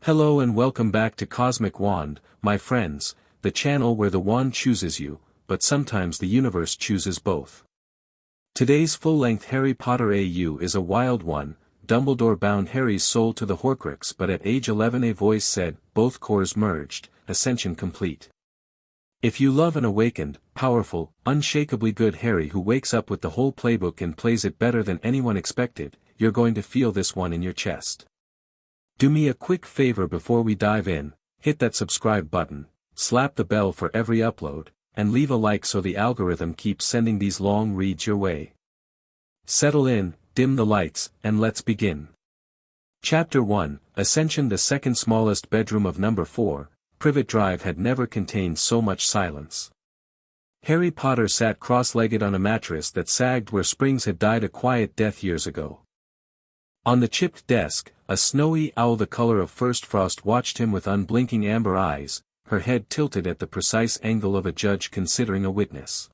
Hello and welcome back to Cosmic Wand, my friends, the channel where the wand chooses you, but sometimes the universe chooses both. Today's full-length Harry Potter AU is a wild one. Dumbledore bound Harry's soul to the Horcrux, but at age 11 a voice said, both cores merged, ascension complete. If you love an awakened, powerful, unshakably good Harry who wakes up with the whole playbook and plays it better than anyone expected, you're going to feel this one in your chest. Do me a quick favor before we dive in, hit that subscribe button, slap the bell for every upload, and leave a like so the algorithm keeps sending these long reads your way. Settle in, dim the lights, and let's begin. Chapter 1, Ascension. The second smallest bedroom of number 4, Privet Drive had never contained so much silence. Harry Potter sat cross-legged on a mattress that sagged where springs had died a quiet death years ago. On the chipped desk, a snowy owl the color of first frost watched him with unblinking amber eyes, her head tilted at the precise angle of a judge considering a witness.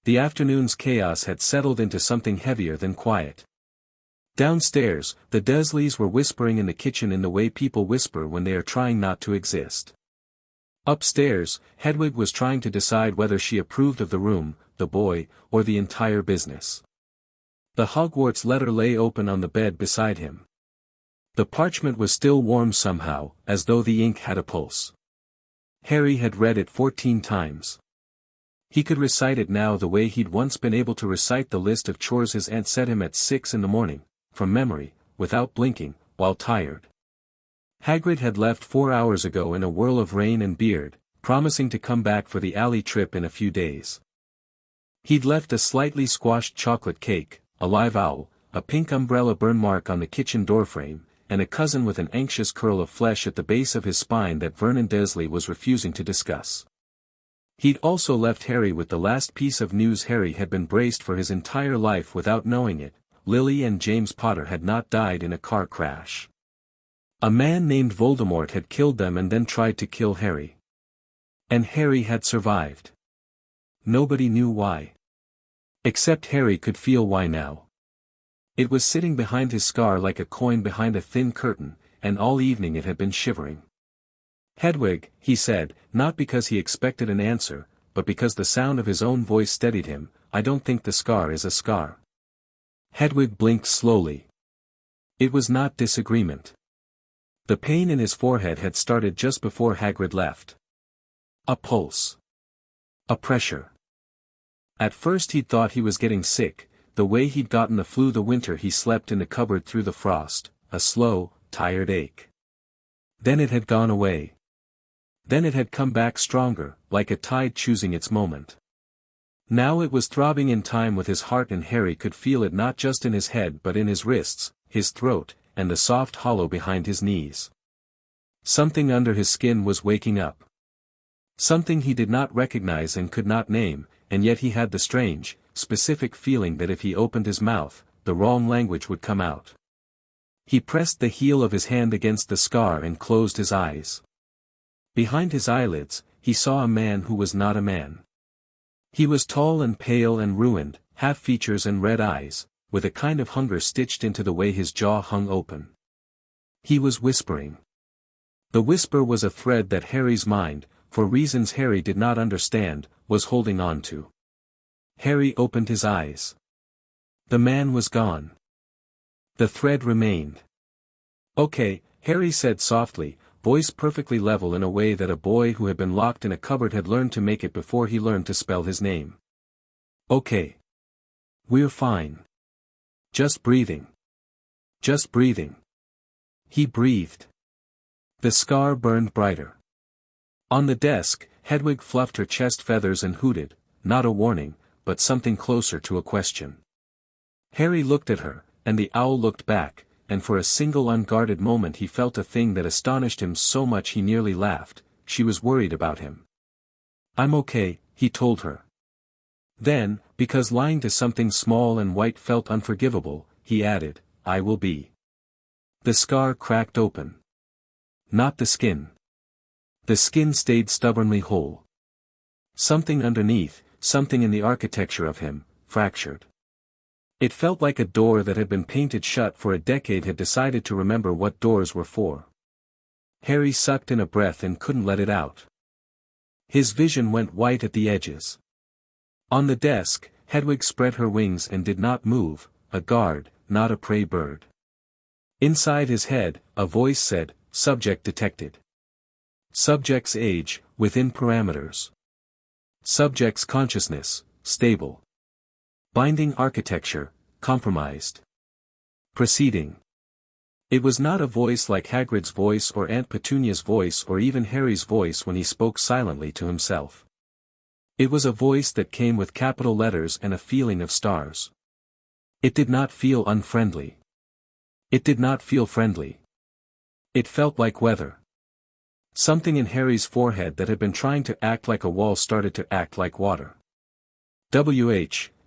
The afternoon's chaos had settled into something heavier than quiet. Downstairs, the Dursleys were whispering in the kitchen in the way people whisper when they are trying not to exist. Upstairs, Hedwig was trying to decide whether she approved of the room, the boy, or the entire business. The Hogwarts letter lay open on the bed beside him. The parchment was still warm somehow, as though the ink had a pulse. Harry had read it 14 times. He could recite it now the way he'd once been able to recite the list of chores his aunt set him at 6 in the morning, from memory, without blinking, while tired. Hagrid had left 4 hours ago in a whirl of rain and beard, promising to come back for the alley trip in a few days. He'd left a slightly squashed chocolate cake, a live owl, a pink umbrella burn mark on the kitchen doorframe, and a cousin with an anxious curl of flesh at the base of his spine that Vernon Dursley was refusing to discuss. He'd also left Harry with the last piece of news Harry had been braced for his entire life without knowing it. Lily and James Potter had not died in a car crash. A man named Voldemort had killed them and then tried to kill Harry. And Harry had survived. Nobody knew why. Except Harry could feel why now. It was sitting behind his scar like a coin behind a thin curtain, and all evening it had been shivering. Hedwig, he said, not because he expected an answer, but because the sound of his own voice steadied him, I don't think the scar is a scar. Hedwig blinked slowly. It was not disagreement. The pain in his forehead had started just before Hagrid left. A pulse. A pressure. At first he'd thought he was getting sick, the way he'd gotten the flu the winter he slept in the cupboard through the frost, a slow, tired ache. Then it had gone away. Then it had come back stronger, like a tide choosing its moment. Now it was throbbing in time with his heart, and Harry could feel it not just in his head but in his wrists, his throat, and the soft hollow behind his knees. Something under his skin was waking up. Something he did not recognize and could not name, and yet he had the strange, specific feeling that if he opened his mouth, the wrong language would come out. He pressed the heel of his hand against the scar and closed his eyes. Behind his eyelids, he saw a man who was not a man. He was tall and pale and ruined, half features and red eyes, with a kind of hunger stitched into the way his jaw hung open. He was whispering. The whisper was a thread that Harry's mind, for reasons Harry did not understand, was holding on to. Harry opened his eyes. The man was gone. The thread remained. Okay, Harry said softly, voice perfectly level in a way that a boy who had been locked in a cupboard had learned to make it before he learned to spell his name. Okay. We're fine. Just breathing. Just breathing. He breathed. The scar burned brighter. On the desk, Hedwig fluffed her chest feathers and hooted, not a warning, but something closer to a question. Harry looked at her, and the owl looked back, and for a single unguarded moment he felt a thing that astonished him so much he nearly laughed. She was worried about him. I'm okay, he told her. Then, because lying to something small and white felt unforgivable, he added, I will be. The scar cracked open. Not the skin. The skin stayed stubbornly whole. Something underneath, something in the architecture of him, fractured. It felt like a door that had been painted shut for a decade had decided to remember what doors were for. Harry sucked in a breath and couldn't let it out. His vision went white at the edges. On the desk, Hedwig spread her wings and did not move, a guard, not a prey bird. Inside his head, a voice said, "Subject detected. Subject's age, within parameters. Subject's consciousness, stable. Binding architecture, compromised. Proceeding." It was not a voice like Hagrid's voice or Aunt Petunia's voice or even Harry's voice when he spoke silently to himself. It was a voice that came with capital letters and a feeling of stars. It did not feel unfriendly. It did not feel friendly. It felt like weather. Something in Harry's forehead that had been trying to act like a wall started to act like water.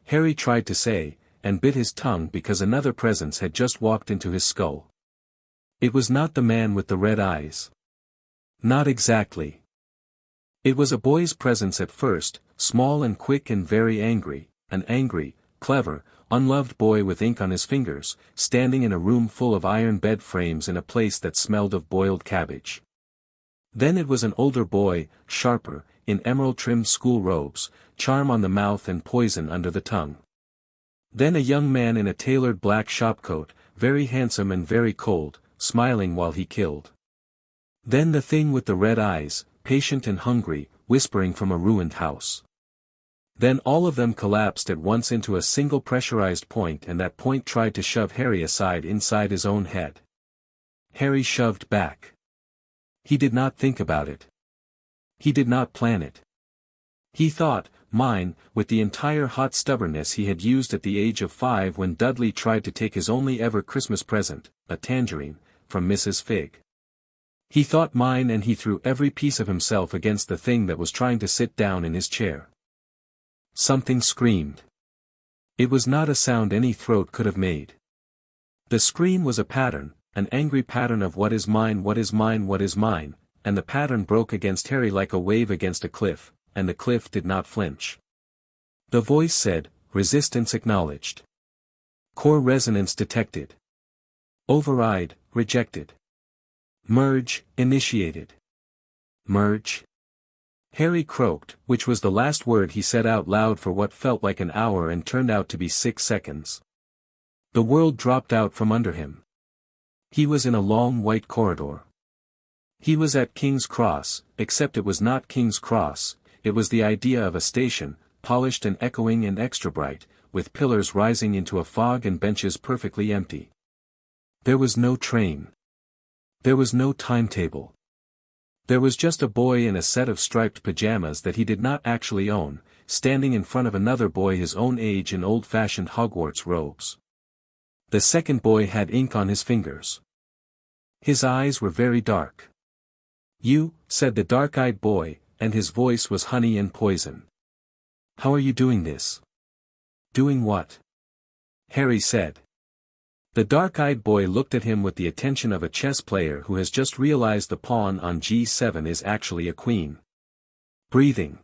Harry tried to say, and bit his tongue because another presence had just walked into his skull. It was not the man with the red eyes. Not exactly. It was a boy's presence at first, small and quick and very angry, an angry, clever, unloved boy with ink on his fingers, standing in a room full of iron bed frames in a place that smelled of boiled cabbage. Then it was an older boy, sharper, in emerald-trimmed school robes, charm on the mouth and poison under the tongue. Then a young man in a tailored black shopcoat, very handsome and very cold, smiling while he killed. Then the thing with the red eyes, patient and hungry, whispering from a ruined house. Then all of them collapsed at once into a single pressurized point, and that point tried to shove Harry aside inside his own head. Harry shoved back. He did not think about it. He did not plan it. He thought, mine, with the entire hot stubbornness he had used at the age of 5 when Dudley tried to take his only ever Christmas present, a tangerine, from Mrs. Fig. He thought mine, and he threw every piece of himself against the thing that was trying to sit down in his chair. Something screamed. It was not a sound any throat could have made. The scream was a pattern, an angry pattern of what is mine, what is mine, what is mine, and the pattern broke against Harry like a wave against a cliff, and the cliff did not flinch. The voice said, "Resistance acknowledged. Core resonance detected. Override, rejected. Merge, initiated. Merge." Harry croaked, which was the last word he said out loud for what felt like an hour and turned out to be 6 seconds. The world dropped out from under him. He was in a long white corridor. He was at King's Cross, except it was not King's Cross, it was the idea of a station, polished and echoing and extra bright, with pillars rising into a fog and benches perfectly empty. There was no train. There was no timetable. There was just a boy in a set of striped pajamas that he did not actually own, standing in front of another boy his own age in old-fashioned Hogwarts robes. The second boy had ink on his fingers. His eyes were very dark. "You," said the dark-eyed boy, and his voice was honey and poison. "How are you doing this?" "Doing what?" Harry said. The dark-eyed boy looked at him with the attention of a chess player who has just realized the pawn on G7 is actually a queen. "Breathing.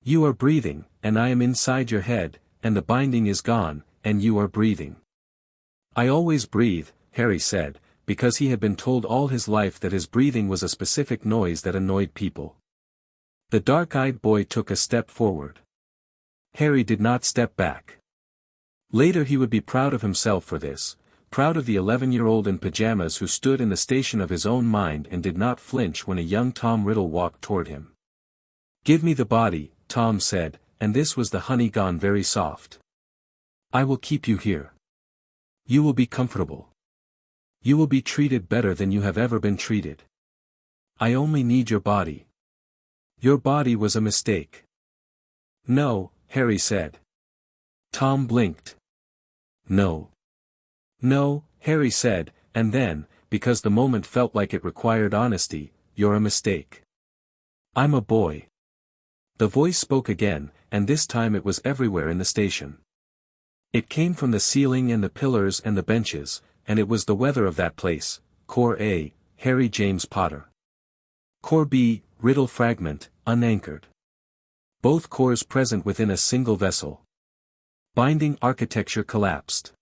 You are breathing, and I am inside your head, and the binding is gone, and you are breathing." "I always breathe," Harry said, because he had been told all his life that his breathing was a specific noise that annoyed people. The dark-eyed boy took a step forward. Harry did not step back. Later he would be proud of himself for this, proud of the 11-year-old in pajamas who stood in the station of his own mind and did not flinch when a young Tom Riddle walked toward him. "Give me the body," Tom said, and this was the honey gone very soft. "I will keep you here. You will be comfortable. You will be treated better than you have ever been treated. I only need your body. Your body was a mistake." "No," Harry said. Tom blinked. "No. No," Harry said, and then, because the moment felt like it required honesty, "You're a mistake. I'm a boy." The voice spoke again, and this time it was everywhere in the station. It came from the ceiling and the pillars and the benches, and it was the weather of that place. Core A, Harry James Potter. Core B, Riddle Fragment, unanchored. Both cores present within a single vessel. Binding architecture collapsed.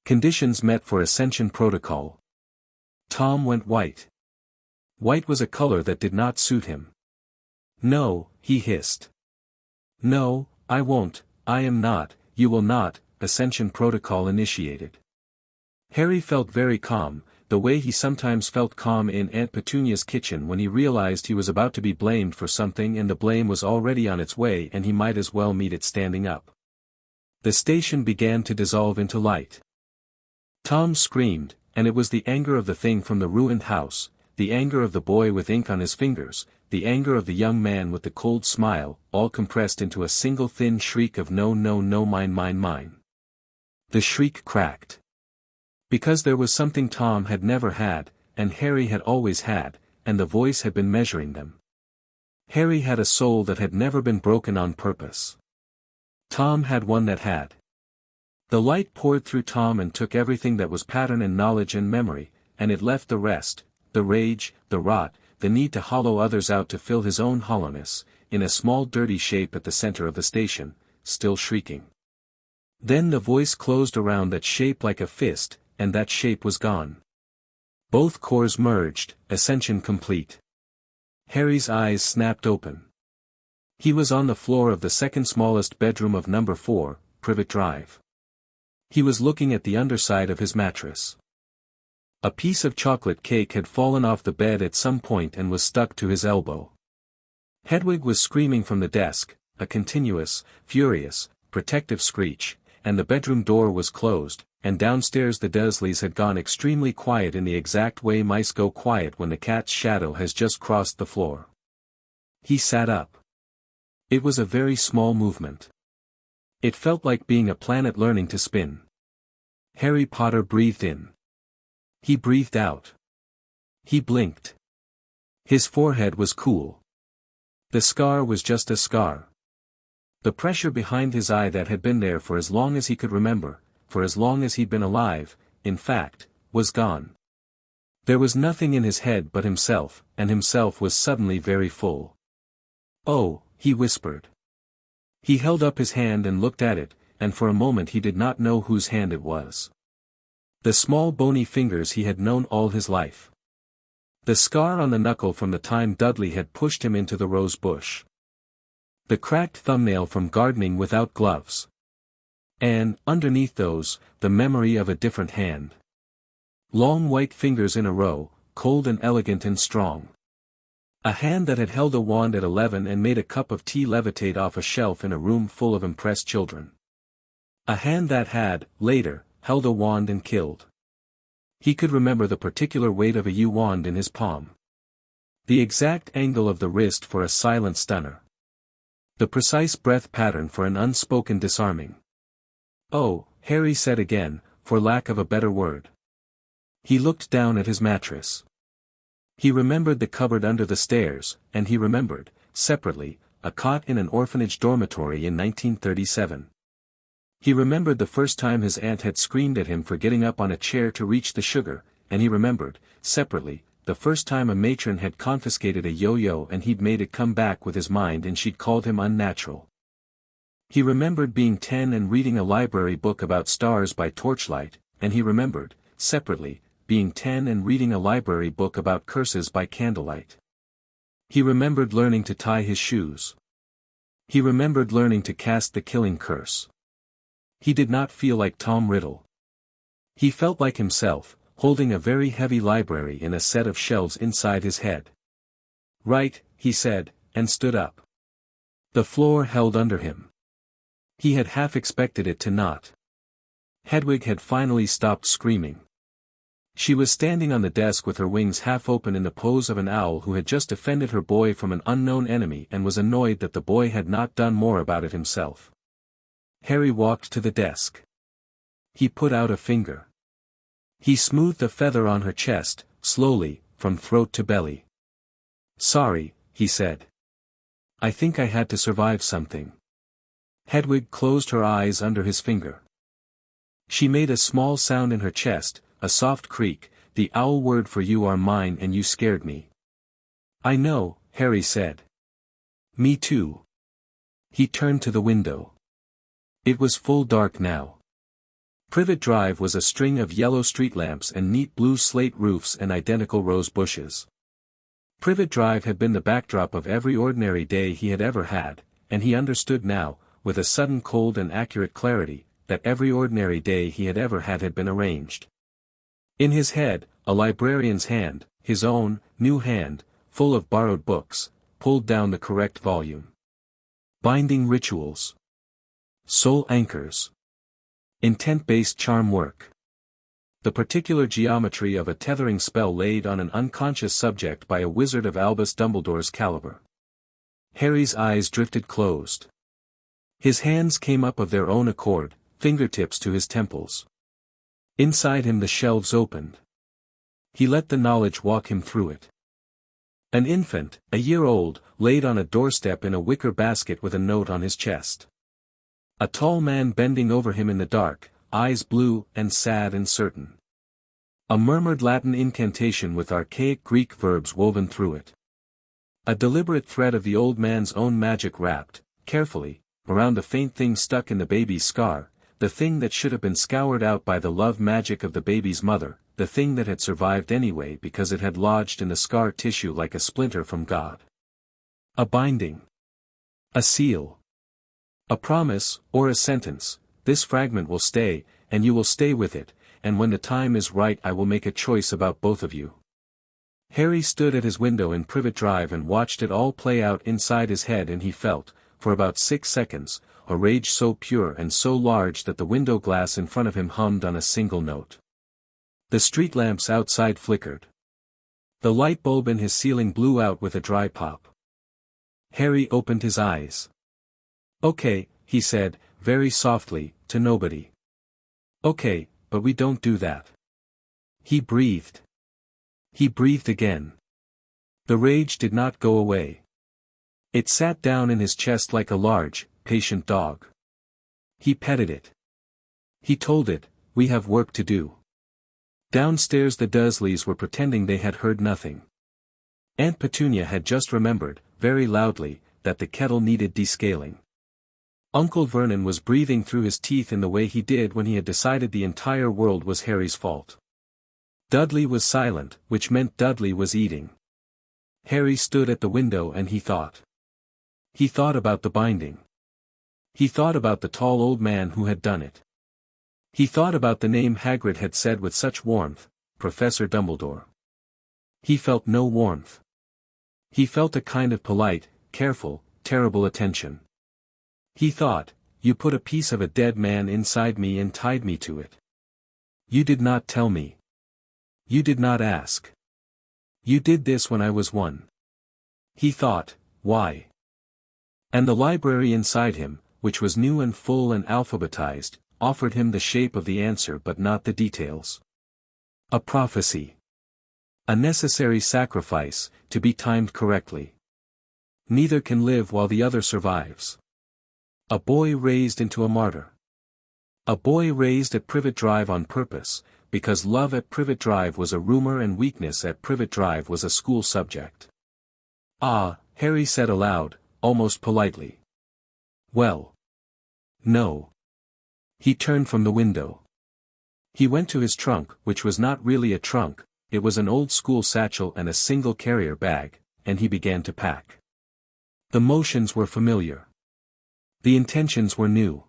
Conditions met for Ascension Protocol. Tom went white. White was a color that did not suit him. "No," he hissed. "No, I won't, I am not, you will not." Ascension protocol initiated. Harry felt very calm, the way he sometimes felt calm in Aunt Petunia's kitchen when he realized he was about to be blamed for something and the blame was already on its way and he might as well meet it standing up. The station began to dissolve into light. Tom screamed, and it was the anger of the thing from the ruined house, the anger of the boy with ink on his fingers, the anger of the young man with the cold smile, all compressed into a single thin shriek of "No, no, no, mine, mine, mine." The shriek cracked. Because there was something Tom had never had, and Harry had always had, and the voice had been measuring them. Harry had a soul that had never been broken on purpose. Tom had one that had. The light poured through Tom and took everything that was pattern and knowledge and memory, and it left the rest, the rage, the rot, the need to hollow others out to fill his own hollowness, in a small dirty shape at the center of the station, still shrieking. Then the voice closed around that shape like a fist, and that shape was gone. Both cores merged, ascension complete. Harry's eyes snapped open. He was on the floor of the second smallest bedroom of number 4, Privet Drive. He was looking at the underside of his mattress. A piece of chocolate cake had fallen off the bed at some point and was stuck to his elbow. Hedwig was screaming from the desk, a continuous, furious, protective screech, and the bedroom door was closed, and downstairs the Dursleys had gone extremely quiet in the exact way mice go quiet when the cat's shadow has just crossed the floor. He sat up. It was a very small movement. It felt like being a planet learning to spin. Harry Potter breathed in. He breathed out. He blinked. His forehead was cool. The scar was just a scar. The pressure behind his eye that had been there for as long as he could remember, for as long as he'd been alive, in fact, was gone. There was nothing in his head but himself, and himself was suddenly very full. "Oh," he whispered. He held up his hand and looked at it, and for a moment he did not know whose hand it was. The small bony fingers he had known all his life. The scar on the knuckle from the time Dudley had pushed him into the rose bush. The cracked thumbnail from gardening without gloves. And, underneath those, the memory of a different hand. Long white fingers in a row, cold and elegant and strong. A hand that had held a wand at 11 and made a cup of tea levitate off a shelf in a room full of impressed children. A hand that had, later, held a wand and killed. He could remember the particular weight of a yew wand in his palm. The exact angle of the wrist for a silent stunner. The precise breath pattern for an unspoken disarming. "Oh," Harry said again, for lack of a better word. He looked down at his mattress. He remembered the cupboard under the stairs, and he remembered, separately, a cot in an orphanage dormitory in 1937. He remembered the first time his aunt had screamed at him for getting up on a chair to reach the sugar, and he remembered, separately, the first time a matron had confiscated a yo-yo and he'd made it come back with his mind and she'd called him unnatural. He remembered being 10 and reading a library book about stars by torchlight, and he remembered, separately, being 10 and reading a library book about curses by candlelight. He remembered learning to tie his shoes. He remembered learning to cast the killing curse. He did not feel like Tom Riddle. He felt like himself, holding a very heavy library in a set of shelves inside his head. "Right," he said, and stood up. The floor held under him. He had half expected it to not. Hedwig had finally stopped screaming. She was standing on the desk with her wings half open in the pose of an owl who had just defended her boy from an unknown enemy and was annoyed that the boy had not done more about it himself. Harry walked to the desk. He put out a finger. He smoothed the feather on her chest, slowly, from throat to belly. "Sorry," he said. "I think I had to survive something." Hedwig closed her eyes under his finger. She made a small sound in her chest, a soft creak, "The owl word for you are mine and you scared me." "I know," Harry said. "Me too." He turned to the window. It was full dark now. Privet Drive was a string of yellow street lamps and neat blue slate roofs and identical rose bushes. Privet Drive had been the backdrop of every ordinary day he had ever had, and he understood now, with a sudden cold and accurate clarity, that every ordinary day he had ever had been arranged. In his head, a librarian's hand, his own, new hand, full of borrowed books, pulled down the correct volume. Binding rituals. Soul anchors. Intent-based charm work. The particular geometry of a tethering spell laid on an unconscious subject by a wizard of Albus Dumbledore's caliber. Harry's eyes drifted closed. His hands came up of their own accord, fingertips to his temples. Inside him the shelves opened. He let the knowledge walk him through it. An infant, a year old, laid on a doorstep in a wicker basket with a note on his chest. A tall man bending over him in the dark, eyes blue and sad and certain. A murmured Latin incantation with archaic Greek verbs woven through it. A deliberate thread of the old man's own magic wrapped, carefully, around the faint thing stuck in the baby's scar, the thing that should have been scoured out by the love magic of the baby's mother, the thing that had survived anyway because it had lodged in the scar tissue like a splinter from God. A binding. A seal. A promise, or a sentence: this fragment will stay, and you will stay with it, and when the time is right I will make a choice about both of you. Harry stood at his window in Privet Drive and watched it all play out inside his head, and he felt, for about 6 seconds, a rage so pure and so large that the window glass in front of him hummed on a single note. The street lamps outside flickered. The light bulb in his ceiling blew out with a dry pop. Harry opened his eyes. "Okay," he said, very softly, to nobody. "Okay, but we don't do that." He breathed. He breathed again. The rage did not go away. It sat down in his chest like a large, patient dog. He petted it. He told it, "We have work to do." Downstairs the Dursleys were pretending they had heard nothing. Aunt Petunia had just remembered, very loudly, that the kettle needed descaling. Uncle Vernon was breathing through his teeth in the way he did when he had decided the entire world was Harry's fault. Dudley was silent, which meant Dudley was eating. Harry stood at the window and he thought. He thought about the binding. He thought about the tall old man who had done it. He thought about the name Hagrid had said with such warmth, Professor Dumbledore. He felt no warmth. He felt a kind of polite, careful, terrible attention. He thought, "You put a piece of a dead man inside me and tied me to it. You did not tell me. You did not ask. You did this when I was 1. He thought, "Why?" And the library inside him, which was new and full and alphabetized, offered him the shape of the answer but not the details. A prophecy. A necessary sacrifice, to be timed correctly. Neither can live while the other survives. A boy raised into a martyr. A boy raised at Privet Drive on purpose, because love at Privet Drive was a rumor and weakness at Privet Drive was a school subject. "Ah," Harry said aloud, almost politely. "Well. No." He turned from the window. He went to his trunk, which was not really a trunk, it was an old school satchel and a single carrier bag, and he began to pack. The motions were familiar. The intentions were new.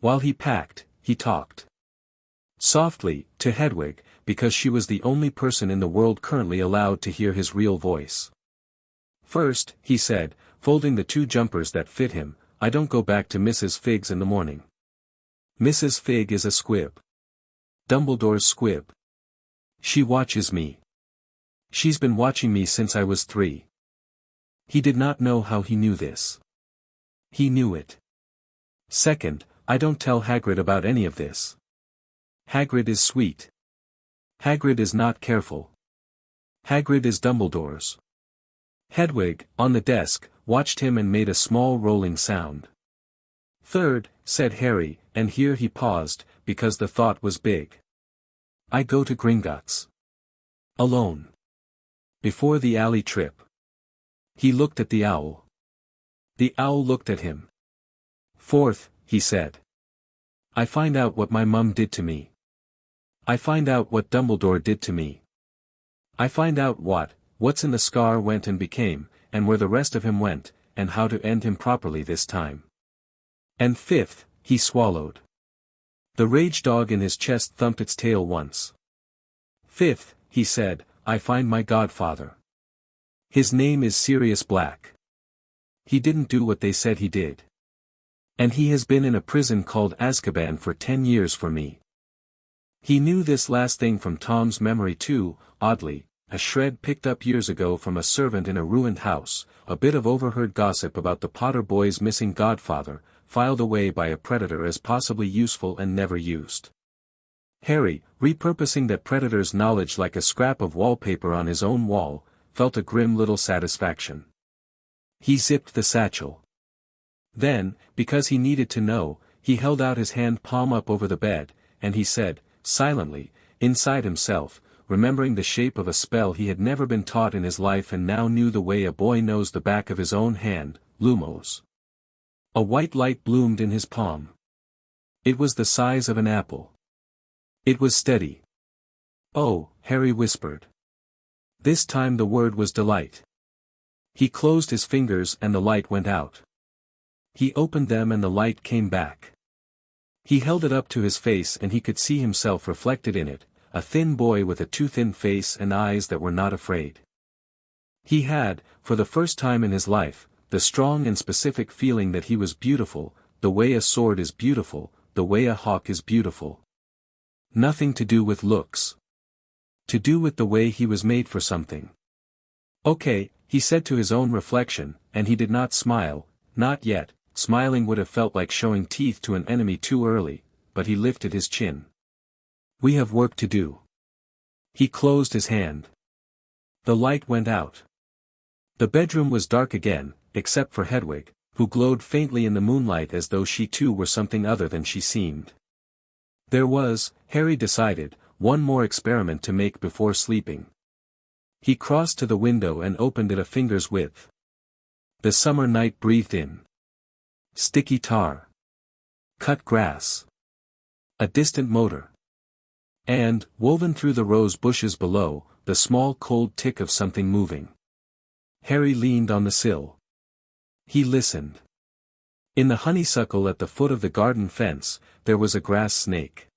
While he packed, he talked. Softly, to Hedwig, because she was the only person in the world currently allowed to hear his real voice. "First," he said, folding the 2 jumpers that fit him, "I don't go back to Mrs. Figg's in the morning. Mrs. Figg is a squib. Dumbledore's squib. She watches me. She's been watching me since I was 3. He did not know how he knew this. He knew it. Second, I don't tell Hagrid about any of this. Hagrid is sweet. Hagrid is not careful. Hagrid is Dumbledore's." Hedwig, on the desk, watched him and made a small rolling sound. "Third," said Harry, and here he paused, because the thought was big. "I go to Gringotts. Alone. Before the alley trip." He looked at the owl. The owl looked at him. "Fourth," he said. "I find out what my mum did to me. I find out what Dumbledore did to me. I find out what, what's in the scar went and became, and where the rest of him went, and how to end him properly this time. And fifth, he swallowed. The rage dog in his chest thumped its tail once. Fifth, he said, I find my godfather. His name is Sirius Black. He didn't do what they said he did. And he has been in a prison called Azkaban for 10 years for me. He knew this last thing from Tom's memory too, oddly, a shred picked up years ago from a servant in a ruined house, a bit of overheard gossip about the Potter boy's missing godfather, filed away by a predator as possibly useful and never used. Harry, repurposing that predator's knowledge like a scrap of wallpaper on his own wall, felt a grim little satisfaction. He zipped the satchel. Then, because he needed to know, he held out his hand palm up over the bed, and he said, silently, inside himself, remembering the shape of a spell he had never been taught in his life and now knew the way a boy knows the back of his own hand, Lumos. A white light bloomed in his palm. It was the size of an apple. It was steady. Oh, Harry whispered. This time the word was delight. He closed his fingers and the light went out. He opened them and the light came back. He held it up to his face and he could see himself reflected in it, a thin boy with a too thin face and eyes that were not afraid. He had, for the first time in his life, the strong and specific feeling that he was beautiful, the way a sword is beautiful, the way a hawk is beautiful. Nothing to do with looks. To do with the way he was made for something. Okay, he said to his own reflection, and he did not smile, not yet. Smiling would have felt like showing teeth to an enemy too early, but he lifted his chin. We have work to do. He closed his hand. The light went out. The bedroom was dark again, except for Hedwig, who glowed faintly in the moonlight as though she too were something other than she seemed. There was, Harry decided, one more experiment to make before sleeping. He crossed to the window and opened it a finger's width. The summer night breathed in. Sticky tar. Cut grass. A distant motor. And, woven through the rose bushes below, the small cold tick of something moving. Harry leaned on the sill. He listened. In the honeysuckle at the foot of the garden fence, there was a grass snake.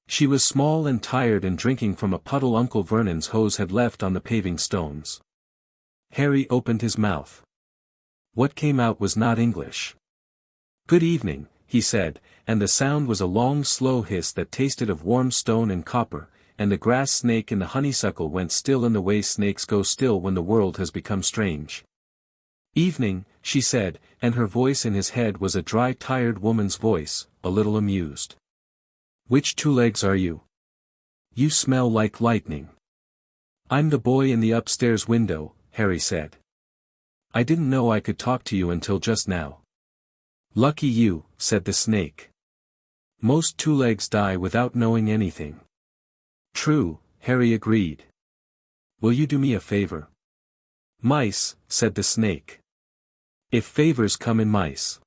She was small and tired and drinking from a puddle Uncle Vernon's hose had left on the paving stones. Harry opened his mouth. What came out was not English. Good evening, he said, and the sound was a long slow hiss that tasted of warm stone and copper, and the grass snake in the honeysuckle went still in the way snakes go still when the world has become strange. Evening, she said, and her voice in his head was a dry tired woman's voice, a little amused. Which two legs are you? You smell like lightning. I'm the boy in the upstairs window, Harry said. I didn't know I could talk to you until just now. Lucky you, said the snake. Most two legs die without knowing anything. True, Harry agreed. Will you do me a favor? Mice, said the snake. If favors come in mice.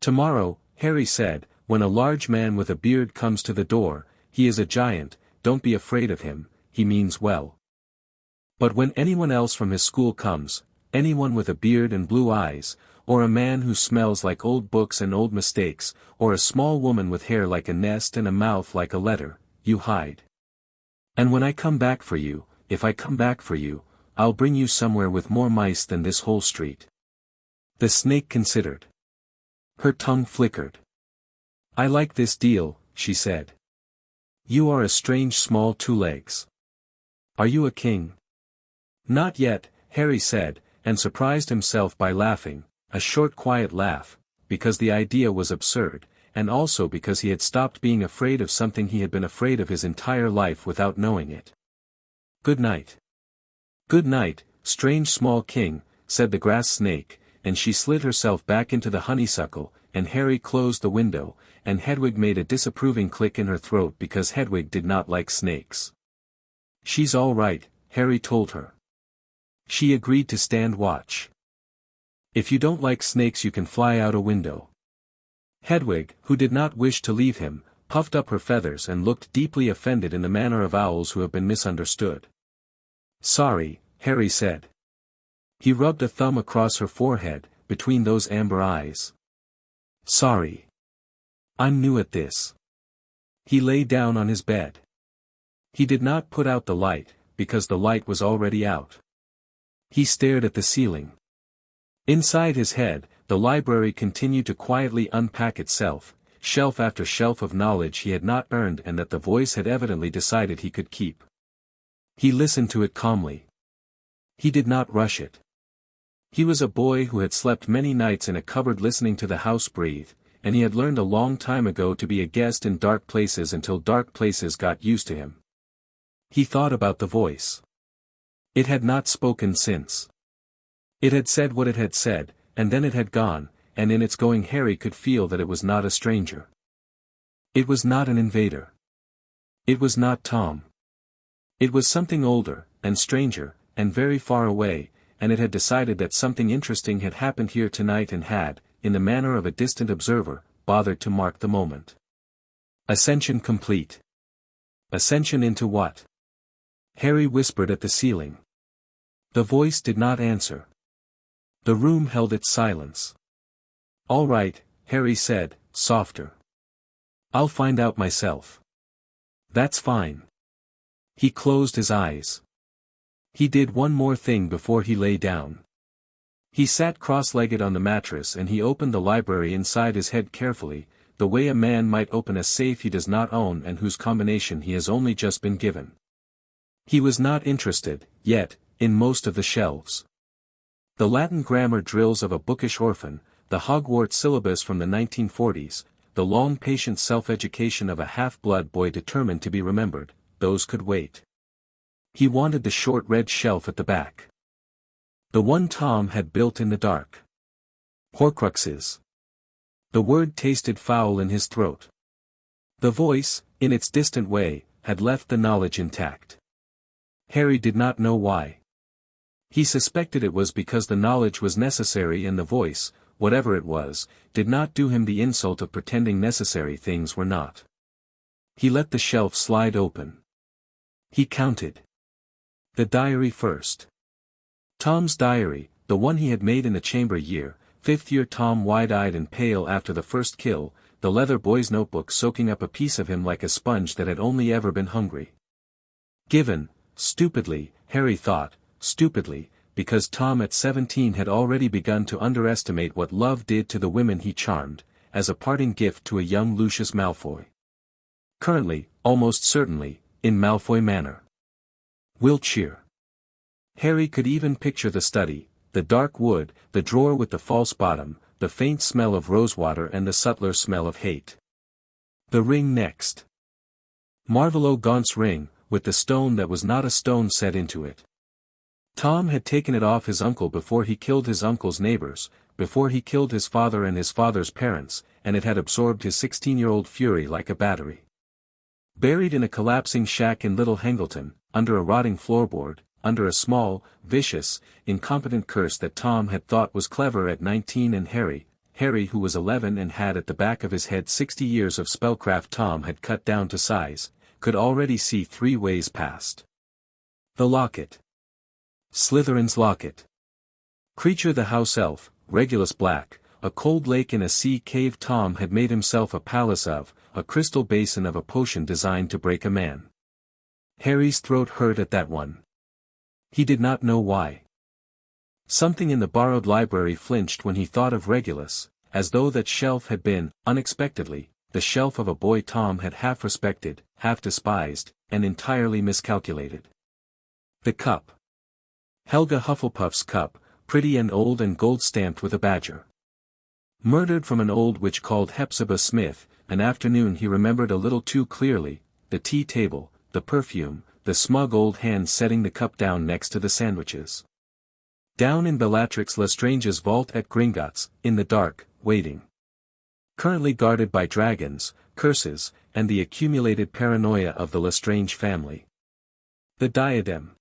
Tomorrow, Harry said, when a large man with a beard comes to the door, he is a giant, don't be afraid of him, he means well. But when anyone else from his school comes, anyone with a beard and blue eyes, or a man who smells like old books and old mistakes, or a small woman with hair like a nest and a mouth like a letter, you hide. And when I come back for you, if I come back for you, I'll bring you somewhere with more mice than this whole street. The snake considered. Her tongue flickered. I like this deal, she said. You are a strange small two legs. Are you a king? Not yet, Harry said, and surprised himself by laughing, a short quiet laugh, because the idea was absurd, and also because he had stopped being afraid of something he had been afraid of his entire life without knowing it. Good night. Good night, strange small king, said the grass snake, and she slid herself back into the honeysuckle, and Harry closed the window, and Hedwig made a disapproving click in her throat because Hedwig did not like snakes. She's all right, Harry told her. She agreed to stand watch. If you don't like snakes you can fly out a window. Hedwig, who did not wish to leave him, puffed up her feathers and looked deeply offended in the manner of owls who have been misunderstood. Sorry, Harry said. He rubbed a thumb across her forehead, between those amber eyes. Sorry. I'm new at this. He lay down on his bed. He did not put out the light, because the light was already out. He stared at the ceiling. Inside his head, the library continued to quietly unpack itself, shelf after shelf of knowledge he had not earned and that the voice had evidently decided he could keep. He listened to it calmly. He did not rush it. He was a boy who had slept many nights in a cupboard listening to the house breathe, and he had learned a long time ago to be a guest in dark places until dark places got used to him. He thought about the voice. It had not spoken since. It had said what it had said, and then it had gone, and in its going Harry could feel that it was not a stranger. It was not an invader. It was not Tom. It was something older, and stranger, and very far away, and it had decided that something interesting had happened here tonight and had, in the manner of a distant observer, bothered to mark the moment. Ascension complete. Ascension into what? Harry whispered at the ceiling. The voice did not answer. The room held its silence. All right, Harry said, softer. I'll find out myself. That's fine. He closed his eyes. He did one more thing before he lay down. He sat cross-legged on the mattress and he opened the library inside his head carefully, the way a man might open a safe he does not own and whose combination he has only just been given. He was not interested, yet, in most of the shelves. The Latin grammar drills of a bookish orphan, the Hogwarts syllabus from the 1940s, the long patient self-education of a half-blood boy determined to be remembered, those could wait. He wanted the short red shelf at the back. The one Tom had built in the dark. Horcruxes. The word tasted foul in his throat. The voice, in its distant way, had left the knowledge intact. Harry did not know why. He suspected it was because the knowledge was necessary and the voice, whatever it was, did not do him the insult of pretending necessary things were not. He let the shelf slide open. He counted. The diary first. Tom's diary, the one he had made in the chamber year, 5th year Tom wide-eyed and pale after the first kill, the leather boy's notebook soaking up a piece of him like a sponge that had only ever been hungry. Given, stupidly, Harry thought, stupidly, because Tom at 17 had already begun to underestimate what love did to the women he charmed, as a parting gift to a young Lucius Malfoy. Currently, almost certainly, in Malfoy Manor. Wiltshire. Harry could even picture the study, the dark wood, the drawer with the false bottom, the faint smell of rosewater and the subtler smell of hate. The ring next. Marvolo Gaunt's ring, with the stone that was not a stone set into it. Tom had taken it off his uncle before he killed his uncle's neighbors, before he killed his father and his father's parents, and it had absorbed his 16-year-old fury like a battery. Buried in a collapsing shack in Little Hangleton, under a rotting floorboard, under a small, vicious, incompetent curse that Tom had thought was clever at 19 and Harry who was 11 and had at the back of his head 60 years of spellcraft Tom had cut down to size, could already see 3 ways past. The locket. Slytherin's locket. Creature the house elf, Regulus Black, a cold lake in a sea cave Tom had made himself a palace of, a crystal basin of a potion designed to break a man. Harry's throat hurt at that one. He did not know why. Something in the borrowed library flinched when he thought of Regulus, as though that shelf had been, unexpectedly, the shelf of a boy Tom had half respected, half despised, and entirely miscalculated. The cup. Helga Hufflepuff's cup, pretty and old and gold-stamped with a badger. Murdered from an old witch called Hepzibah Smith, an afternoon he remembered a little too clearly, the tea table, the perfume, the smug old hands setting the cup down next to the sandwiches. Down in Bellatrix Lestrange's vault at Gringotts, in the dark, waiting. Currently guarded by dragons, curses, and the accumulated paranoia of the Lestrange family. The diadem.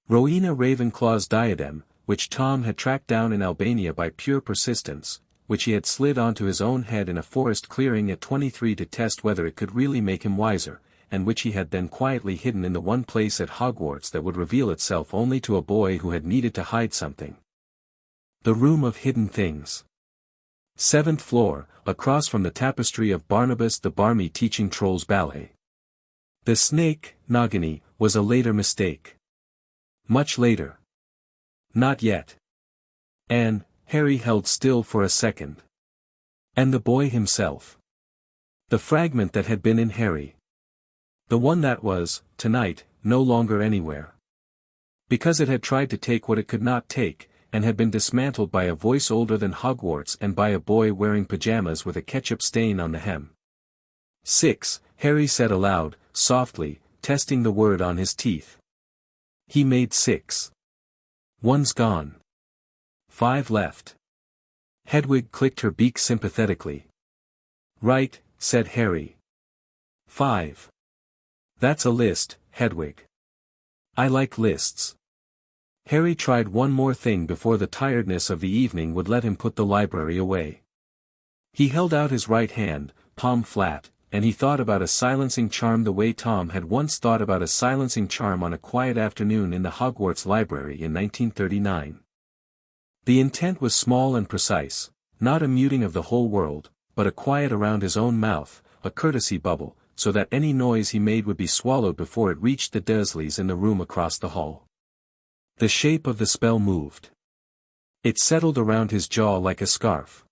Rowena Ravenclaw's diadem, which Tom had tracked down in Albania by pure persistence, which he had slid onto his own head in a forest clearing at 23 to test whether it could really make him wiser, and which he had then quietly hidden in the one place at Hogwarts that would reveal itself only to a boy who had needed to hide something. The Room of Hidden Things. 7th floor, across from the tapestry of Barnabas the Barmy teaching Trolls ballet. The snake, Nagini, was a later mistake. Much later. Not yet. And, Harry held still for a second. And the boy himself. The fragment that had been in Harry. The one that was, tonight, no longer anywhere. Because it had tried to take what it could not take, and had been dismantled by a voice older than Hogwarts and by a boy wearing pajamas with a ketchup stain on the hem. 6, Harry said aloud, softly, testing the word on his teeth. He made 6. One's gone. 5 left. Hedwig clicked her beak sympathetically. Right, said Harry. 5. That's a list, Hedwig. I like lists. Harry tried one more thing before the tiredness of the evening would let him put the library away. He held out his right hand, palm flat, and he thought about a silencing charm the way Tom had once thought about a silencing charm on a quiet afternoon in the Hogwarts library in 1939. The intent was small and precise, not a muting of the whole world, but a quiet around his own mouth, a courtesy bubble, so that any noise he made would be swallowed before it reached the Dursleys in the room across the hall. The shape of the spell moved. It settled around his jaw like a scarf.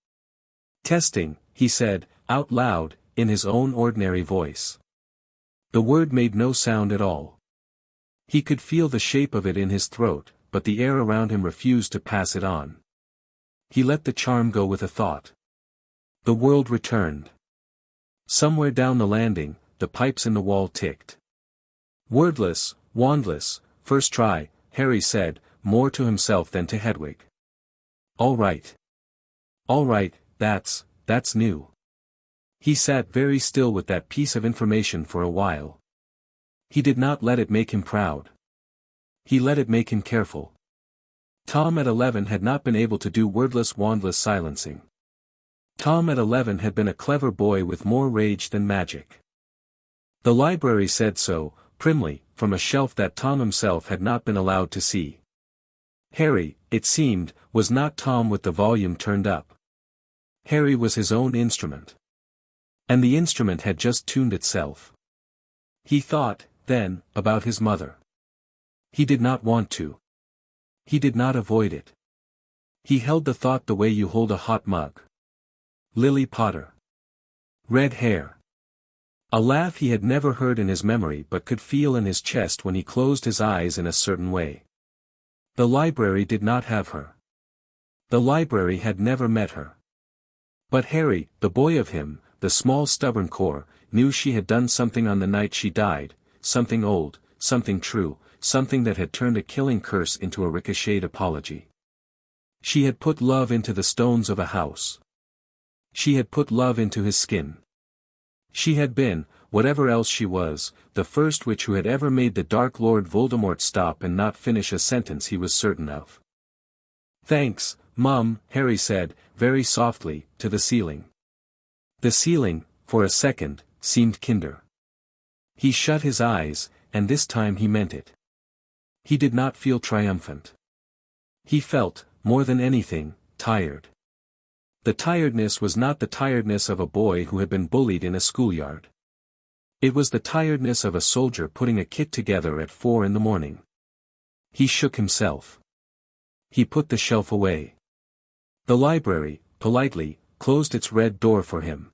Testing, he said, out loud, in his own ordinary voice. The word made no sound at all. He could feel the shape of it in his throat, but the air around him refused to pass it on. He let the charm go with a thought. The world returned. Somewhere down the landing, the pipes in the wall ticked. Wordless, wandless, first try, Harry said, more to himself than to Hedwig. All right. All right, that's new. He sat very still with that piece of information for a while. He did not let it make him proud. He let it make him careful. Tom at 11 had not been able to do wordless wandless silencing. Tom at 11 had been a clever boy with more rage than magic. The library said so, primly, from a shelf that Tom himself had not been allowed to see. Harry, it seemed, was not Tom with the volume turned up. Harry was his own instrument. And the instrument had just tuned itself. He thought, then, about his mother. He did not want to. He did not avoid it. He held the thought the way you hold a hot mug. Lily Potter. Red hair. A laugh he had never heard in his memory but could feel in his chest when he closed his eyes in a certain way. The library did not have her. The library had never met her. But Harry, the boy of him, the small stubborn core, knew she had done something on the night she died, something old, something true, something that had turned a killing curse into a ricocheted apology. She had put love into the stones of a house. She had put love into his skin. She had been, whatever else she was, the first witch who had ever made the Dark Lord Voldemort stop and not finish a sentence he was certain of. Thanks, Mum, Harry said, very softly, to the ceiling. The ceiling, for a second, seemed kinder. He shut his eyes, and this time he meant it. He did not feel triumphant. He felt, more than anything, tired. The tiredness was not the tiredness of a boy who had been bullied in a schoolyard. It was the tiredness of a soldier putting a kit together at 4 a.m. He shook himself. He put the shelf away. The library, politely, closed its red door for him.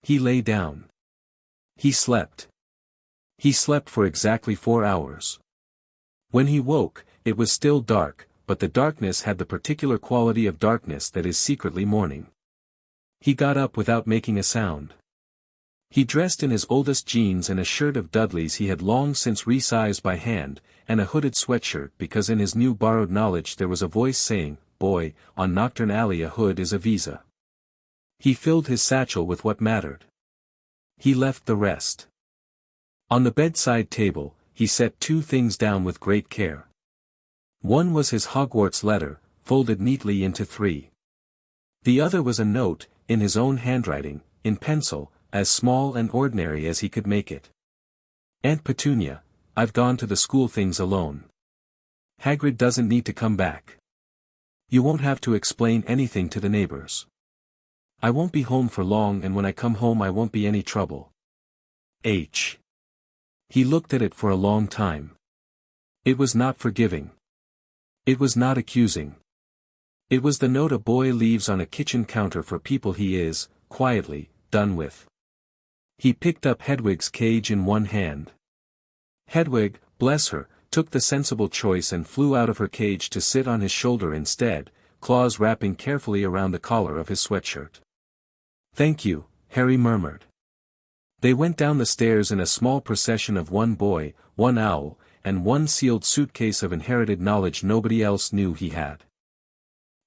He lay down. He slept. He slept for exactly 4 hours. When he woke, it was still dark, but the darkness had the particular quality of darkness that is secretly morning. He got up without making a sound. He dressed in his oldest jeans and a shirt of Dudley's he had long since resized by hand, and a hooded sweatshirt because in his new borrowed knowledge there was a voice saying, "Boy, on Nocturne Alley a hood is a visa." He filled his satchel with what mattered. He left the rest. On the bedside table, he set 2 things down with great care. One was his Hogwarts letter, folded neatly into 3. The other was a note, in his own handwriting, in pencil, as small and ordinary as he could make it. Aunt Petunia, I've gone to the school things alone. Hagrid doesn't need to come back. You won't have to explain anything to the neighbors. I won't be home for long, and when I come home I won't be any trouble. He looked at it for a long time. It was not forgiving. It was not accusing. It was the note a boy leaves on a kitchen counter for people he is, quietly, done with. He picked up Hedwig's cage in one hand. Hedwig, bless her, took the sensible choice and flew out of her cage to sit on his shoulder instead, claws wrapping carefully around the collar of his sweatshirt. Thank you, Harry murmured. They went down the stairs in a small procession of one boy, one owl, and one sealed suitcase of inherited knowledge nobody else knew he had.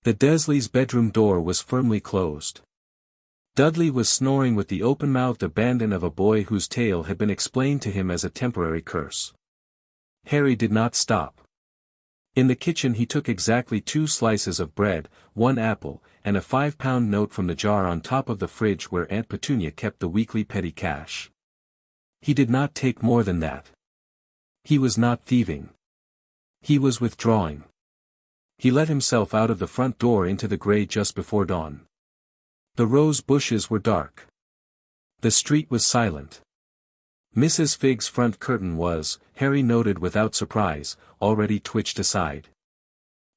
The Dursleys' bedroom door was firmly closed. Dudley was snoring with the open-mouthed abandon of a boy whose tale had been explained to him as a temporary curse. Harry did not stop. In the kitchen he took exactly 2 slices of bread, 1 apple, and a 5-pound note from the jar on top of the fridge where Aunt Petunia kept the weekly petty cash. He did not take more than that. He was not thieving. He was withdrawing. He let himself out of the front door into the grey just before dawn. The rose bushes were dark. The street was silent. Mrs. Figg's front curtain was, Harry noted without surprise, already twitched aside.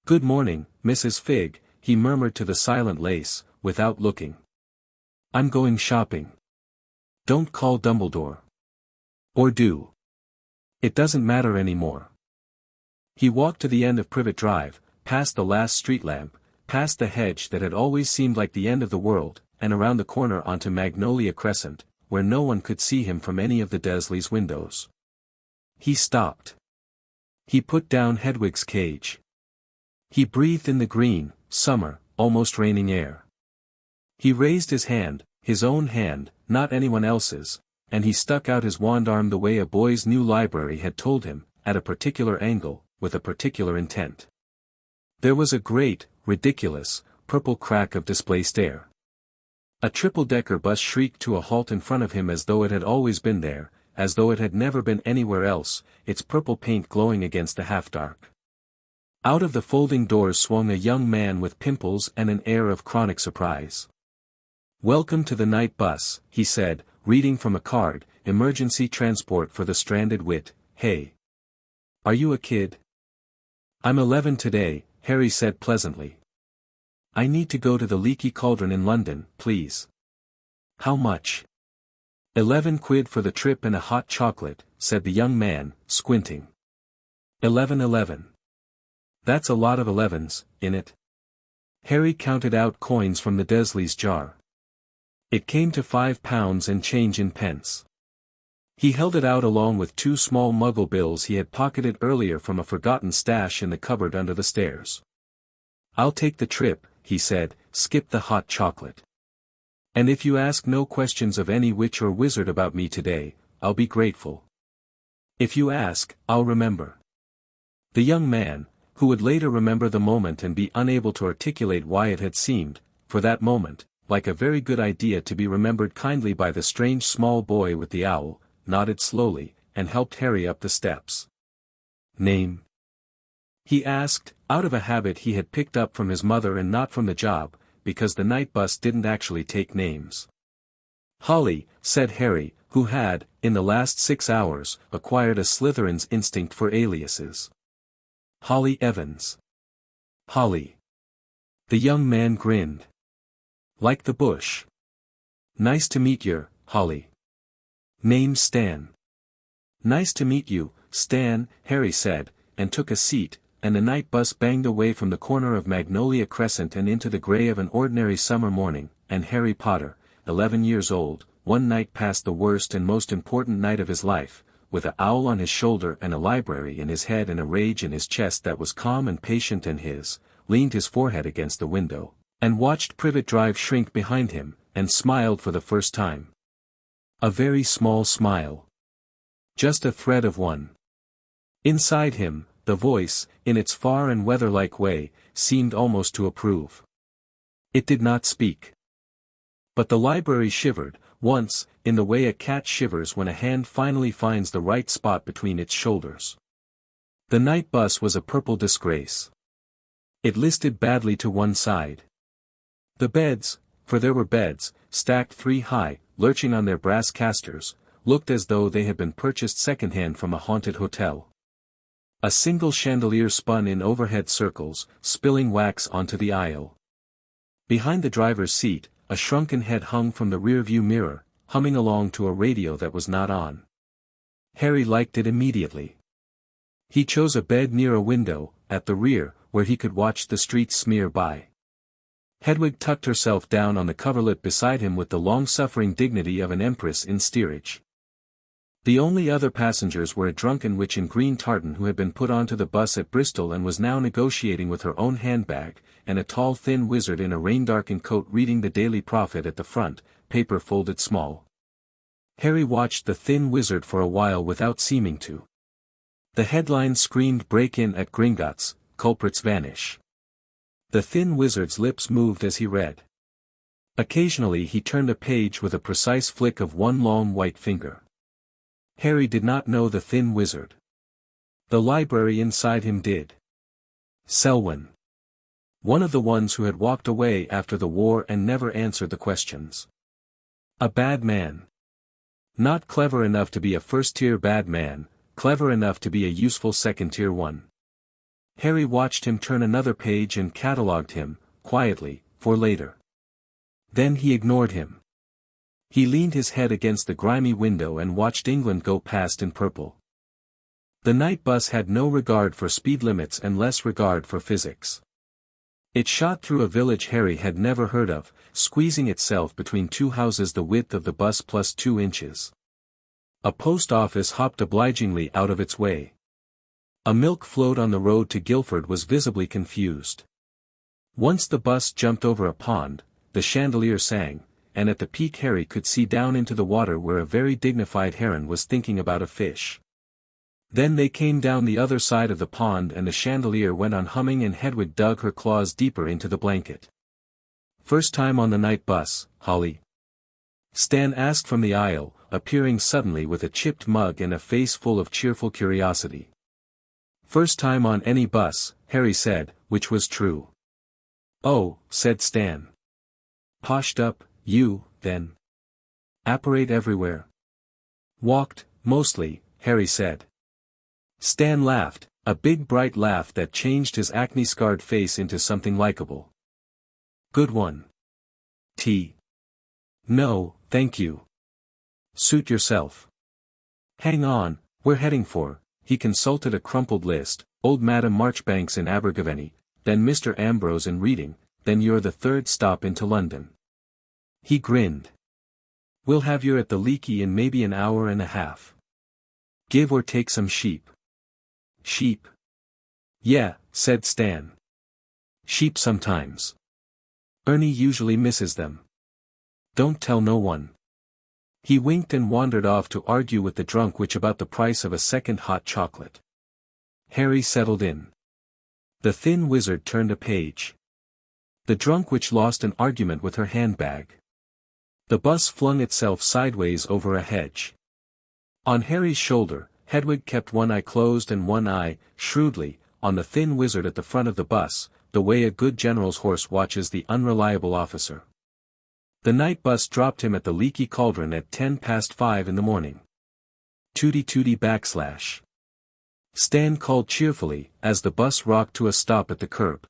"Good morning, Mrs. Figg," he murmured to the silent lace, without looking. "I'm going shopping. Don't call Dumbledore. Or do. It doesn't matter anymore." He walked to the end of Privet Drive, past the last street lamp, past the hedge that had always seemed like the end of the world, and around the corner onto Magnolia Crescent, where no one could see him from any of the Dursleys' windows. He stopped. He put down Hedwig's cage. He breathed in the green, summer, almost raining air. He raised his hand, his own hand, not anyone else's, and he stuck out his wand arm the way a boy's new library had told him, at a particular angle, with a particular intent. There was a great, ridiculous, purple crack of displaced air. A triple-decker bus shrieked to a halt in front of him as though it had always been there, as though it had never been anywhere else, its purple paint glowing against the half-dark. Out of the folding doors swung a young man with pimples and an air of chronic surprise. "Welcome to the night bus," he said, reading from a card, "Emergency transport for the stranded wit, hey. Are you a kid?" "I'm 11 today," Harry said pleasantly. "I need to go to the Leaky Cauldron in London, please." "How much?" 11 quid for the trip and a hot chocolate," said the young man, squinting. 11. That's a lot of 11s, innit? Harry counted out coins from the Dursleys' jar. It came to £5 and change in pence. He held it out along with 2 small Muggle bills he had pocketed earlier from a forgotten stash in the cupboard under the stairs. "I'll take the trip," he said, "skip the hot chocolate. And if you ask no questions of any witch or wizard about me today, I'll be grateful. If you ask, I'll remember." The young man, who would later remember the moment and be unable to articulate why it had seemed, for that moment, like a very good idea to be remembered kindly by the strange small boy with the owl, nodded slowly, and helped Harry up the steps. "Name?" he asked, out of a habit he had picked up from his mother and not from the job, because the night bus didn't actually take names. "Holly," said Harry, who had, in the last 6 hours, acquired a Slytherin's instinct for aliases. "Holly Evans." "Holly." The young man grinned. "Like the bush. Nice to meet yer, Holly. Name's Stan." "Nice to meet you, Stan," Harry said, and took a seat, and the night bus banged away from the corner of Magnolia Crescent and into the grey of an ordinary summer morning, and Harry Potter, 11 years old, one night past the worst and most important night of his life, with an owl on his shoulder and a library in his head and a rage in his chest that was calm and patient and leaned his forehead against the window, and watched Privet Drive shrink behind him, and smiled for the first time. A very small smile. Just a thread of one. Inside him, the voice, in its far and weather-like way, seemed almost to approve. It did not speak. But the library shivered, once, in the way a cat shivers when a hand finally finds the right spot between its shoulders. The night bus was a purple disgrace. It listed badly to one side. The beds, for there were beds, stacked 3 high, lurching on their brass casters, looked as though they had been purchased second-hand from a haunted hotel. A single chandelier spun in overhead circles, spilling wax onto the aisle. Behind the driver's seat, a shrunken head hung from the rear-view mirror, humming along to a radio that was not on. Harry liked it immediately. He chose a bed near a window, at the rear, where he could watch the street smear by. Hedwig tucked herself down on the coverlet beside him with the long-suffering dignity of an empress in steerage. The only other passengers were a drunken witch in green tartan who had been put onto the bus at Bristol and was now negotiating with her own handbag, and a tall thin wizard in a rain-darkened coat reading the Daily Prophet at the front, paper folded small. Harry watched the thin wizard for a while without seeming to. The headline screamed "Break-in at Gringotts, culprits vanish." The thin wizard's lips moved as he read. Occasionally he turned a page with a precise flick of one long white finger. Harry did not know the thin wizard. The library inside him did. Selwyn. One of the ones who had walked away after the war and never answered the questions. A bad man. Not clever enough to be a first-tier bad man, clever enough to be a useful second-tier one. Harry watched him turn another page and catalogued him, quietly, for later. Then he ignored him. He leaned his head against the grimy window and watched England go past in purple. The night bus had no regard for speed limits and less regard for physics. It shot through a village Harry had never heard of, squeezing itself between 2 houses the width of the bus plus 2 inches. A post office hopped obligingly out of its way. A milk float on the road to Guildford was visibly confused. Once the bus jumped over a pond, the chandelier sang, and at the peak Harry could see down into the water where a very dignified heron was thinking about a fish. Then they came down the other side of the pond and the chandelier went on humming and Hedwig dug her claws deeper into the blanket. "First time on the night bus, Holly?" Stan asked from the aisle, appearing suddenly with a chipped mug and a face full of cheerful curiosity. "First time on any bus," Harry said, which was true. "Oh," said Stan. "Poshed up, you, then. Apparate everywhere?" "Walked, mostly," Harry said. Stan laughed, a big bright laugh that changed his acne-scarred face into something likable. "Good one. Tea?" "No, thank you." "Suit yourself." "Hang on, we're heading for," he consulted a crumpled list, "Old Madam Marchbanks in Abergavenny, then Mr. Ambrose in Reading, then you're the 3rd stop into London." He grinned. "We'll have you at the Leaky in maybe an hour and a half. Give or take some sheep." "Sheep?" "Yeah," said Stan. "Sheep sometimes. Ernie usually misses them. Don't tell no one." He winked and wandered off to argue with the drunk witch about the price of a second hot chocolate. Harry settled in. The thin wizard turned a page. The drunk witch lost an argument with her handbag. The bus flung itself sideways over a hedge. On Harry's shoulder, Hedwig kept one eye closed and one eye, shrewdly, on the thin wizard at the front of the bus, the way a good general's horse watches the unreliable officer. The night bus dropped him at the Leaky Cauldron at 5:10 in the morning. "Tooty tooty /." Stan called cheerfully, as the bus rocked to a stop at the curb.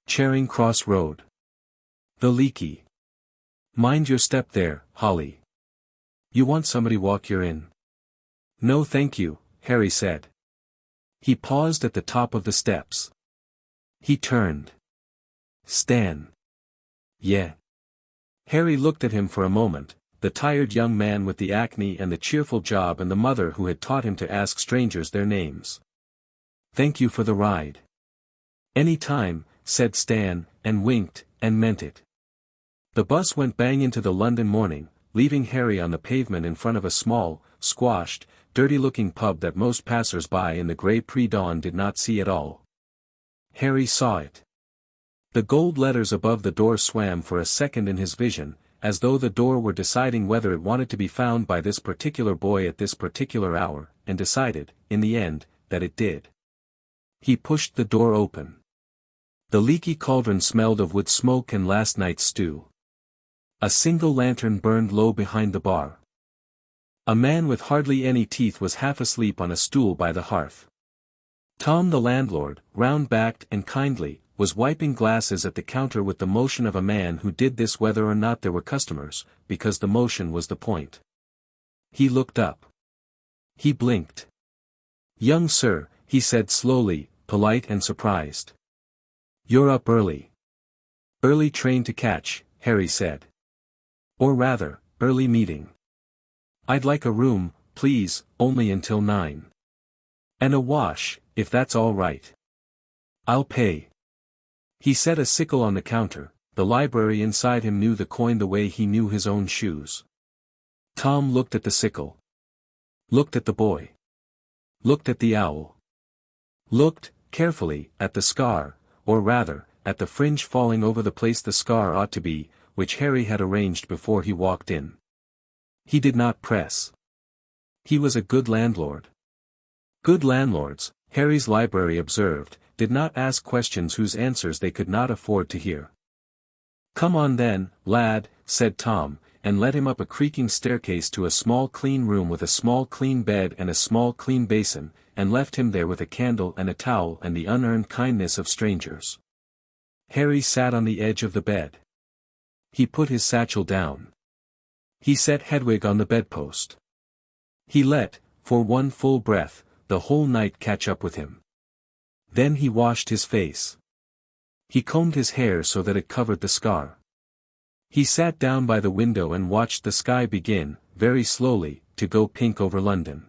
"Charing Cross Road. The Leaky. Mind your step there, Holly. You want somebody walk you in?" "No thank you," Harry said. He paused at the top of the steps. He turned. "Stan." "Yeah." Harry looked at him for a moment, the tired young man with the acne and the cheerful job and the mother who had taught him to ask strangers their names. "Thank you for the ride." "Any time," said Stan, and winked, and meant it. The bus went bang into the London morning, leaving Harry on the pavement in front of a small, squashed, dirty-looking pub that most passers-by in the grey pre-dawn did not see at all. Harry saw it. The gold letters above the door swam for a second in his vision, as though the door were deciding whether it wanted to be found by this particular boy at this particular hour, and decided, in the end, that it did. He pushed the door open. The leaky cauldron smelled of wood smoke and last night's stew. A single lantern burned low behind the bar. A man with hardly any teeth was half asleep on a stool by the hearth. Tom the landlord, round-backed and kindly, was wiping glasses at the counter with the motion of a man who did this whether or not there were customers, because the motion was the point. He looked up. He blinked. "Young sir," he said slowly, polite and surprised. "You're up early." "Early train to catch," Harry said. "Or rather, early meeting. I'd like a room, please, only until 9. And a wash, if that's all right." "I'll pay." He set a sickle on the counter. The library inside him knew the coin the way he knew his own shoes. Tom looked at the sickle. Looked at the boy. Looked at the owl. Looked, carefully, at the scar, or rather, at the fringe falling over the place the scar ought to be, which Harry had arranged before he walked in. He did not press. He was a good landlord. Good landlords, Harry's library observed, did not ask questions whose answers they could not afford to hear. "Come on then, lad," said Tom, and led him up a creaking staircase to a small clean room with a small clean bed and a small clean basin, and left him there with a candle and a towel and the unearned kindness of strangers. Harry sat on the edge of the bed. He put his satchel down. He set Hedwig on the bedpost. He let, for one full breath, the whole night catch up with him. Then he washed his face. He combed his hair so that it covered the scar. He sat down by the window and watched the sky begin, very slowly, to go pink over London.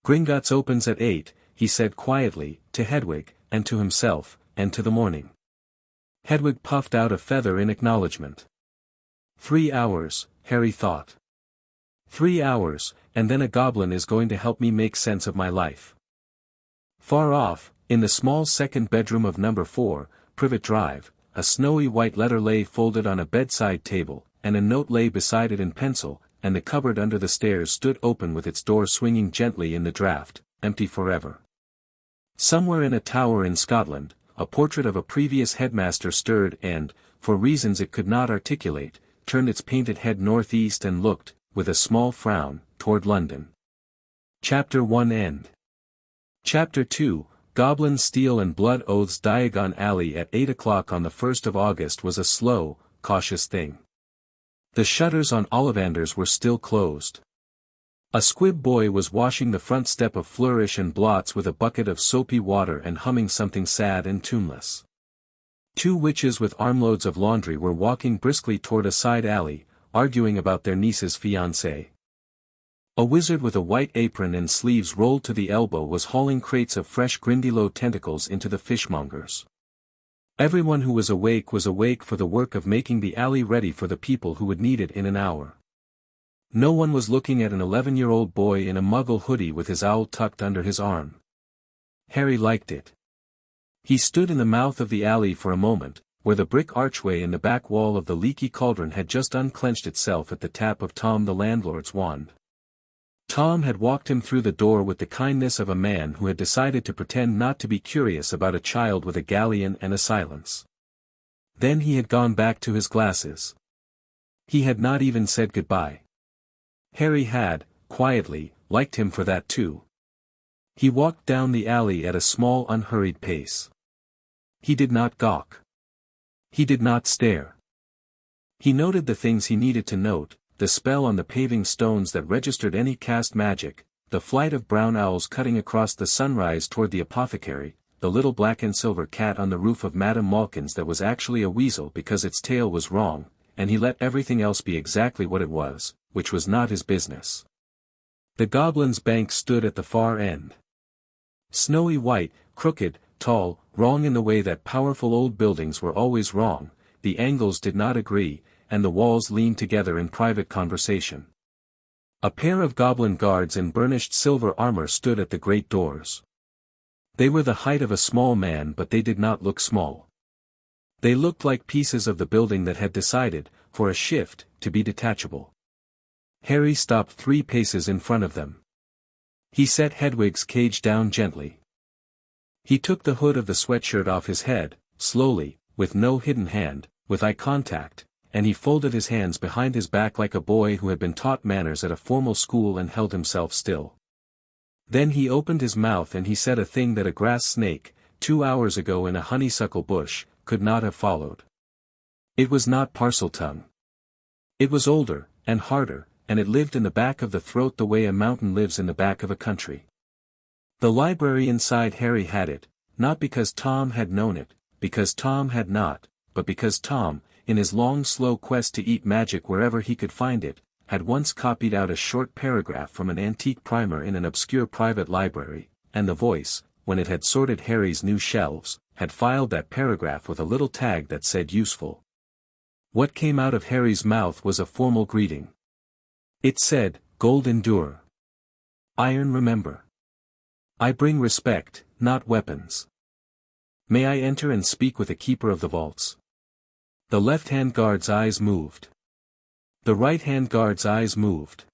"Gringotts opens at 8, he said quietly, to Hedwig, and to himself, and to the morning. Hedwig puffed out a feather in acknowledgement. 3 hours, Harry thought. 3 hours, and then a goblin is going to help me make sense of my life. Far off, in the small second bedroom of number 4, Privet Drive, a snowy white letter lay folded on a bedside table, and a note lay beside it in pencil, and the cupboard under the stairs stood open with its door swinging gently in the draught, empty forever. Somewhere in a tower in Scotland, a portrait of a previous headmaster stirred and, for reasons it could not articulate, turned its painted head northeast and looked, with a small frown, toward London. Chapter 1 End. Chapter 2, Goblin Steel and Blood Oaths. Diagon Alley at 8 o'clock on the 1st of August was a slow, cautious thing. The shutters on Ollivanders were still closed. A squib boy was washing the front step of Flourish and Blots with a bucket of soapy water and humming something sad and tuneless. 2 witches with armloads of laundry were walking briskly toward a side alley, arguing about their niece's fiancé. A wizard with a white apron and sleeves rolled to the elbow was hauling crates of fresh Grindylow tentacles into the fishmonger's. Everyone who was awake for the work of making the alley ready for the people who would need it in an hour. No one was looking at an 11-year-old boy in a muggle hoodie with his owl tucked under his arm. Harry liked it. He stood in the mouth of the alley for a moment, where the brick archway in the back wall of the leaky cauldron had just unclenched itself at the tap of Tom the landlord's wand. Tom had walked him through the door with the kindness of a man who had decided to pretend not to be curious about a child with a galleon and a silence. Then he had gone back to his glasses. He had not even said goodbye. Harry had, quietly, liked him for that too. He walked down the alley at a small unhurried pace. He did not gawk. He did not stare. He noted the things he needed to note, the spell on the paving stones that registered any cast magic, the flight of brown owls cutting across the sunrise toward the apothecary, the little black and silver cat on the roof of Madame Malkin's that was actually a weasel because its tail was wrong, and he let everything else be exactly what it was, which was not his business. The Goblin's Bank stood at the far end. Snowy white, crooked, tall, wrong in the way that powerful old buildings were always wrong, the angles did not agree, and the walls leaned together in private conversation. A pair of goblin guards in burnished silver armor stood at the great doors. They were the height of a small man, but they did not look small. They looked like pieces of the building that had decided, for a shift, to be detachable. Harry stopped 3 paces in front of them. He set Hedwig's cage down gently. He took the hood of the sweatshirt off his head, slowly, with no hidden hand, with eye contact, and he folded his hands behind his back like a boy who had been taught manners at a formal school and held himself still. Then he opened his mouth and he said a thing that a grass snake, 2 hours ago in a honeysuckle bush, could not have followed. It was not Parseltongue. It was older, and harder, and it lived in the back of the throat the way a mountain lives in the back of a country. The library inside Harry had it, not because Tom had known it, because Tom had not, but because Tom, in his long slow quest to eat magic wherever he could find it, had once copied out a short paragraph from an antique primer in an obscure private library, and the voice, when it had sorted Harry's new shelves, had filed that paragraph with a little tag that said useful. What came out of Harry's mouth was a formal greeting. It said, Gold endure. Iron remember. I bring respect, not weapons. May I enter and speak with the keeper of the vaults? The left-hand guard's eyes moved. The right-hand guard's eyes moved.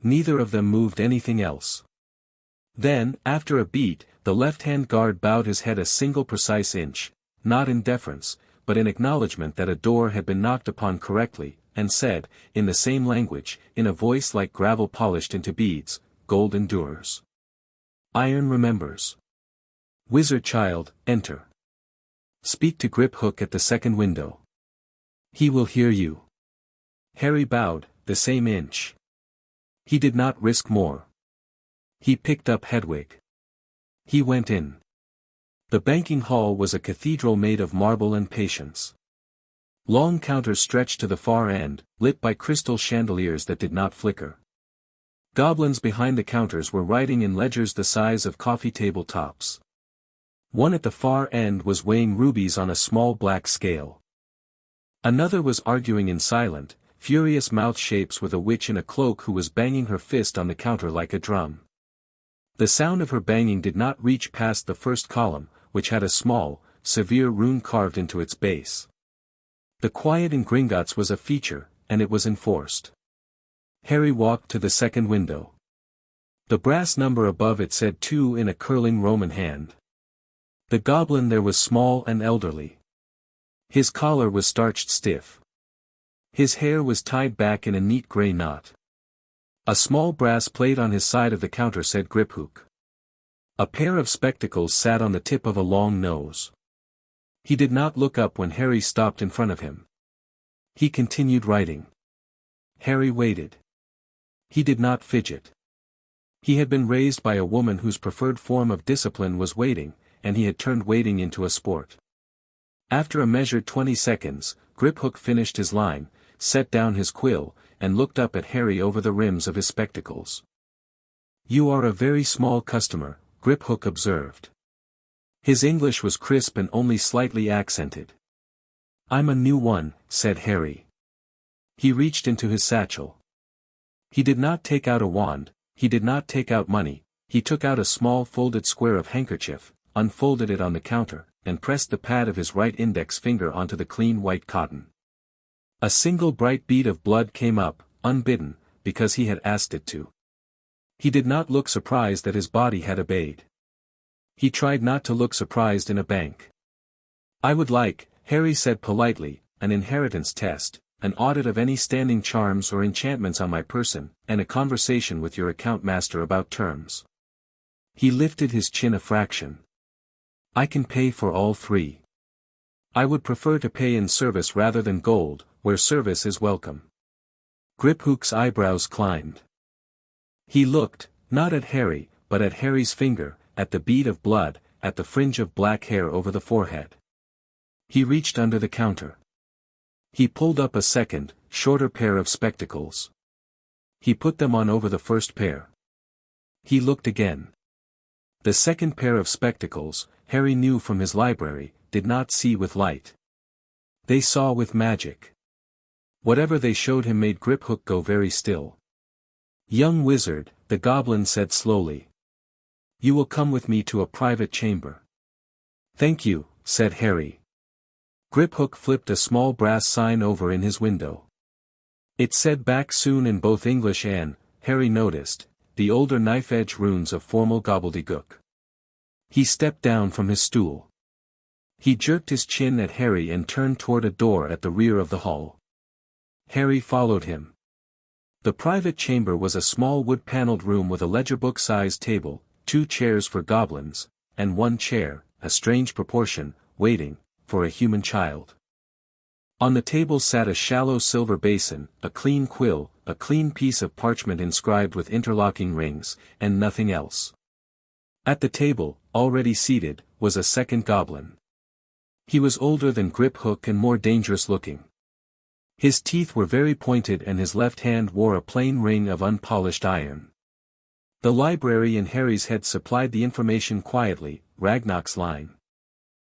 Neither of them moved anything else. Then, after a beat, the left-hand guard bowed his head a single precise inch, not in deference, but in acknowledgement that a door had been knocked upon correctly, and said, in the same language, in a voice like gravel polished into beads, Gold endures. Iron remembers. Wizard child, enter. Speak to Griphook at the second window. He will hear you. Harry bowed, the same inch. He did not risk more. He picked up Hedwig. He went in. The banking hall was a cathedral made of marble and patience. Long counters stretched to the far end, lit by crystal chandeliers that did not flicker. Goblins behind the counters were writing in ledgers the size of coffee table tops. One at the far end was weighing rubies on a small black scale. Another was arguing in silent, furious mouth shapes with a witch in a cloak who was banging her fist on the counter like a drum. The sound of her banging did not reach past the first column, which had a small, severe rune carved into its base. The quiet in Gringotts was a feature, and it was enforced. Harry walked to the second window. The brass number above it said 2 in a curling Roman hand. The goblin there was small and elderly. His collar was starched stiff. His hair was tied back in a neat grey knot. A small brass plate on his side of the counter said Griphook. A pair of spectacles sat on the tip of a long nose. He did not look up when Harry stopped in front of him. He continued writing. Harry waited. He did not fidget. He had been raised by a woman whose preferred form of discipline was waiting, and he had turned waiting into a sport. After a measured 20 seconds, Griphook finished his line, set down his quill, and looked up at Harry over the rims of his spectacles. You are a very small customer, Griphook observed. His English was crisp and only slightly accented. I'm a new one, said Harry. He reached into his satchel. He did not take out a wand, he did not take out money, he took out a small folded square of handkerchief, unfolded it on the counter, and pressed the pad of his right index finger onto the clean white cotton. A single bright bead of blood came up, unbidden, because he had asked it to. He did not look surprised that his body had obeyed. He tried not to look surprised in a bank. I would like, Harry said politely, an inheritance test, an audit of any standing charms or enchantments on my person, and a conversation with your account master about terms. He lifted his chin a fraction. I can pay for all 3. I would prefer to pay in service rather than gold, where service is welcome. Griphook's eyebrows climbed. He looked, not at Harry, but at Harry's finger, at the bead of blood, at the fringe of black hair over the forehead. He reached under the counter. He pulled up a second, shorter pair of spectacles. He put them on over the first pair. He looked again. The second pair of spectacles, Harry knew from his library, did not see with light. They saw with magic. Whatever they showed him made Griphook go very still. Young wizard, the goblin said slowly. You will come with me to a private chamber. Thank you, said Harry. Griphook flipped a small brass sign over in his window. It said back soon in both English and, Harry noticed, the older knife-edge runes of formal gobbledygook. He stepped down from his stool. He jerked his chin at Harry and turned toward a door at the rear of the hall. Harry followed him. The private chamber was a small wood-paneled room with a ledger-book-sized table, 2 chairs for goblins, and 1 chair, a strange proportion, waiting, for a human child. On the table sat a shallow silver basin, a clean quill, a clean piece of parchment inscribed with interlocking rings, and nothing else. At the table, already seated, was a second goblin. He was older than Griphook and more dangerous looking. His teeth were very pointed and his left hand wore a plain ring of unpolished iron. The library in Harry's head supplied the information quietly, Ragnarok's line.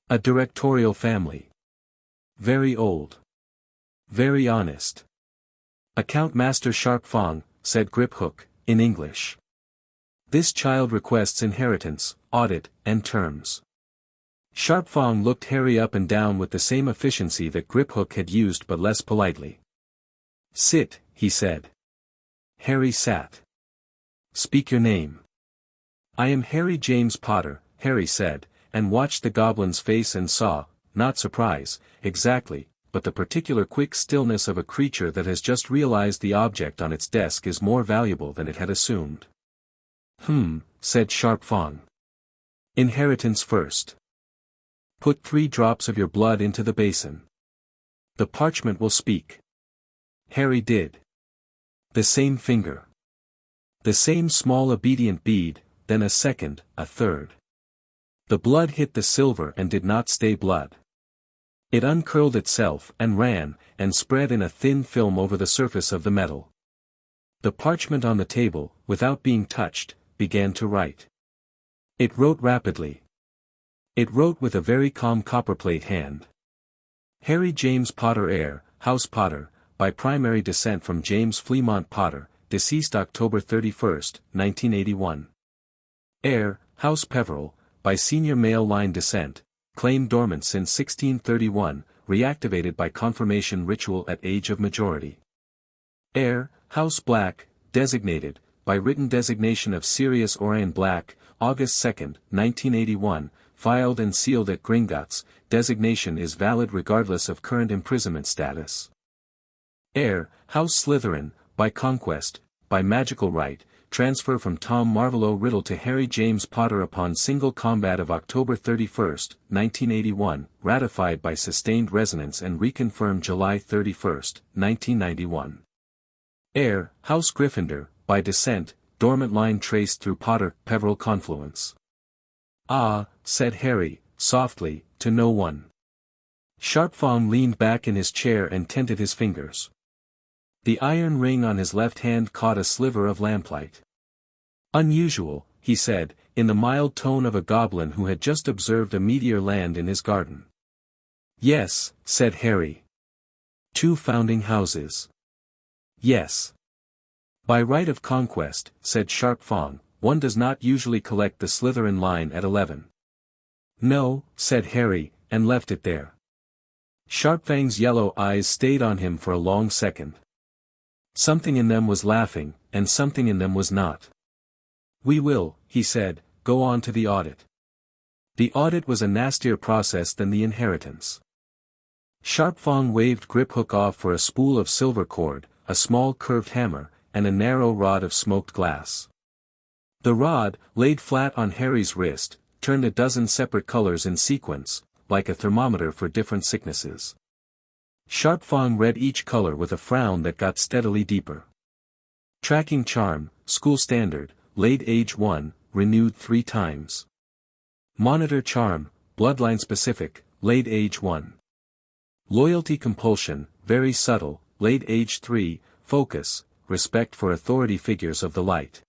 A directorial family. Very old. Very honest. Account Master Sharp Fong, said Griphook, in English. This child requests inheritance, audit, and terms. Sharp Fong looked Harry up and down with the same efficiency that Griphook had used but less politely. Sit, he said. Harry sat. Speak your name. I am Harry James Potter, Harry said, and watched the goblin's face and saw, not surprise, exactly, but the particular quick stillness of a creature that has just realized the object on its desk is more valuable than it had assumed. Said Sharp Fong. Inheritance first. Put 3 drops of your blood into the basin. The parchment will speak. Harry did. The same finger. The same small obedient bead, then a second, a third. The blood hit the silver and did not stay blood. It uncurled itself and ran, and spread in a thin film over the surface of the metal. The parchment on the table, without being touched, began to write. It wrote rapidly. It wrote with a very calm copperplate hand. Harry James Potter heir, House Potter, by primary descent from James Fleamont Potter, deceased October 31, 1981. Heir, House Peveril, by senior male line descent, claim dormant since 1631, reactivated by confirmation ritual at age of majority. Heir, House Black, designated, by written designation of Sirius Orion Black, August 2, 1981, filed and sealed at Gringotts, designation is valid regardless of current imprisonment status. Heir, House Slytherin, by conquest, by magical right, transfer from Tom Marvolo Riddle to Harry James Potter upon single combat of October 31, 1981, ratified by sustained resonance and reconfirmed July 31, 1991. Heir, House Gryffindor, by descent, dormant line traced through Potter-Peveril confluence. Ah, said Harry, softly, to no one. Sharp Fong leaned back in his chair and tented his fingers. The iron ring on his left hand caught a sliver of lamplight. Unusual, he said, in the mild tone of a goblin who had just observed a meteor land in his garden. Yes, said Harry. 2 founding houses. Yes. By right of conquest, said Sharp Fong, one does not usually collect the Slytherin line at 11. No, said Harry, and left it there. Sharpfang's yellow eyes stayed on him for a long second. Something in them was laughing, and something in them was not. We will, he said, go on to the audit. The audit was a nastier process than the inheritance. Sharp Fong waved Griphook off for a spool of silver cord, a small curved hammer, and a narrow rod of smoked glass. The rod, laid flat on Harry's wrist, turned a dozen separate colors in sequence, like a thermometer for different sicknesses. Sharp Fong read each color with a frown that got steadily deeper. Tracking charm, school standard, late age 1, renewed 3 times. Monitor charm, bloodline specific, late age 1. Loyalty compulsion, very subtle, late age 3, focus, respect for authority figures of the light.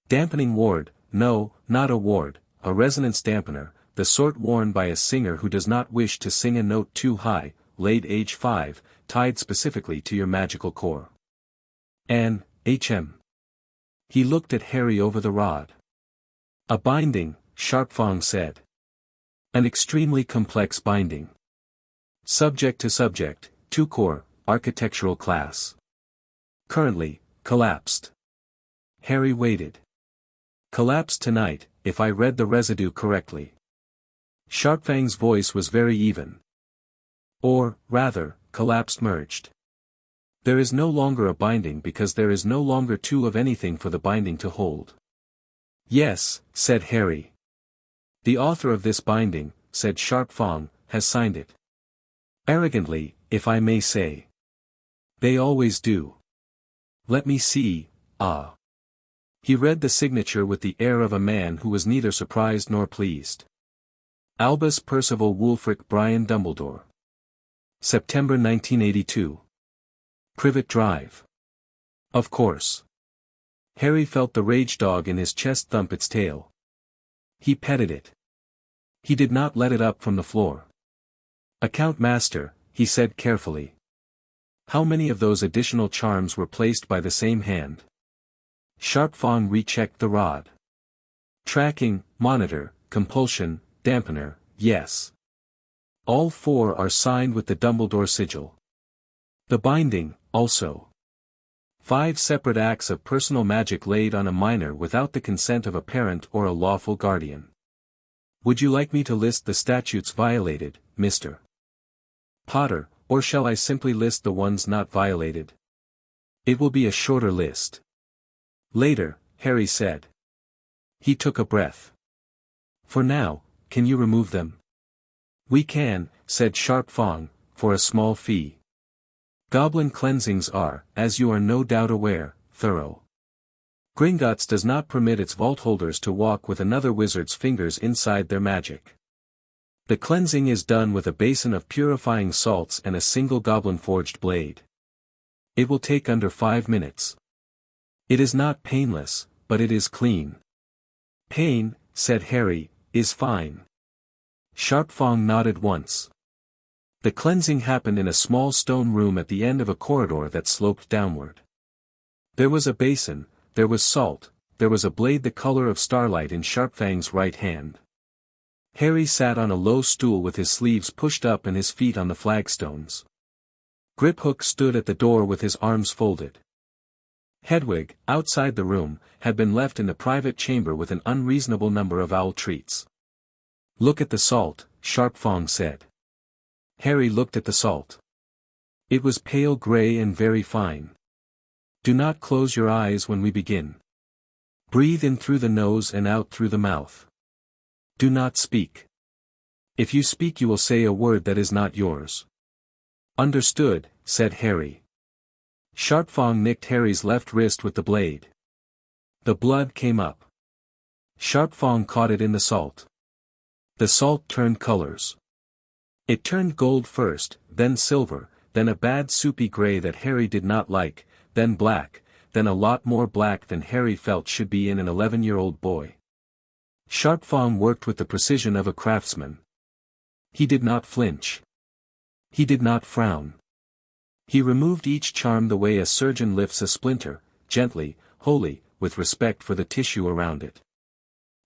Dampening ward, no, not a ward, a resonance dampener, the sort worn by a singer who does not wish to sing a note too high, late age 5, tied specifically to your magical core. An, HM. He looked at Harry over the rod. A binding, Sharp Fong said. An extremely complex binding. Subject to subject, 2 core, architectural class. Currently, collapsed. Harry waited. Collapsed tonight, if I read the residue correctly. Sharpfang's voice was very even. Or, rather, collapsed merged. There is no longer a binding because there is no longer 2 of anything for the binding to hold. Yes, said Harry. The author of this binding, said Sharpfang, has signed it. Arrogantly, if I may say. They always do. Let me see, ah. He read the signature with the air of a man who was neither surprised nor pleased. Albus Percival Wulfric Brian Dumbledore. September 1982. Privet Drive. Of course. Harry felt the rage dog in his chest thump its tail. He petted it. He did not let it up from the floor. Account master, he said carefully. How many of those additional charms were placed by the same hand? Sharpfang rechecked the rod. Tracking, monitor, compulsion, dampener, yes. All 4 are signed with the Dumbledore sigil. The binding, also. 5 separate acts of personal magic laid on a minor without the consent of a parent or a lawful guardian. Would you like me to list the statutes violated, Mr. Potter, or shall I simply list the ones not violated? It will be a shorter list. Later, Harry said. He took a breath. For now, can you remove them? We can, said Sharpfang, for a small fee. Goblin cleansings are, as you are no doubt aware, thorough. Gringotts does not permit its vault holders to walk with another wizard's fingers inside their magic. The cleansing is done with a basin of purifying salts and a single goblin-forged blade. It will take under 5 minutes. It is not painless, but it is clean. Pain, said Harry, is fine. Sharpfang nodded once. The cleansing happened in a small stone room at the end of a corridor that sloped downward. There was a basin, there was salt, there was a blade the color of starlight in Sharpfang's right hand. Harry sat on a low stool with his sleeves pushed up and his feet on the flagstones. Griphook stood at the door with his arms folded. Hedwig, outside the room, had been left in the private chamber with an unreasonable number of owl treats. Look at the salt, Sharpfang said. Harry looked at the salt. It was pale gray and very fine. Do not close your eyes when we begin. Breathe in through the nose and out through the mouth. Do not speak. If you speak you will say a word that is not yours. Understood, said Harry. Sharpfang nicked Harry's left wrist with the blade. The blood came up. Sharpfang caught it in the salt. The salt turned colors. It turned gold first, then silver, then a bad soupy gray that Harry did not like, then black, then a lot more black than Harry felt should be in an 11-year-old boy. Sharpfang worked with the precision of a craftsman. He did not flinch. He did not frown. He removed each charm the way a surgeon lifts a splinter, gently, wholly, with respect for the tissue around it.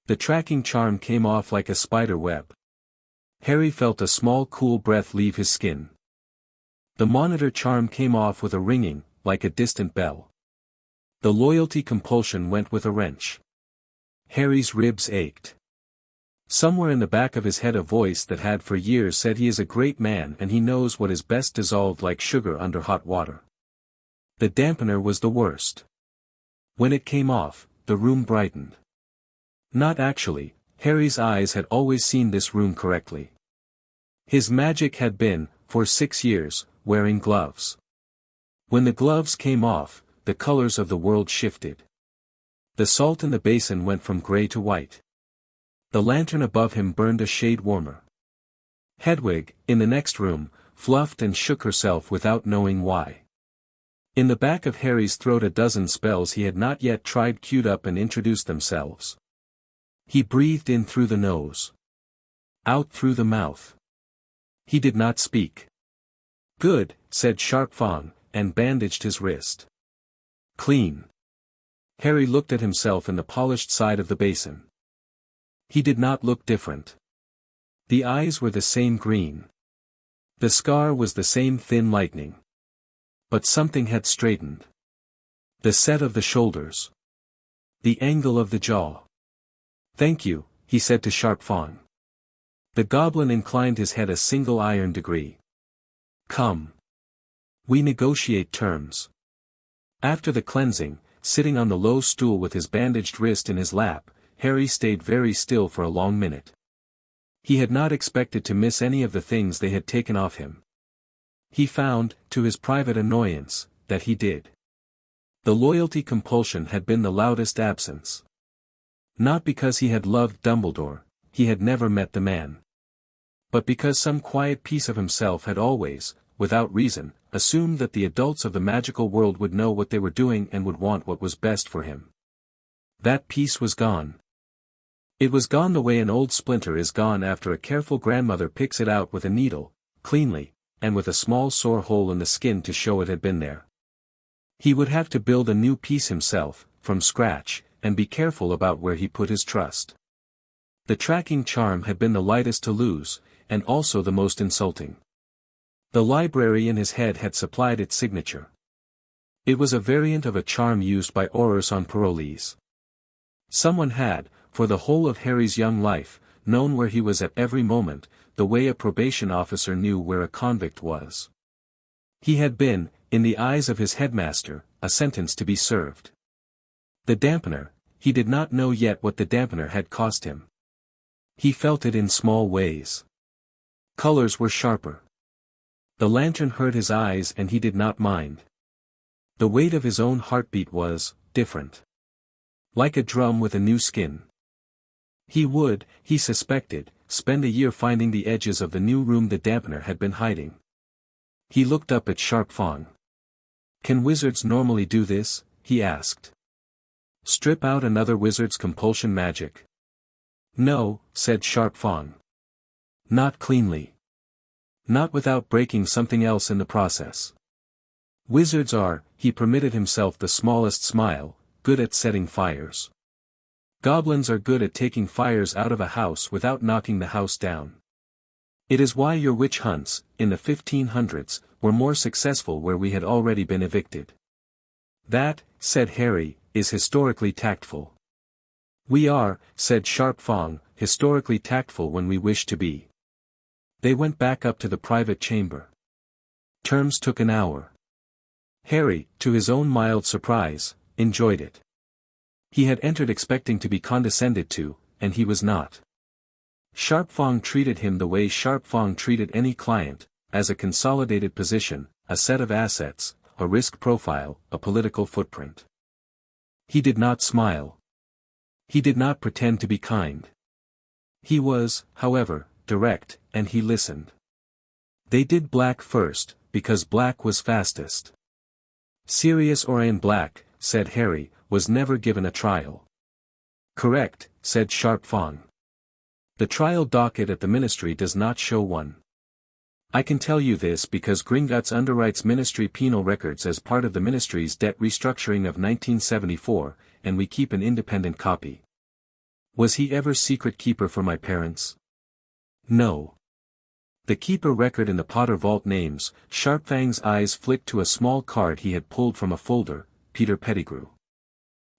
The tracking charm came off like a spider web. Harry felt a small cool breath leave his skin. The monitor charm came off with a ringing, like a distant bell. The loyalty compulsion went with a wrench. Harry's ribs ached. Somewhere in the back of his head a voice that had for years said he is a great man and he knows what is best dissolved like sugar under hot water. The dampener was the worst. When it came off, the room brightened. Not actually, Harry's eyes had always seen this room correctly. His magic had been, for 6 years, wearing gloves. When the gloves came off, the colors of the world shifted. The salt in the basin went from gray to white. The lantern above him burned a shade warmer. Hedwig, in the next room, fluffed and shook herself without knowing why. In the back of Harry's throat a dozen spells he had not yet tried queued up and introduced themselves. He breathed in through the nose. Out through the mouth. He did not speak. Good, said Sharpfang, and bandaged his wrist. Clean. Harry looked at himself in the polished side of the basin. He did not look different. The eyes were the same green. The scar was the same thin lightning. But something had straightened. The set of the shoulders. The angle of the jaw. "Thank you," he said to Sharp Fang. The goblin inclined his head a single iron degree. "Come. We negotiate terms." After the cleansing, sitting on the low stool with his bandaged wrist in his lap, Harry stayed very still for a long minute. He had not expected to miss any of the things they had taken off him. He found, to his private annoyance, that he did. The loyalty compulsion had been the loudest absence. Not because he had loved Dumbledore, he had never met the man. But because some quiet piece of himself had always, without reason, assumed that the adults of the magical world would know what they were doing and would want what was best for him. That piece was gone. It was gone the way an old splinter is gone after a careful grandmother picks it out with a needle, cleanly, and with a small sore hole in the skin to show it had been there. He would have to build a new piece himself, from scratch, and be careful about where he put his trust. The tracking charm had been the lightest to lose, and also the most insulting. The library in his head had supplied its signature. It was a variant of a charm used by Aurors on parolees. Someone had, for the whole of Harry's young life, known where he was at every moment, the way a probation officer knew where a convict was. He had been, in the eyes of his headmaster, a sentence to be served. The dampener, he did not know yet what the dampener had cost him. He felt it in small ways. Colors were sharper. The lantern hurt his eyes and he did not mind. The weight of his own heartbeat was different. Like a drum with a new skin. He would, he suspected, spend a year finding the edges of the new room the dampener had been hiding. He looked up at Sharp Fang. "Can wizards normally do this?" he asked. "Strip out another wizard's compulsion magic?" "No," said Sharp Fang. "Not cleanly. Not without breaking something else in the process. Wizards are," he permitted himself the smallest smile, "good at setting fires. Goblins are good at taking fires out of a house without knocking the house down. It is why your witch hunts, in the 1500s, were more successful where we had already been evicted." "That," said Harry, "is historically tactful." "We are," said Sharp Fang, "historically tactful when we wish to be." They went back up to the private chamber. Terms took an hour. Harry, to his own mild surprise, enjoyed it. He had entered expecting to be condescended to, and he was not. Sharp Fang treated him the way Sharp Fang treated any client, as a consolidated position, a set of assets, a risk profile, a political footprint. He did not smile. He did not pretend to be kind. He was, however, direct, and he listened. They did black first, because black was fastest. Sirius Orion Black, said Harry, was never given a trial. "Correct," said Sharp Fang. "The trial docket at the ministry does not show one. I can tell you this because Gringotts underwrites ministry penal records as part of the ministry's debt restructuring of 1974, and we keep an independent copy. Was he ever secret keeper for my parents? No. The keeper record in the Potter vault names." Sharp Fang's eyes flicked to a small card he had pulled from a folder, Peter Pettigrew.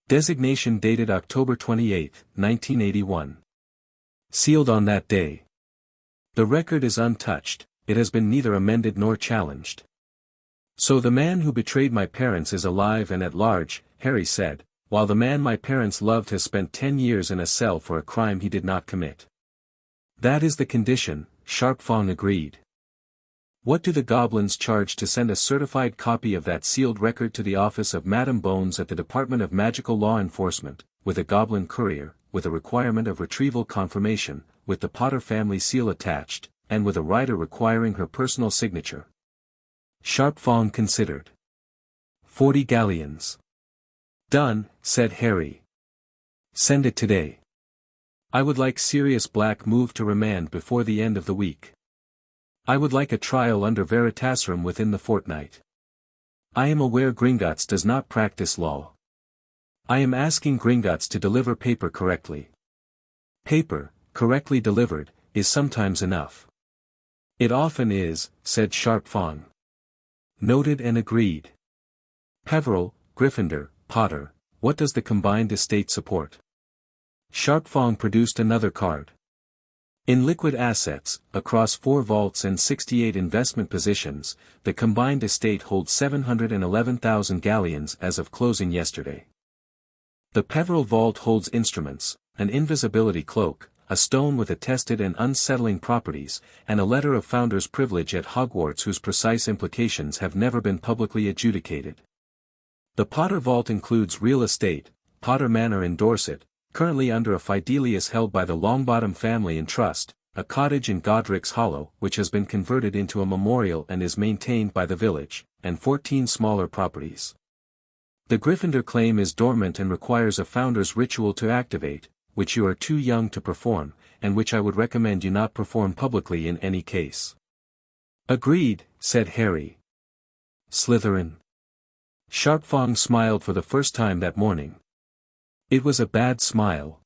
Designation dated October 28, 1981. Sealed on that day. The record is untouched, it has been neither amended nor challenged. "So the man who betrayed my parents is alive and at large," Harry said, "while the man my parents loved has spent 10 years in a cell for a crime he did not commit." "That is the condition," Sharp Fang agreed. "What do the goblins charge to send a certified copy of that sealed record to the office of Madame Bones at the Department of Magical Law Enforcement, with a goblin courier, with a requirement of retrieval confirmation, with the Potter family seal attached, and with a rider requiring her personal signature?" Sharp Fang considered. 40 galleons. "Done," said Harry. "Send it today. I would like Sirius Black moved to remand before the end of the week. I would like a trial under veritaserum within the fortnight. I am aware Gringotts does not practice law. I am asking Gringotts to deliver paper correctly. Paper, correctly delivered, is sometimes enough. It often is, said Sharp Fong. Noted and agreed. Peveril, Gryffindor, Potter, what does the combined estate support? Sharp Fong produced another card. In liquid assets, across 4 vaults and 68 investment positions, the combined estate holds 711,000 galleons as of closing yesterday. The Peveril vault holds instruments, an invisibility cloak, a stone with attested and unsettling properties, and a letter of founder's privilege at Hogwarts whose precise implications have never been publicly adjudicated. The Potter vault includes real estate, Potter Manor in Dorset, currently under a fidelius held by the Longbottom family in trust, a cottage in Godric's Hollow which has been converted into a memorial and is maintained by the village, and 14 smaller properties. The Gryffindor claim is dormant and requires a founder's ritual to activate, which you are too young to perform, and which I would recommend you not perform publicly in any case. Agreed, said Harry. Slytherin. Sharp Fong smiled for the first time that morning. It was a bad smile.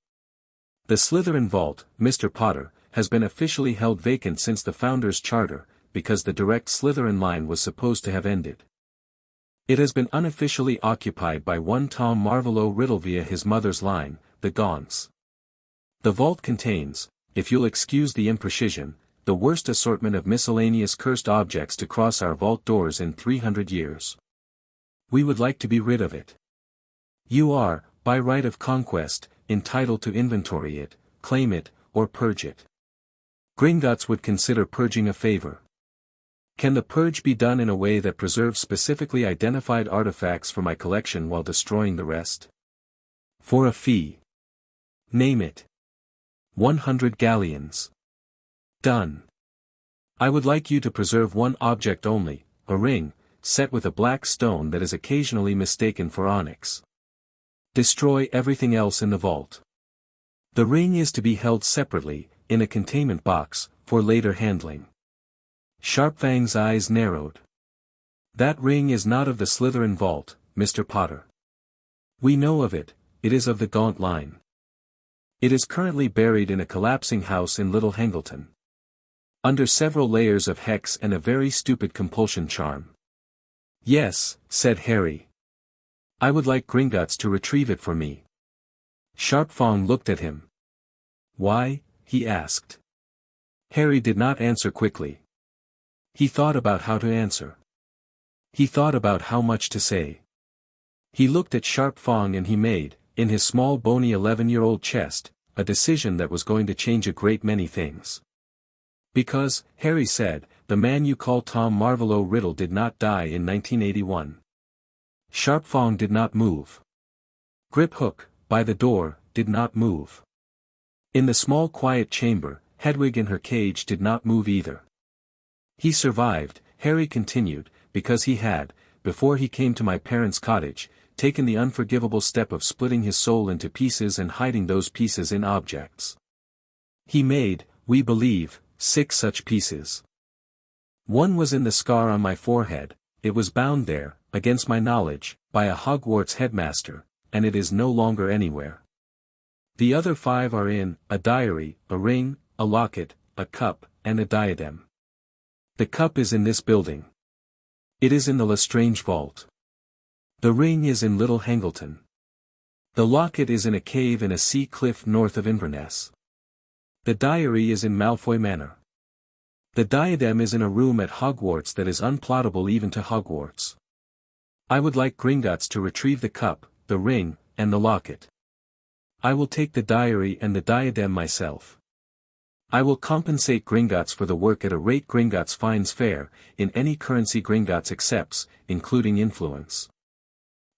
The Slytherin vault, Mr. Potter, has been officially held vacant since the founder's charter, because the direct Slytherin line was supposed to have ended. It has been unofficially occupied by one Tom Marvolo Riddle via his mother's line, the Gaunts. The vault contains, if you'll excuse the imprecision, the worst assortment of miscellaneous cursed objects to cross our vault doors in 300 years. We would like to be rid of it. You are, by right of conquest, entitled to inventory it, claim it, or purge it. Gringotts would consider purging a favor. Can the purge be done in a way that preserves specifically identified artifacts for my collection while destroying the rest? For a fee. Name it. 100 galleons. Done. I would like you to preserve one object only, a ring, set with a black stone that is occasionally mistaken for onyx. Destroy everything else in the vault. The ring is to be held separately, in a containment box, for later handling. Sharpfang's eyes narrowed. That ring is not of the Slytherin vault, Mr. Potter. We know of it, it is of the Gaunt line. It is currently buried in a collapsing house in Little Hangleton. Under several layers of hex and a very stupid compulsion charm. Yes, said Harry. I would like Gringotts to retrieve it for me. Sharp Fong looked at him. Why? He asked. Harry did not answer quickly. He thought about how to answer. He thought about how much to say. He looked at Sharp Fong and he made, in his small bony 11-year-old chest, a decision that was going to change a great many things. Because, Harry said, the man you call Tom Marvolo Riddle did not die in 1981. Sharp Fong did not move. Grip Hook, by the door, did not move. In the small quiet chamber, Hedwig in her cage did not move either. He survived, Harry continued, because he had, before he came to my parents' cottage, taken the unforgivable step of splitting his soul into pieces and hiding those pieces in objects. He made, we believe, 6 such pieces. One was in the scar on my forehead, it was bound there, against my knowledge, by a Hogwarts headmaster, and it is no longer anywhere. The other 5 are in, a diary, a ring, a locket, a cup, and a diadem. The cup is in this building. It is in the Lestrange vault. The ring is in Little Hangleton. The locket is in a cave in a sea cliff north of Inverness. The diary is in Malfoy Manor. The diadem is in a room at Hogwarts that is unplottable even to Hogwarts. I would like Gringotts to retrieve the cup, the ring, and the locket. I will take the diary and the diadem myself. I will compensate Gringotts for the work at a rate Gringotts finds fair, in any currency Gringotts accepts, including influence.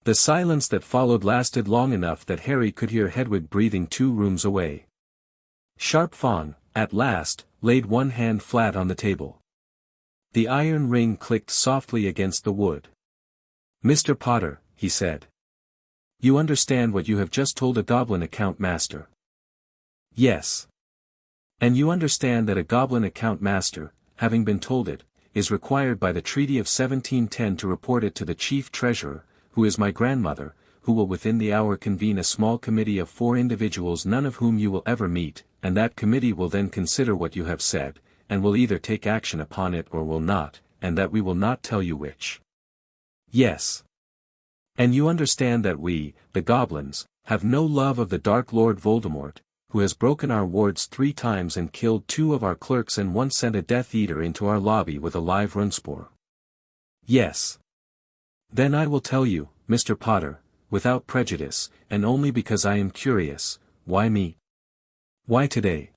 The silence that followed lasted long enough that Harry could hear Hedwig breathing 2 rooms away. Sharp Fong, at last, laid one hand flat on the table. The iron ring clicked softly against the wood. Mr. Potter, he said. You understand what you have just told a goblin account master? Yes. And you understand that a goblin account master, having been told it, is required by the Treaty of 1710 to report it to the Chief Treasurer, who is my grandmother, who will within the hour convene a small committee of 4 individuals none of whom you will ever meet, and that committee will then consider what you have said, and will either take action upon it or will not, and that we will not tell you which. Yes. And you understand that we, the goblins, have no love of the Dark Lord Voldemort, who has broken our wards 3 times and killed 2 of our clerks and once sent a Death Eater into our lobby with a live runspore. Yes. Then I will tell you, Mr. Potter, without prejudice, and only because I am curious, why me? Why today?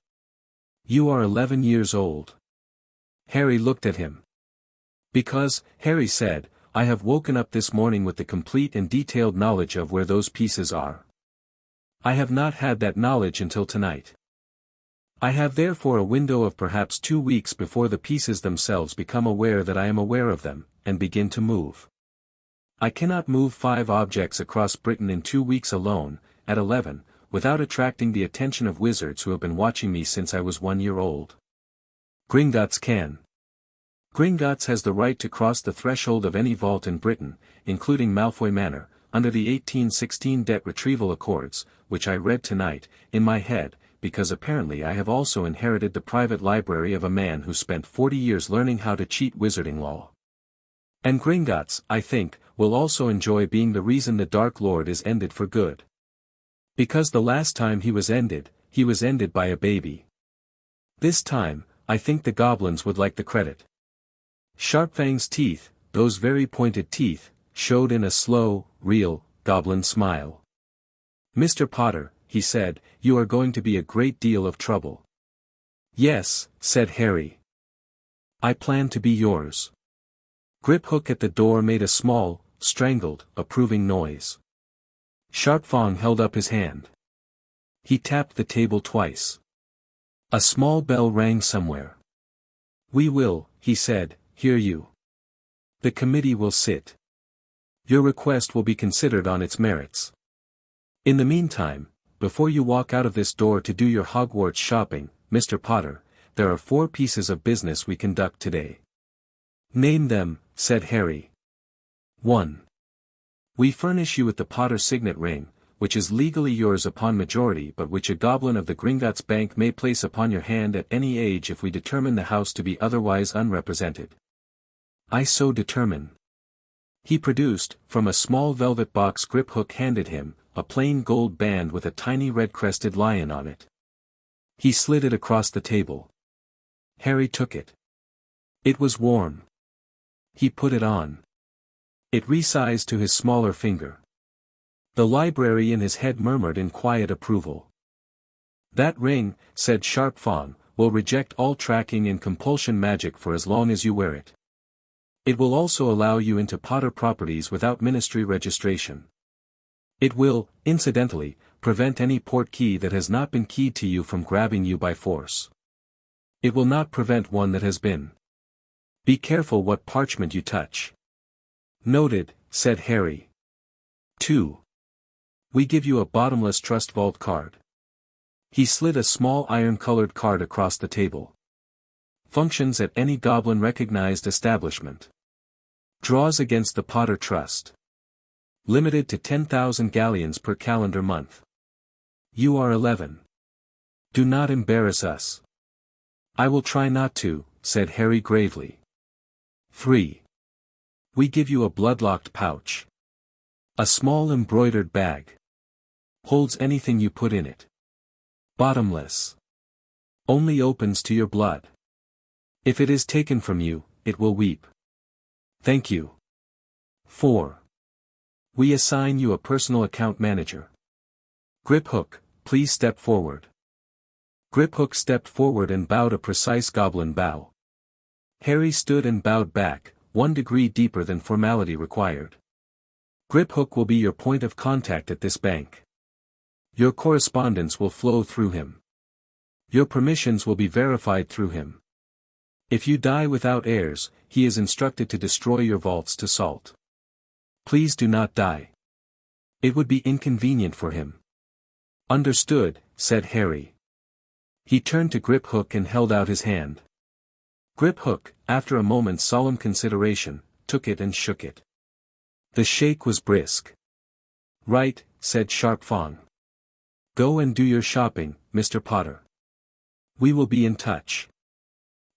You are 11 years old. Harry looked at him. Because, Harry said, I have woken up this morning with the complete and detailed knowledge of where those pieces are. I have not had that knowledge until tonight. I have therefore a window of perhaps 2 weeks before the pieces themselves become aware that I am aware of them, and begin to move. I cannot move 5 objects across Britain in 2 weeks alone, at 11, without attracting the attention of wizards who have been watching me since I was 1 year old. Gringotts can. Gringotts has the right to cross the threshold of any vault in Britain, including Malfoy Manor, under the 1816 Debt Retrieval Accords, which I read tonight, in my head, because apparently I have also inherited the private library of a man who spent 40 years learning how to cheat wizarding law. And Gringotts, I think, will also enjoy being the reason the Dark Lord is ended for good. Because the last time he was ended by a baby. This time, I think the goblins would like the credit. Sharpfang's teeth, those very pointed teeth, showed in a slow, real, goblin smile. Mr. Potter, he said, you are going to be a great deal of trouble. Yes, said Harry. I plan to be yours. Griphook at the door made a small, strangled, approving noise. Sharpfang held up his hand. He tapped the table twice. A small bell rang somewhere. We will, he said, hear you. The committee will sit. Your request will be considered on its merits. In the meantime, before you walk out of this door to do your Hogwarts shopping, Mr. Potter, there are 4 pieces of business we conduct today. Name them, said Harry. 1. We furnish you with the Potter signet ring, which is legally yours upon majority but which a goblin of the Gringotts Bank may place upon your hand at any age if we determine the house to be otherwise unrepresented. I so determine. He produced, from a small velvet box Griphook handed him, a plain gold band with a tiny red-crested lion on it. He slid it across the table. Harry took it. It was warm. He put it on. It resized to his smaller finger. The library in his head murmured in quiet approval. That ring, said Sharpfang, will reject all tracking and compulsion magic for as long as you wear it. It will also allow you into Potter properties without ministry registration. It will, incidentally, prevent any portkey that has not been keyed to you from grabbing you by force. It will not prevent one that has been. Be careful what parchment you touch. Noted, said Harry. 2. We give you a bottomless trust vault card. He slid a small iron-colored card across the table. Functions at any goblin-recognized establishment. Draws against the Potter Trust. Limited to 10,000 galleons per calendar month. You are 11. Do not embarrass us. I will try not to, said Harry gravely. 3. We give you a bloodlocked pouch. A small embroidered bag. Holds anything you put in it. Bottomless. Only opens to your blood. If it is taken from you, it will weep. Thank you. 4. We assign you a personal account manager. Griphook, please step forward. Griphook stepped forward and bowed a precise goblin bow. Harry stood and bowed back, 1 degree deeper than formality required. Griphook will be your point of contact at this bank. Your correspondence will flow through him. Your permissions will be verified through him. If you die without heirs, he is instructed to destroy your vaults to salt. Please do not die. It would be inconvenient for him. Understood, said Harry. He turned to Griphook and held out his hand. Griphook, after a moment's solemn consideration, took it and shook it. The shake was brisk. Right, said Sharpfang. Go and do your shopping, Mr. Potter. We will be in touch.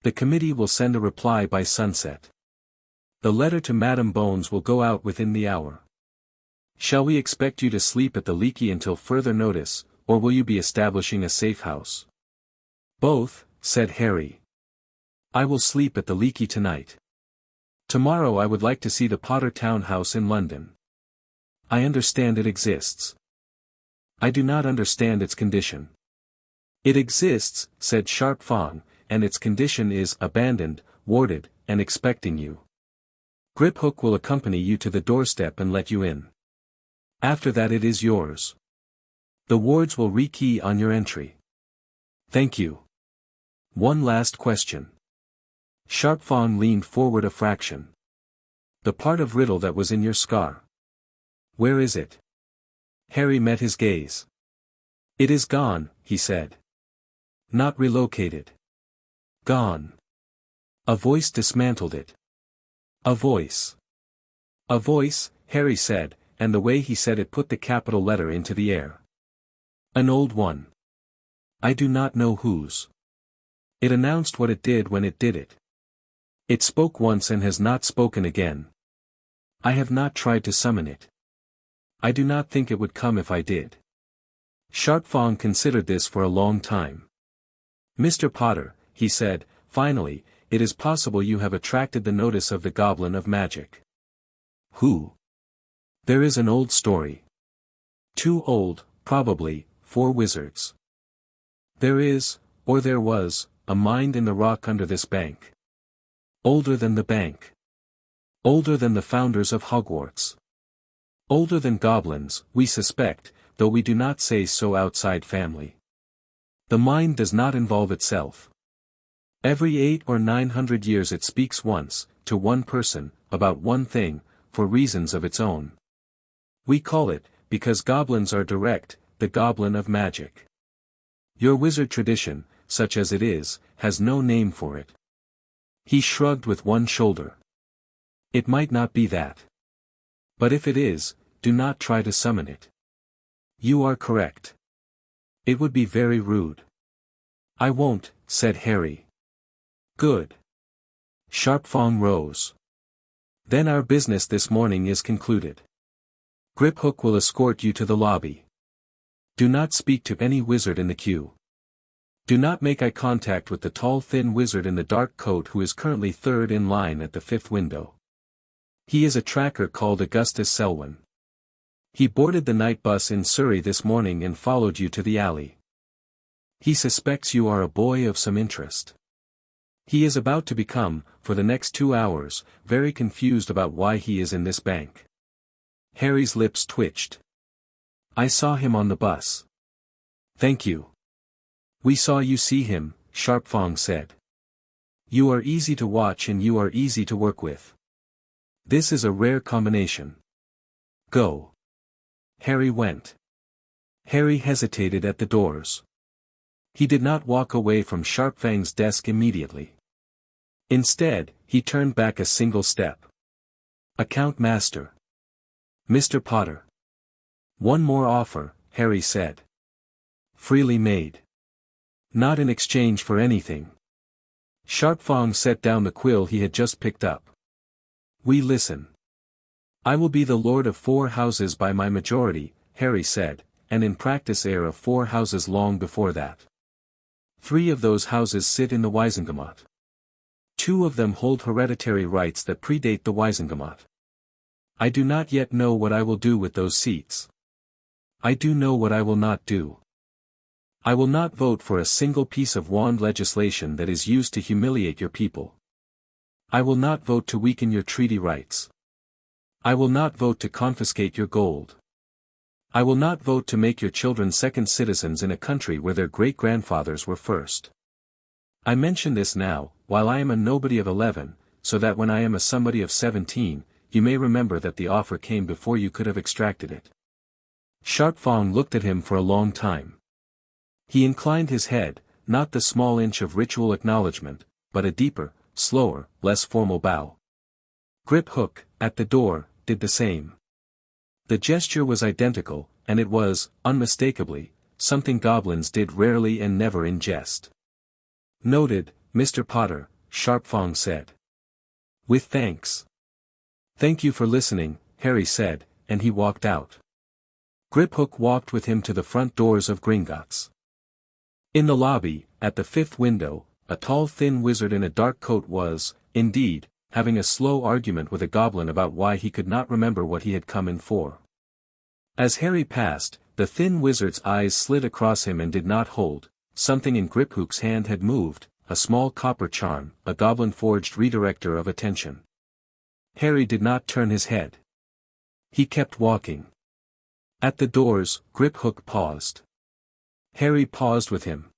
The committee will send a reply by sunset. The letter to Madame Bones will go out within the hour. Shall we expect you to sleep at the Leaky until further notice, or will you be establishing a safe house? Both, said Harry. I will sleep at the Leaky tonight. Tomorrow I would like to see the Potter Townhouse in London. I understand it exists. I do not understand its condition. It exists, said Sharp Fang, and its condition is abandoned, warded, and expecting you. Griphook will accompany you to the doorstep and let you in. After that it is yours. The wards will rekey on your entry. Thank you. One last question. Sharp Fang leaned forward a fraction. The part of riddle that was in your scar. Where is it? Harry met his gaze. It is gone, he said. Not relocated. Gone. A voice dismantled it. A voice. A voice, Harry said, and the way he said it put the capital letter into the air. An old one. I do not know whose. It announced what it did when it did it. It spoke once and has not spoken again. I have not tried to summon it. I do not think it would come if I did. Sharp Fang considered this for a long time. Mr. Potter, he said, finally, it is possible you have attracted the notice of the Goblin of Magic. Who? There is an old story. Too old, probably, for wizards. There is, or there was, a mind in the rock under this bank. Older than the bank. Older than the founders of Hogwarts. Older than goblins, we suspect, though we do not say so outside family. The mind does not involve itself. Every 800 or 900 years it speaks once, to one person, about one thing, for reasons of its own. We call it, because goblins are direct, the Goblin of Magic. Your wizard tradition, such as it is, has no name for it. He shrugged with one shoulder. It might not be that. But if it is, do not try to summon it. You are correct. It would be very rude. I won't, said Harry. Good. Sharp Fang rose. Then our business this morning is concluded. Griphook will escort you to the lobby. Do not speak to any wizard in the queue. Do not make eye contact with the tall thin wizard in the dark coat who is currently third in line at the fifth window. He is a tracker called Augustus Selwyn. He boarded the night bus in Surrey this morning and followed you to the alley. He suspects you are a boy of some interest. He is about to become, for the next 2 hours, very confused about why he is in this bank. Harry's lips twitched. I saw him on the bus. Thank you. We saw you see him, Sharp Fang said. You are easy to watch and you are easy to work with. This is a rare combination. Go. Harry went. Harry hesitated at the doors. He did not walk away from Sharp Fang's desk immediately. Instead, he turned back a single step. Account Master. Mr. Potter. One more offer, Harry said. Freely made. Not in exchange for anything. Sharp Fang set down the quill he had just picked up. We listen. I will be the Lord of 4 houses by my majority, Harry said, and in practice heir of 4 houses long before that. 3 of those houses sit in the Wisengamot. 2 of them hold hereditary rights that predate the Wisengamot. I do not yet know what I will do with those seats. I do know what I will not do. I will not vote for a single piece of wand legislation that is used to humiliate your people. I will not vote to weaken your treaty rights. I will not vote to confiscate your gold. I will not vote to make your children second citizens in a country where their great-grandfathers were first. I mention this now, while I am a nobody of 11, so that when I am a somebody of 17, you may remember that the offer came before you could have extracted it. Sharp Fang looked at him for a long time. He inclined his head, not the small inch of ritual acknowledgement, but a deeper, slower, less formal bow. Griphook, at the door, did the same. The gesture was identical, and it was, unmistakably, something goblins did rarely and never in jest. Noted, Mr. Potter, Sharpfang said. With thanks. Thank you for listening, Harry said, and he walked out. Griphook walked with him to the front doors of Gringotts. In the lobby, at the fifth window, a tall thin wizard in a dark coat was, indeed, having a slow argument with a goblin about why he could not remember what he had come in for. As Harry passed, the thin wizard's eyes slid across him and did not hold. Something in Griphook's hand had moved, a small copper charm, a goblin-forged redirector of attention. Harry did not turn his head. He kept walking. At the doors, Griphook paused. Harry paused with him.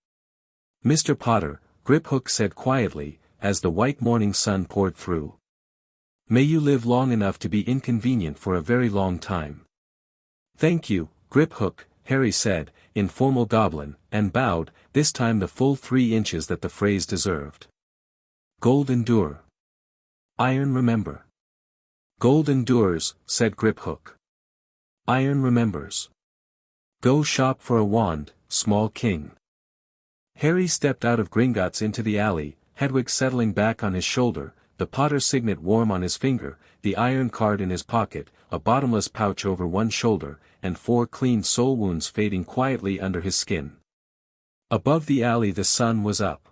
Mr. Potter, Griphook said quietly, as the white morning sun poured through. May you live long enough to be inconvenient for a very long time. Thank you, Griphook, Harry said, in formal goblin, and bowed, this time the full 3 inches that the phrase deserved. Gold endure. Iron remember. Gold endures, said Griphook. Iron remembers. Go shop for a wand, small king. Harry stepped out of Gringotts into the alley, Hedwig settling back on his shoulder, the Potter signet warm on his finger, the iron card in his pocket, a bottomless pouch over one shoulder, and 4 clean soul wounds fading quietly under his skin. Above the alley the sun was up.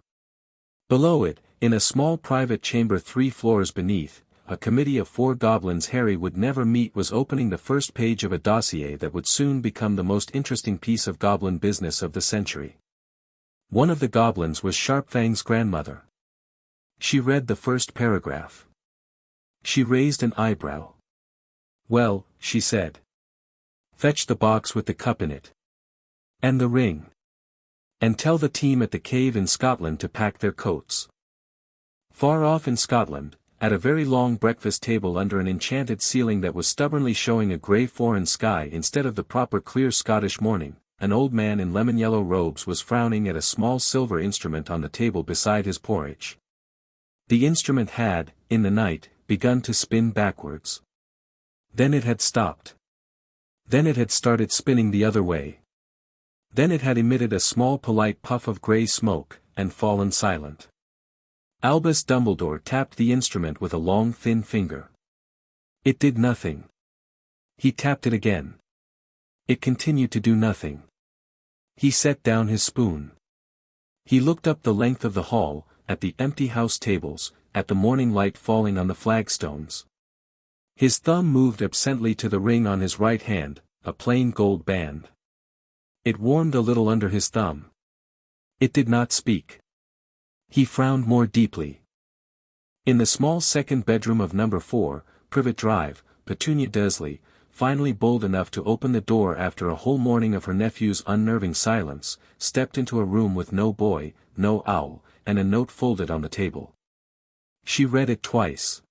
Below it, in a small private chamber 3 floors beneath, a committee of 4 goblins Harry would never meet was opening the first page of a dossier that would soon become the most interesting piece of goblin business of the century. One of the goblins was Sharpfang's grandmother. She read the first paragraph. She raised an eyebrow. Well, she said. Fetch the box with the cup in it. And the ring. And tell the team at the cave in Scotland to pack their coats. Far off in Scotland, at a very long breakfast table under an enchanted ceiling that was stubbornly showing a grey foreign sky instead of the proper clear Scottish morning, an old man in lemon-yellow robes was frowning at a small silver instrument on the table beside his porridge. The instrument had, in the night, begun to spin backwards. Then it had stopped. Then it had started spinning the other way. Then it had emitted a small polite puff of grey smoke, and fallen silent. Albus Dumbledore tapped the instrument with a long thin finger. It did nothing. He tapped it again. It continued to do nothing. He set down his spoon. He looked up the length of the hall, at the empty house tables, at the morning light falling on the flagstones. His thumb moved absently to the ring on his right hand, a plain gold band. It warmed a little under his thumb. It did not speak. He frowned more deeply. In the small second bedroom of number 4, Privet Drive, Petunia Dursley, finally bold enough to open the door after a whole morning of her nephew's unnerving silence, stepped into a room with no boy, no owl, and a note folded on the table. She read it twice.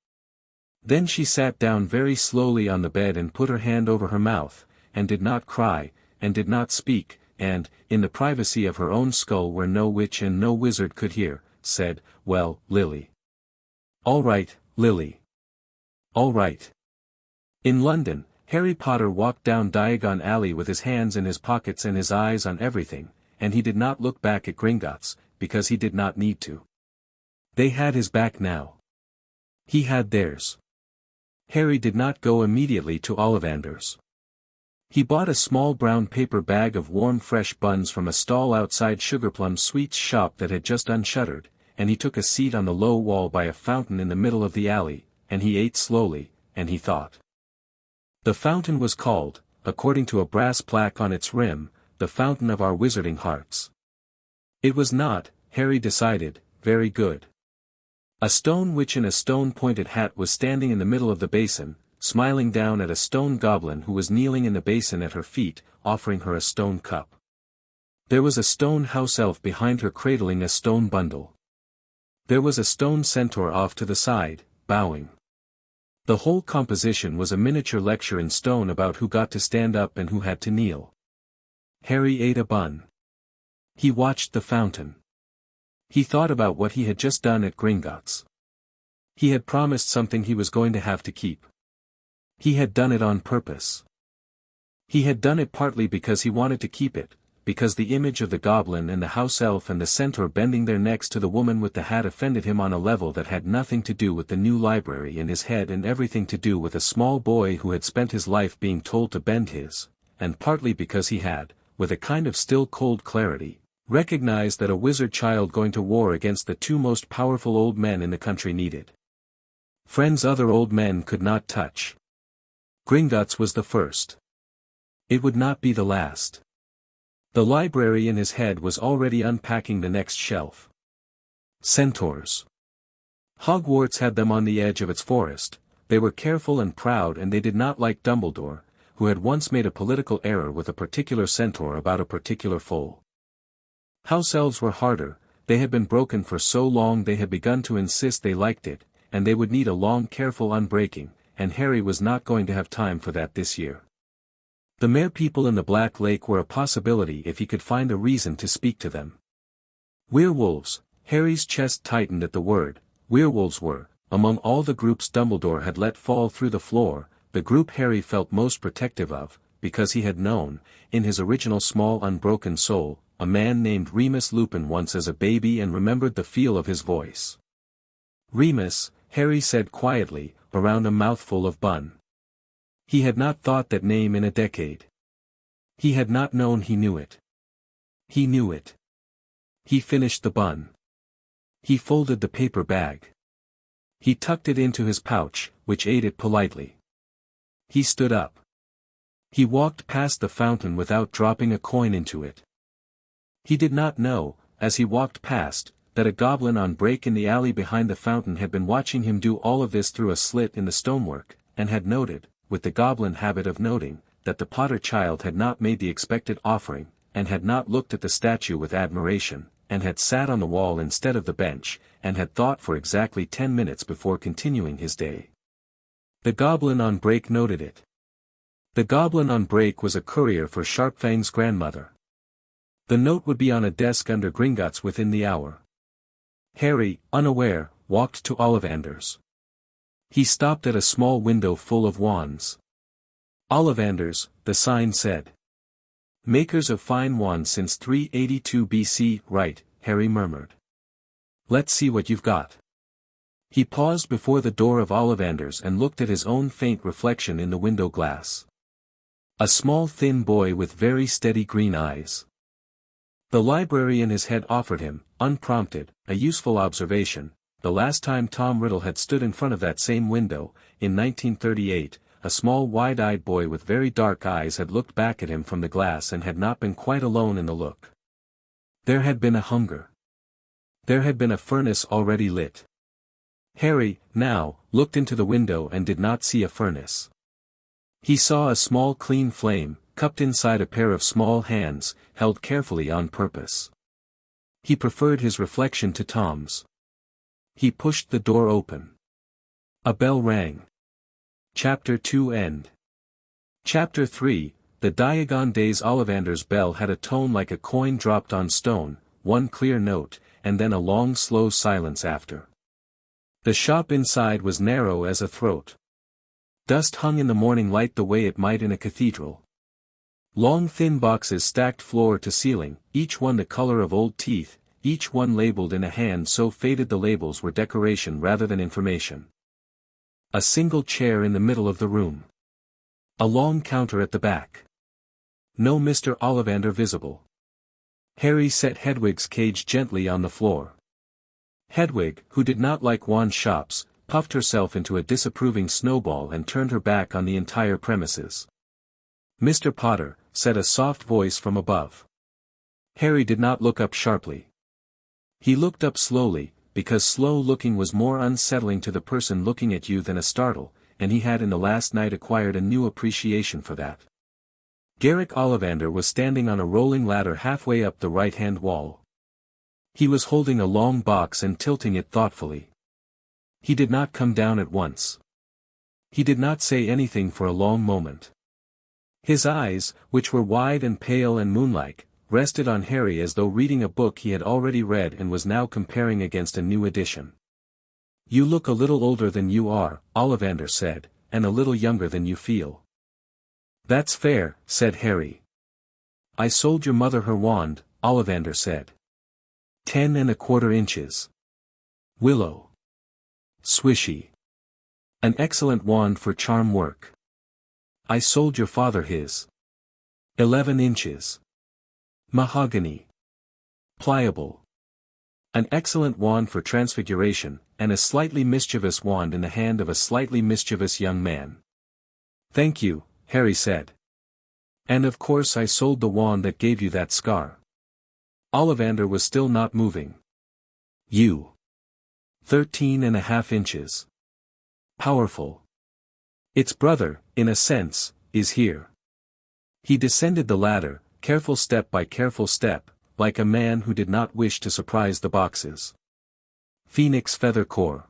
Then she sat down very slowly on the bed and put her hand over her mouth, and did not cry, and did not speak, and, in the privacy of her own skull where no witch and no wizard could hear, said, "Well, Lily." "All right, Lily. All right." In London, Harry Potter walked down Diagon Alley with his hands in his pockets and his eyes on everything, and he did not look back at Gringotts, because he did not need to. They had his back now. He had theirs. Harry did not go immediately to Ollivander's. He bought a small brown paper bag of warm fresh buns from a stall outside Sugarplum Sweets' shop that had just unshuttered, and he took a seat on the low wall by a fountain in the middle of the alley, and he ate slowly, and he thought. The fountain was called, according to a brass plaque on its rim, the Fountain of Our Wizarding Hearts. It was not, Harry decided, very good. A stone witch in a stone-pointed hat was standing in the middle of the basin, smiling down at a stone goblin who was kneeling in the basin at her feet, offering her a stone cup. There was a stone house elf behind her cradling a stone bundle. There was a stone centaur off to the side, bowing. The whole composition was a miniature lecture in stone about who got to stand up and who had to kneel. Harry ate a bun. He watched the fountain. He thought about what he had just done at Gringotts. He had promised something he was going to have to keep. He had done it on purpose. He had done it partly because he wanted to keep it, because the image of the goblin and the house elf and the centaur bending their necks to the woman with the hat offended him on a level that had nothing to do with the new library in his head and everything to do with a small boy who had spent his life being told to bend his, and partly because he had, with a kind of still cold clarity, recognized that a wizard child going to war against the two most powerful old men in the country needed friends other old men could not touch. Gringotts was the first. It would not be the last. The library in his head was already unpacking the next shelf. Centaurs. Hogwarts had them on the edge of its forest. They were careful and proud, and they did not like Dumbledore, who had once made a political error with a particular centaur about a particular foal. House elves were harder. They had been broken for so long they had begun to insist they liked it, and they would need a long careful unbreaking, and Harry was not going to have time for that this year. The mere people in the Black Lake were a possibility if he could find a reason to speak to them. Werewolves. Harry's chest tightened at the word. Werewolves were, among all the groups Dumbledore had let fall through the floor, the group Harry felt most protective of, because he had known, in his original small unbroken soul, a man named Remus Lupin once as a baby and remembered the feel of his voice. Remus, Harry said quietly, around a mouthful of bun. He had not thought that name in a decade. He had not known he knew it. He knew it. He finished the bun. He folded the paper bag. He tucked it into his pouch, which ate it politely. He stood up. He walked past the fountain without dropping a coin into it. He did not know, as he walked past, that a goblin on break in the alley behind the fountain had been watching him do all of this through a slit in the stonework, and had noted, with the goblin habit of noting, that the Potter child had not made the expected offering, and had not looked at the statue with admiration, and had sat on the wall instead of the bench, and had thought for exactly 10 minutes before continuing his day. The goblin on break noted it. The goblin on break was a courier for Sharpfang's grandmother. The note would be on a desk under Gringotts within the hour. Harry, unaware, walked to Ollivander's. He stopped at a small window full of wands. Ollivander's, the sign said. Makers of fine wands since 382 BC, right, Harry murmured. Let's see what you've got. He paused before the door of Ollivander's and looked at his own faint reflection in the window glass. A small thin boy with very steady green eyes. The library in his head offered him, unprompted, a useful observation. The last time Tom Riddle had stood in front of that same window, in 1938, a small wide-eyed boy with very dark eyes had looked back at him from the glass and had not been quite alone in the look. There had been a hunger. There had been a furnace already lit. Harry, now, looked into the window and did not see a furnace. He saw a small clean flame, cupped inside a pair of small hands, held carefully on purpose. He preferred his reflection to Tom's. He pushed the door open. A bell rang. Chapter 2 End. Chapter 3, The Diagon Days. Ollivander's bell had a tone like a coin dropped on stone, one clear note, and then a long slow silence after. The shop inside was narrow as a throat. Dust hung in the morning light the way it might in a cathedral. Long thin boxes stacked floor to ceiling, each one the color of old teeth, each one labeled in a hand so faded the labels were decoration rather than information. A single chair in the middle of the room. A long counter at the back. No Mr. Ollivander visible. Harry set Hedwig's cage gently on the floor. Hedwig, who did not like wand shops, puffed herself into a disapproving snowball and turned her back on the entire premises. Mr. Potter, said a soft voice from above. Harry did not look up sharply. He looked up slowly, because slow looking was more unsettling to the person looking at you than a startle, and he had in the last night acquired a new appreciation for that. Garrick Ollivander was standing on a rolling ladder halfway up the right-hand wall. He was holding a long box and tilting it thoughtfully. He did not come down at once. He did not say anything for a long moment. His eyes, which were wide and pale and moonlike, rested on Harry as though reading a book he had already read and was now comparing against a new edition. You look a little older than you are, Ollivander said, and a little younger than you feel. That's fair, said Harry. I sold your mother her wand, Ollivander said. 10¼ inches. Willow. Swishy. An excellent wand for charm work. I sold your father his. 11 inches. Mahogany. Pliable. An excellent wand for transfiguration, and a slightly mischievous wand in the hand of a slightly mischievous young man. Thank you, Harry said. And of course I sold the wand that gave you that scar. Ollivander was still not moving. You. 13½ inches. Powerful. Its brother, in a sense, is here. He descended the ladder, careful step by careful step, like a man who did not wish to surprise the boxes. Phoenix feather core.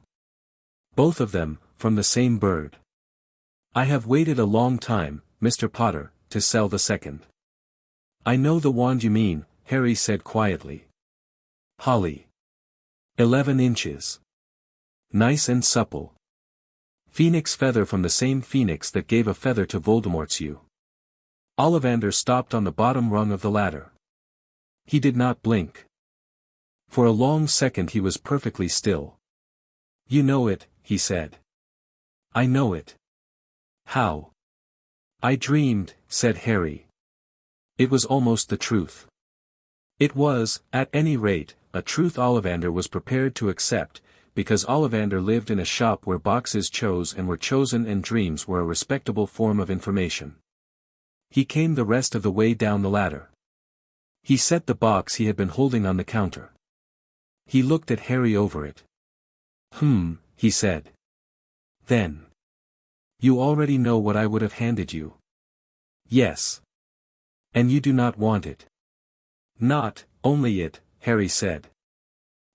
Both of them, from the same bird. I have waited a long time, Mr. Potter, to sell the second. I know the wand you mean, Harry said quietly. Holly. 11 inches. Nice and supple. Phoenix feather from the same phoenix that gave a feather to Voldemort's you. Ollivander stopped on the bottom rung of the ladder. He did not blink. For a long second he was perfectly still. You know it, he said. I know it. How? I dreamed, said Harry. It was almost the truth. It was, at any rate, a truth Ollivander was prepared to accept, because Ollivander lived in a shop where boxes chose and were chosen and dreams were a respectable form of information. He came the rest of the way down the ladder. He set the box he had been holding on the counter. He looked at Harry over it. He said. Then. You already know what I would have handed you. Yes. And you do not want it. Not, only it, Harry said.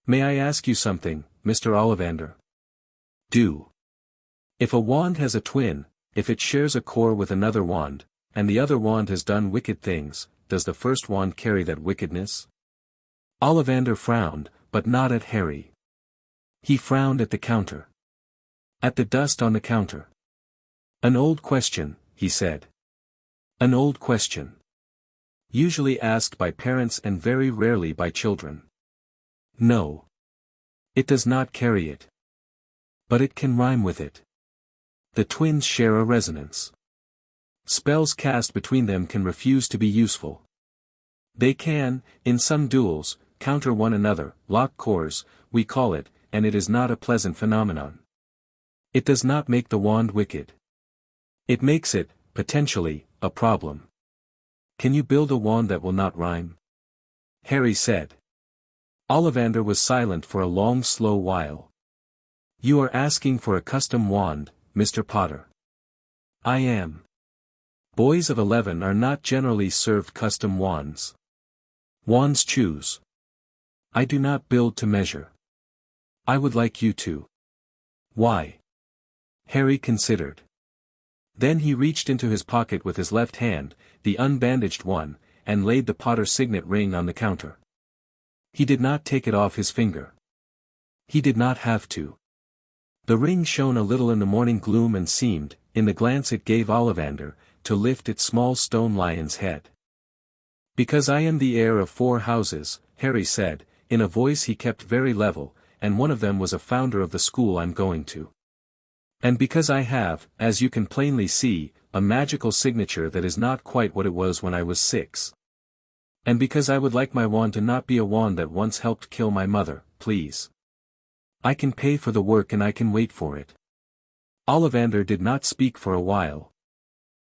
May I ask you something, Mr. Ollivander? Do. If a wand has a twin, if it shares a core with another wand, and the other wand has done wicked things, does the first wand carry that wickedness? Ollivander frowned, but not at Harry. He frowned at the counter. At the dust on the counter. An old question, he said. An old question. Usually asked by parents and very rarely by children. No. It does not carry it. But it can rhyme with it. The twins share a resonance. Spells cast between them can refuse to be useful. They can, in some duels, counter one another, lock cores, we call it, and it is not a pleasant phenomenon. It does not make the wand wicked. It makes it, potentially, a problem. Can you build a wand that will not rhyme? Harry said. Ollivander was silent for a long slow while. You are asking for a custom wand, Mr. Potter. I am. Boys of 11 are not generally served custom wands. Wands choose. I do not build to measure. I would like you to. Why? Harry considered. Then he reached into his pocket with his left hand, the unbandaged one, and laid the Potter signet ring on the counter. He did not take it off his finger. He did not have to. The ring shone a little in the morning gloom and seemed, in the glance it gave Ollivander, to lift its small stone lion's head. Because I am the heir of 4 houses, Harry said, in a voice he kept very level, and one of them was a founder of the school I'm going to. And because I have, as you can plainly see, a magical signature that is not quite what it was when I was 6. And because I would like my wand to not be a wand that once helped kill my mother, please. I can pay for the work and I can wait for it. Ollivander did not speak for a while.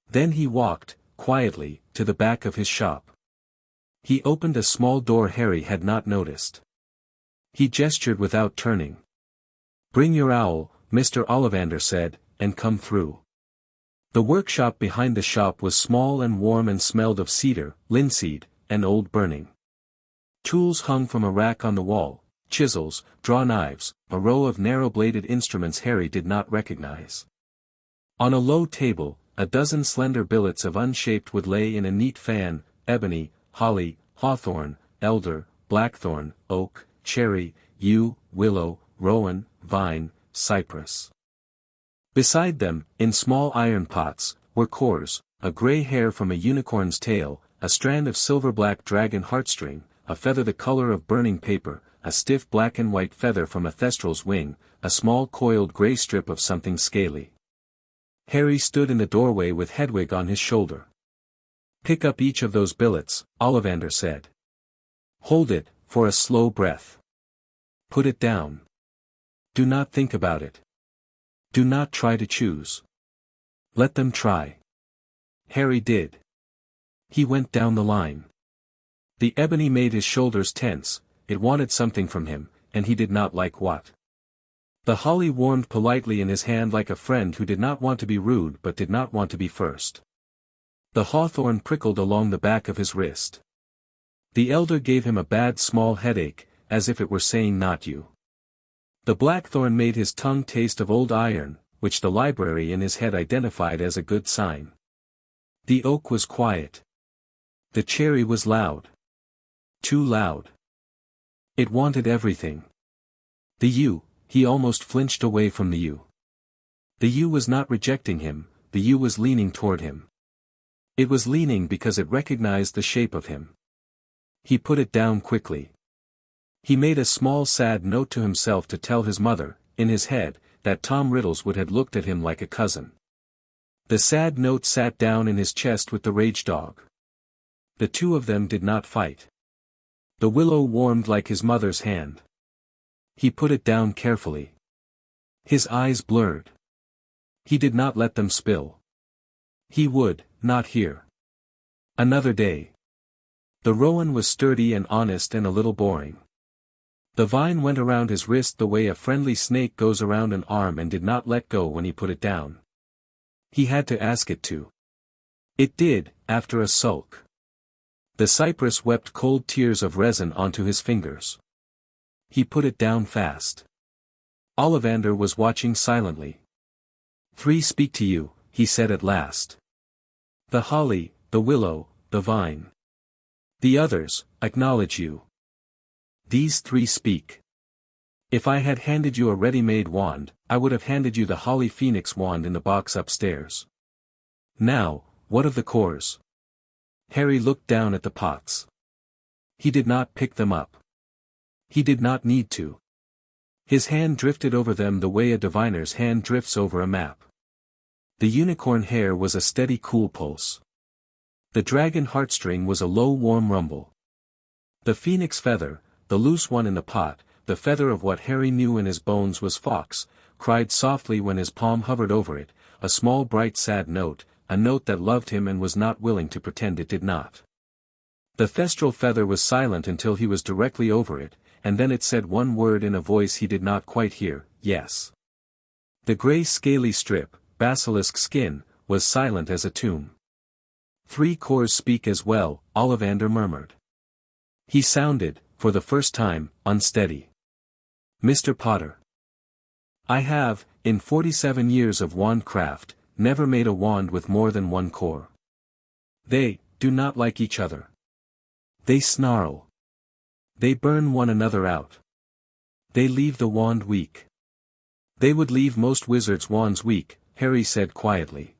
Then he walked, quietly, to the back of his shop. He opened a small door Harry had not noticed. He gestured without turning. Bring your owl, Mr. Ollivander said, and come through. The workshop behind the shop was small and warm and smelled of cedar, linseed, and old burning. Tools hung from a rack on the wall, chisels, draw knives, a row of narrow-bladed instruments Harry did not recognize. On a low table, a dozen slender billets of unshaped wood lay in a neat fan, ebony, holly, hawthorn, elder, blackthorn, oak, cherry, yew, willow, rowan, vine, cypress. Beside them, in small iron pots, were cores, a grey hare from a unicorn's tail, a strand of silver-black dragon heartstring, a feather the color of burning paper, a stiff black and white feather from a thestral's wing, a small coiled grey strip of something scaly. Harry stood in the doorway with Hedwig on his shoulder. "Pick up each of those billets," Ollivander said. "Hold it, for a slow breath. Put it down. Do not think about it. Do not try to choose. Let them try." Harry did. He went down the line. The ebony made his shoulders tense, it wanted something from him, and he did not like what. The holly warmed politely in his hand like a friend who did not want to be rude but did not want to be first. The hawthorn prickled along the back of his wrist. The elder gave him a bad small headache, as if it were saying not you. The blackthorn made his tongue taste of old iron, which the library in his head identified as a good sign. The oak was quiet. The cherry was loud. Too loud. It wanted everything. The yew, he almost flinched away from the yew. The yew was not rejecting him, the yew was leaning toward him. It was leaning because it recognized the shape of him. He put it down quickly. He made a small sad note to himself to tell his mother, in his head, that Tom Riddles would have looked at him like a cousin. The sad note sat down in his chest with the rage dog. The two of them did not fight. The willow warmed like his mother's hand. He put it down carefully. His eyes blurred. He did not let them spill. He would, not here. Another day. The rowan was sturdy and honest and a little boring. The vine went around his wrist the way a friendly snake goes around an arm and did not let go when he put it down. He had to ask it to. It did, after a sulk. The cypress wept cold tears of resin onto his fingers. He put it down fast. Ollivander was watching silently. "Three speak to you," he said at last. "The holly, the willow, the vine. The others, acknowledge you. These three speak. If I had handed you a ready-made wand, I would have handed you the holly phoenix wand in the box upstairs. Now, what of the cores?" Harry looked down at the pots. He did not pick them up. He did not need to. His hand drifted over them the way a diviner's hand drifts over a map. The unicorn hair was a steady cool pulse. The dragon heartstring was a low warm rumble. The phoenix feather, the loose one in the pot, the feather of what Harry knew in his bones was fox, cried softly when his palm hovered over it, a small bright sad note, a note that loved him and was not willing to pretend it did not. The thestral feather was silent until he was directly over it, and then it said one word in a voice he did not quite hear, yes. The grey scaly strip, basilisk skin, was silent as a tomb. "Three cores speak as well," Ollivander murmured. He sounded, for the first time, unsteady. "Mr. Potter. I have, in 47 years of wandcraft, never made a wand with more than one core. They do not like each other. They snarl. They burn one another out. They leave the wand weak. They would leave most wizards' wands weak," Harry said quietly.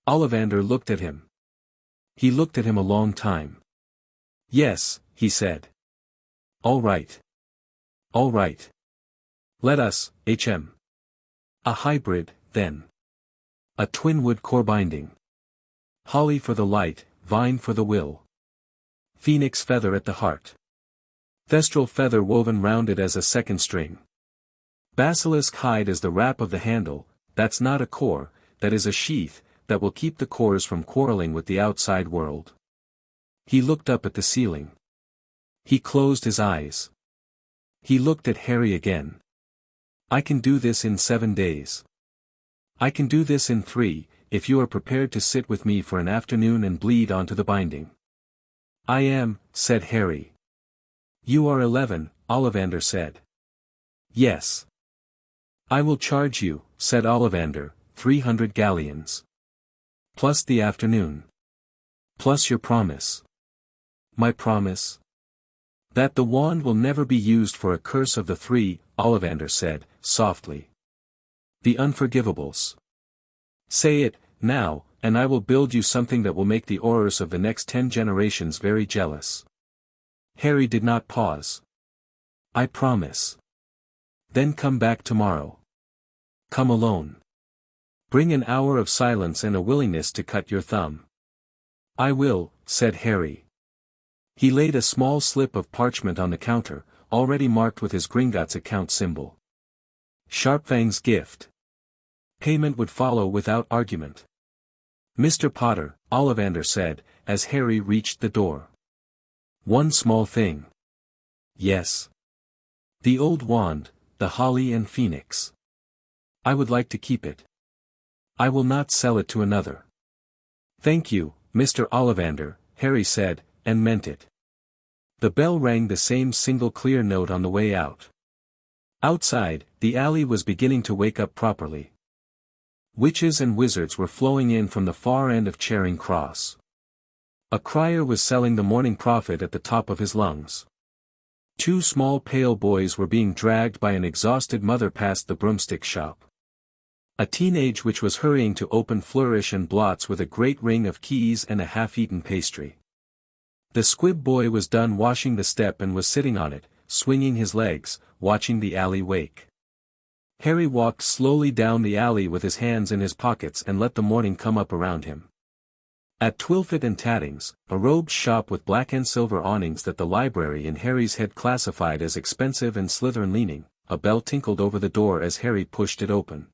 Ollivander looked at him. He looked at him a long time. "Yes," he said. "All right. All right. Let us, hm. A hybrid, then. A twinwood core binding. Holly for the light, vine for the will. Phoenix feather at the heart. Thestral feather woven round it as a second string. Basilisk hide as the wrap of the handle, that's not a core, that is a sheath, that will keep the cores from quarreling with the outside world." He looked up at the ceiling. He closed his eyes. He looked at Harry again. "I can do this in 7 days. I can do this in 3, if you are prepared to sit with me for an afternoon and bleed onto the binding." "I am," said Harry. "You are 11, Ollivander said. "Yes." "I will charge you," said Ollivander, 300 galleons. Plus the afternoon. Plus your promise." "My promise?" "That the wand will never be used for a curse of the 3, Ollivander said, softly. "The unforgivables. Say it, now, and I will build you something that will make the Aurors of the next 10 generations very jealous. Harry did not pause. I promise. Then come back tomorrow. Come alone. Bring an hour of silence and a willingness to cut your thumb. I will, said Harry. He laid a small slip of parchment on the counter, already marked with his Gringotts account symbol. Sharpfang's gift. Payment would follow without argument. Mr. Potter, Ollivander said, as Harry reached the door. One small thing. Yes. The old wand, the holly and phoenix. I would like to keep it. I will not sell it to another. Thank you, Mr. Ollivander, Harry said, and meant it. The bell rang the same single clear note on the way out. Outside, the alley was beginning to wake up properly. Witches and wizards were flowing in from the far end of Charing Cross. A crier was selling the Morning Prophet at the top of his lungs. 2 small pale boys were being dragged by an exhausted mother past the broomstick shop. A teenage witch was hurrying to open flourish and blots with a great ring of keys and a half-eaten pastry. The squib boy was done washing the step and was sitting on it, swinging his legs, watching the alley wake. Harry walked slowly down the alley with his hands in his pockets and let the morning come up around him. At Twilfit and Tattings, a robed shop with black and silver awnings that the library in Harry's head classified as expensive and Slytherin-leaning, a bell tinkled over the door as Harry pushed it open.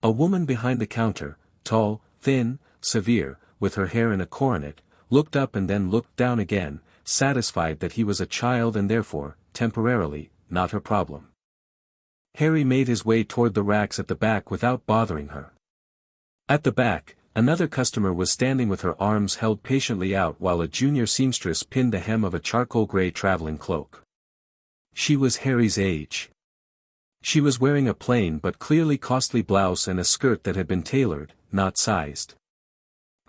A woman behind the counter, tall, thin, severe, with her hair in a coronet, looked up and then looked down again, satisfied that he was a child and therefore, temporarily, not her problem. Harry made his way toward the racks at the back without bothering her. At the back, another customer was standing with her arms held patiently out while a junior seamstress pinned the hem of a charcoal-gray traveling cloak. She was Harry's age. She was wearing a plain but clearly costly blouse and a skirt that had been tailored, not sized.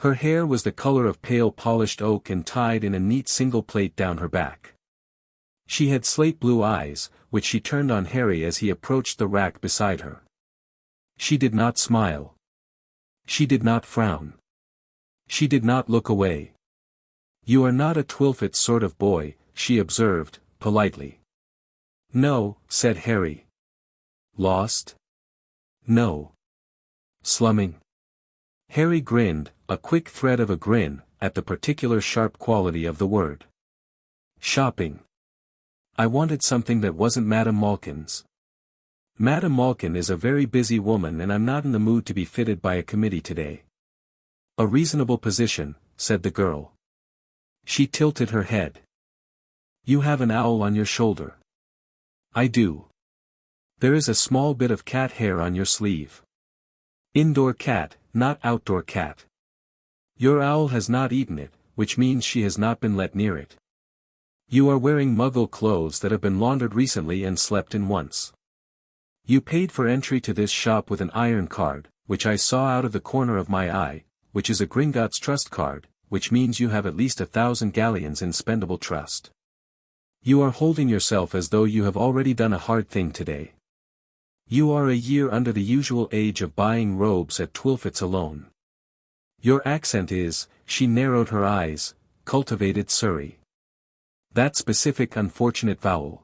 Her hair was the color of pale polished oak and tied in a neat single plait down her back. She had slate blue eyes, which she turned on Harry as he approached the rack beside her. She did not smile. She did not frown. She did not look away. You are not a Twilfit sort of boy, she observed, politely. No, said Harry. Lost? No. Slumming? Harry grinned, a quick thread of a grin, at the particular sharp quality of the word. Shopping. I wanted something that wasn't Madame Malkin's. Madame Malkin is a very busy woman and I'm not in the mood to be fitted by a committee today. A reasonable position, said the girl. She tilted her head. You have an owl on your shoulder. I do. There is a small bit of cat hair on your sleeve. Indoor cat, not outdoor cat. Your owl has not eaten it, which means she has not been let near it. You are wearing muggle clothes that have been laundered recently and slept in once. You paid for entry to this shop with an iron card, which I saw out of the corner of my eye, which is a Gringotts trust card, which means you have at least 1,000 galleons in spendable trust. You are holding yourself as though you have already done a hard thing today. You are a year under the usual age of buying robes at Twilfit's alone. Your accent is, she narrowed her eyes, cultivated Surrey. That specific unfortunate vowel.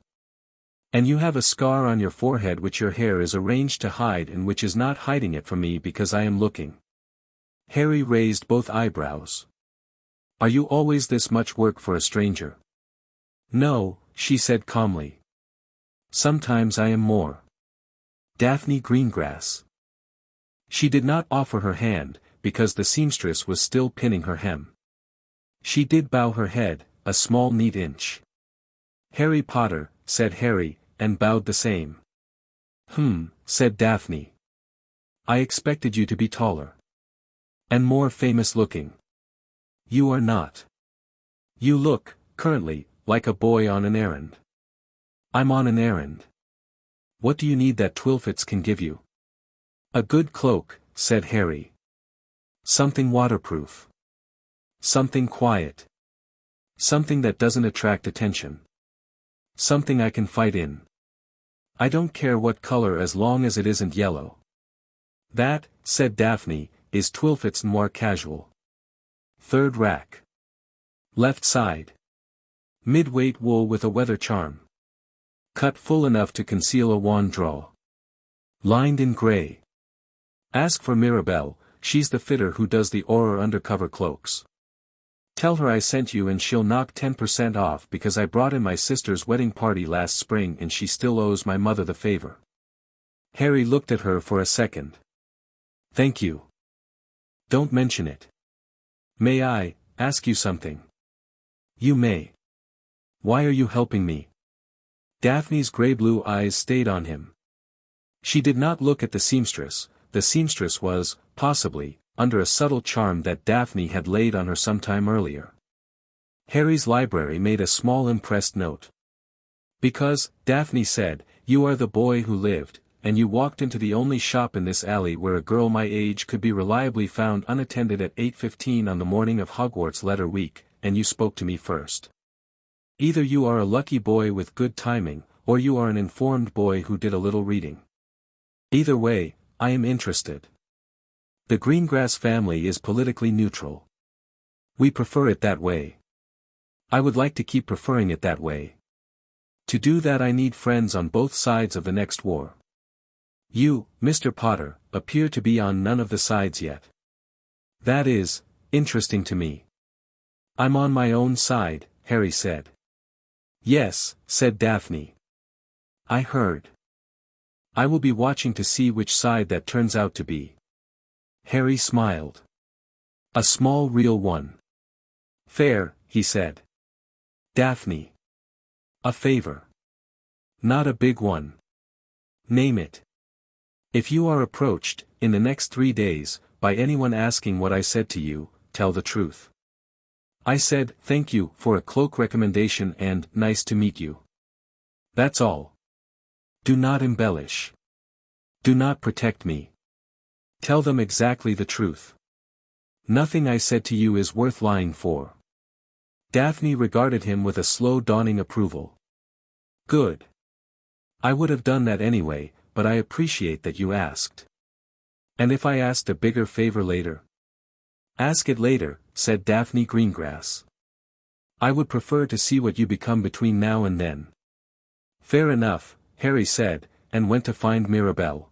And you have a scar on your forehead which your hair is arranged to hide and which is not hiding it from me because I am looking. Harry raised both eyebrows. Are you always this much work for a stranger? No, she said calmly. Sometimes I am more. Daphne Greengrass. She did not offer her hand, because the seamstress was still pinning her hem. She did bow her head, a small neat inch. Harry Potter, said Harry, and bowed the same. Said Daphne. I expected you to be taller. And more famous looking. You are not. You look, currently, like a boy on an errand. I'm on an errand. What do you need that Twilfits can give you? A good cloak, said Harry. Something waterproof. Something quiet. Something that doesn't attract attention. Something I can fight in. I don't care what color as long as it isn't yellow. That, said Daphne, is Twilfit's Noir Casual. Third rack. Left side. Mid-weight wool with a weather charm. Cut full enough to conceal a wand draw. Lined in grey. Ask for Mirabelle, she's the fitter who does the Auror undercover cloaks. Tell her I sent you and she'll knock 10% off because I brought in my sister's wedding party last spring and she still owes my mother the favor. Harry looked at her for a second. Thank you. Don't mention it. May I ask you something? You may. Why are you helping me? Daphne's grey-blue eyes stayed on him. She did not look at the seamstress was, possibly, under a subtle charm that Daphne had laid on her some time earlier. Harry's library made a small impressed note. Because, Daphne said, you are the boy who lived, and you walked into the only shop in this alley where a girl my age could be reliably found unattended at 8:15 on the morning of Hogwarts letter week, and you spoke to me first. Either you are a lucky boy with good timing, or you are an informed boy who did a little reading. Either way, I am interested. The Greengrass family is politically neutral. We prefer it that way. I would like to keep preferring it that way. To do that I need friends on both sides of the next war. You, Mr. Potter, appear to be on none of the sides yet. That is, interesting to me. I'm on my own side, Harry said. Yes, said Daphne. I heard. I will be watching to see which side that turns out to be. Harry smiled. A small real one. Fair, he said. Daphne. A favor. Not a big one. Name it. If you are approached, in the next 3 days, by anyone asking what I said to you, tell the truth. I said, thank you for a cloak recommendation and, nice to meet you. That's all. Do not embellish. Do not protect me. Tell them exactly the truth. Nothing I said to you is worth lying for. Daphne regarded him with a slow dawning approval. Good. I would have done that anyway, but I appreciate that you asked. And if I asked a bigger favor later? Ask it later, said Daphne Greengrass. I would prefer to see what you become between now and then. Fair enough, Harry said, and went to find Mirabelle.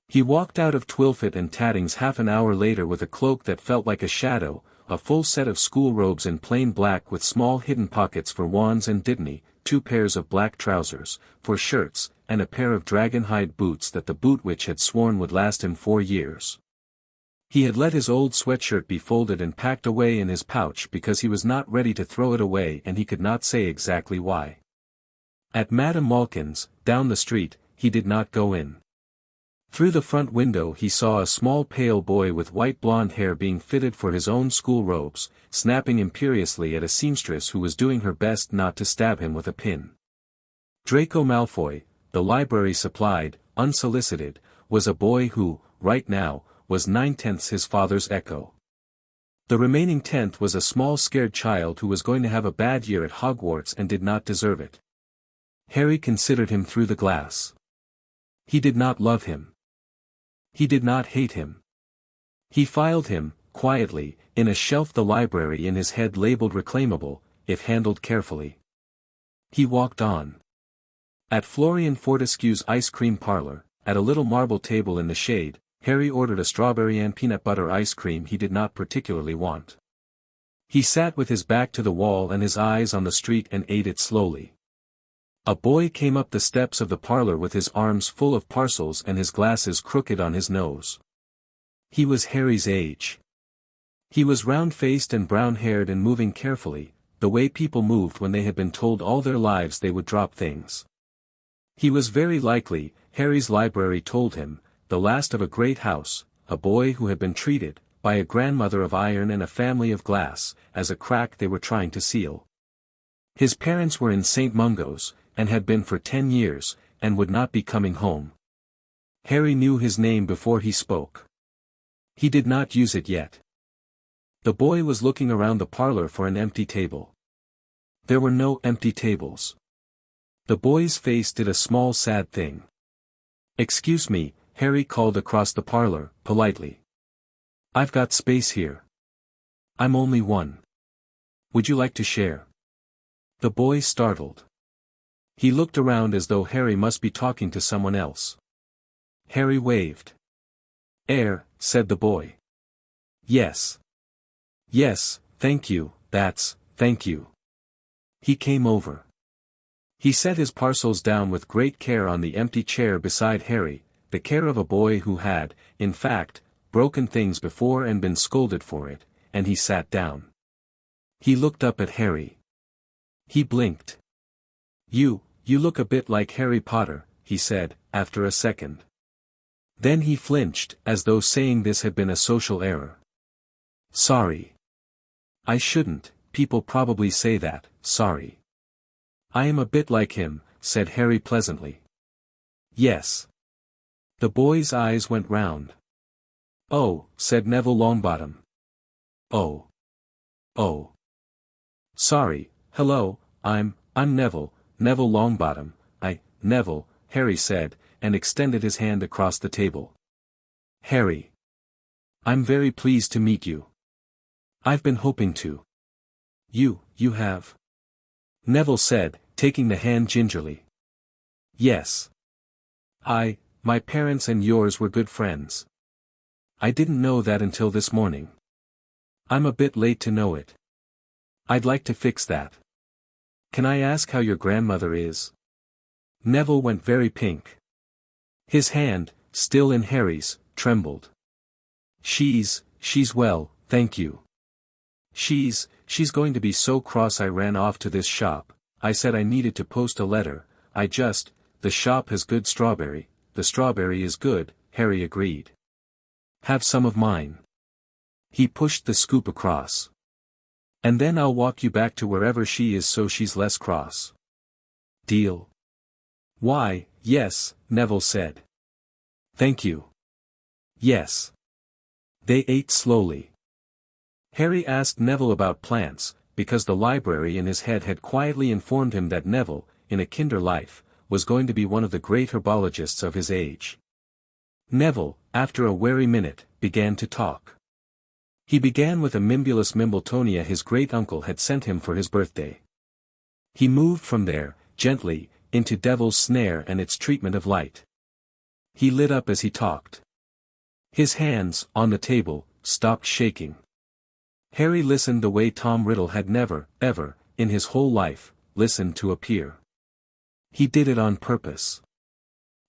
He walked out of Twilfit and Tatting's half an hour later with a cloak that felt like a shadow, a full set of school robes in plain black with small hidden pockets for wands and dittany, 2 pairs of black trousers, for shirts, and a pair of dragon-hide boots that the boot witch had sworn would last him 4 years. He had let his old sweatshirt be folded and packed away in his pouch because he was not ready to throw it away and he could not say exactly why. At Madame Malkin's, down the street, he did not go in. Through the front window he saw a small pale boy with white blonde hair being fitted for his own school robes, snapping imperiously at a seamstress who was doing her best not to stab him with a pin. Draco Malfoy, the library supplied, unsolicited, was a boy who, right now, was 9/10 his father's echo. The remaining 10th was a small scared child who was going to have a bad year at Hogwarts and did not deserve it. Harry considered him through the glass. He did not love him. He did not hate him. He filed him, quietly, in a shelf the library in his head labeled reclaimable, if handled carefully. He walked on. At Florian Fortescue's ice cream parlor, at a little marble table in the shade, Harry ordered a strawberry and peanut butter ice cream he did not particularly want. He sat with his back to the wall and his eyes on the street and ate it slowly. A boy came up the steps of the parlor with his arms full of parcels and his glasses crooked on his nose. He was Harry's age. He was round-faced and brown-haired and moving carefully, the way people moved when they had been told all their lives they would drop things. He was very likely, Harry's library told him, the last of a great house, a boy who had been treated, by a grandmother of iron and a family of glass, as a crack they were trying to seal. His parents were in St. Mungo's, and had been for 10 years, and would not be coming home. Harry knew his name before he spoke. He did not use it yet. The boy was looking around the parlor for an empty table. There were no empty tables. The boy's face did a small sad thing. Excuse me, Harry called across the parlor, politely. I've got space here. I'm only one. Would you like to share? The boy startled. He looked around as though Harry must be talking to someone else. Harry waved. Said the boy. Yes. Yes, thank you, thank you. He came over. He set his parcels down with great care on the empty chair beside Harry, the care of a boy who had, in fact, broken things before and been scolded for it, and he sat down. He looked up at Harry. He blinked. You look a bit like Harry Potter, he said, after a second. Then he flinched, as though saying this had been a social error. Sorry. I shouldn't, people probably say that, sorry. I am a bit like him, said Harry pleasantly. Yes. The boy's eyes went round. Oh, said Neville Longbottom. Oh. Oh. Sorry, hello, I'm Neville Longbottom, Neville, Harry said, and extended his hand across the table. Harry. I'm very pleased to meet you. I've been hoping to. You have? Neville said, taking the hand gingerly. Yes. My parents and yours were good friends. I didn't know that until this morning. I'm a bit late to know it. I'd like to fix that. Can I ask how your grandmother is? Neville went very pink. His hand, still in Harry's, trembled. She's well, thank you. She's going to be so cross I ran off to this shop, I said I needed to post a letter, the shop has good strawberry, the strawberry is good, Harry agreed. Have some of mine. He pushed the scoop across. And then I'll walk you back to wherever she is so she's less cross. Deal? Why, yes, Neville said. Thank you. Yes. They ate slowly. Harry asked Neville about plants, because the library in his head had quietly informed him that Neville, in a kinder life, was going to be one of the great herbologists of his age. Neville, after a wary minute, began to talk. He began with a Mimbulus Mimbletonia his great-uncle had sent him for his birthday. He moved from there, gently, into Devil's Snare and its treatment of light. He lit up as he talked. His hands, on the table, stopped shaking. Harry listened the way Tom Riddle had never, ever, in his whole life, listened to a peer. He did it on purpose.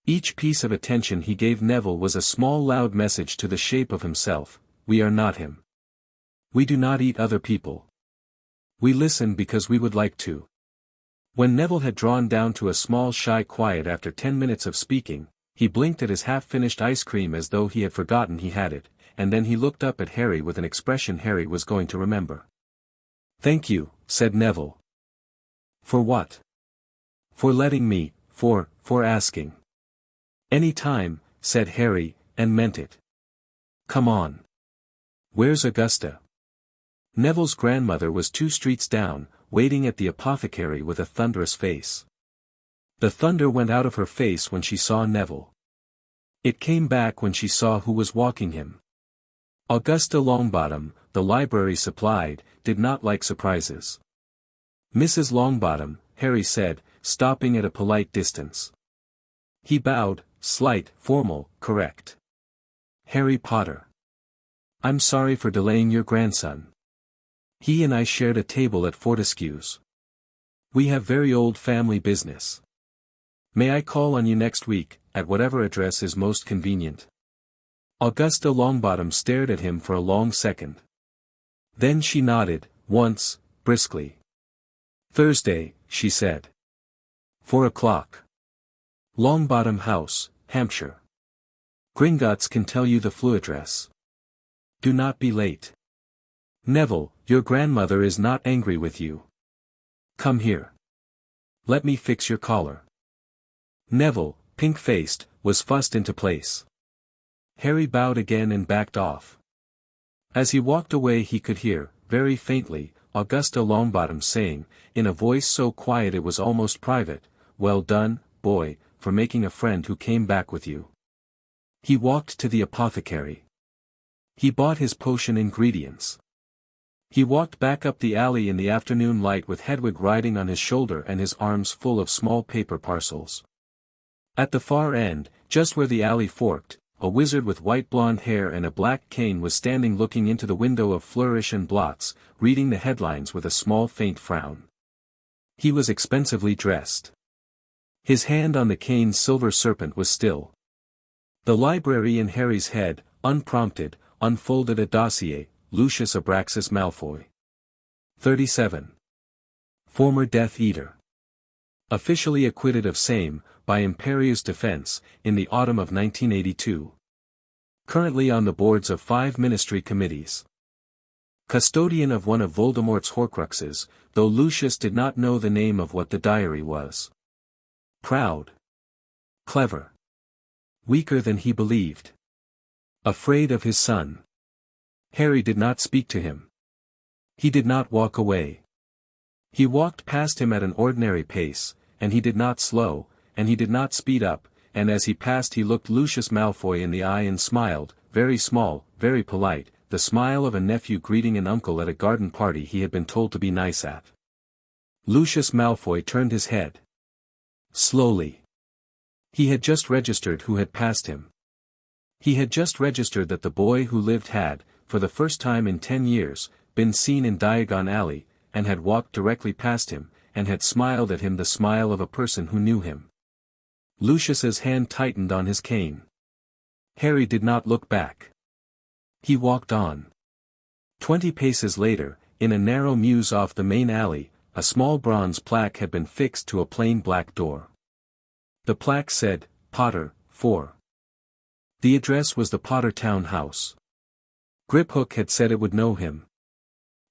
Each piece of attention he gave Neville was a small loud message to the shape of himself, we are not him. We do not eat other people. We listen because we would like to. When Neville had drawn down to a small shy quiet after 10 minutes of speaking, he blinked at his half-finished ice cream as though he had forgotten he had it, and then he looked up at Harry with an expression Harry was going to remember. Thank you, said Neville. For what? For letting me, for asking. Any time, said Harry, and meant it. Come on. Where's Augusta? Neville's grandmother was 2 streets down, waiting at the apothecary with a thunderous face. The thunder went out of her face when she saw Neville. It came back when she saw who was walking him. Augusta Longbottom, the library supplied, did not like surprises. Mrs. Longbottom, Harry said, stopping at a polite distance. He bowed, slight, formal, correct. Harry Potter. I'm sorry for delaying your grandson. He and I shared a table at Fortescue's. We have very old family business. May I call on you next week, at whatever address is most convenient? Augusta Longbottom stared at him for a long second. Then she nodded, once, briskly. Thursday, she said. 4 o'clock. Longbottom House, Hampshire. Gringotts can tell you the flu address. Do not be late. Neville, your grandmother is not angry with you. Come here. Let me fix your collar. Neville, pink-faced, was fussed into place. Harry bowed again and backed off. As he walked away he could hear, very faintly, Augusta Longbottom saying, in a voice so quiet it was almost private, well done, boy, for making a friend who came back with you. He walked to the apothecary. He bought his potion ingredients. He walked back up the alley in the afternoon light with Hedwig riding on his shoulder and his arms full of small paper parcels. At the far end, just where the alley forked, a wizard with white blonde hair and a black cane was standing looking into the window of Flourish and Blots, reading the headlines with a small faint frown. He was expensively dressed. His hand on the cane's silver serpent was still. The library in Harry's head, unprompted, unfolded a dossier, Lucius Abraxas Malfoy. 37. Former Death Eater. Officially acquitted of same, by Imperius defense, in the autumn of 1982. Currently on the boards of 5 ministry committees. Custodian of one of Voldemort's Horcruxes, though Lucius did not know the name of what the diary was. Proud. Clever. Weaker than he believed. Afraid of his son. Harry did not speak to him. He did not walk away. He walked past him at an ordinary pace, and he did not slow, and he did not speed up, and as he passed he looked Lucius Malfoy in the eye and smiled, very small, very polite, the smile of a nephew greeting an uncle at a garden party he had been told to be nice at. Lucius Malfoy turned his head. Slowly. He had just registered who had passed him. He had just registered that the boy who lived had, for the first time in 10 years, been seen in Diagon Alley, and had walked directly past him, and had smiled at him the smile of a person who knew him. Lucius's hand tightened on his cane. Harry did not look back. He walked on. 20 paces later, in a narrow mews off the main alley, a small bronze plaque had been fixed to a plain black door. The plaque said, Potter, 4. The address was the Potter Townhouse. Griphook had said it would know him.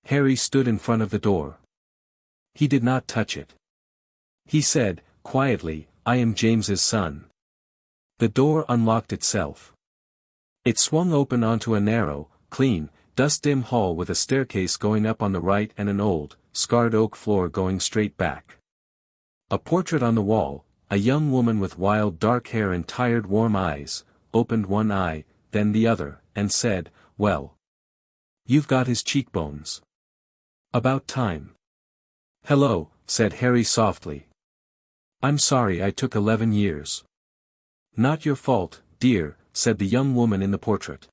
Harry stood in front of the door. He did not touch it. He said, quietly, I am James's son. The door unlocked itself. It swung open onto a narrow, clean, dust-dim hall with a staircase going up on the right and an old, scarred oak floor going straight back. A portrait on the wall, a young woman with wild dark hair and tired warm eyes, opened one eye, then the other, and said, Well. You've got his cheekbones. About time. Hello, said Harry softly. I'm sorry I took 11 years. Not your fault, dear, said the young woman in the portrait.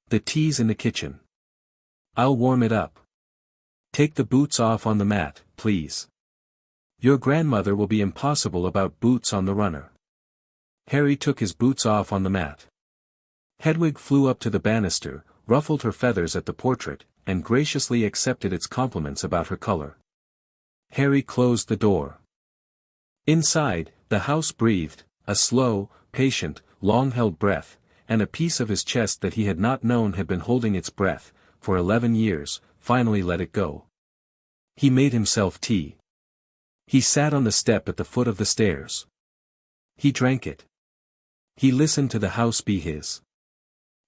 The tea's in the kitchen. I'll warm it up. Take the boots off on the mat, please. Your grandmother will be impossible about boots on the runner. Harry took his boots off on the mat. Hedwig flew up to the banister, ruffled her feathers at the portrait, and graciously accepted its compliments about her color. Harry closed the door. Inside, the house breathed, a slow, patient, long-held breath, and a piece of his chest that he had not known had been holding its breath, for 11 years, finally let it go. He made himself tea. He sat on the step at the foot of the stairs. He drank it. He listened to the house be his.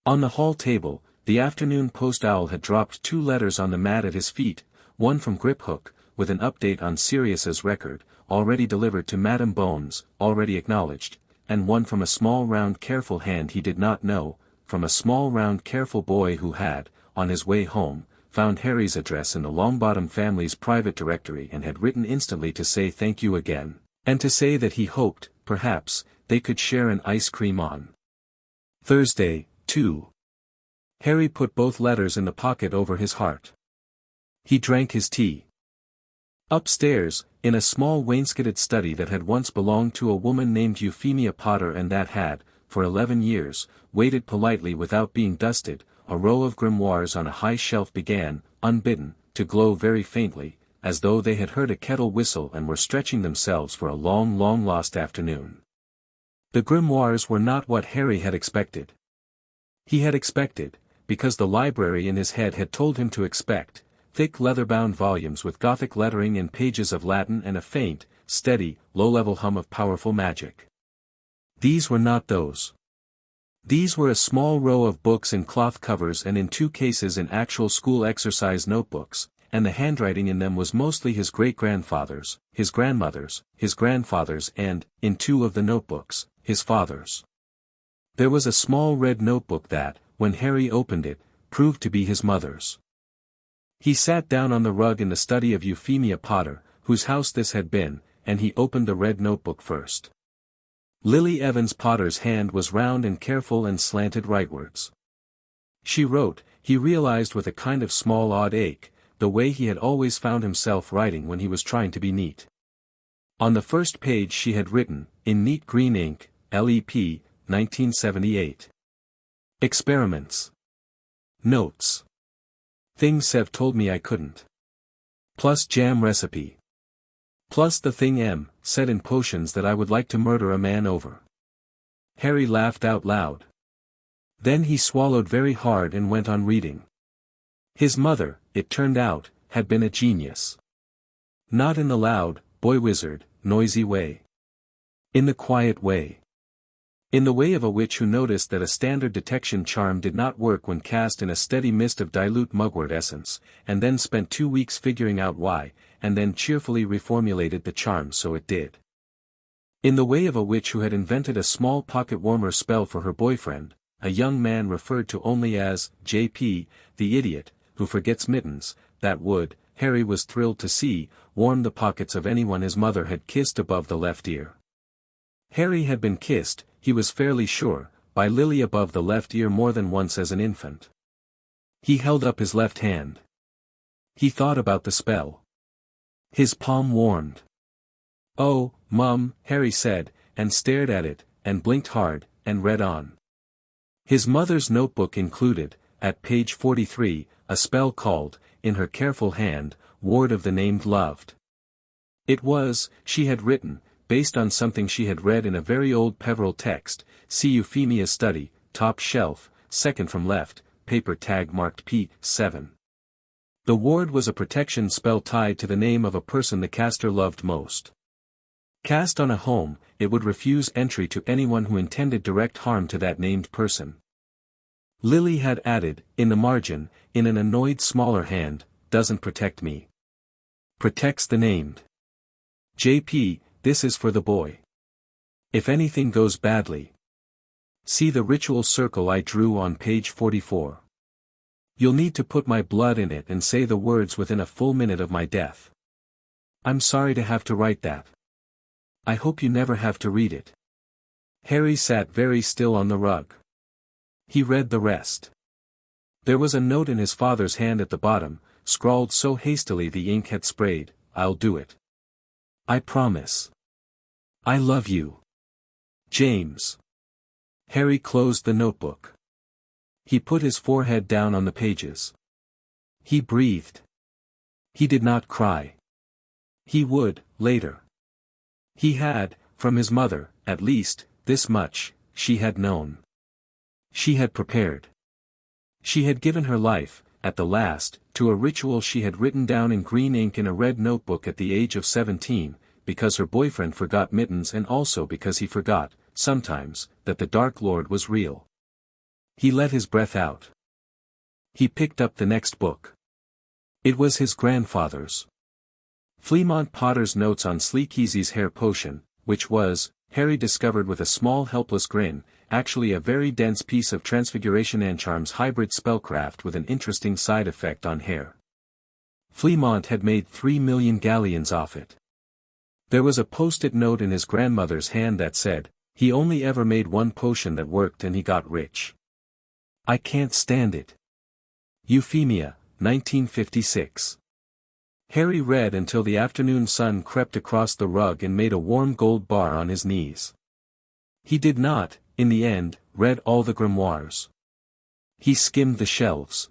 On the hall table, the afternoon post owl had dropped 2 letters on the mat at his feet, one from Griphook, with an update on Sirius's record, already delivered to Madame Bones, already acknowledged, and one from a small round careful hand he did not know, from a small round careful boy who had, on his way home, found Harry's address in the Longbottom family's private directory and had written instantly to say thank you again, and to say that he hoped, perhaps, they could share an ice cream on Thursday, too. Harry put both letters in the pocket over his heart. He drank his tea. Upstairs, in a small wainscoted study that had once belonged to a woman named Euphemia Potter and that had, for 11 years, waited politely without being dusted, a row of grimoires on a high shelf began, unbidden, to glow very faintly, as though they had heard a kettle whistle and were stretching themselves for a long, long-lost afternoon. The grimoires were not what Harry had expected. He had expected, because the library in his head had told him to expect, thick leather-bound volumes with Gothic lettering and pages of Latin and a faint, steady, low-level hum of powerful magic. These were not those. These were a small row of books in cloth covers and in 2 cases in actual school exercise notebooks, and the handwriting in them was mostly his great-grandfather's, his grandmother's, his grandfather's and, in 2 of the notebooks, his father's. There was a small red notebook that, when Harry opened it, proved to be his mother's. He sat down on the rug in the study of Euphemia Potter, whose house this had been, and he opened the red notebook first. Lily Evans Potter's hand was round and careful and slanted rightwards. She wrote, he realized with a kind of small odd ache, the way he had always found himself writing when he was trying to be neat. On the first page she had written, in neat green ink, LEP, 1978. Experiments. Notes. Things Sev told me I couldn't. Plus jam recipe. Plus the thing M said in potions that I would like to murder a man over. Harry laughed out loud. Then he swallowed very hard and went on reading. His mother, it turned out, had been a genius. Not in the loud, boy-wizard, noisy way. In the quiet way. In the way of a witch who noticed that a standard detection charm did not work when cast in a steady mist of dilute mugwort essence, and then spent 2 weeks figuring out why, and then cheerfully reformulated the charm so it did. In the way of a witch who had invented a small pocket-warmer spell for her boyfriend, a young man referred to only as JP, the idiot, who forgets mittens, that would, Harry was thrilled to see, warm the pockets of anyone his mother had kissed above the left ear. Harry had been kissed, he was fairly sure, by Lily above the left ear more than once as an infant. He held up his left hand. He thought about the spell. His palm warmed. "Oh, Mum," Harry said, and stared at it, and blinked hard, and read on. His mother's notebook included, at page 43, a spell called, in her careful hand, Ward of the Named Loved. It was, she had written, based on something she had read in a very old Peveril text, see Euphemia's study, top shelf, second from left, paper tag marked P7. The ward was a protection spell tied to the name of a person the caster loved most. Cast on a home, it would refuse entry to anyone who intended direct harm to that named person. Lily had added, in the margin, in an annoyed smaller hand, doesn't protect me. Protects the named. JP, this is for the boy. If anything goes badly. See the ritual circle I drew on page 44. You'll need to put my blood in it and say the words within a full minute of my death. I'm sorry to have to write that. I hope you never have to read it. Harry sat very still on the rug. He read the rest. There was a note in his father's hand at the bottom, scrawled so hastily the ink had sprayed, I'll do it. I promise. I love you. James. Harry closed the notebook. He put his forehead down on the pages. He breathed. He did not cry. He would, later. He had, from his mother, at least, this much, she had known. She had prepared. She had given her life, at the last, to a ritual she had written down in green ink in a red notebook at the age of 17, because her boyfriend forgot mittens and also because he forgot, sometimes, that the Dark Lord was real. He let his breath out. He picked up the next book. It was his grandfather's. Fleamont Potter's Notes on Sleekeasy's Hair Potion, which was, Harry discovered with a small helpless grin, actually a very dense piece of Transfiguration Ancharm's hybrid spellcraft with an interesting side effect on hair. Fleamont had made 3 million galleons off it. There was a post-it note in his grandmother's hand that said, he only ever made one potion that worked and he got rich. I can't stand it. Euphemia, 1956. Harry read until the afternoon sun crept across the rug and made a warm gold bar on his knees. He did not, in the end, read all the grimoires. He skimmed the shelves.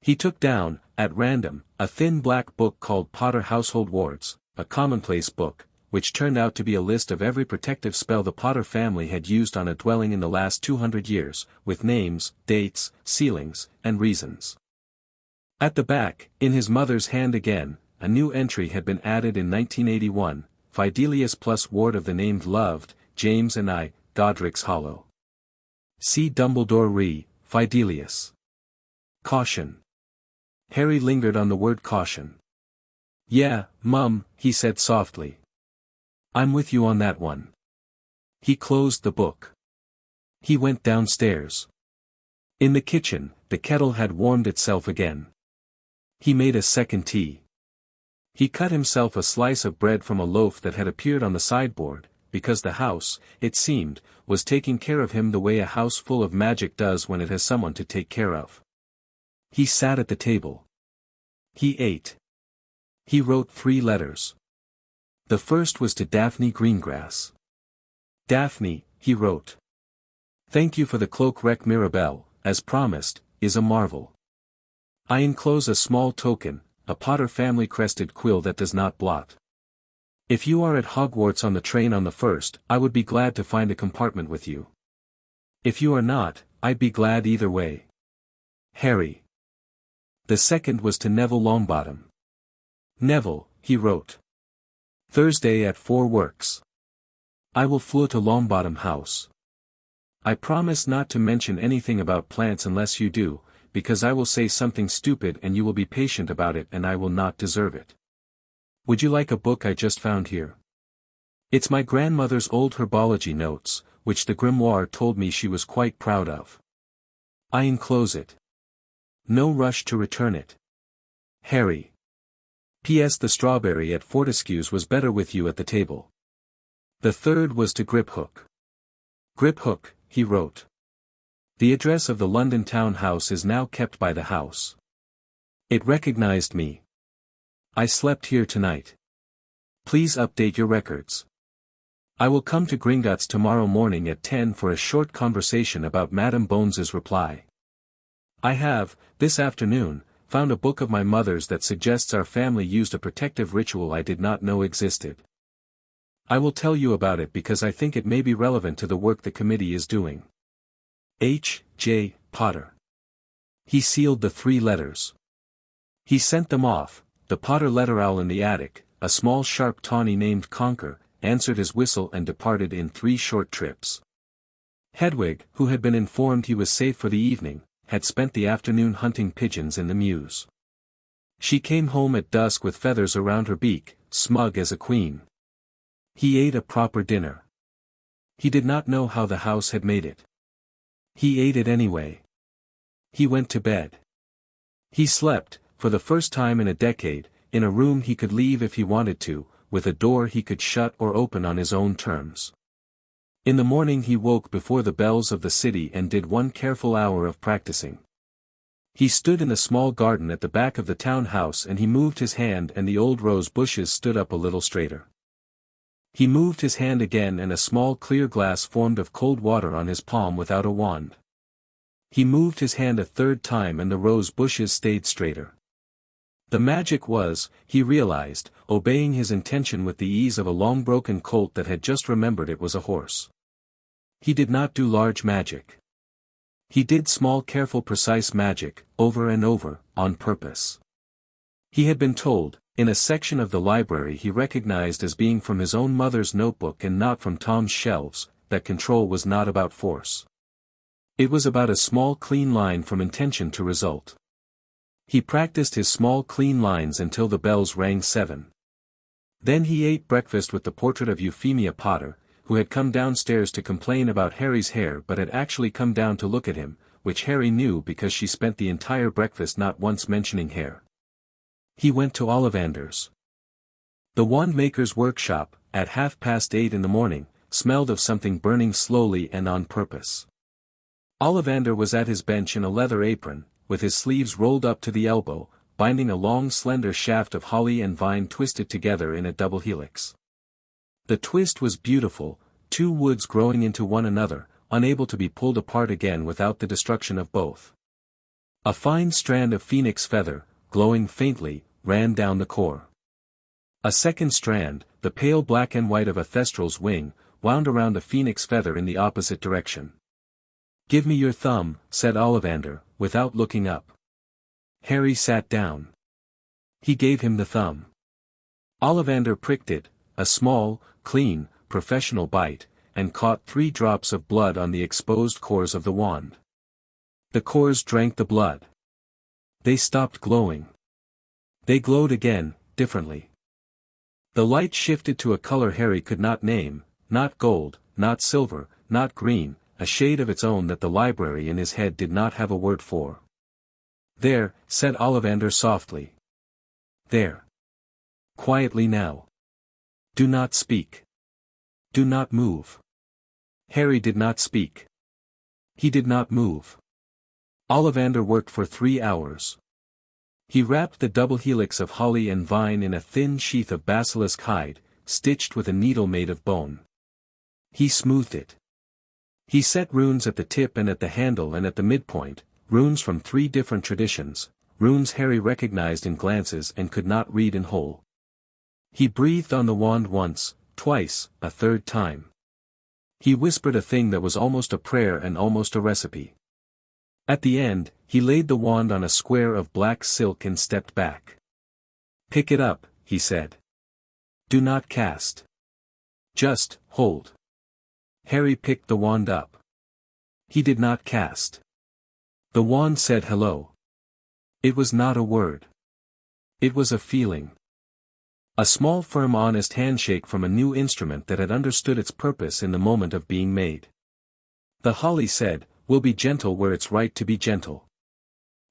He took down, at random, a thin black book called Potter Household Wards, a commonplace book, which turned out to be a list of every protective spell the Potter family had used on a dwelling in the last 200 years, with names, dates, ceilings, and reasons. At the back, in his mother's hand again, a new entry had been added in 1981, Fidelius plus Ward of the Named Loved, James and I, Godric's Hollow. See Dumbledore re, Fidelius. Caution. Harry lingered on the word caution. Yeah, Mum, he said softly. I'm with you on that one. He closed the book. He went downstairs. In the kitchen, the kettle had warmed itself again. He made a second tea. He cut himself a slice of bread from a loaf that had appeared on the sideboard, because the house, it seemed, was taking care of him the way a house full of magic does when it has someone to take care of. He sat at the table. He ate. He wrote 3 letters. The first was to Daphne Greengrass. Daphne, he wrote. Thank you for the cloak. Rec Mirabelle, as promised, is a marvel. I enclose a small token, a Potter family crested quill that does not blot. If you are at Hogwarts on the train on the 1st, I would be glad to find a compartment with you. If you are not, I'd be glad either way. Harry. The second was to Neville Longbottom. Neville, he wrote. Thursday at 4 works. I will flew to Longbottom House. I promise not to mention anything about plants unless you do, because I will say something stupid and you will be patient about it and I will not deserve it. Would you like a book I just found here? It's my grandmother's old herbology notes, which the grimoire told me she was quite proud of. I enclose it. No rush to return it. Harry. P.S. The strawberry at Fortescue's was better with you at the table. The third was to Griphook. Griphook, he wrote. The address of the London townhouse is now kept by the house. It recognized me. I slept here tonight. Please update your records. I will come to Gringotts tomorrow morning at 10 for a short conversation about Madame Bones's reply. I have, this afternoon, found a book of my mother's that suggests our family used a protective ritual I did not know existed. I will tell you about it because I think it may be relevant to the work the committee is doing. H. J. Potter. He sealed the 3 letters. He sent them off. The Potter letter owl in the attic, a small sharp tawny named Conquer, answered his whistle and departed in 3 short trips. Hedwig, who had been informed he was safe for the evening, had spent the afternoon hunting pigeons in the mews. She came home at dusk with feathers around her beak, smug as a queen. He ate a proper dinner. He did not know how the house had made it. He ate it anyway. He went to bed. He slept, for the first time in a decade, in a room he could leave if he wanted to, with a door he could shut or open on his own terms. In the morning he woke before the bells of the city and did 1 careful hour of practicing. He stood in the small garden at the back of the townhouse and he moved his hand and the old rose bushes stood up a little straighter. He moved his hand again and a small clear glass formed of cold water on his palm without a wand. He moved his hand a 3rd time and the rose bushes stayed straighter. The magic was, he realized, obeying his intention with the ease of a long-broken colt that had just remembered it was a horse. He did not do large magic. He did small careful precise magic, over and over, on purpose. He had been told, in a section of the library he recognized as being from his own mother's notebook and not from Tom's shelves, that control was not about force. It was about a small clean line from intention to result. He practiced his small clean lines until the bells rang 7. Then he ate breakfast with the portrait of Euphemia Potter, who had come downstairs to complain about Harry's hair but had actually come down to look at him, which Harry knew because she spent the entire breakfast not once mentioning hair. He went to Ollivander's. The wand-maker's workshop, at 8:30 in the morning, smelled of something burning slowly and on purpose. Ollivander was at his bench in a leather apron, with his sleeves rolled up to the elbow, binding a long slender shaft of holly and vine twisted together in a double helix. The twist was beautiful, 2 woods growing into one another, unable to be pulled apart again without the destruction of both. A fine strand of phoenix feather, glowing faintly, ran down the core. A second strand, the pale black and white of a thestral's wing, wound around a phoenix feather in the opposite direction. "Give me your thumb," said Ollivander, without looking up. Harry sat down. He gave him the thumb. Ollivander pricked it, a small, clean, professional bite, and caught 3 drops of blood on the exposed cores of the wand. The cores drank the blood. They stopped glowing. They glowed again, differently. The light shifted to a color Harry could not name, not gold, not silver, not green, a shade of its own that the library in his head did not have a word for. "There," said Ollivander softly. "There. Quietly now. Do not speak. Do not move." Harry did not speak. He did not move. Ollivander worked for 3 hours. He wrapped the double helix of holly and vine in a thin sheath of basilisk hide, stitched with a needle made of bone. He smoothed it. He set runes at the tip and at the handle and at the midpoint, runes from 3 different traditions, runes Harry recognized in glances and could not read in whole. He breathed on the wand once, twice, a third time. He whispered a thing that was almost a prayer and almost a recipe. At the end, he laid the wand on a square of black silk and stepped back. "Pick it up," he said. "Do not cast. Just hold." Harry picked the wand up. He did not cast. The wand said hello. It was not a word. It was a feeling. A small firm honest handshake from a new instrument that had understood its purpose in the moment of being made. The holly said, "We'll be gentle where it's right to be gentle."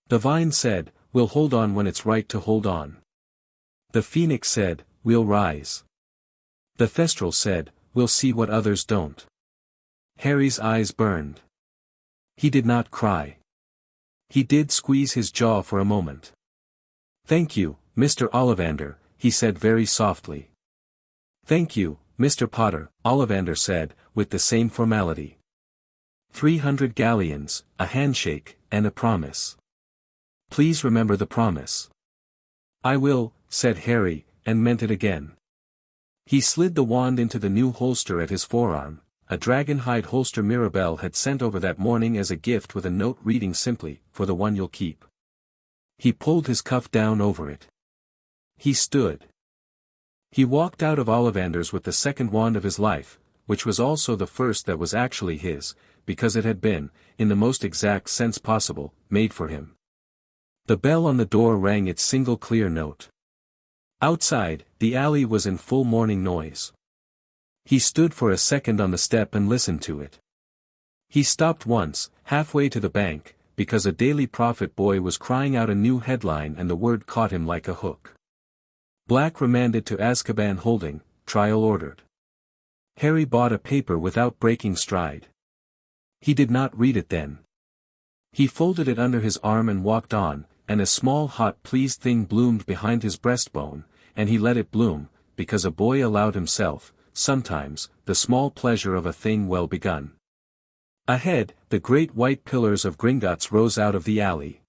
The vine said, "We'll hold on when it's right to hold on." The phoenix said, "We'll rise." The thestral said, "We'll see what others don't." Harry's eyes burned. He did not cry. He did squeeze his jaw for a moment. "Thank you, Mr. Ollivander," he said very softly. "Thank you, Mr. Potter," Ollivander said, with the same formality. 300 galleons, a handshake, and a promise. "Please remember the promise." "I will," said Harry, and meant it again. He slid the wand into the new holster at his forearm, a dragon-hide holster Mirabelle had sent over that morning as a gift with a note reading simply, "For the one you'll keep." He pulled his cuff down over it. He stood. He walked out of Ollivander's with the second wand of his life, which was also the first that was actually his, because it had been, in the most exact sense possible, made for him. The bell on the door rang its single clear note. Outside, the alley was in full morning noise. He stood for a second on the step and listened to it. He stopped once, halfway to the bank, because a Daily Prophet boy was crying out a new headline and the word caught him like a hook. "Black remanded to Azkaban holding, trial ordered." Harry bought a paper without breaking stride. He did not read it then. He folded it under his arm and walked on, and a small hot pleased thing bloomed behind his breastbone, and he let it bloom, because a boy allowed himself, sometimes, the small pleasure of a thing well begun. Ahead, the great white pillars of Gringotts rose out of the alley.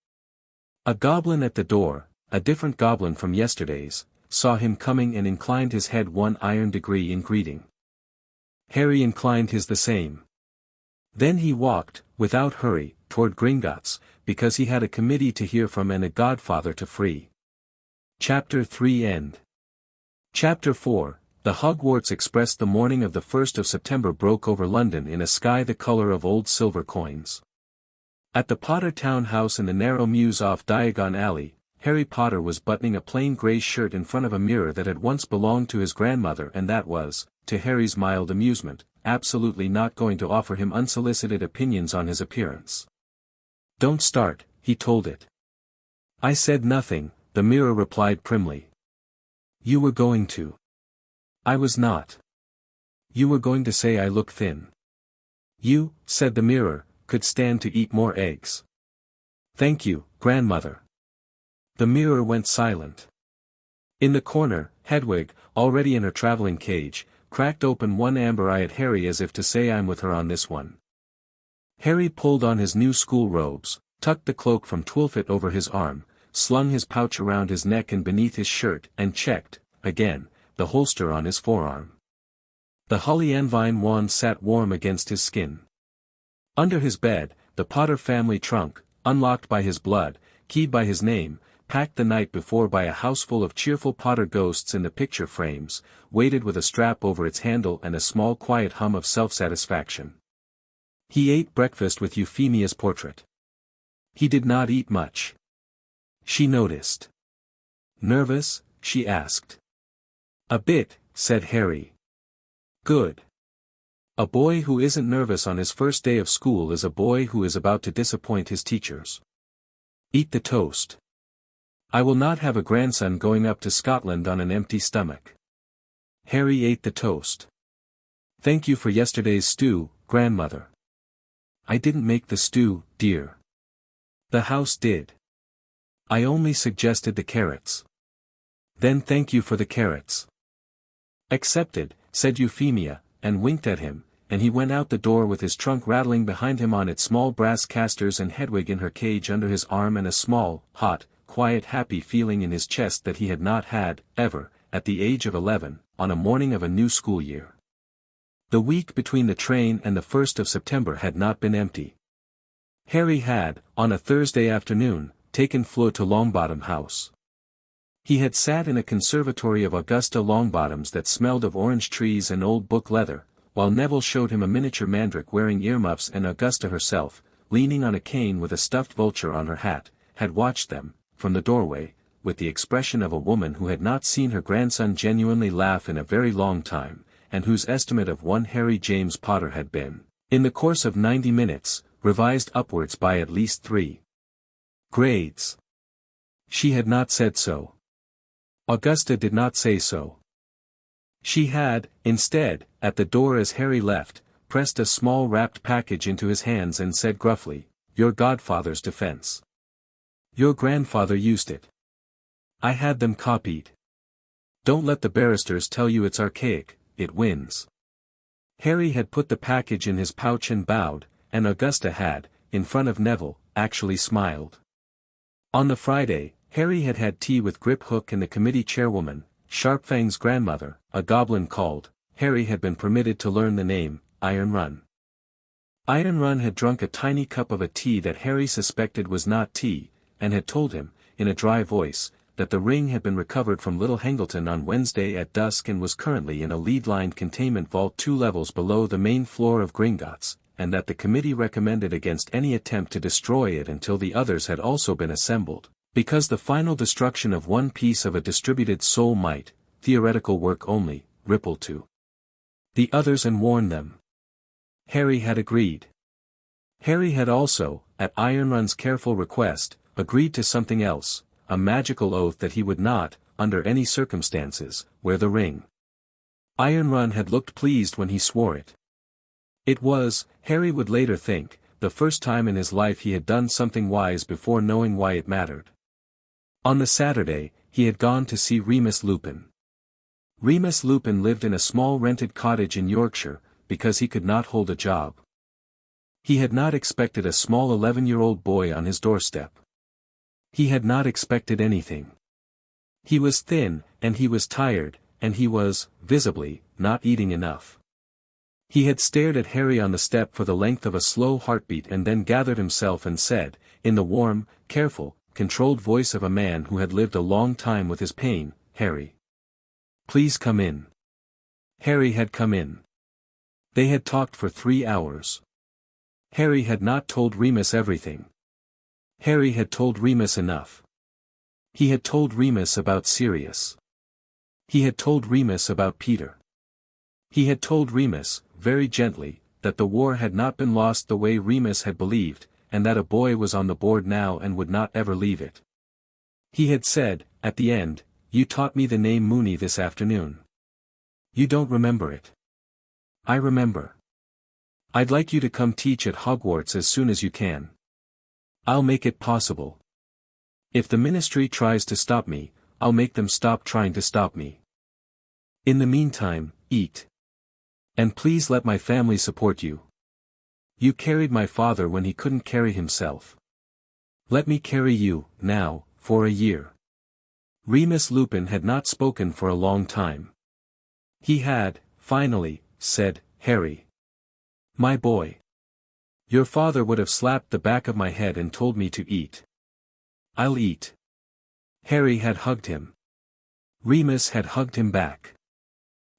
A goblin at the door, a different goblin from yesterday's, saw him coming and inclined his head 1 iron degree in greeting. Harry inclined his the same. Then he walked, without hurry, toward Gringotts, because he had a committee to hear from and a godfather to free. Chapter 3 End. Chapter 4. The Hogwarts Express. The morning of the 1st of September broke over London in a sky the colour of old silver coins. At the Potter Townhouse in the narrow mews off Diagon Alley, Harry Potter was buttoning a plain grey shirt in front of a mirror that had once belonged to his grandmother and that was, to Harry's mild amusement, absolutely not going to offer him unsolicited opinions on his appearance. "Don't start," he told it. "I said nothing," the mirror replied primly. "You were going to." "I was not." "You were going to say I look thin." "You," said the mirror, "could stand to eat more eggs." "Thank you, grandmother." The mirror went silent. In the corner, Hedwig, already in her traveling cage, cracked open one amber eye at Harry as if to say I'm with her on this one. Harry pulled on his new school robes, tucked the cloak from Twilfit over his arm, slung his pouch around his neck and beneath his shirt and checked, again, the holster on his forearm. The holly and vine wand sat warm against his skin. Under his bed, the Potter family trunk, unlocked by his blood, keyed by his name, packed the night before by a houseful of cheerful Potter ghosts in the picture frames, waited with a strap over its handle and a small quiet hum of self-satisfaction. He ate breakfast with Euphemia's portrait. He did not eat much. She noticed. "Nervous?" she asked. "A bit," said Harry. "Good. A boy who isn't nervous on his first day of school is a boy who is about to disappoint his teachers. Eat the toast. I will not have a grandson going up to Scotland on an empty stomach. Harry ate the toast. Thank you for yesterday's stew, grandmother. I didn't make the stew, dear. The house did. I only suggested the carrots. Then thank you for the carrots. Accepted, said Euphemia, and winked at him, and he went out the door with his trunk rattling behind him on its small brass casters and Hedwig in her cage under his arm and a small, hot, quiet happy feeling in his chest that he had not had, ever, at the age of 11, on a morning of a new school year. The week between the train and the 1st of September had not been empty. Harry had, on a Thursday afternoon, taken Fleur to Longbottom House. He had sat in a conservatory of Augusta Longbottoms that smelled of orange trees and old book leather, while Neville showed him a miniature mandrake wearing earmuffs, and Augusta herself, leaning on a cane with a stuffed vulture on her hat, had watched them, from the doorway, with the expression of a woman who had not seen her grandson genuinely laugh in a very long time, and whose estimate of one Harry James Potter had been, in the course of 90 minutes, revised upwards by at least 3 grades. She had not said so. Augusta did not say so. She had, instead, at the door as Harry left, pressed a small wrapped package into his hands and said gruffly, "Your godfather's defense. Your grandfather used it. I had them copied. Don't let the barristers tell you it's archaic, it wins." Harry had put the package in his pouch and bowed, and Augusta had, in front of Neville, actually smiled. On the Friday, Harry had had tea with Grip Hook and the committee chairwoman, Sharpfang's grandmother, a goblin called, Harry had been permitted to learn the name, Iron Run. Iron Run had drunk a tiny cup of a tea that Harry suspected was not tea, and had told him, in a dry voice, that the ring had been recovered from Little Hangleton on Wednesday at dusk and was currently in a lead-lined containment vault 2 levels below the main floor of Gringotts, and that the committee recommended against any attempt to destroy it until the others had also been assembled, because the final destruction of one piece of a distributed soul might, theoretical work only, ripple to the others and warn them. Harry had agreed. Harry had also, at Iron Run's careful request, agreed to something else, a magical oath that he would not, under any circumstances, wear the ring. Iron Run had looked pleased when he swore it. It was, Harry would later think, the first time in his life he had done something wise before knowing why it mattered. On the Saturday, he had gone to see Remus Lupin. Remus Lupin lived in a small rented cottage in Yorkshire, because he could not hold a job. He had not expected a small 11-year-old boy on his doorstep. He had not expected anything. He was thin, and he was tired, and he was, visibly, not eating enough. He had stared at Harry on the step for the length of a slow heartbeat and then gathered himself and said, in the warm, careful, controlled voice of a man who had lived a long time with his pain, "Harry. Please come in." Harry had come in. They had talked for 3 hours. Harry had not told Remus everything. Harry had told Remus enough. He had told Remus about Sirius. He had told Remus about Peter. He had told Remus, very gently, that the war had not been lost the way Remus had believed, and that a boy was on the board now and would not ever leave it. He had said, at the end, "You taught me the name Moony this afternoon. You don't remember it. I remember. I'd like you to come teach at Hogwarts as soon as you can. I'll make it possible. If the ministry tries to stop me, I'll make them stop trying to stop me. In the meantime, eat. And please let my family support you. You carried my father when he couldn't carry himself. Let me carry you, now, for a year." Remus Lupin had not spoken for a long time. He had, finally, said, "Harry. My boy. Your father would have slapped the back of my head and told me to eat. I'll eat." Harry had hugged him. Remus had hugged him back.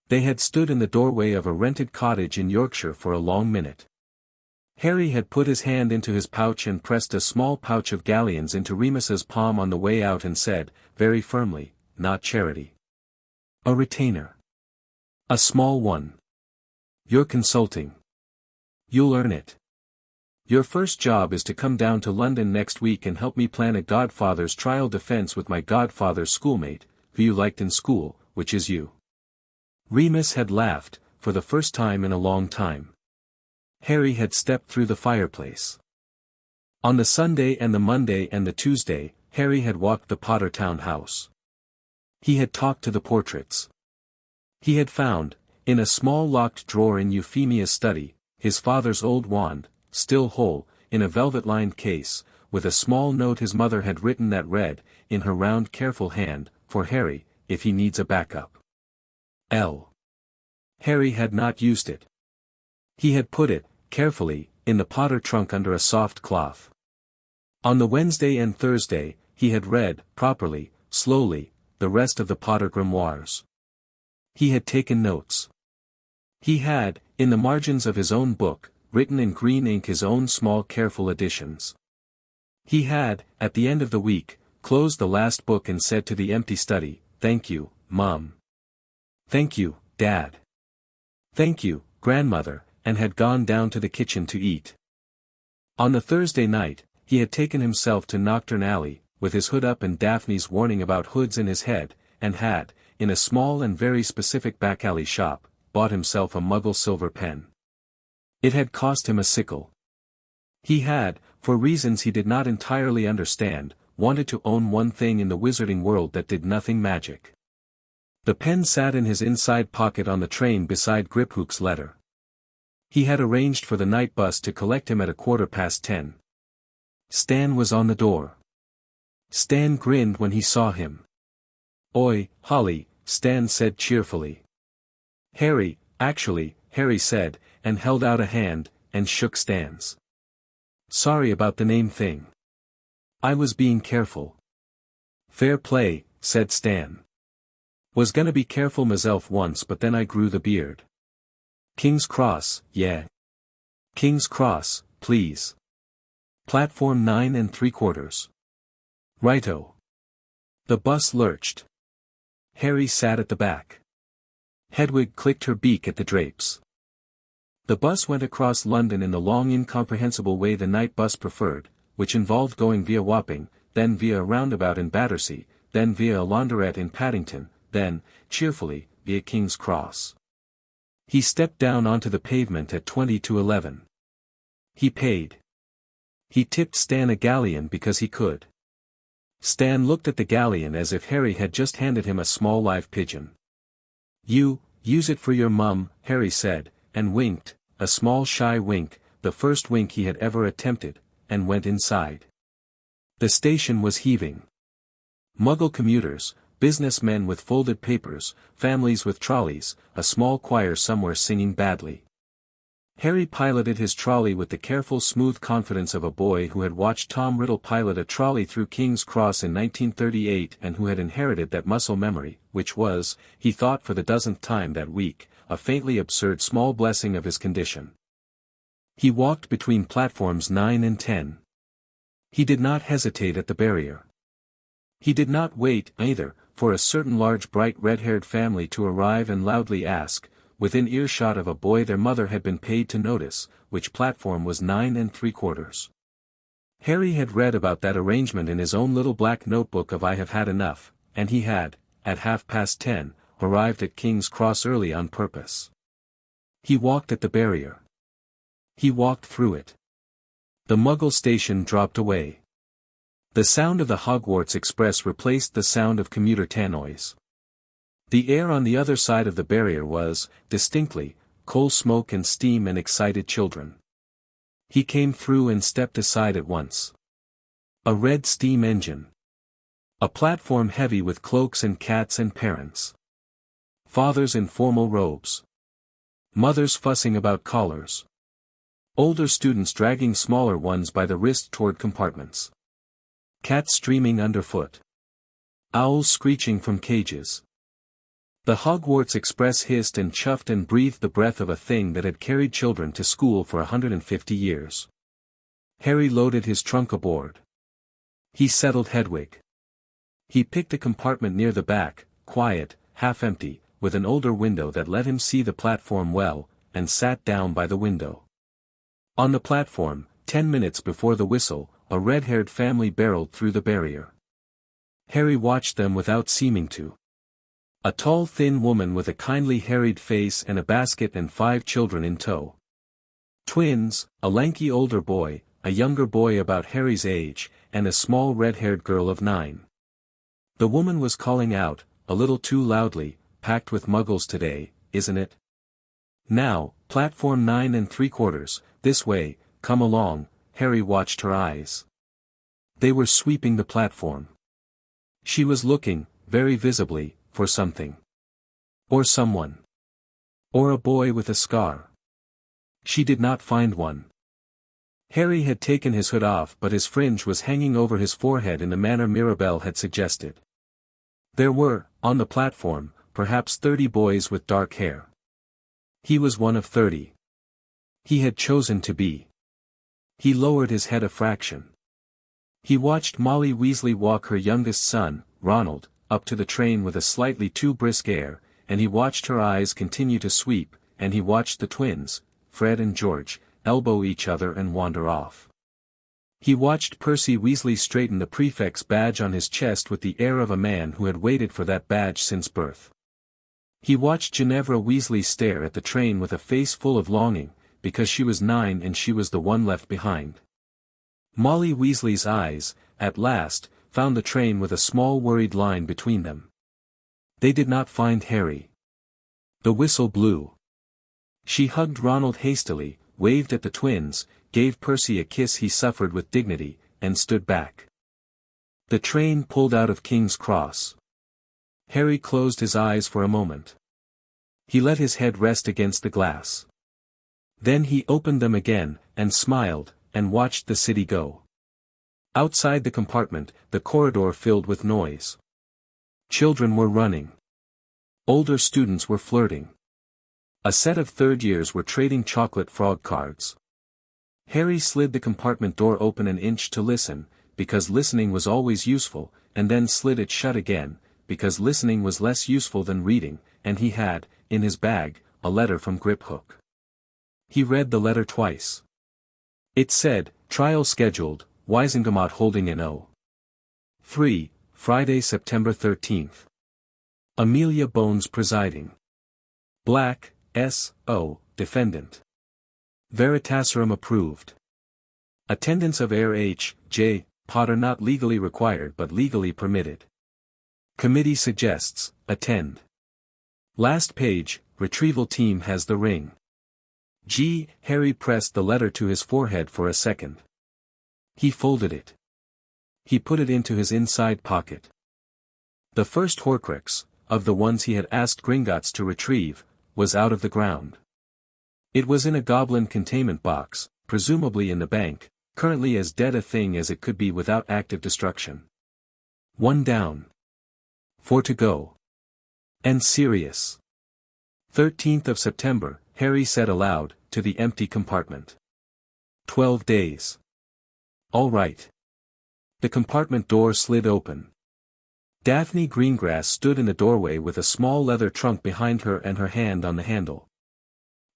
They had stood in the doorway of a rented cottage in Yorkshire for a long minute. Harry had put his hand into his pouch and pressed a small pouch of galleons into Remus's palm on the way out and said, very firmly, "Not charity. A retainer. A small one. You're consulting. You'll earn it. Your first job is to come down to London next week and help me plan a godfather's trial defense with my godfather's schoolmate, who you liked in school, which is you. Remus had laughed, for the first time in a long time. Harry had stepped through the fireplace. On the Sunday and the Monday and the Tuesday, Harry had walked the Potter Townhouse. He had talked to the portraits. He had found, in a small locked drawer in Euphemia's study, his father's old wand, still whole, in a velvet-lined case, with a small note his mother had written that read, in her round careful hand, for Harry, if he needs a backup. Harry had not used it. He had put it, carefully, in the Potter trunk under a soft cloth. On the Wednesday and Thursday, he had read, properly, slowly, the rest of the Potter grimoires. He had taken notes. He had, in the margins of his own book, written in green ink his own small careful additions. He had, at the end of the week, closed the last book and said to the empty study, "Thank you, Mom. Thank you, Dad. Thank you, Grandmother," and had gone down to the kitchen to eat. On the Thursday night, he had taken himself to Knockturn Alley, with his hood up and Daphne's warning about hoods in his head, and had, in a small and very specific back alley shop, bought himself a Muggle silver pen. It had cost him a sickle. He had, for reasons he did not entirely understand, wanted to own one thing in the wizarding world that did nothing magic. The pen sat in his inside pocket on the train beside Griphook's letter. He had arranged for the night bus to collect him at 10:15. Stan was on the door. Stan grinned when he saw him. "Oi, Holly," Stan said cheerfully. "Harry, actually," Harry said, and held out a hand, and shook Stan's. "Sorry about the name thing. I was being careful." "Fair play," said Stan. "Was gonna be careful myself once but then I grew the beard." "King's Cross, yeah. King's Cross, please. Platform 9 3/4. Righto." The bus lurched. Harry sat at the back. Hedwig clicked her beak at the drapes. The bus went across London in the long incomprehensible way the night bus preferred, which involved going via Wapping, then via a roundabout in Battersea, then via a laundrette in Paddington, then, cheerfully, via King's Cross. He stepped down onto the pavement at 20 to 11. He paid. He tipped Stan a galleon because he could. Stan looked at the galleon as if Harry had just handed him a small live pigeon. Use it for your mum," Harry said, and winked, a small shy wink, the first wink he had ever attempted, and went inside. The station was heaving. Muggle commuters, businessmen with folded papers, families with trolleys, a small choir somewhere singing badly. Harry piloted his trolley with the careful smooth confidence of a boy who had watched Tom Riddle pilot a trolley through King's Cross in 1938 and who had inherited that muscle memory, which was, he thought for the dozenth time that week, a faintly absurd small blessing of his condition. He walked between platforms 9 and 10. He did not hesitate at the barrier. He did not wait, either, for a certain large bright red-haired family to arrive and loudly ask, within earshot of a boy their mother had been paid to notice, which platform was 9 3/4. Harry had read about that arrangement in his own little black notebook of I Have Had Enough, and he had, at 10:30, arrived at King's Cross early on purpose. He walked at the barrier. He walked through it. The Muggle station dropped away. The sound of the Hogwarts Express replaced the sound of commuter tannoys. The air on the other side of the barrier was, distinctly, coal smoke and steam and excited children. He came through and stepped aside at once. A red steam engine. A platform heavy with cloaks and cats and parents. Fathers in formal robes. Mothers fussing about collars. Older students dragging smaller ones by the wrist toward compartments. Cats streaming underfoot. Owls screeching from cages. The Hogwarts Express hissed and chuffed and breathed the breath of a thing that had carried children to school for 150 years. Harry loaded his trunk aboard. He settled Hedwig. He picked a compartment near the back, quiet, half empty, with an older window that let him see the platform well, and sat down by the window. On the platform, 10 minutes before the whistle, a red-haired family barreled through the barrier. Harry watched them without seeming to. A tall thin woman with a kindly harried face and a basket and 5 children in tow. Twins, a lanky older boy, a younger boy about Harry's age, and a small red-haired girl of 9. The woman was calling out, a little too loudly, "Packed with muggles today, isn't it? Now, platform 9 3/4, this way, come along." Harry watched her eyes. They were sweeping the platform. She was looking, very visibly, for something. Or someone. Or a boy with a scar. She did not find one. Harry had taken his hood off, but his fringe was hanging over his forehead in the manner Mirabelle had suggested. There were, on the platform, perhaps 30 boys with dark hair. He was one of 30. He had chosen to be. He lowered his head a fraction. He watched Molly Weasley walk her youngest son, Ronald, up to the train with a slightly too brisk air, and he watched her eyes continue to sweep, and he watched the twins, Fred and George, elbow each other and wander off. He watched Percy Weasley straighten the prefect's badge on his chest with the air of a man who had waited for that badge since birth. He watched Ginevra Weasley stare at the train with a face full of longing, because she was 9 and she was the one left behind. Molly Weasley's eyes, at last, found the train with a small worried line between them. They did not find Harry. The whistle blew. She hugged Ronald hastily, waved at the twins, gave Percy a kiss he suffered with dignity, and stood back. The train pulled out of King's Cross. Harry closed his eyes for a moment. He let his head rest against the glass. Then he opened them again, and smiled, and watched the city go. Outside the compartment, the corridor filled with noise. Children were running. Older students were flirting. A set of third years were trading chocolate frog cards. Harry slid the compartment door open an inch to listen, because listening was always useful, and then slid it shut again, because listening was less useful than reading, and he had, in his bag, a letter from Griphook. He read the letter twice. It said, "Trial scheduled, Wizengamot holding an O. 3, Friday, September 13th. Amelia Bones presiding. Black, S.O., defendant. Veritaserum approved. Attendance of heir H.J. Potter not legally required but legally permitted. Committee suggests, attend. Last page, retrieval team has the ring." Harry pressed the letter to his forehead for a second. He folded it. He put it into his inside pocket. The first Horcrux, of the ones he had asked Gringotts to retrieve, was out of the ground. It was in a goblin containment box, presumably in the bank, currently as dead a thing as it could be without active destruction. 1 down. 4 to go. And serious. 13th of September, Harry said aloud, to the empty compartment. 12 days. All right. The compartment door slid open. Daphne Greengrass stood in the doorway with a small leather trunk behind her and her hand on the handle.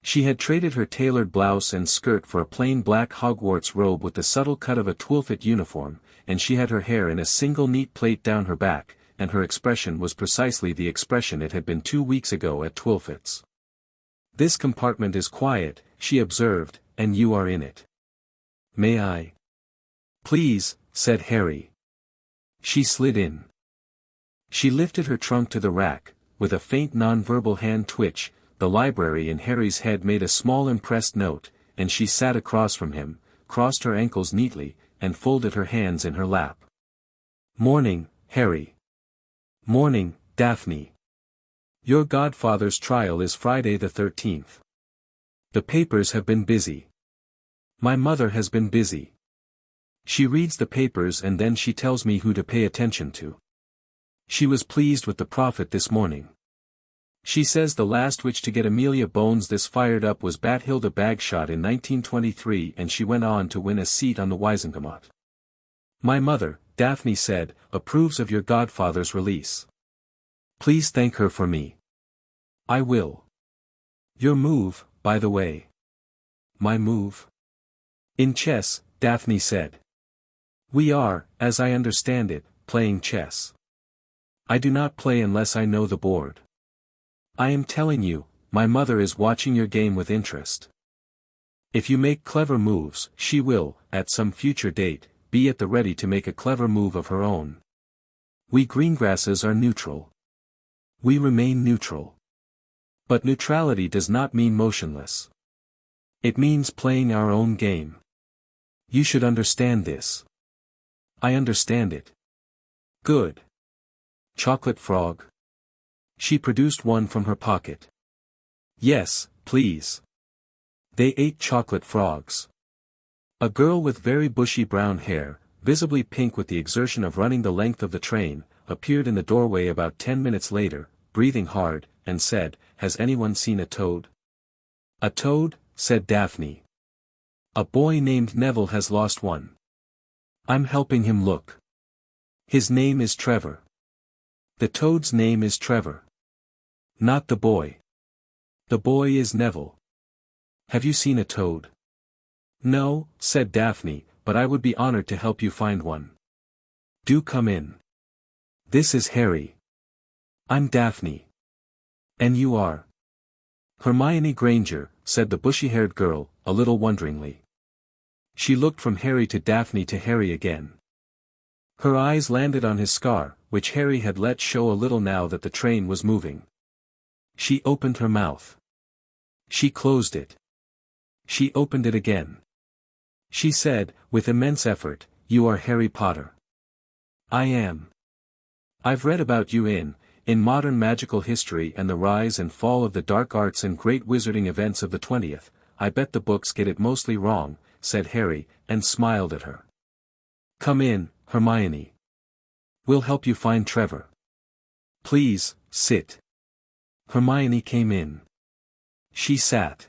She had traded her tailored blouse and skirt for a plain black Hogwarts robe with the subtle cut of a Twilfit uniform, and she had her hair in a single neat plait down her back, and her expression was precisely the expression it had been 2 weeks ago at Twilfit's. "This compartment is quiet," she observed, "and you are in it. May I?" "Please," said Harry. She slid in. She lifted her trunk to the rack, with a faint non-verbal hand twitch. The library in Harry's head made a small impressed note, and she sat across from him, crossed her ankles neatly, and folded her hands in her lap. "Morning, Harry." "Morning, Daphne. Your godfather's trial is Friday the 13th. The papers have been busy. My mother has been busy. She reads the papers and then she tells me who to pay attention to. She was pleased with the profit this morning. She says the last witch to get Amelia Bones this fired up was Bathilda Bagshot in 1923, and she went on to win a seat on the Wizengamot. My mother, Daphne said, approves of your godfather's release. Please thank her for me. I will. Your move, by the way. My move? In chess, Daphne said. We are, as I understand it, playing chess. I do not play unless I know the board. I am telling you, my mother is watching your game with interest. If you make clever moves, she will, at some future date, be at the ready to make a clever move of her own. We greengrasses are neutral. We remain neutral. But neutrality does not mean motionless. It means playing our own game. You should understand this. I understand it. Good. Chocolate frog? She produced one from her pocket. Yes, please. They ate chocolate frogs. A girl with very bushy brown hair, visibly pink with the exertion of running the length of the train, appeared in the doorway about 10 minutes later, breathing hard, and said, "Has anyone seen a toad?" "A toad?" said Daphne. "A boy named Neville has lost one. I'm helping him look. His name is Trevor. The toad's name is Trevor. Not the boy. The boy is Neville. Have you seen a toad?" "No," said Daphne, "but I would be honored to help you find one. Do come in. This is Harry. I'm Daphne. And you are?" "Hermione Granger," said the bushy-haired girl, a little wonderingly. She looked from Harry to Daphne to Harry again. Her eyes landed on his scar, which Harry had let show a little now that the train was moving. She opened her mouth. She closed it. She opened it again. She said, with immense effort, "You are Harry Potter." "I am. I've read about you in Modern Magical History and the Rise and Fall of the Dark Arts and Great Wizarding Events of the 20th, I bet the books get it mostly wrong," said Harry, and smiled at her. "Come in, Hermione. We'll help you find Trevor. Please, sit." Hermione came in. She sat.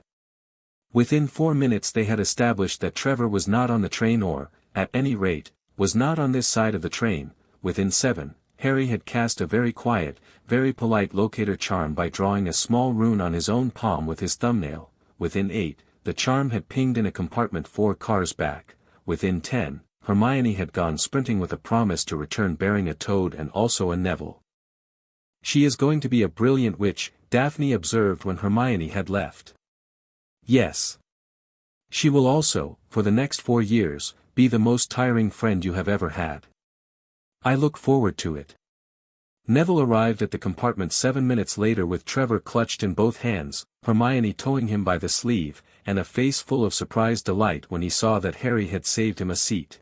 Within 4 minutes they had established that Trevor was not on the train or, at any rate, was not on this side of the train. Within 7, Harry had cast a very quiet, very polite locator charm by drawing a small rune on his own palm with his thumbnail. Within 8, the charm had pinged in a compartment 4 cars back. Within 10, Hermione had gone sprinting with a promise to return bearing a toad and also a Neville. "She is going to be a brilliant witch," Daphne observed when Hermione had left. "Yes. She will also, for the next 4 years, be the most tiring friend you have ever had. I look forward to it." Neville arrived at the compartment 7 minutes later with Trevor clutched in both hands, Hermione towing him by the sleeve, and a face full of surprised delight when he saw that Harry had saved him a seat.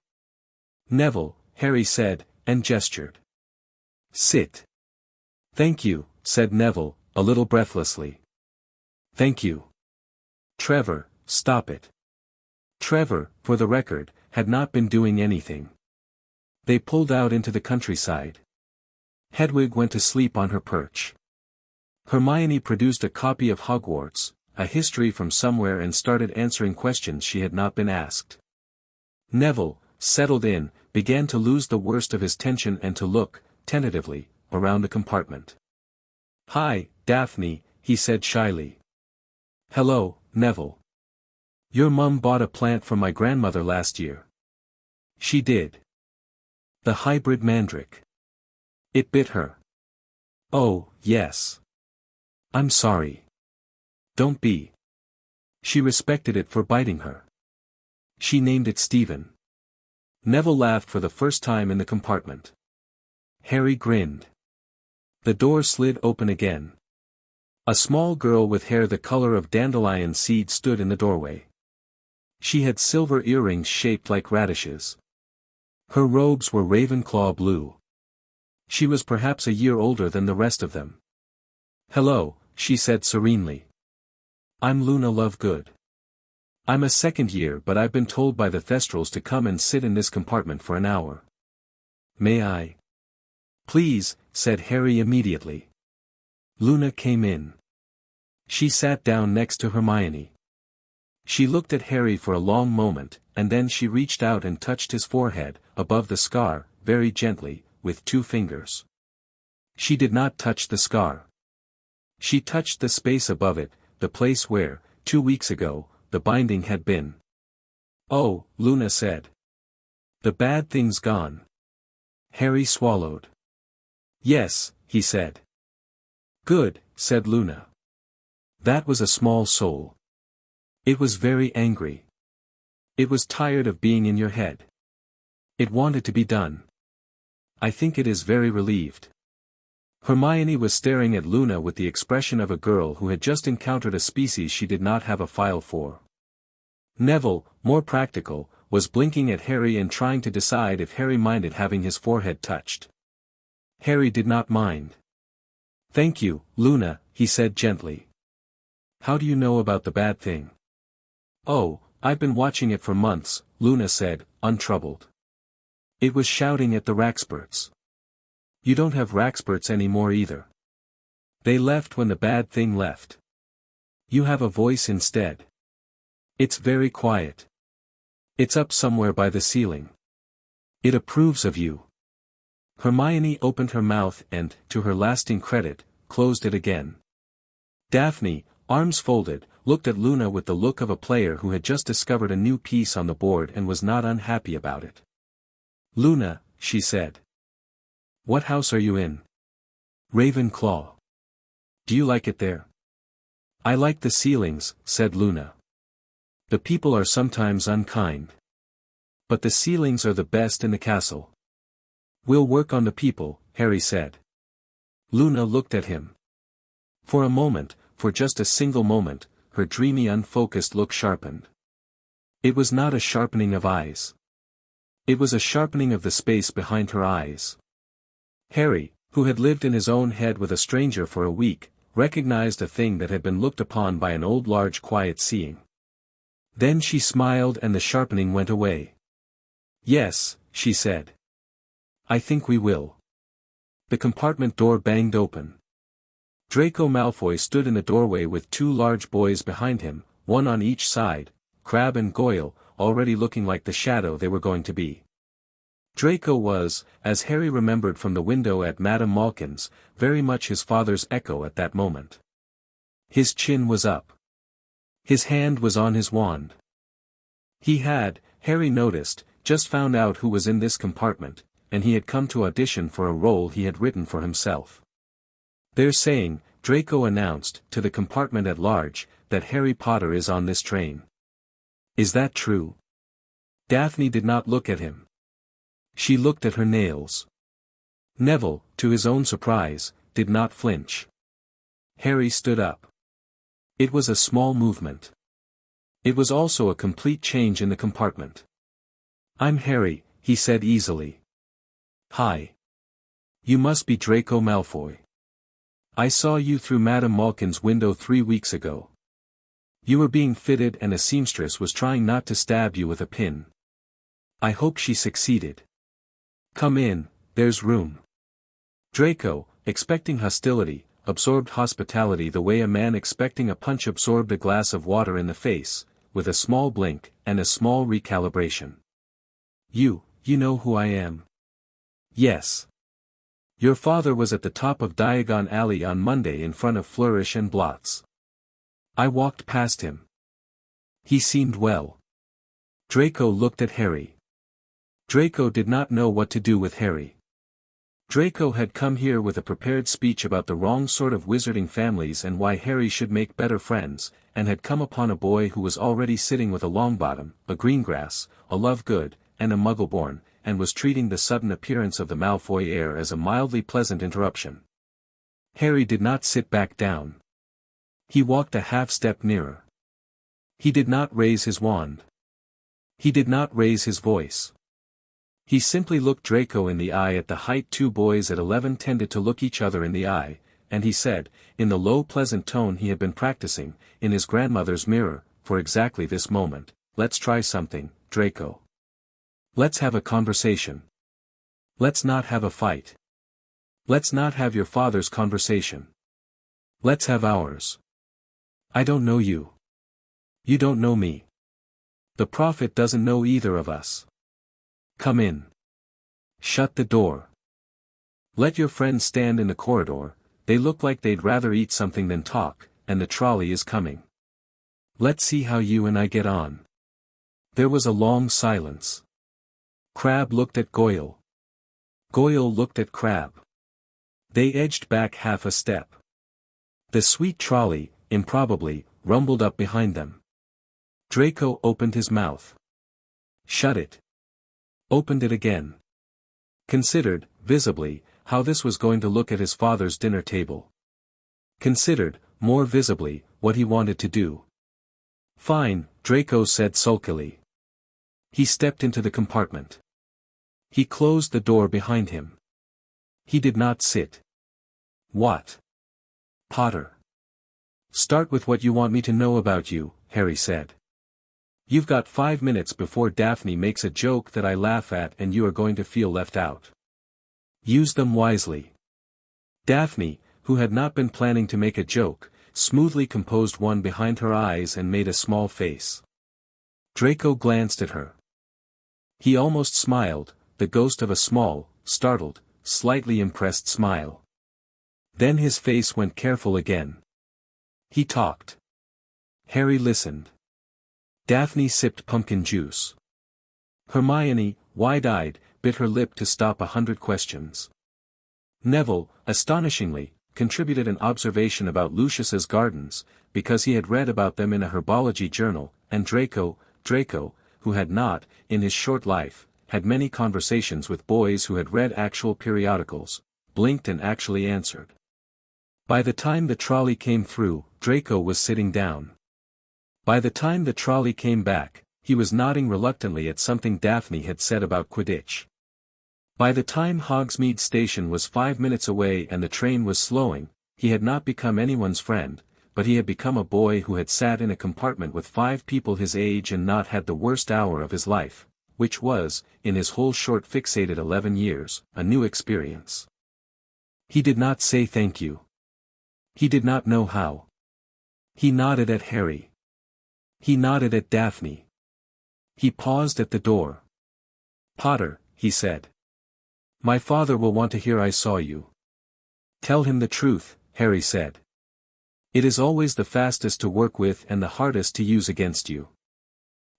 "Neville," Harry said, and gestured. "Sit." "Thank you," said Neville, a little breathlessly. "Thank you." "Trevor, stop it." Trevor, for the record, had not been doing anything. They pulled out into the countryside. Hedwig went to sleep on her perch. Hermione produced a copy of Hogwarts, a history from somewhere and started answering questions she had not been asked. Neville, settled in, began to lose the worst of his tension and to look, tentatively, around the compartment. "Hi, Daphne," he said shyly. "Hello, Neville. Your mum bought a plant from my grandmother last year." "She did. The hybrid mandrake. It bit her." "Oh, yes. I'm sorry." "Don't be. She respected it for biting her. She named it Stephen." Neville laughed for the first time in the compartment. Harry grinned. The door slid open again. A small girl with hair the color of dandelion seed stood in the doorway. She had silver earrings shaped like radishes. Her robes were Ravenclaw blue. She was perhaps a year older than the rest of them. "Hello," she said serenely. "I'm Luna Lovegood. I'm a second year but I've been told by the Thestrals to come and sit in this compartment for an hour. May I?" "Please," said Harry immediately. Luna came in. She sat down next to Hermione. She looked at Harry for a long moment, and then she reached out and touched his forehead, above the scar, very gently, with 2 fingers. She did not touch the scar. She touched the space above it, the place where, 2 weeks ago, the binding had been. Oh, Luna said. The bad thing's gone. Harry swallowed. Yes, he said. Good, said Luna. That was a small soul. It was very angry. It was tired of being in your head. It wanted to be done. I think it is very relieved. Hermione was staring at Luna with the expression of a girl who had just encountered a species she did not have a file for. Neville, more practical, was blinking at Harry and trying to decide if Harry minded having his forehead touched. Harry did not mind. Thank you, Luna, he said gently. How do you know about the bad thing? Oh, I've been watching it for months, Luna said, untroubled. It was shouting at the Raxperts. You don't have Raxperts anymore either. They left when the bad thing left. You have a voice instead. It's very quiet. It's up somewhere by the ceiling. It approves of you. Hermione opened her mouth and, to her lasting credit, closed it again. Daphne, arms folded, looked at Luna with the look of a player who had just discovered a new piece on the board and was not unhappy about it. Luna, she said. What house are you in? Ravenclaw. Do you like it there? I like the ceilings, said Luna. The people are sometimes unkind. But the ceilings are the best in the castle. We'll work on the people, Harry said. Luna looked at him. For a moment, for just a single moment, her dreamy unfocused look sharpened. It was not a sharpening of eyes. It was a sharpening of the space behind her eyes. Harry, who had lived in his own head with a stranger for a week, recognized a thing that had been looked upon by an old large quiet seeing. Then she smiled and the sharpening went away. Yes, she said. I think we will. The compartment door banged open. Draco Malfoy stood in the doorway with 2 large boys behind him, one on each side, Crabbe and Goyle, already looking like the shadow they were going to be. Draco was, as Harry remembered from the window at Madame Malkin's, very much his father's echo at that moment. His chin was up. His hand was on his wand. He had, Harry noticed, just found out who was in this compartment, and he had come to audition for a role he had written for himself. They're saying, Draco announced, to the compartment at large, that Harry Potter is on this train. Is that true? Daphne did not look at him. She looked at her nails. Neville, to his own surprise, did not flinch. Harry stood up. It was a small movement. It was also a complete change in the compartment. I'm Harry, he said easily. Hi. You must be Draco Malfoy. I saw you through Madame Malkin's window 3 weeks ago. You were being fitted and a seamstress was trying not to stab you with a pin. I hope she succeeded. Come in, there's room. Draco, expecting hostility, absorbed hospitality the way a man expecting a punch absorbed a glass of water in the face, with a small blink, and a small recalibration. You know who I am. Yes. Your father was at the top of Diagon Alley on Monday in front of Flourish and Blots. I walked past him. He seemed well. Draco looked at Harry. Draco did not know what to do with Harry. Draco had come here with a prepared speech about the wrong sort of wizarding families and why Harry should make better friends, and had come upon a boy who was already sitting with a Longbottom, a Greengrass, a Lovegood, and a Muggleborn, and was treating the sudden appearance of the Malfoy heir as a mildly pleasant interruption. Harry did not sit back down. He walked a half-step nearer. He did not raise his wand. He did not raise his voice. He simply looked Draco in the eye at the height 2 boys at 11 tended to look each other in the eye, and he said, in the low pleasant tone he had been practicing, in his grandmother's mirror, for exactly this moment, let's try something, Draco. Let's have a conversation. Let's not have a fight. Let's not have your father's conversation. Let's have ours. I don't know you. You don't know me. The prophet doesn't know either of us. Come in. Shut the door. Let your friends stand in the corridor, they look like they'd rather eat something than talk, and the trolley is coming. Let's see how you and I get on. There was a long silence. Crabbe looked at Goyle. Goyle looked at Crabbe. They edged back half a step. The sweet trolley, improbably, rumbled up behind them. Draco opened his mouth. Shut it. Opened it again. Considered, visibly, how this was going to look at his father's dinner table. Considered, more visibly, what he wanted to do. Fine, Draco said sulkily. He stepped into the compartment. He closed the door behind him. He did not sit. What? Potter. Start with what you want me to know about you, Harry said. You've got 5 minutes before Daphne makes a joke that I laugh at and you are going to feel left out. Use them wisely. Daphne, who had not been planning to make a joke, smoothly composed one behind her eyes and made a small face. Draco glanced at her. He almost smiled, the ghost of a small, startled, slightly impressed smile. Then his face went careful again. He talked. Harry listened. Daphne sipped pumpkin juice. Hermione, wide-eyed, bit her lip to stop 100 questions. Neville, astonishingly, contributed an observation about Lucius's gardens, because he had read about them in a herbology journal, and Draco, who had not, in his short life, had many conversations with boys who had read actual periodicals, blinked and actually answered. By the time the trolley came through, Draco was sitting down. By the time the trolley came back, he was nodding reluctantly at something Daphne had said about Quidditch. By the time Hogsmeade Station was 5 minutes away and the train was slowing, he had not become anyone's friend, but he had become a boy who had sat in a compartment with 5 people his age and not had the worst hour of his life, which was, in his whole short fixated 11 years, a new experience. He did not say thank you. He did not know how. He nodded at Harry. He nodded at Daphne. He paused at the door. Potter, he said. My father will want to hear I saw you. Tell him the truth, Harry said. It is always the fastest to work with and the hardest to use against you.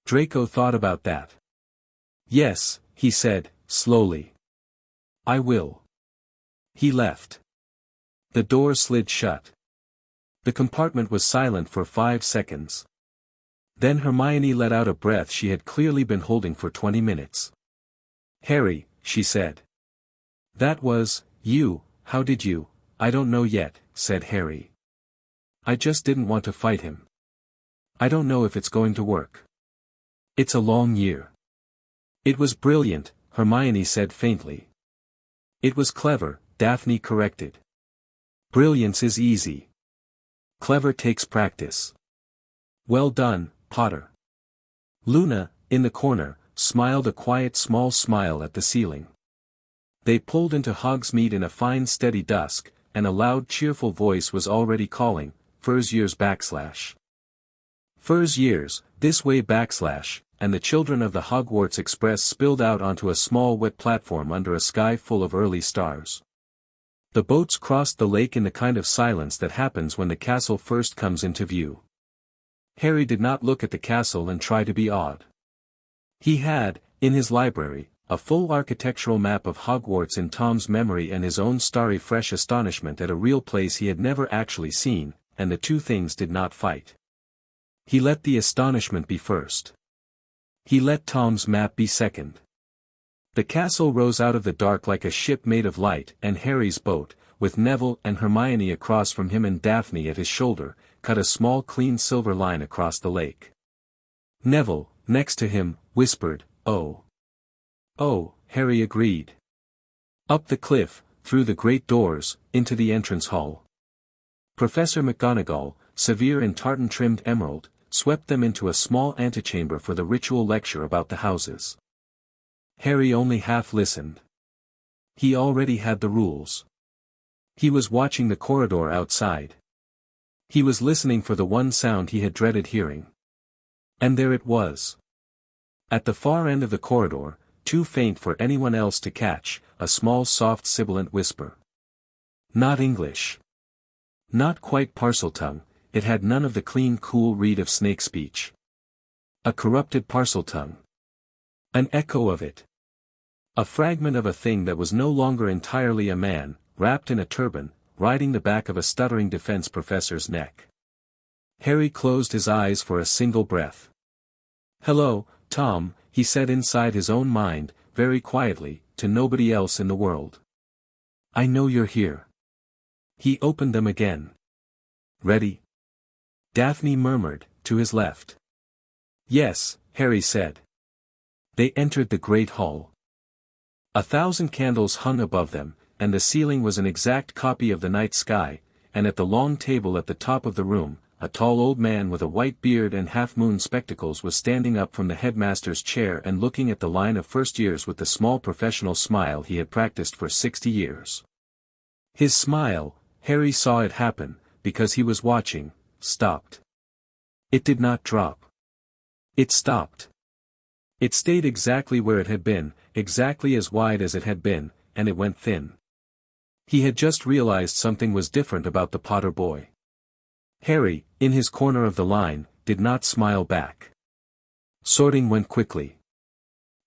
Draco thought about that. Yes, he said, slowly. I will. He left. The door slid shut. The compartment was silent for 5 seconds. Then Hermione let out a breath she had clearly been holding for 20 minutes. Harry, she said. That was, you, how did you? I don't know yet, said Harry. I just didn't want to fight him. I don't know if it's going to work. It's a long year. It was brilliant, Hermione said faintly. It was clever, Daphne corrected. Brilliance is easy. Clever takes practice. Well done, Potter. Luna, in the corner, smiled a quiet small smile at the ceiling. They pulled into Hogsmeade in a fine steady dusk, and a loud cheerful voice was already calling, Furs years ! Furs years, this way ! And the children of the Hogwarts Express spilled out onto a small wet platform under a sky full of early stars. The boats crossed the lake in the kind of silence that happens when the castle first comes into view. Harry did not look at the castle and try to be odd. He had, in his library, a full architectural map of Hogwarts in Tom's memory and his own starry fresh astonishment at a real place he had never actually seen, and the two things did not fight. He let the astonishment be first. He let Tom's map be second. The castle rose out of the dark like a ship made of light, and Harry's boat, with Neville and Hermione across from him and Daphne at his shoulder, cut a small clean silver line across the lake. Neville, next to him, whispered, "Oh." "Oh," Harry agreed. Up the cliff, through the great doors, into the entrance hall. Professor McGonagall, severe in tartan-trimmed emerald, swept them into a small antechamber for the ritual lecture about the houses. Harry only half listened. He already had the rules. He was watching the corridor outside. He was listening for the one sound he had dreaded hearing. And there it was. At the far end of the corridor, too faint for anyone else to catch, a small soft sibilant whisper. Not English. Not quite Parseltongue, it had none of the clean cool read of snake speech. A corrupted parseltongue. An echo of it. A fragment of a thing that was no longer entirely a man, wrapped in a turban, riding the back of a stuttering defense professor's neck. Harry closed his eyes for a single breath. "Hello, Tom," he said inside his own mind, very quietly, to nobody else in the world. "I know you're here." He opened them again. "Ready?" Daphne murmured, to his left. "Yes," Harry said. They entered the great hall. 1,000 candles hung above them, and the ceiling was an exact copy of the night sky, and at the long table at the top of the room, a tall old man with a white beard and half-moon spectacles was standing up from the headmaster's chair and looking at the line of first-years with the small professional smile he had practiced for 60 years. His smile, Harry saw it happen, because he was watching, stopped. It did not drop. It stopped. It stayed exactly where it had been, exactly as wide as it had been, and it went thin. He had just realized something was different about the Potter boy. Harry, in his corner of the line, did not smile back. Sorting went quickly.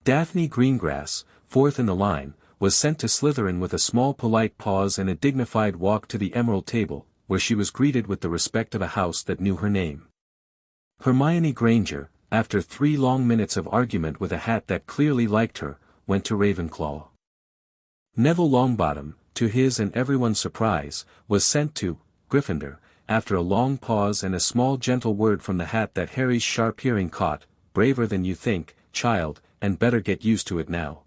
Daphne Greengrass, fourth in the line, was sent to Slytherin with a small polite pause and a dignified walk to the Emerald table, where she was greeted with the respect of a house that knew her name. Hermione Granger, after 3 long minutes of argument with a hat that clearly liked her, went to Ravenclaw. Neville Longbottom, to his and everyone's surprise, was sent to Gryffindor, after a long pause and a small gentle word from the hat that Harry's sharp hearing caught, "Braver than you think, child, and better get used to it now."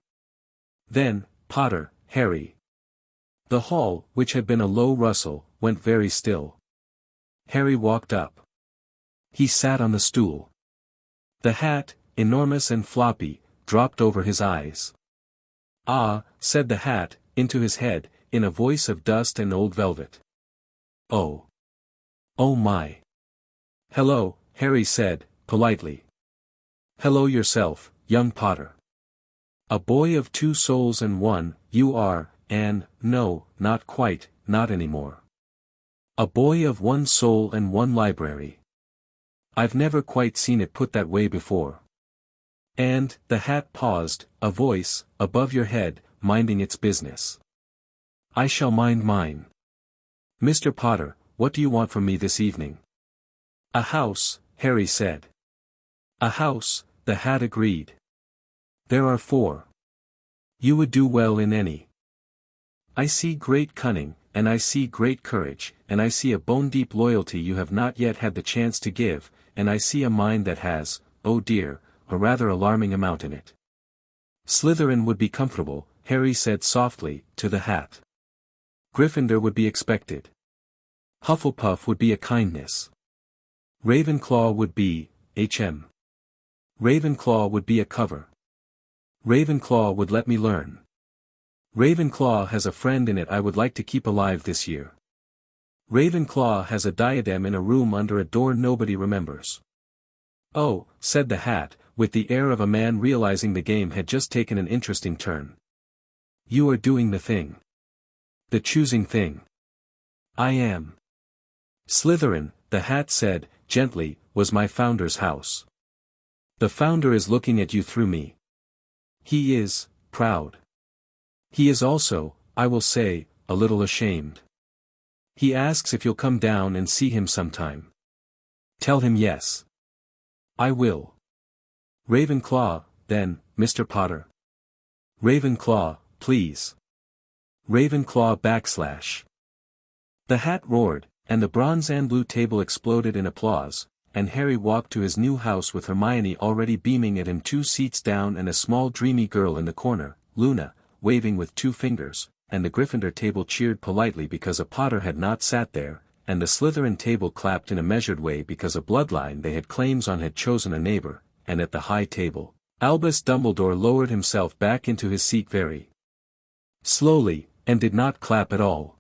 Then, Potter, Harry. The hall, which had been a low rustle, went very still. Harry walked up. He sat on the stool. The hat, enormous and floppy, dropped over his eyes. "Ah," said the hat, into his head, in a voice of dust and old velvet. "Oh. Oh my." "Hello," Harry said, politely. "Hello yourself, young Potter. A boy of 2 souls and 1, you are, and, no, not quite, not anymore. A boy of 1 soul and 1 library. I've never quite seen it put that way before." And, the hat paused, a voice, above your head, minding its business. "I shall mind mine. Mr. Potter, what do you want from me this evening?" "A house," Harry said. "A house," the hat agreed. "There are 4. You would do well in any. I see great cunning, and I see great courage, and I see a bone-deep loyalty you have not yet had the chance to give, and I see a mind that has, oh dear, a rather alarming amount in it. Slytherin would be comfortable," Harry said softly, to the hat. "Gryffindor would be expected. Hufflepuff would be a kindness. Ravenclaw would be, Ravenclaw would be a cover. Ravenclaw would let me learn. Ravenclaw has a friend in it I would like to keep alive this year. Ravenclaw has a diadem in a room under a door nobody remembers." "Oh," said the hat, with the air of a man realizing the game had just taken an interesting turn. "You are doing the thing. The choosing thing." "I am. Slytherin," the hat said, gently, "was my founder's house. The founder is looking at you through me. He is, proud. He is also, I will say, a little ashamed. He asks if you'll come down and see him sometime. Tell him yes." "I will." "Ravenclaw, then, Mr. Potter. Ravenclaw, please. Ravenclaw \." The hat roared, and the bronze and blue table exploded in applause, and Harry walked to his new house with Hermione already beaming at him 2 seats down and a small dreamy girl in the corner, Luna, waving with 2 fingers, and the Gryffindor table cheered politely because a Potter had not sat there, and the Slytherin table clapped in a measured way because a bloodline they had claims on had chosen a neighbor, and at the high table, Albus Dumbledore lowered himself back into his seat very slowly, and did not clap at all.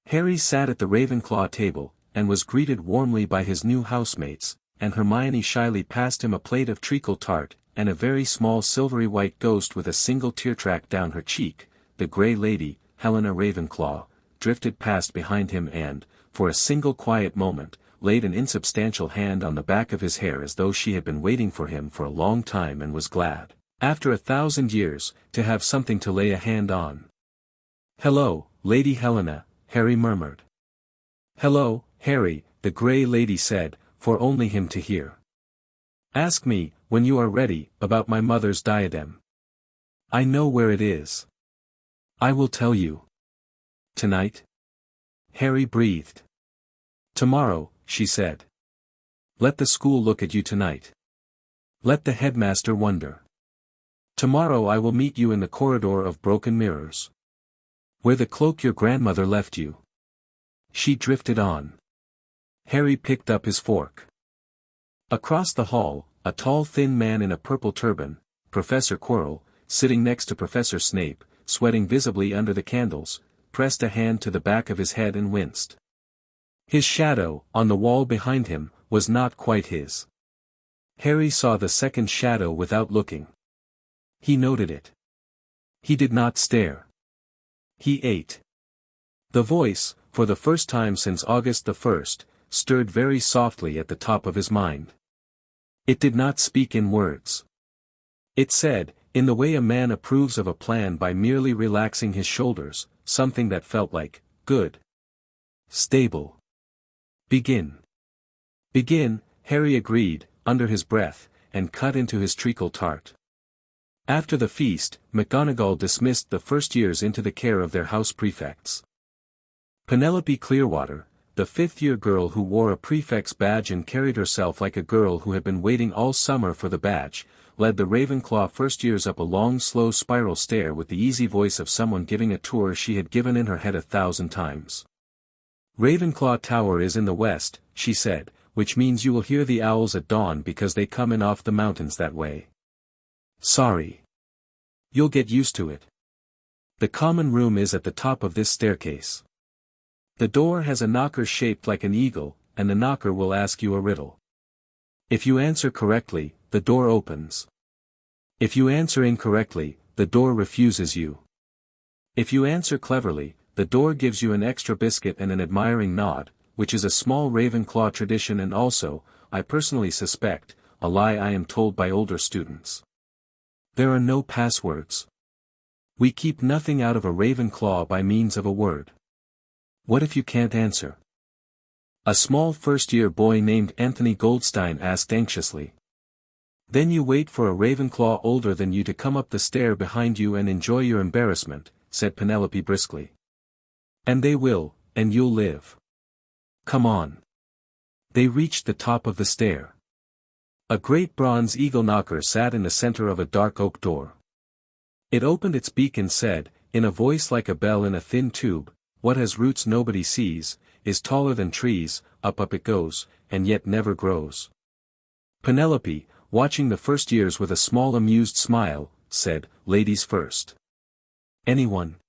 Harry sat at the Ravenclaw table, and was greeted warmly by his new housemates, and Hermione shyly passed him a plate of treacle tart, and a very small silvery white ghost with a single tear track down her cheek. The Grey Lady, Helena Ravenclaw, drifted past behind him and, for a single quiet moment, laid an insubstantial hand on the back of his hair as though she had been waiting for him for a long time and was glad, after 1,000 years, to have something to lay a hand on. "Hello, Lady Helena," Harry murmured. "Hello, Harry," the Grey Lady said, for only him to hear. "Ask me, when you are ready, about my mother's diadem. I know where it is. I will tell you." "Tonight?" Harry breathed. "Tomorrow," she said. "Let the school look at you tonight. Let the headmaster wonder. Tomorrow I will meet you in the corridor of broken mirrors. Where the cloak your grandmother left you." She drifted on. Harry picked up his fork. Across the hall, a tall thin man in a purple turban, Professor Quirrell, sitting next to Professor Snape, sweating visibly under the candles, pressed a hand to the back of his head and winced. His shadow, on the wall behind him, was not quite his. Harry saw the second shadow without looking. He noted it. He did not stare. He ate. The voice, for the first time since August the 1st, stirred very softly at the top of his mind. It did not speak in words. It said, in the way a man approves of a plan by merely relaxing his shoulders, something that felt like, good. Stable. "Begin." "Begin," Harry agreed, under his breath, and cut into his treacle tart. After the feast, McGonagall dismissed the first years into the care of their house prefects. Penelope Clearwater, the fifth-year girl who wore a prefect's badge and carried herself like a girl who had been waiting all summer for the badge, led the Ravenclaw first years up a long slow spiral stair with the easy voice of someone giving a tour she had given in her head 1,000 times. "Ravenclaw Tower is in the west," she said, "which means you will hear the owls at dawn because they come in off the mountains that way. Sorry. You'll get used to it. The common room is at the top of this staircase. The door has a knocker shaped like an eagle, and the knocker will ask you a riddle. If you answer correctly, the door opens. If you answer incorrectly, the door refuses you. If you answer cleverly, the door gives you an extra biscuit and an admiring nod, which is a small Ravenclaw tradition and also, I personally suspect, a lie I am told by older students. There are no passwords. We keep nothing out of a Ravenclaw by means of a word. What if you can't answer?" A small first-year boy named Anthony Goldstein asked anxiously. "Then you wait for a Ravenclaw older than you to come up the stair behind you and enjoy your embarrassment," said Penelope briskly. "And they will, and you'll live. Come on." They reached the top of the stair. A great bronze eagle knocker sat in the center of a dark oak door. It opened its beak and said, in a voice like a bell in a thin tube, "What has roots nobody sees, is taller than trees, up it goes, and yet never grows." Penelope, watching the first years with a small amused smile, said, "Ladies first." "Anyone?"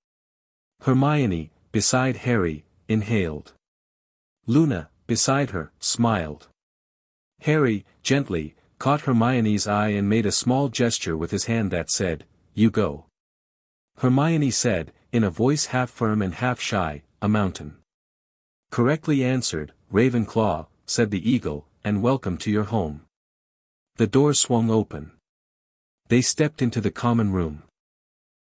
Hermione, beside Harry, inhaled. Luna, beside her, smiled. Harry, gently, caught Hermione's eye and made a small gesture with his hand that said, "You go." Hermione said, in a voice half firm and half shy, "A mountain." "Correctly answered, Ravenclaw," said the eagle, "and welcome to your home." The door swung open. They stepped into the common room.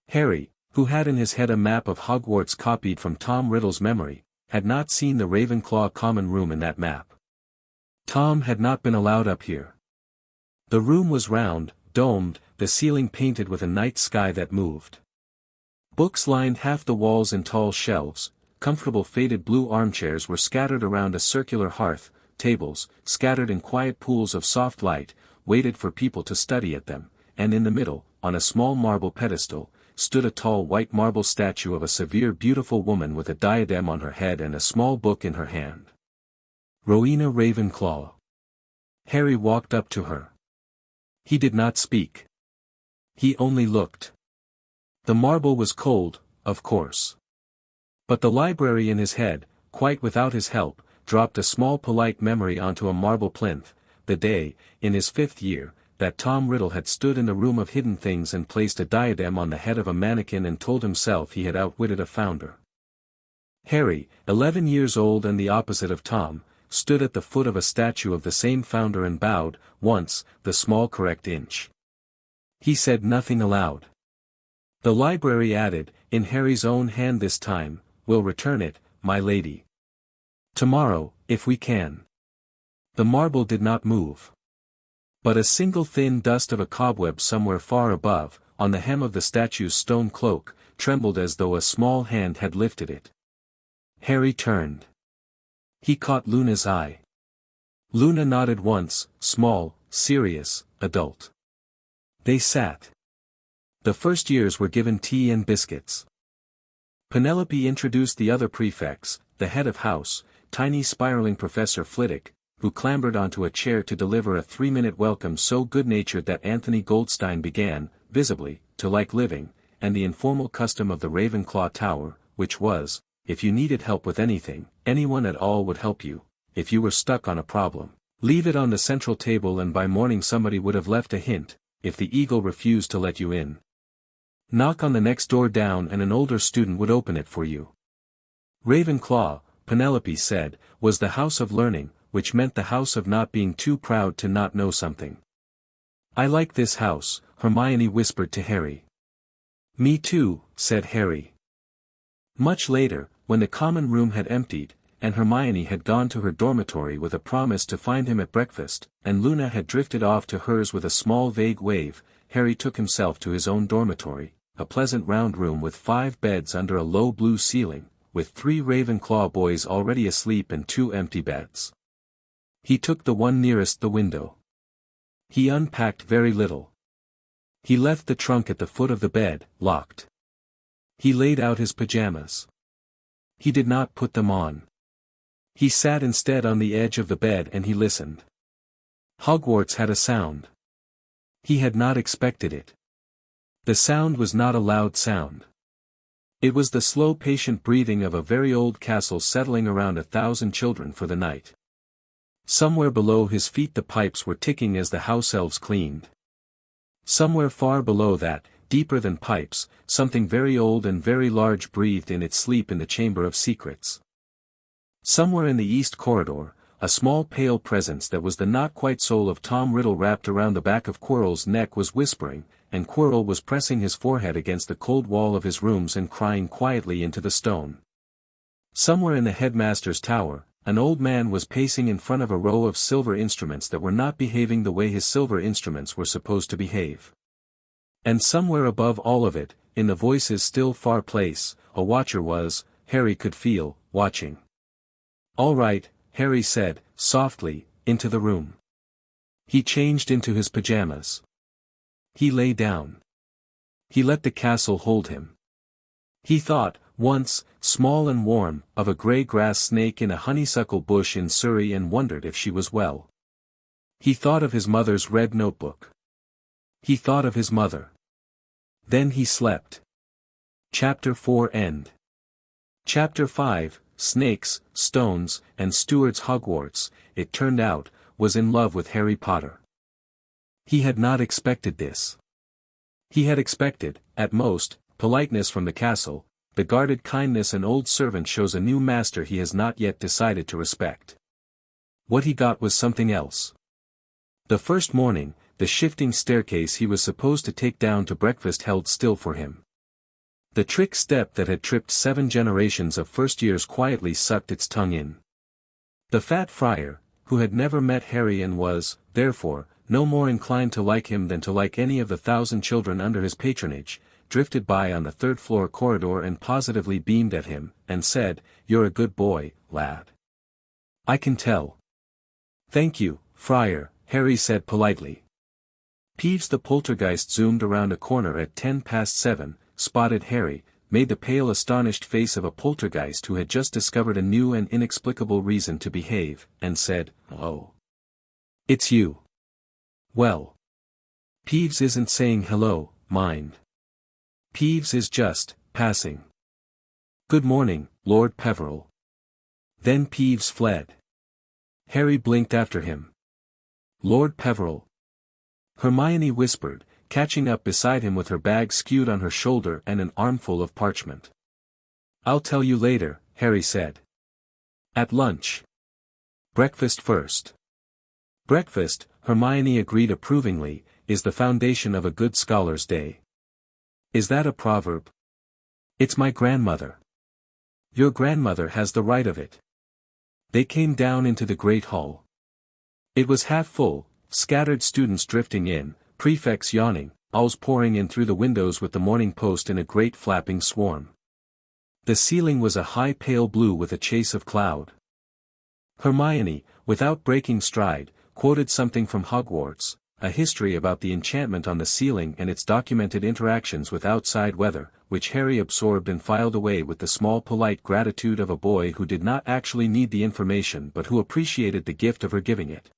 Harry, who had in his head a map of Hogwarts copied from Tom Riddle's memory, had not seen the Ravenclaw common room in that map. Tom had not been allowed up here. The room was round, domed, the ceiling painted with a night sky that moved. Books lined half the walls in tall shelves, comfortable faded blue armchairs were scattered around a circular hearth, tables, scattered in quiet pools of soft light, waited for people to study at them, and in the middle, on a small marble pedestal, stood a tall white marble statue of a severe beautiful woman with a diadem on her head and a small book in her hand. Rowena Ravenclaw. Harry walked up to her. He did not speak. He only looked. The marble was cold, of course. But the library in his head, quite without his help, dropped a small polite memory onto a marble plinth, the day, in his 5th year, that Tom Riddle had stood in the room of hidden things and placed a diadem on the head of a mannequin and told himself he had outwitted a founder. Harry, 11 years old and the opposite of Tom, stood at the foot of a statue of the same founder and bowed, once, the small correct inch. He said nothing aloud. The library added, in Harry's own hand this time, "We'll return it, my lady. Tomorrow, if we can." The marble did not move. But a single thin dust of a cobweb somewhere far above, on the hem of the statue's stone cloak, trembled as though a small hand had lifted it. Harry turned. He caught Luna's eye. Luna nodded once, small, serious, adult. They sat. The first years were given tea and biscuits. Penelope introduced the other prefects, the head of house, tiny spiraling Professor Flitwick, who clambered onto a chair to deliver a 3-minute welcome so good-natured that Anthony Goldstein began, visibly, to like living, and the informal custom of the Ravenclaw Tower, which was, if you needed help with anything, anyone at all would help you. If you were stuck on a problem, leave it on the central table and by morning somebody would have left a hint, if the eagle refused to let you in. Knock on the next door down and an older student would open it for you. Ravenclaw, Penelope said, was the house of learning, which meant the house of not being too proud to not know something. "I like this house," Hermione whispered to Harry. "Me too," said Harry. Much later, when the common room had emptied, and Hermione had gone to her dormitory with a promise to find him at breakfast, and Luna had drifted off to hers with a small vague wave, Harry took himself to his own dormitory, a pleasant round room with 5 beds under a low blue ceiling, with 3 Ravenclaw boys already asleep and 2 empty beds. He took the one nearest the window. He unpacked very little. He left the trunk at the foot of the bed, locked. He laid out his pajamas. He did not put them on. He sat instead on the edge of the bed and he listened. Hogwarts had a sound. He had not expected it. The sound was not a loud sound. It was the slow patient breathing of a very old castle settling around 1,000 children for the night. Somewhere below his feet the pipes were ticking as the house elves cleaned. Somewhere far below that, deeper than pipes, something very old and very large breathed in its sleep in the Chamber of Secrets. Somewhere in the east corridor, a small pale presence that was the not-quite soul of Tom Riddle wrapped around the back of Quirrell's neck was whispering, and Quirrell was pressing his forehead against the cold wall of his rooms and crying quietly into the stone. Somewhere in the headmaster's tower, an old man was pacing in front of a row of silver instruments that were not behaving the way his silver instruments were supposed to behave. And somewhere above all of it, in the voice's still far place, a watcher was, Harry could feel, watching. "All right," Harry said, softly, into the room. He changed into his pajamas. He lay down. He let the castle hold him. He thought, once, small and warm, of a grey grass snake in a honeysuckle bush in Surrey and wondered if she was well. He thought of his mother's red notebook. He thought of his mother. Then he slept. Chapter 4 End. Chapter 5, Snakes, Stones, and Stewards. Hogwarts, it turned out, was in love with Harry Potter. He had not expected this. He had expected, at most, politeness from the castle, the guarded kindness an old servant shows a new master he has not yet decided to respect. What he got was something else. The first morning, the shifting staircase he was supposed to take down to breakfast held still for him. The trick step that had tripped 7 generations of first-years quietly sucked its tongue in. The fat friar, who had never met Harry and was, therefore, no more inclined to like him than to like any of the 1,000 children under his patronage, drifted by on the 3rd-floor corridor and positively beamed at him, and said, "You're a good boy, lad. I can tell." "Thank you, Friar," Harry said politely. Peeves the poltergeist zoomed around a corner at 7:10, spotted Harry, made the pale astonished face of a poltergeist who had just discovered a new and inexplicable reason to behave, and said, "Oh. It's you. Well. Peeves isn't saying hello, mind. Peeves is just, passing. Good morning, Lord Peveril." Then Peeves fled. Harry blinked after him. "Lord Peveril?" Hermione whispered, catching up beside him with her bag skewed on her shoulder and an armful of parchment. "I'll tell you later," Harry said. "At lunch." Breakfast first. Breakfast, Hermione agreed approvingly, is the foundation of a good scholar's day. Is that a proverb? It's my grandmother. Your grandmother has the right of it. They came down into the great hall. It was half full, scattered students drifting in, prefects yawning, owls pouring in through the windows with the Morning Post in a great flapping swarm. The ceiling was a high pale blue with a chase of cloud. Hermione, without breaking stride, quoted something from Hogwarts, a history about the enchantment on the ceiling and its documented interactions with outside weather, which Harry absorbed and filed away with the small polite gratitude of a boy who did not actually need the information but who appreciated the gift of her giving it.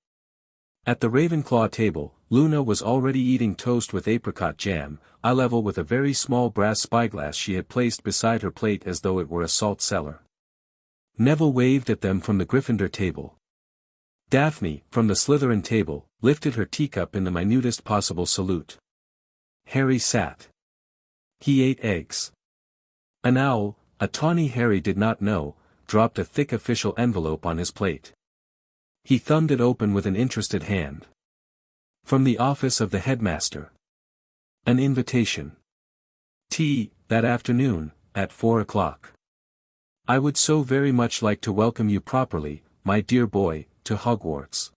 At the Ravenclaw table, Luna was already eating toast with apricot jam, eye level with a very small brass spyglass she had placed beside her plate as though it were a salt cellar. Neville waved at them from the Gryffindor table. Daphne, from the Slytherin table, lifted her teacup in the minutest possible salute. Harry sat. He ate eggs. An owl, a tawny Harry did not know, dropped a thick official envelope on his plate. He thumbed it open with an interested hand. From the office of the headmaster. An invitation. Tea, that afternoon, at 4 o'clock. I would so very much like to welcome you properly, my dear boy, to Hogwarts.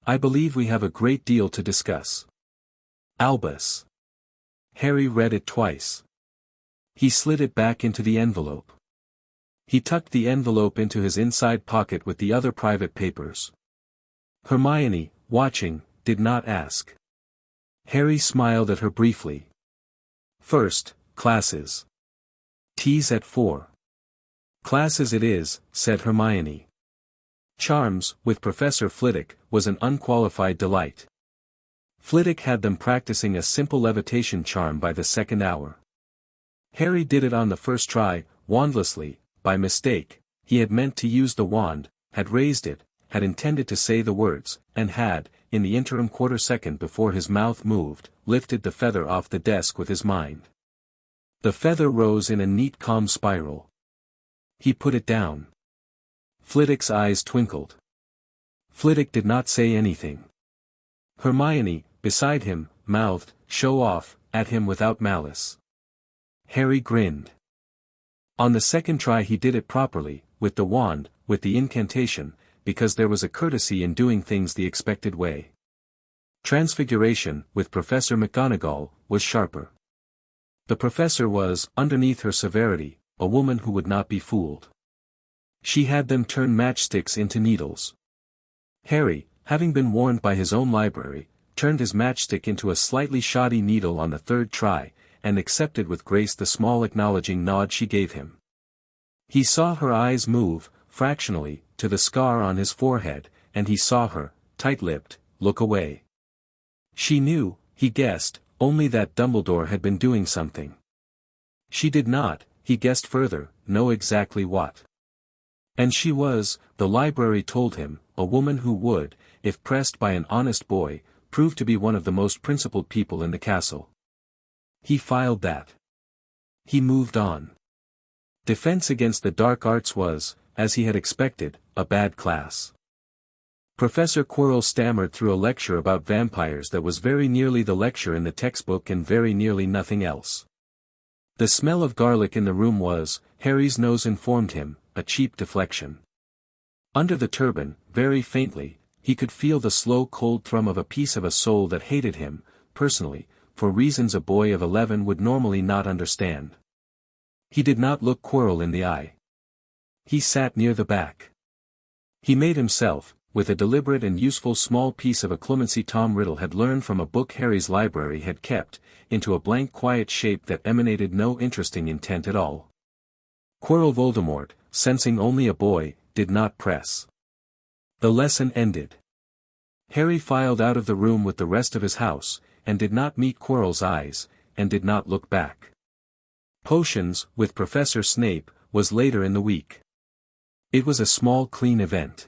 I believe we have a great deal to discuss. Albus. Harry read it twice. He slid it back into the envelope. He tucked the envelope into his inside pocket with the other private papers. Hermione, watching, did not ask. Harry smiled at her briefly. First, classes. Tea's at 4. Classes it is, said Hermione. Charms, with Professor Flitwick, was an unqualified delight. Flitwick had them practicing a simple levitation charm by the second hour. Harry did it on the first try, wandlessly, by mistake. He had meant to use the wand, had raised it, had intended to say the words, and had, in the interim quarter-second before his mouth moved, lifted the feather off the desk with his mind. The feather rose in a neat calm spiral. He put it down. Flitwick's eyes twinkled. Flitwick did not say anything. Hermione, beside him, mouthed, "Show off," at him without malice. Harry grinned. On the second try he did it properly, with the wand, with the incantation, because there was a courtesy in doing things the expected way. Transfiguration, with Professor McGonagall, was sharper. The professor was, underneath her severity, a woman who would not be fooled. She had them turn matchsticks into needles. Harry, having been warned by his own library, turned his matchstick into a slightly shoddy needle on the third try, and accepted with grace the small acknowledging nod she gave him. He saw her eyes move, fractionally, to the scar on his forehead, and he saw her, tight-lipped, look away. She knew, he guessed, only that Dumbledore had been doing something. She did not, he guessed further, know exactly what. And she was, the library told him, a woman who would, if pressed by an honest boy, prove to be one of the most principled people in the castle. He filed that. He moved on. Defense against the dark arts was, as he had expected, a bad class. Professor Quirrell stammered through a lecture about vampires that was very nearly the lecture in the textbook and very nearly nothing else. The smell of garlic in the room was, Harry's nose informed him, a cheap deflection. Under the turban, very faintly, he could feel the slow cold thrum of a piece of a soul that hated him, personally, for reasons a boy of 11 would normally not understand. He did not look Quirrell in the eye. He sat near the back. He made himself, with a deliberate and useful small piece of a clemency Tom Riddle had learned from a book Harry's library had kept, into a blank quiet shape that emanated no interesting intent at all. Quirrell Voldemort, sensing only a boy, did not press. The lesson ended. Harry filed out of the room with the rest of his house, and did not meet Quirrell's eyes, and did not look back. Potions, with Professor Snape, was later in the week. It was a small clean event.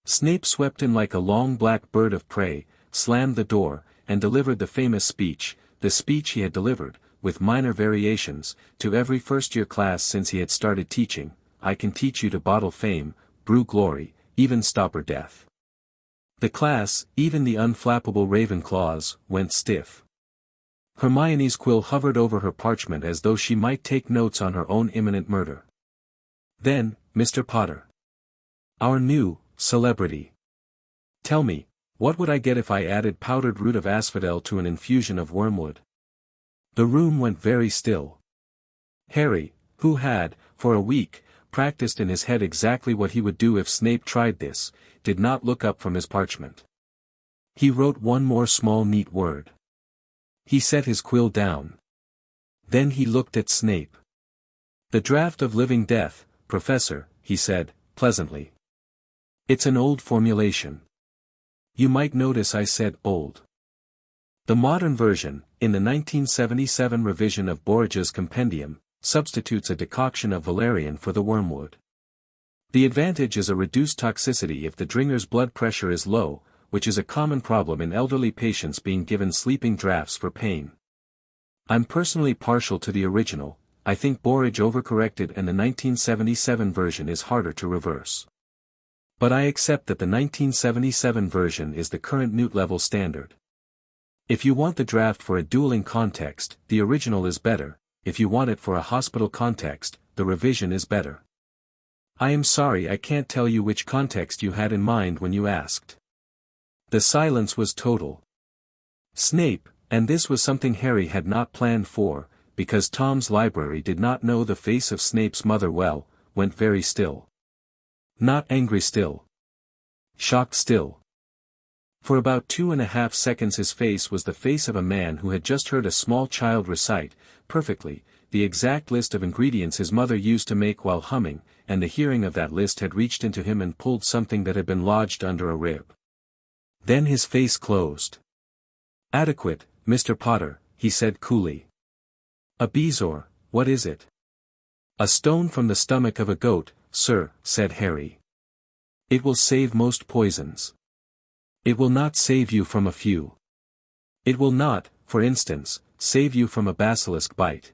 Snape swept in like a long black bird of prey, slammed the door, and delivered the famous speech, the speech he had delivered, with minor variations, to every first-year class since he had started teaching. I can teach you to bottle fame, brew glory, even stop her death. The class, even the unflappable Ravenclaws, went stiff. Hermione's quill hovered over her parchment as though she might take notes on her own imminent murder. Then, Mr. Potter. Our new celebrity. Tell me, what would I get if I added powdered root of asphodel to an infusion of wormwood? The room went very still. Harry, who had, for a week, practiced in his head exactly what he would do if Snape tried this, did not look up from his parchment. He wrote one more small neat word. He set his quill down. Then he looked at Snape. The draft of living death, Professor, he said, pleasantly. It's an old formulation. You might notice I said old. The modern version, in the 1977 revision of Borgia's compendium, substitutes a decoction of valerian for the wormwood. The advantage is a reduced toxicity if the drinker's blood pressure is low, which is a common problem in elderly patients being given sleeping draughts for pain. I'm personally partial to the original. I think Borage overcorrected and the 1977 version is harder to reverse. But I accept that the 1977 version is the current Newt level standard. If you want the draft for a dueling context, the original is better. If you want it for a hospital context, the revision is better. I am sorry I can't tell you which context you had in mind when you asked. The silence was total. Snape, and this was something Harry had not planned for, because Tom's library did not know the face of Snape's mother well, went very still. Not angry still. Shocked still. For about 2.5 seconds his face was the face of a man who had just heard a small child recite, perfectly, the exact list of ingredients his mother used to make while humming, and the hearing of that list had reached into him and pulled something that had been lodged under a rib. Then his face closed. Adequate, Mr. Potter, he said coolly. A bezoar, what is it? A stone from the stomach of a goat, sir, said Harry. It will save most poisons. It will not save you from a few. It will not, for instance, save you from a basilisk bite.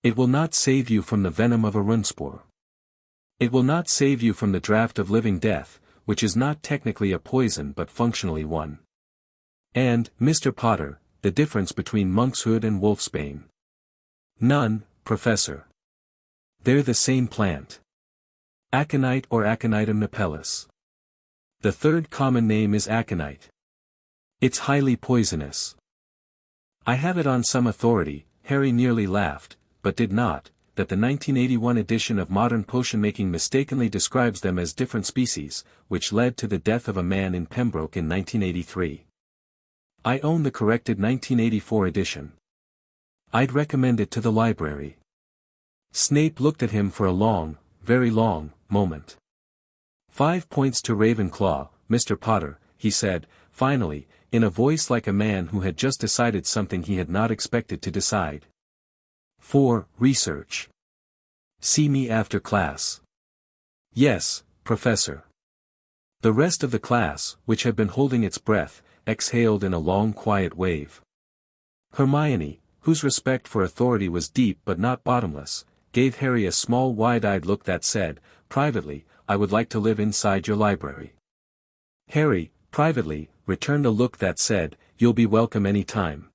It will not save you from the venom of a runspore. It will not save you from the draught of living death, which is not technically a poison but functionally one. And, Mr. Potter, the difference between monkshood and wolfsbane. None, Professor. They're the same plant. Aconite or Aconitum napellus. The third common name is aconite. It's highly poisonous. I have it on some authority, Harry nearly laughed, but did not, that the 1981 edition of Modern Potion-Making mistakenly describes them as different species, which led to the death of a man in Pembroke in 1983. I own the corrected 1984 edition. I'd recommend it to the library. Snape looked at him for a long, very long, moment. 5 points to Ravenclaw, Mr. Potter, he said, finally, in a voice like a man who had just decided something he had not expected to decide. 4. Research. See me after class. Yes, Professor. The rest of the class, which had been holding its breath, exhaled in a long quiet wave. Hermione, whose respect for authority was deep but not bottomless, gave Harry a small wide-eyed look that said, privately, I would like to live inside your library. Harry, privately, returned a look that said, you'll be welcome any time.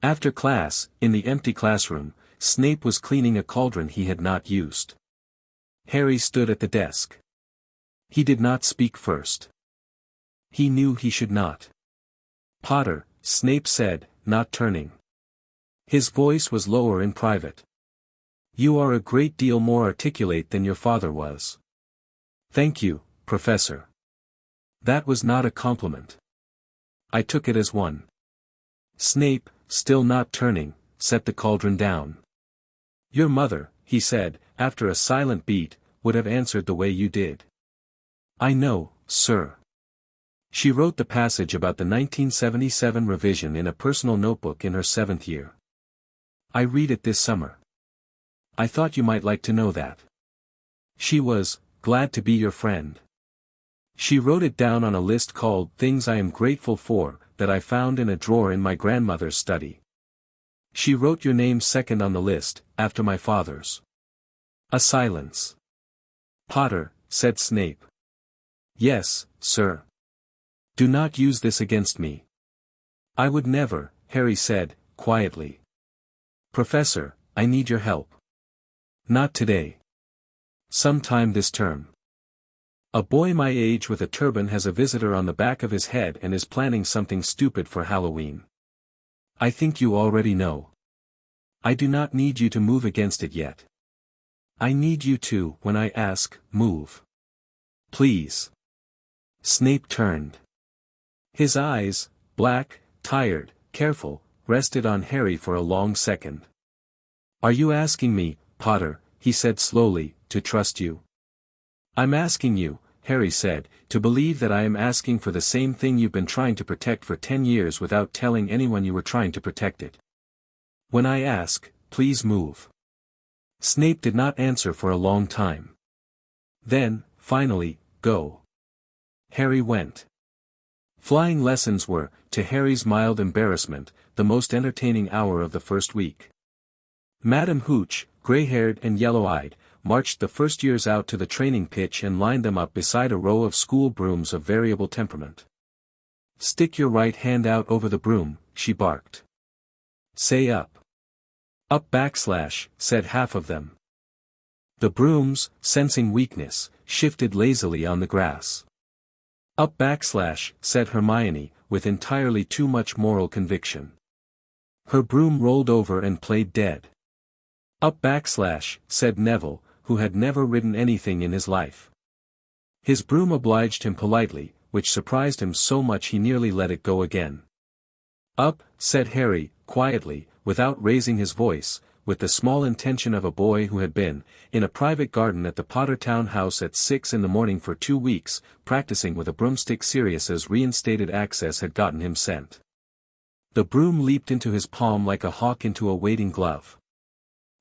After class, in the empty classroom, Snape was cleaning a cauldron he had not used. Harry stood at the desk. He did not speak first. He knew he should not. Potter, Snape said, not turning. His voice was lower in private. You are a great deal more articulate than your father was. Thank you, Professor. That was not a compliment. I took it as one. Snape, still not turning, set the cauldron down. Your mother, he said, after a silent beat, would have answered the way you did. I know, sir. She wrote the passage about the 1977 revision in a personal notebook in her 7th year. I read it this summer. I thought you might like to know that. She was glad to be your friend. She wrote it down on a list called Things I Am Grateful For, that I found in a drawer in my grandmother's study. She wrote your name second on the list, after my father's. A silence. Potter, said Snape. Yes, sir. Do not use this against me. I would never, Harry said, quietly. Professor, I need your help. Not today. Sometime this term. A boy my age with a turban has a visitor on the back of his head and is planning something stupid for Halloween. I think you already know. I do not need you to move against it yet. I need you to, when I ask, move. Please. Snape turned. His eyes, black, tired, careful, rested on Harry for a long second. Are you asking me, Potter, he said slowly, to trust you? I'm asking you, Harry said, to believe that I am asking for the same thing you've been trying to protect for 10 years without telling anyone you were trying to protect it. When I ask, please move. Snape did not answer for a long time. Then, finally, go. Harry went. Flying lessons were, to Harry's mild embarrassment, the most entertaining hour of the first week. Madam Hooch, grey-haired and yellow-eyed, marched the first-years out to the training pitch and lined them up beside a row of school brooms of variable temperament. Stick your right hand out over the broom, she barked. Say up. Up /, said half of them. The brooms, sensing weakness, shifted lazily on the grass. Up /, said Hermione, with entirely too much moral conviction. Her broom rolled over and played dead. Up /, said Neville, who had never ridden anything in his life. His broom obliged him politely, which surprised him so much he nearly let it go again. Up, said Harry, quietly, without raising his voice, with the small intention of a boy who had been, in a private garden at the Potter Townhouse at 6 in the morning for 2 weeks, practicing with a broomstick serious as reinstated access had gotten him sent. The broom leaped into his palm like a hawk into a waiting glove.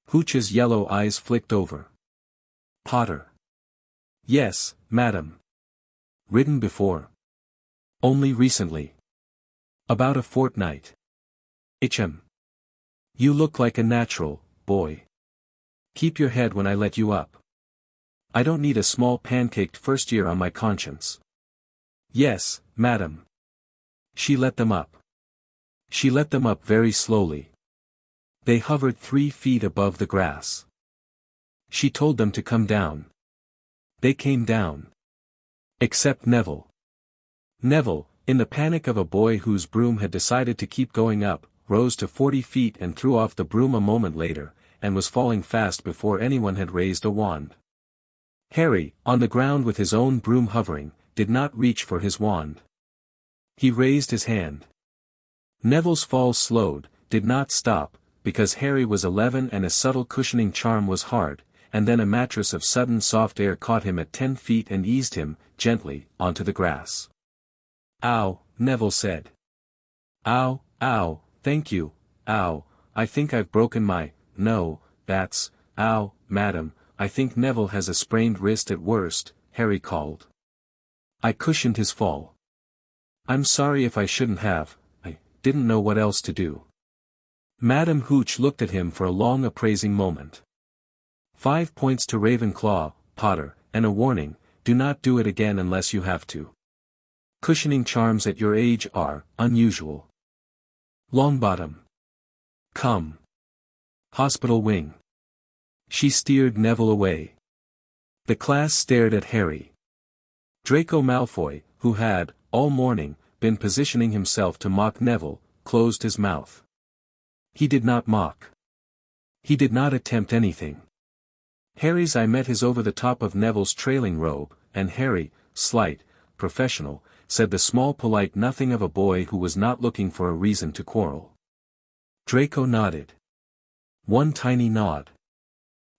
Hooch's yellow eyes flicked over. Potter. Yes, madam. Ridden before. Only recently. About a fortnight. You look like a natural, boy. Keep your head when I let you up. I don't need a small pancaked first year on my conscience. Yes, madam. She let them up. She let them up very slowly. They hovered 3 feet above the grass. She told them to come down. They came down. Except Neville. Neville, in the panic of a boy whose broom had decided to keep going up, rose to 40 feet and threw off the broom a moment later, and was falling fast before anyone had raised a wand. Harry, on the ground with his own broom hovering, did not reach for his wand. He raised his hand. Neville's fall slowed, did not stop, because Harry was 11 and a subtle cushioning charm was hard, and then a mattress of sudden soft air caught him at 10 feet and eased him, gently, onto the grass. Ow, Neville said. Ow, ow, thank you, ow, I think I've broken my, no, that's, ow, madam, I think Neville has a sprained wrist at worst, Harry called. I cushioned his fall. I'm sorry if I shouldn't have, I didn't know what else to do. Madam Hooch looked at him for a long appraising moment. 5 points to Ravenclaw, Potter, and a warning, do not do it again unless you have to. Cushioning charms at your age are unusual. Longbottom. Come. Hospital wing. She steered Neville away. The class stared at Harry. Draco Malfoy, who had, all morning, been positioning himself to mock Neville, closed his mouth. He did not mock. He did not attempt anything. Harry's eye met his over the top of Neville's trailing robe, and Harry, slight, professional, said the small polite nothing of a boy who was not looking for a reason to quarrel. Draco nodded. One tiny nod.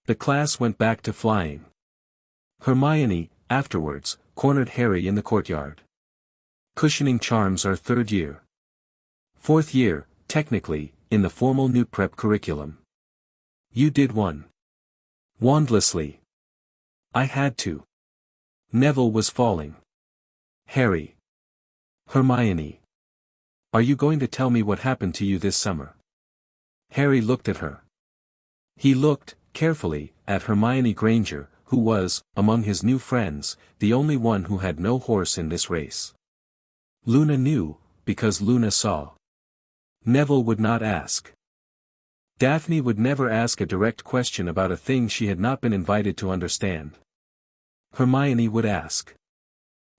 The class went back to flying. Hermione, afterwards, cornered Harry in the courtyard. Cushioning charms are 3rd year. 4th year, technically, in the formal new prep curriculum. You did one. Wandlessly. I had to. Neville was falling. Harry. Hermione. Are you going to tell me what happened to you this summer? Harry looked at her. He looked, carefully, at Hermione Granger, who was, among his new friends, the only one who had no horse in this race. Luna knew, because Luna saw. Neville would not ask. Daphne would never ask a direct question about a thing she had not been invited to understand. Hermione would ask.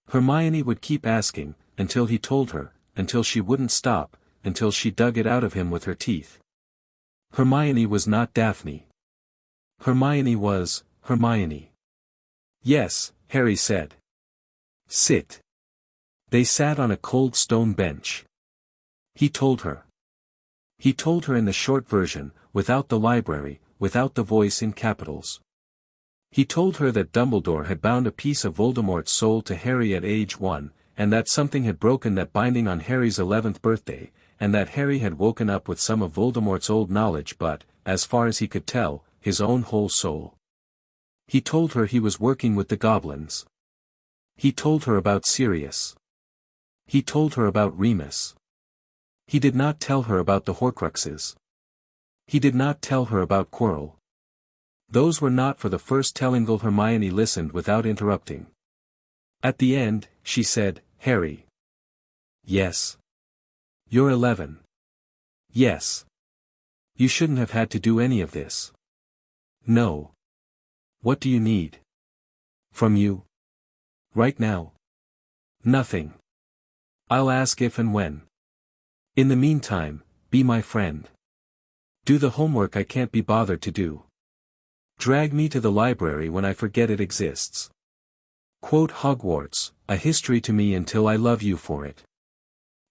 Hermione would keep asking, until he told her, until she wouldn't stop, until she dug it out of him with her teeth. Hermione was not Daphne. Hermione was, Hermione. Yes, Harry said. Sit. They sat on a cold stone bench. He told her. He told her in the short version, without the library, without the voice in capitals. He told her that Dumbledore had bound a piece of Voldemort's soul to Harry at age 1, and that something had broken that binding on Harry's 11th birthday, and that Harry had woken up with some of Voldemort's old knowledge but, as far as he could tell, his own whole soul. He told her he was working with the goblins. He told her about Sirius. He told her about Remus. He did not tell her about the Horcruxes. He did not tell her about Quirrell. Those were not for the first telling. Hermione listened without interrupting. At the end, she said, Harry. Yes. You're 11. Yes. You shouldn't have had to do any of this. No. What do you need? From you? Right now? Nothing. I'll ask if and when. In the meantime, be my friend. Do the homework I can't be bothered to do. Drag me to the library when I forget it exists. Quote Hogwarts, a history to me until I love you for it.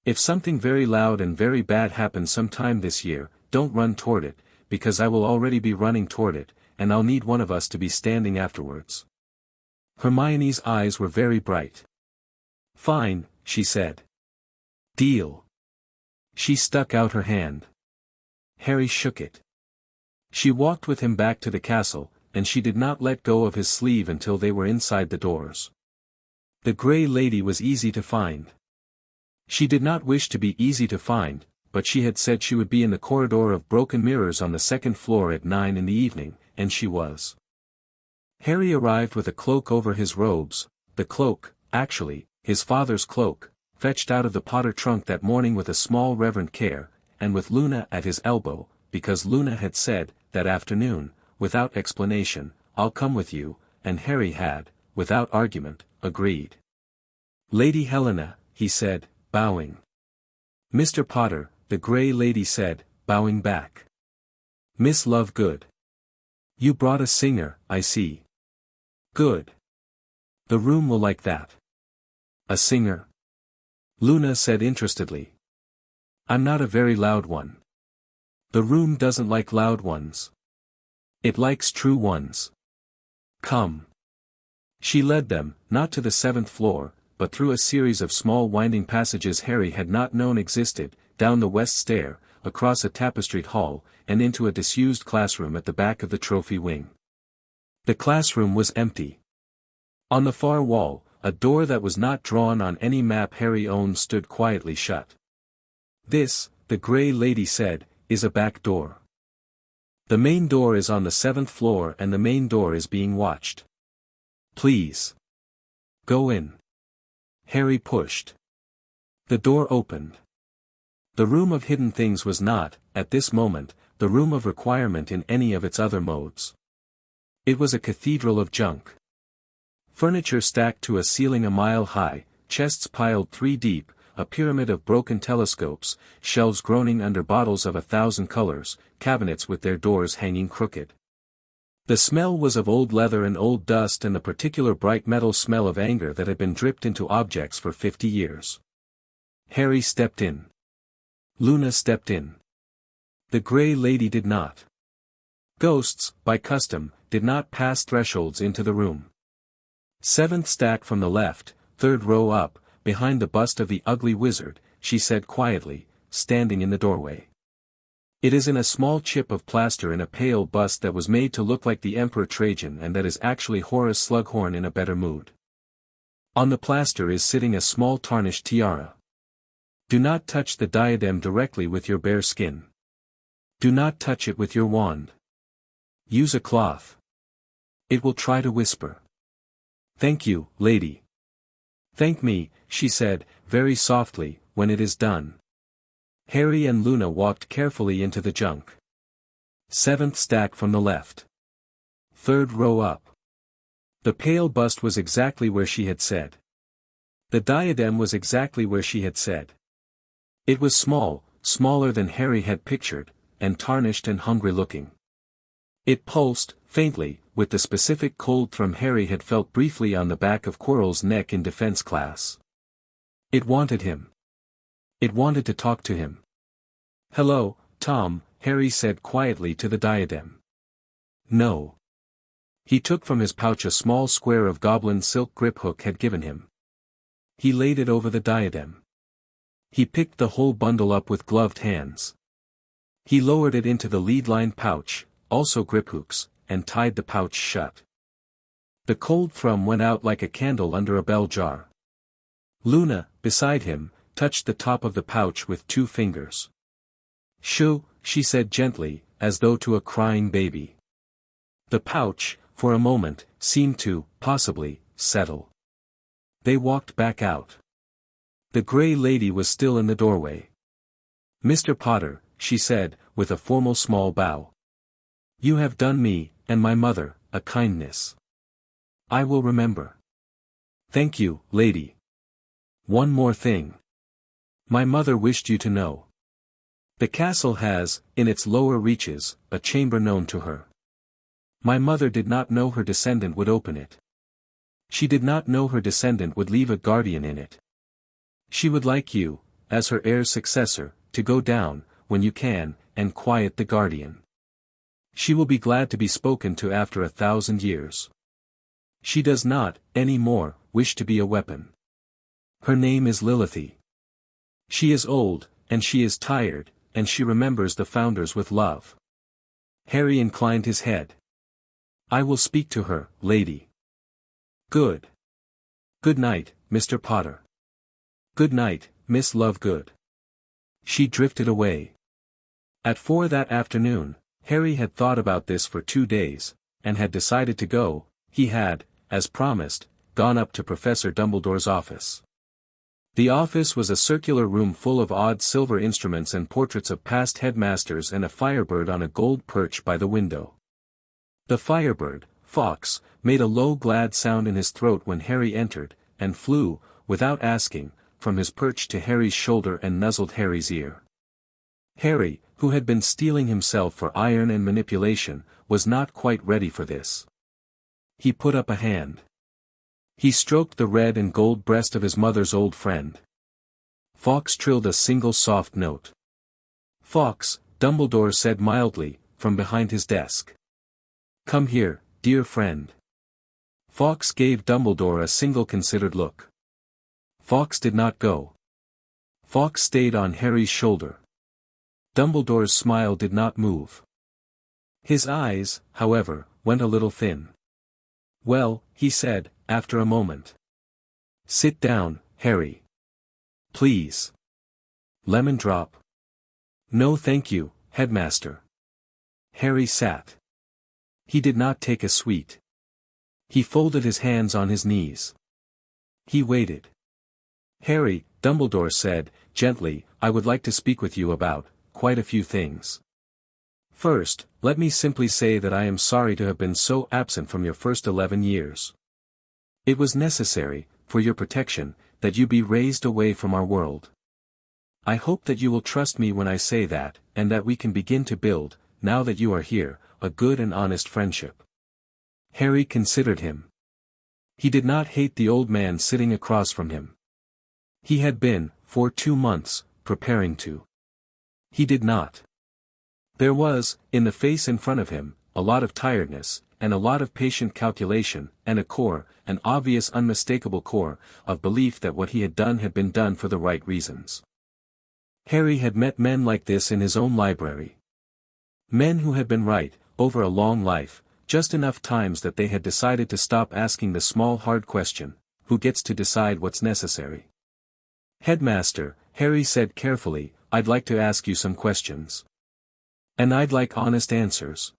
If something very loud and very bad happens sometime this year, don't run toward it, because I will already be running toward it, and I'll need one of us to be standing afterwards. Hermione's eyes were very bright. Fine, she said. Deal. She stuck out her hand. Harry shook it. She walked with him back to the castle, and she did not let go of his sleeve until they were inside the doors. The Grey Lady was easy to find. She did not wish to be easy to find, but she had said she would be in the corridor of broken mirrors on the second floor at 9 in the evening, and she was. Harry arrived with a cloak over his robes, the cloak, actually, his father's cloak, fetched out of the Potter trunk that morning with a small reverent care, and with Luna at his elbow, because Luna had said, that afternoon, without explanation, I'll come with you, and Harry had, without argument, agreed. Lady Helena, he said, bowing. Mr. Potter, the Grey Lady said, bowing back. Miss Lovegood. You brought a singer, I see. Good. The room will like that. A singer? Luna said interestedly. I'm not a very loud one. The room doesn't like loud ones. It likes true ones. Come. She led them, not to the 7th floor, but through a series of small winding passages Harry had not known existed, down the west stair, across a tapestried hall, and into a disused classroom at the back of the trophy wing. The classroom was empty. On the far wall, a door that was not drawn on any map Harry owned stood quietly shut. This, the Grey Lady said, is a back door. The main door is on the 7th floor and the main door is being watched. Please. Go in. Harry pushed. The door opened. The room of hidden things was not, at this moment, the room of requirement in any of its other modes. It was a cathedral of junk. Furniture stacked to a ceiling a mile high, chests piled 3 deep, a pyramid of broken telescopes, shelves groaning under bottles of 1,000 colors, cabinets with their doors hanging crooked. The smell was of old leather and old dust and the particular bright metal smell of anger that had been dripped into objects for 50 years. Harry stepped in. Luna stepped in. The Grey Lady did not. Ghosts, by custom, did not pass thresholds into the room. 7th stack from the left, 3rd row up, behind the bust of the ugly wizard, she said quietly, standing in the doorway. It is in a small chip of plaster in a pale bust that was made to look like the Emperor Trajan and that is actually Horace Slughorn in a better mood. On the plaster is sitting a small tarnished tiara. Do not touch the diadem directly with your bare skin. Do not touch it with your wand. Use a cloth. It will try to whisper. "Thank you, lady." "Thank me," she said, very softly, "when it is done." Harry and Luna walked carefully into the junk. 7th stack from the left. 3rd row up. The pale bust was exactly where she had said. The diadem was exactly where she had said. It was small, smaller than Harry had pictured, and tarnished and hungry looking. It pulsed, faintly, with the specific cold thrum Harry had felt briefly on the back of Quirrell's neck in defense class. It wanted him. It wanted to talk to him. "Hello, Tom," Harry said quietly to the diadem. "No." He took from his pouch a small square of goblin silk grip Hook had given him. He laid it over the diadem. He picked the whole bundle up with gloved hands. He lowered it into the lead-lined pouch, also grip hooks, and tied the pouch shut. The cold thrum went out like a candle under a bell jar. Luna, beside him, touched the top of the pouch with 2 fingers. "Shoo," she said gently, as though to a crying baby. The pouch, for a moment, seemed to, possibly, settle. They walked back out. The grey lady was still in the doorway. "Mr. Potter," she said, with a formal small bow. "You have done me, and my mother, a kindness. I will remember." "Thank you, lady. One more thing. My mother wished you to know. The castle has, in its lower reaches, a chamber known to her. My mother did not know her descendant would open it. She did not know her descendant would leave a guardian in it. She would like you, as her heir's successor, to go down, when you can, and quiet the guardian. She will be glad to be spoken to after 1,000 years. She does not, any more, wish to be a weapon. Her name is Lilithy. She is old, and she is tired, and she remembers the founders with love." Harry inclined his head. "I will speak to her, lady." "Good. Good night, Mr. Potter." "Good night, Miss Lovegood." She drifted away. At 4 that afternoon, Harry had thought about this for 2 days, and had decided to go. He had, as promised, gone up to Professor Dumbledore's office. The office was a circular room full of odd silver instruments and portraits of past headmasters and a firebird on a gold perch by the window. The firebird, Fawkes, made a low glad sound in his throat when Harry entered, and flew, without asking, from his perch to Harry's shoulder and nuzzled Harry's ear. Harry, who had been steeling himself for iron and manipulation, was not quite ready for this. He put up a hand. He stroked the red and gold breast of his mother's old friend. Fawkes trilled a single soft note. "Fawkes," Dumbledore said mildly, from behind his desk. "Come here, dear friend." Fawkes gave Dumbledore a single considered look. Fawkes did not go. Fawkes stayed on Harry's shoulder. Dumbledore's smile did not move. His eyes, however, went a little thin. "Well," he said, after a moment. "Sit down, Harry. Please. Lemon drop?" "No thank you, headmaster." Harry sat. He did not take a sweet. He folded his hands on his knees. He waited. "Harry," Dumbledore said, gently, "I would like to speak with you about, quite a few things. First, let me simply say that I am sorry to have been so absent from your first 11 years. It was necessary, for your protection, that you be raised away from our world. I hope that you will trust me when I say that, and that we can begin to build, now that you are here, a good and honest friendship." Harry considered him. He did not hate the old man sitting across from him. He had been, for 2 months, preparing to. He did not. There was, in the face in front of him, a lot of tiredness, and a lot of patient calculation, and a core, an obvious unmistakable core, of belief that what he had been done for the right reasons. Harry had met men like this in his own library. Men who had been right, over a long life, just enough times that they had decided to stop asking the small hard question, who gets to decide what's necessary? "Headmaster," Harry said carefully, "I'd like to ask you some questions. And I'd like honest answers.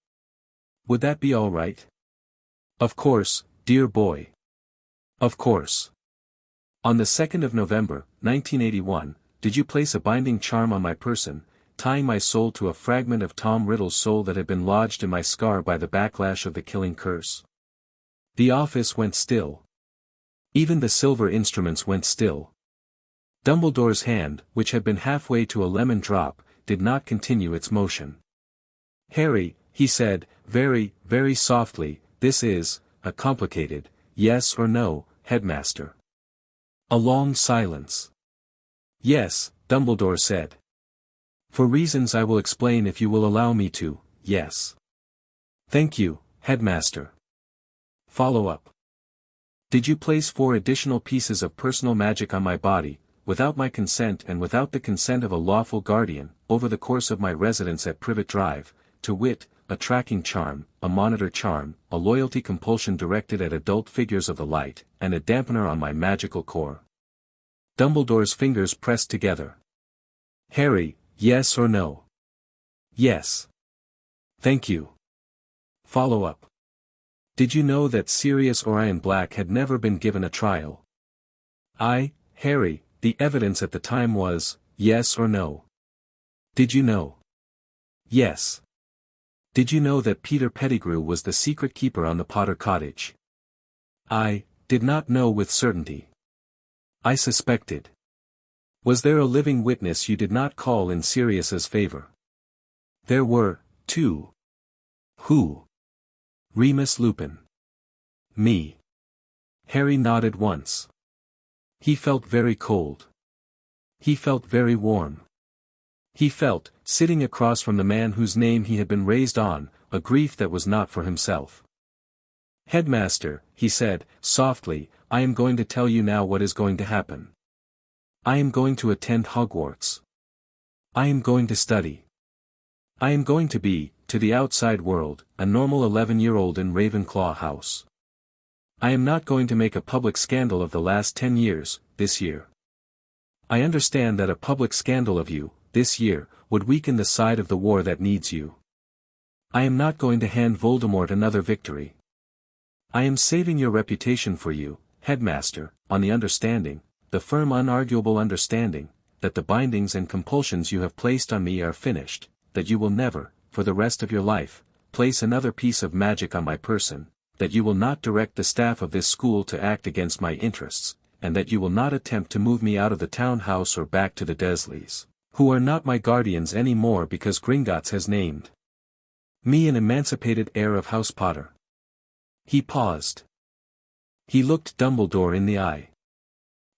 Would that be all right?" Of course, dear boy. Of course. On the 2nd of November, 1981, did you place a binding charm on my person, tying my soul to a fragment of Tom Riddle's soul that had been lodged in my scar by the backlash of the killing curse? The office went still. Even the silver instruments went still. Dumbledore's hand, which had been halfway to a lemon drop, did not continue its motion. Harry, he said, very, very softly, this is, a complicated, yes or no, headmaster. A long silence. Yes, Dumbledore said. For reasons I will explain if you will allow me to, yes. Thank you, headmaster. Follow-up. Did you place 4 additional pieces of personal magic on my body, without my consent and without the consent of a lawful guardian, over the course of my residence at Privet Drive, to wit, a tracking charm, a monitor charm, a loyalty compulsion directed at adult figures of the light, and a dampener on my magical core? Dumbledore's fingers pressed together. Harry, yes or no? Yes. Thank you. Follow-up. Did you know that Sirius Orion Black had never been given a trial? Harry, the evidence at the time was, yes or no? Did you know? Yes. Did you know that Peter Pettigrew was the secret keeper on the Potter cottage? I did not know with certainty. I suspected. Was there a living witness you did not call in Sirius's favor? There were, 2. Who? Remus Lupin. Me. Harry nodded once. He felt very cold. He felt very warm. He felt, sitting across from the man whose name he had been raised on, a grief that was not for himself. Headmaster, he said, softly, I am going to tell you now what is going to happen. I am going to attend Hogwarts. I am going to study. I am going to be, to the outside world, a normal 11-year-old in Ravenclaw house. I am not going to make a public scandal of the last 10 years, this year. I understand that a public scandal of you, this year, would weaken the side of the war that needs you. I am not going to hand Voldemort another victory. I am saving your reputation for you, headmaster, on the understanding, the firm unarguable understanding, that the bindings and compulsions you have placed on me are finished, that you will never, for the rest of your life, place another piece of magic on my person, that you will not direct the staff of this school to act against my interests, and that you will not attempt to move me out of the townhouse or back to the Dursleys, who are not my guardians any more because Gringotts has named me an emancipated heir of House Potter. He paused. He looked Dumbledore in the eye.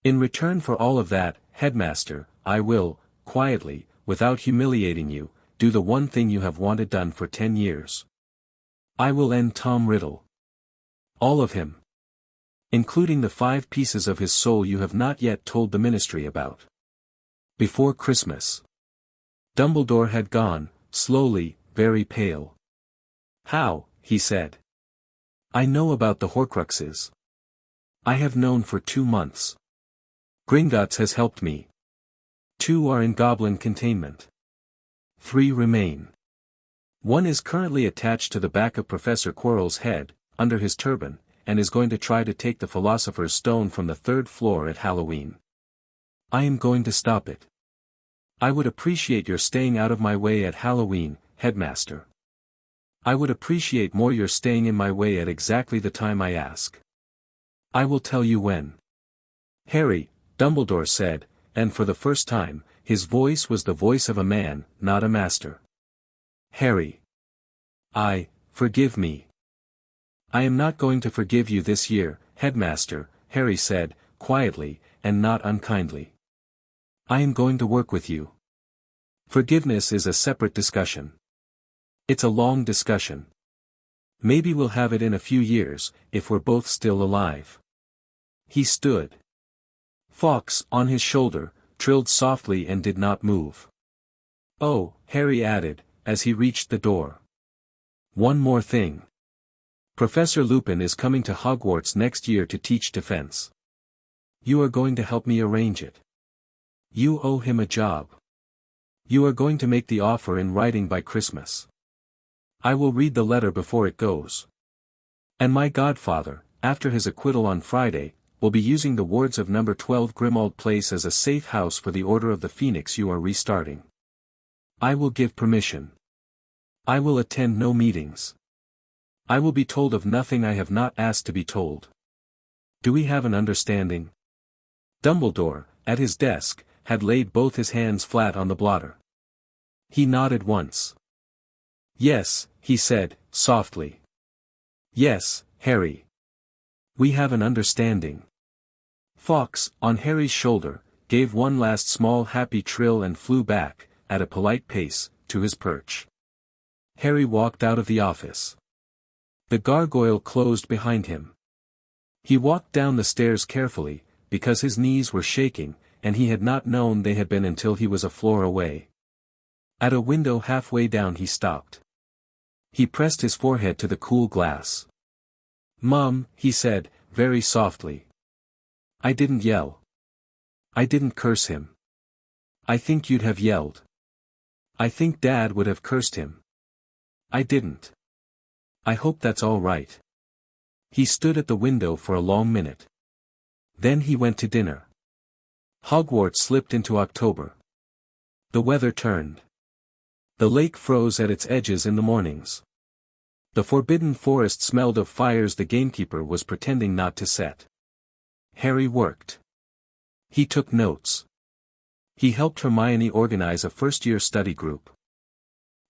In return for all of that, headmaster, I will, quietly, without humiliating you, do the one thing you have wanted done for 10 years. I will end Tom Riddle. All of him. Including the 5 pieces of his soul you have not yet told the Ministry about. Before Christmas. Dumbledore had gone, slowly, very pale. How, he said. I know about the Horcruxes. I have known for 2 months. Gringotts has helped me. 2 are in goblin containment. 3 remain. 1 is currently attached to the back of Professor Quirrell's head, under his turban, and is going to try to take the Philosopher's Stone from the 3rd floor at Halloween. I am going to stop it. I would appreciate your staying out of my way at Halloween, headmaster. I would appreciate more your staying in my way at exactly the time I ask. I will tell you when. Harry, Dumbledore said, and for the first time, his voice was the voice of a man, not a master. Harry. Forgive me. I am not going to forgive you this year, headmaster, Harry said, quietly, and not unkindly. I am going to work with you. Forgiveness is a separate discussion. It's a long discussion. Maybe we'll have it in a few years, if we're both still alive. He stood. Fawkes, on his shoulder, trilled softly and did not move. Oh, Harry added, as he reached the door. One more thing. Professor Lupin is coming to Hogwarts next year to teach defense. You are going to help me arrange it. You owe him a job. You are going to make the offer in writing by Christmas. I will read the letter before it goes. And my godfather, after his acquittal on Friday, will be using the wards of number 12 Grimmauld Place as a safe house for the Order of the Phoenix you are restarting. I will give permission. I will attend no meetings. I will be told of nothing I have not asked to be told. Do we have an understanding? Dumbledore, at his desk, had laid both his hands flat on the blotter. He nodded once. Yes, he said, softly. Yes, Harry. We have an understanding. Fawkes, on Harry's shoulder, gave one last small happy trill and flew back, at a polite pace, to his perch. Harry walked out of the office. The gargoyle closed behind him. He walked down the stairs carefully, because his knees were shaking, and he had not known they had been until he was a floor away. At a window halfway down he stopped. He pressed his forehead to the cool glass. "Mum," he said, very softly. "I didn't yell. I didn't curse him. I think you'd have yelled. I think Dad would have cursed him. I didn't. I hope that's all right." He stood at the window for a long minute. Then he went to dinner. Hogwarts slipped into October. The weather turned. The lake froze at its edges in the mornings. The forbidden forest smelled of fires the gamekeeper was pretending not to set. Harry worked. He took notes. He helped Hermione organize a first-year study group.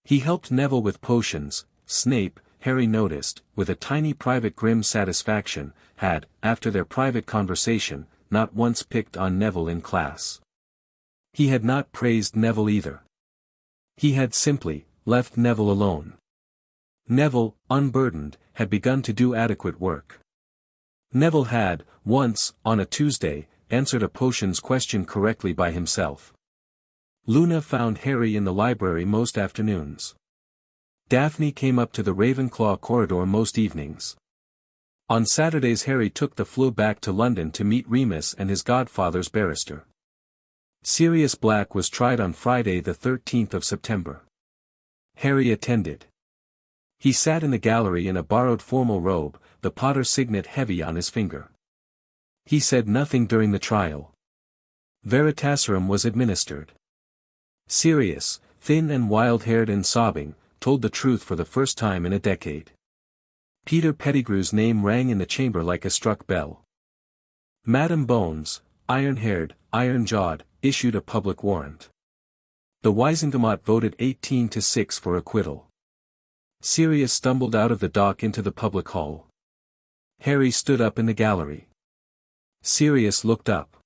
He helped Neville with potions. Snape, Harry noticed, with a tiny private grim satisfaction, had, after their private conversation, not once picked on Neville in class. He had not praised Neville either. He had simply left Neville alone. Neville, unburdened, had begun to do adequate work. Neville had, once, on a Tuesday, answered a potions question correctly by himself. Luna found Harry in the library most afternoons. Daphne came up to the Ravenclaw corridor most evenings. On Saturdays Harry took the flu back to London to meet Remus and his godfather's barrister. Sirius Black was tried on Friday the 13th of September. Harry attended. He sat in the gallery in a borrowed formal robe, the Potter signet heavy on his finger. He said nothing during the trial. Veritaserum was administered. Sirius, thin and wild-haired and sobbing, told the truth for the first time in a decade. Peter Pettigrew's name rang in the chamber like a struck bell. Madame Bones, iron-haired, iron-jawed, issued a public warrant. The Wisengamot voted 18-6 for acquittal. Sirius stumbled out of the dock into the public hall. Harry stood up in the gallery. Sirius looked up.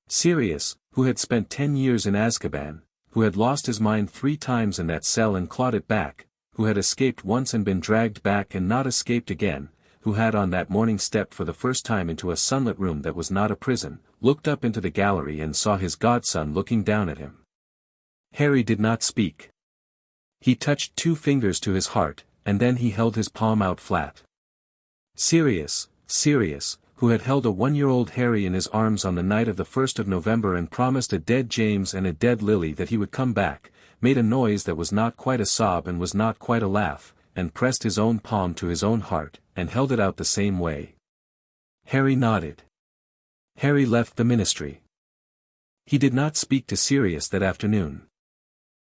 Sirius, who had spent 10 years in Azkaban, who had lost his mind 3 times in that cell and clawed it back, who had escaped once and been dragged back and not escaped again, who had on that morning stepped for the first time into a sunlit room that was not a prison, looked up into the gallery and saw his godson looking down at him. Harry did not speak. He touched 2 fingers to his heart, and then he held his palm out flat. Sirius, who had held a 1-year-old Harry in his arms on the night of the 1st of November and promised a dead James and a dead Lily that he would come back, made a noise that was not quite a sob and was not quite a laugh, and pressed his own palm to his own heart, and held it out the same way. Harry nodded. Harry left the ministry. He did not speak to Sirius that afternoon.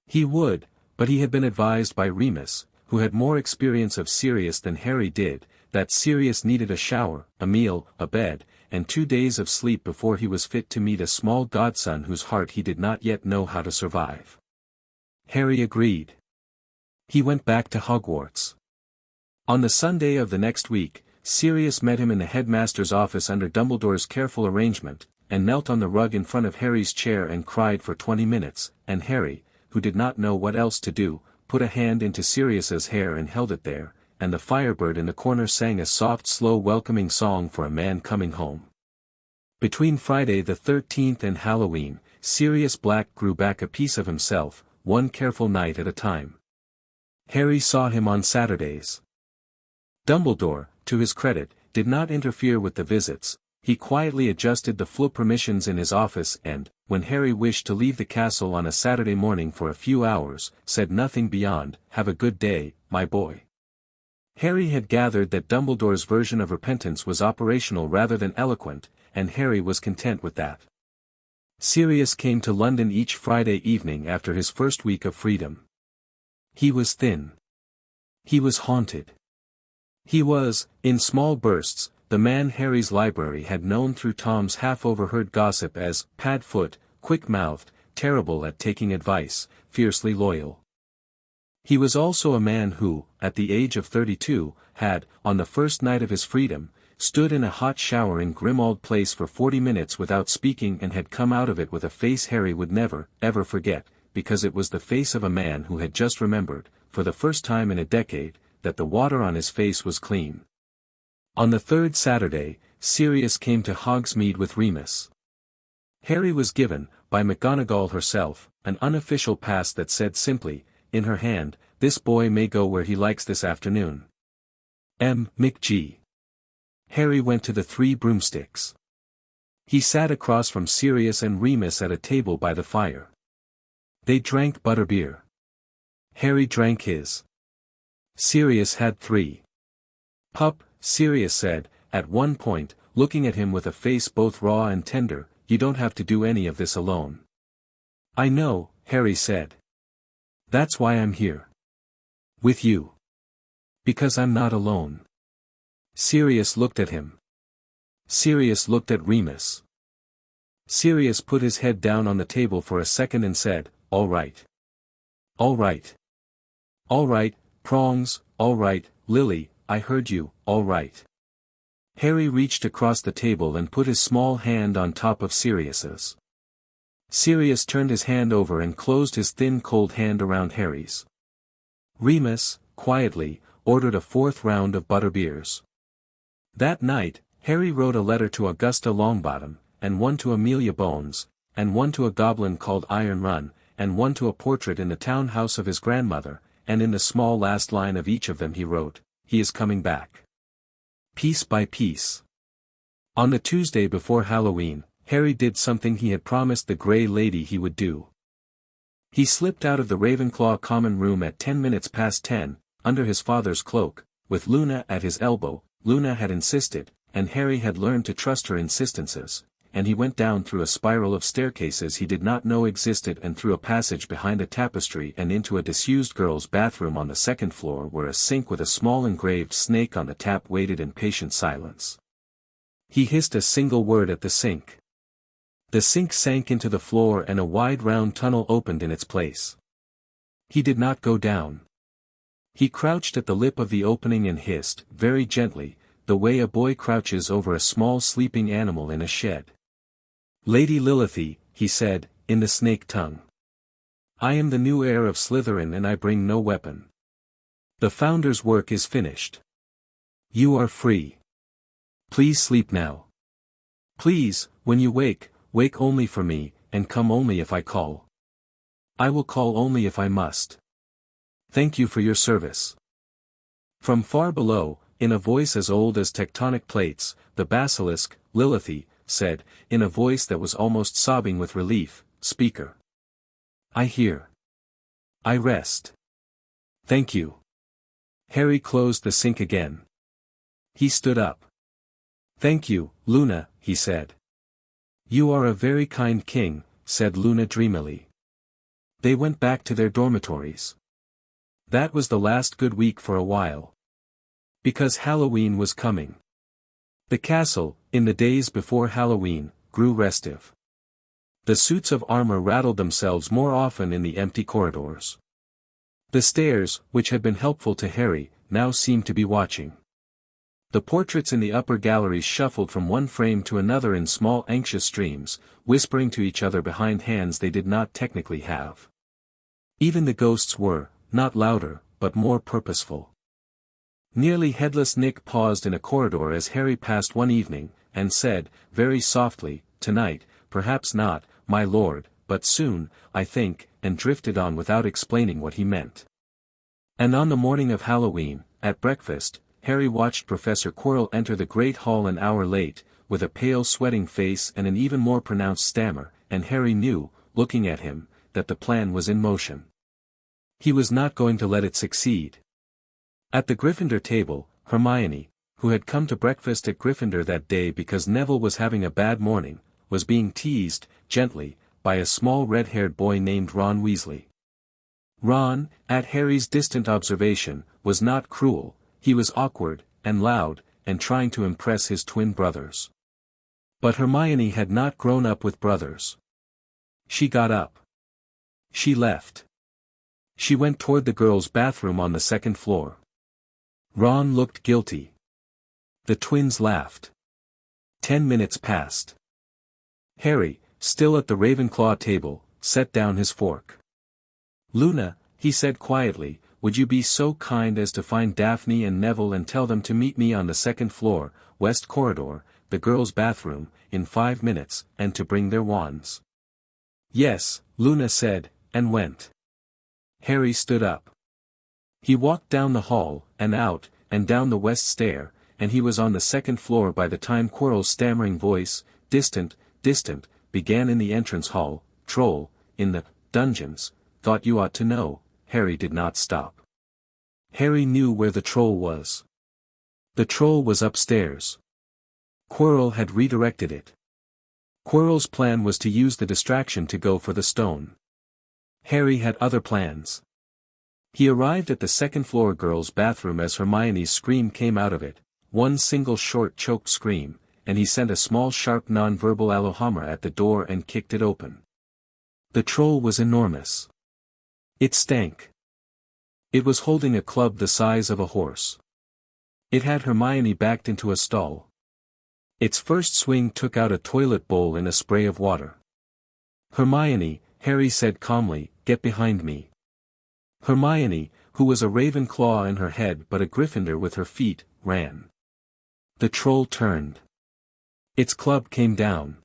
He would, but he had been advised by Remus, who had more experience of Sirius than Harry did, that Sirius needed a shower, a meal, a bed, and 2 days of sleep before he was fit to meet a small godson whose heart he did not yet know how to survive. Harry agreed. He went back to Hogwarts. On the Sunday of the next week, Sirius met him in the headmaster's office under Dumbledore's careful arrangement, and knelt on the rug in front of Harry's chair and cried for 20 minutes, and Harry, who did not know what else to do, put a hand into Sirius's hair and held it there, and the firebird in the corner sang a soft slow welcoming song for a man coming home. Between Friday the 13th and Halloween, Sirius Black grew back a piece of himself, one careful night at a time. Harry saw him on Saturdays. Dumbledore, to his credit, did not interfere with the visits. He quietly adjusted the flu permissions in his office and, when Harry wished to leave the castle on a Saturday morning for a few hours, said nothing beyond, "Have a good day, my boy." Harry had gathered that Dumbledore's version of repentance was operational rather than eloquent, and Harry was content with that. Sirius came to London each Friday evening after his first week of freedom. He was thin. He was haunted. He was, in small bursts, the man Harry's library had known through Tom's half-overheard gossip as Padfoot, quick-mouthed, terrible at taking advice, fiercely loyal. He was also a man who, at the age of 32, had, on the first night of his freedom, stood in a hot shower in Grimmauld Place for 40 minutes without speaking and had come out of it with a face Harry would never, ever forget, because it was the face of a man who had just remembered, for the first time in a decade, that the water on his face was clean. On the third Saturday, Sirius came to Hogsmeade with Remus. Harry was given, by McGonagall herself, an unofficial pass that said simply, in her hand, "This boy may go where he likes this afternoon." McG. Harry went to the Three Broomsticks. He sat across from Sirius and Remus at a table by the fire. They drank butterbeer. Harry drank his. Sirius had 3. "Pup," Sirius said, at one point, looking at him with a face both raw and tender, "you don't have to do any of this alone." "I know," Harry said. "That's why I'm here. With you. Because I'm not alone." Sirius looked at him. Sirius looked at Remus. Sirius put his head down on the table for a second and said, "All right. All right. All right, Prongs, all right, Lily, I heard you, all right." Harry reached across the table and put his small hand on top of Sirius's. Sirius turned his hand over and closed his thin cold hand around Harry's. Remus, quietly, ordered a 4th round of butterbeers. That night, Harry wrote a letter to Augusta Longbottom, and one to Amelia Bones, and one to a goblin called Iron Run, and one to a portrait in the townhouse of his grandmother, and in the small last line of each of them he wrote, "He is coming back." Piece by piece. On the Tuesday before Halloween, Harry did something he had promised the Grey Lady he would do. He slipped out of the Ravenclaw common room at 10 minutes past 10, under his father's cloak, with Luna at his elbow. Luna had insisted, and Harry had learned to trust her insistences, and he went down through a spiral of staircases he did not know existed and through a passage behind a tapestry and into a disused girl's bathroom on the 2nd floor where a sink with a small engraved snake on the tap waited in patient silence. He hissed a single word at the sink. The sink sank into the floor and a wide round tunnel opened in its place. He did not go down. He crouched at the lip of the opening and hissed, very gently, the way a boy crouches over a small sleeping animal in a shed. "Lady Lilithy," he said, in the snake tongue. "I am the new heir of Slytherin and I bring no weapon. The Founder's work is finished. You are free. Please sleep now. Please, when you wake, wake only for me, and come only if I call. I will call only if I must. Thank you for your service." From far below, in a voice as old as tectonic plates, the basilisk, Lilithy, said, in a voice that was almost sobbing with relief, "Speaker. I hear. I rest. Thank you." Harry closed the sink again. He stood up. "Thank you, Luna," he said. "You are a very kind king," said Luna dreamily. They went back to their dormitories. That was the last good week for a while. Because Halloween was coming. The castle, in the days before Halloween, grew restive. The suits of armor rattled themselves more often in the empty corridors. The stairs, which had been helpful to Harry, now seemed to be watching. The portraits in the upper galleries shuffled from one frame to another in small anxious streams, whispering to each other behind hands they did not technically have. Even the ghosts were, not louder, but more purposeful. Nearly headless Nick paused in a corridor as Harry passed one evening, and said, very softly, "Tonight, perhaps not, my lord, but soon, I think," and drifted on without explaining what he meant. And on the morning of Halloween, at breakfast, Harry watched Professor Quirrell enter the great hall an hour late, with a pale sweating face and an even more pronounced stammer, and Harry knew, looking at him, that the plan was in motion. He was not going to let it succeed. At the Gryffindor table, Hermione, who had come to breakfast at Gryffindor that day because Neville was having a bad morning, was being teased, gently, by a small red-haired boy named Ron Weasley. Ron, at Harry's distant observation, was not cruel, he was awkward, and loud, and trying to impress his twin brothers. But Hermione had not grown up with brothers. She got up. She left. She went toward the girls' bathroom on the second floor. Ron looked guilty. The twins laughed. 10 minutes passed. Harry, still at the Ravenclaw table, set down his fork. "Luna," he said quietly, "would you be so kind as to find Daphne and Neville and tell them to meet me on the second floor, west corridor, the girls' bathroom, in 5 minutes, and to bring their wands?" "Yes," Luna said, and went. Harry stood up. He walked down the hall, and out, and down the west stair, and he was on the second floor by the time Quirrell's stammering voice, distant, began in the entrance hall. "Troll, in the dungeons, thought you ought to know." Harry did not stop. Harry knew where the troll was. The troll was upstairs. Quirrell had redirected it. Quirrell's plan was to use the distraction to go for the stone. Harry had other plans. He arrived at the second-floor girls' bathroom as Hermione's scream came out of it, one single short choked scream, and he sent a small sharp non-verbal alohomra at the door and kicked it open. The troll was enormous. It stank. It was holding a club the size of a horse. It had Hermione backed into a stall. Its first swing took out a toilet bowl in a spray of water. "Hermione," Harry said calmly, "get behind me." Hermione, who was a Ravenclaw in her head but a Gryffindor with her feet, ran. The troll turned. Its club came down.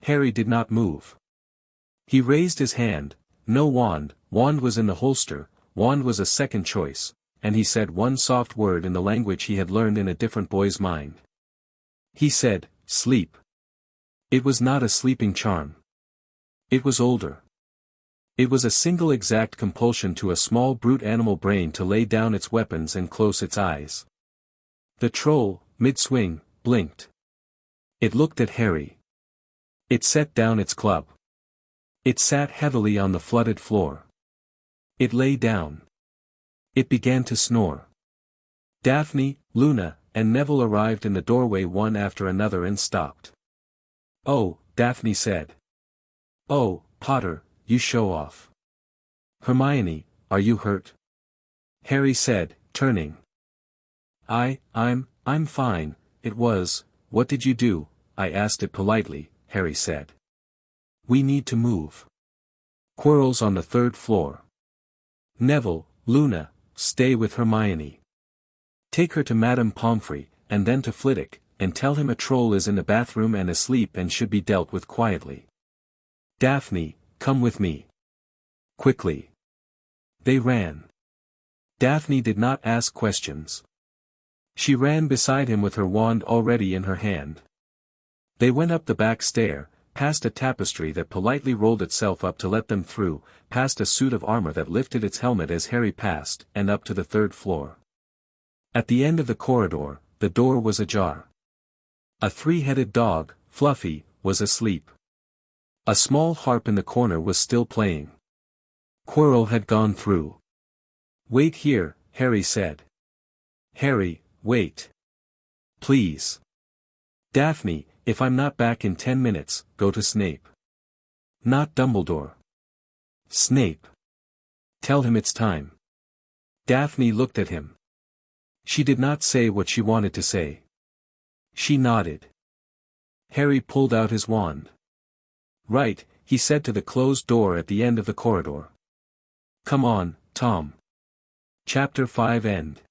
Harry did not move. He raised his hand. No wand. Wand was in the holster, wand was a second choice, and he said one soft word in the language he had learned in a different boy's mind. He said, "Sleep." It was not a sleeping charm. It was older. It was a single exact compulsion to a small brute animal brain to lay down its weapons and close its eyes. The troll, mid-swing, blinked. It looked at Harry. It set down its club. It sat heavily on the flooded floor. It lay down. It began to snore. Daphne, Luna, and Neville arrived in the doorway one after another and stopped. "Oh," Daphne said. "Oh, Potter, you show off." "Hermione, are you hurt?" Harry said, turning. I'm fine, it was, what did you do?" "I asked it politely," Harry said. "We need to move. Quirrell's on the third floor. Neville, Luna, stay with Hermione. Take her to Madame Pomfrey, and then to Flitwick, and tell him a troll is in the bathroom and asleep and should be dealt with quietly. Daphne, come with me. Quickly." They ran. Daphne did not ask questions. She ran beside him with her wand already in her hand. They went up the back stair, past a tapestry that politely rolled itself up to let them through, past a suit of armor that lifted its helmet as Harry passed, and up to the third floor. At the end of the corridor, the door was ajar. A three-headed dog, Fluffy, was asleep. A small harp in the corner was still playing. Quirrell had gone through. "Wait here," Harry said. "Harry, wait. Please. Daphne, if I'm not back in 10 minutes, go to Snape. Not Dumbledore. Snape. Tell him it's time." Daphne looked at him. She did not say what she wanted to say. She nodded. Harry pulled out his wand. "Right," he said to the closed door at the end of the corridor. "Come on, Tom." Chapter 5 End.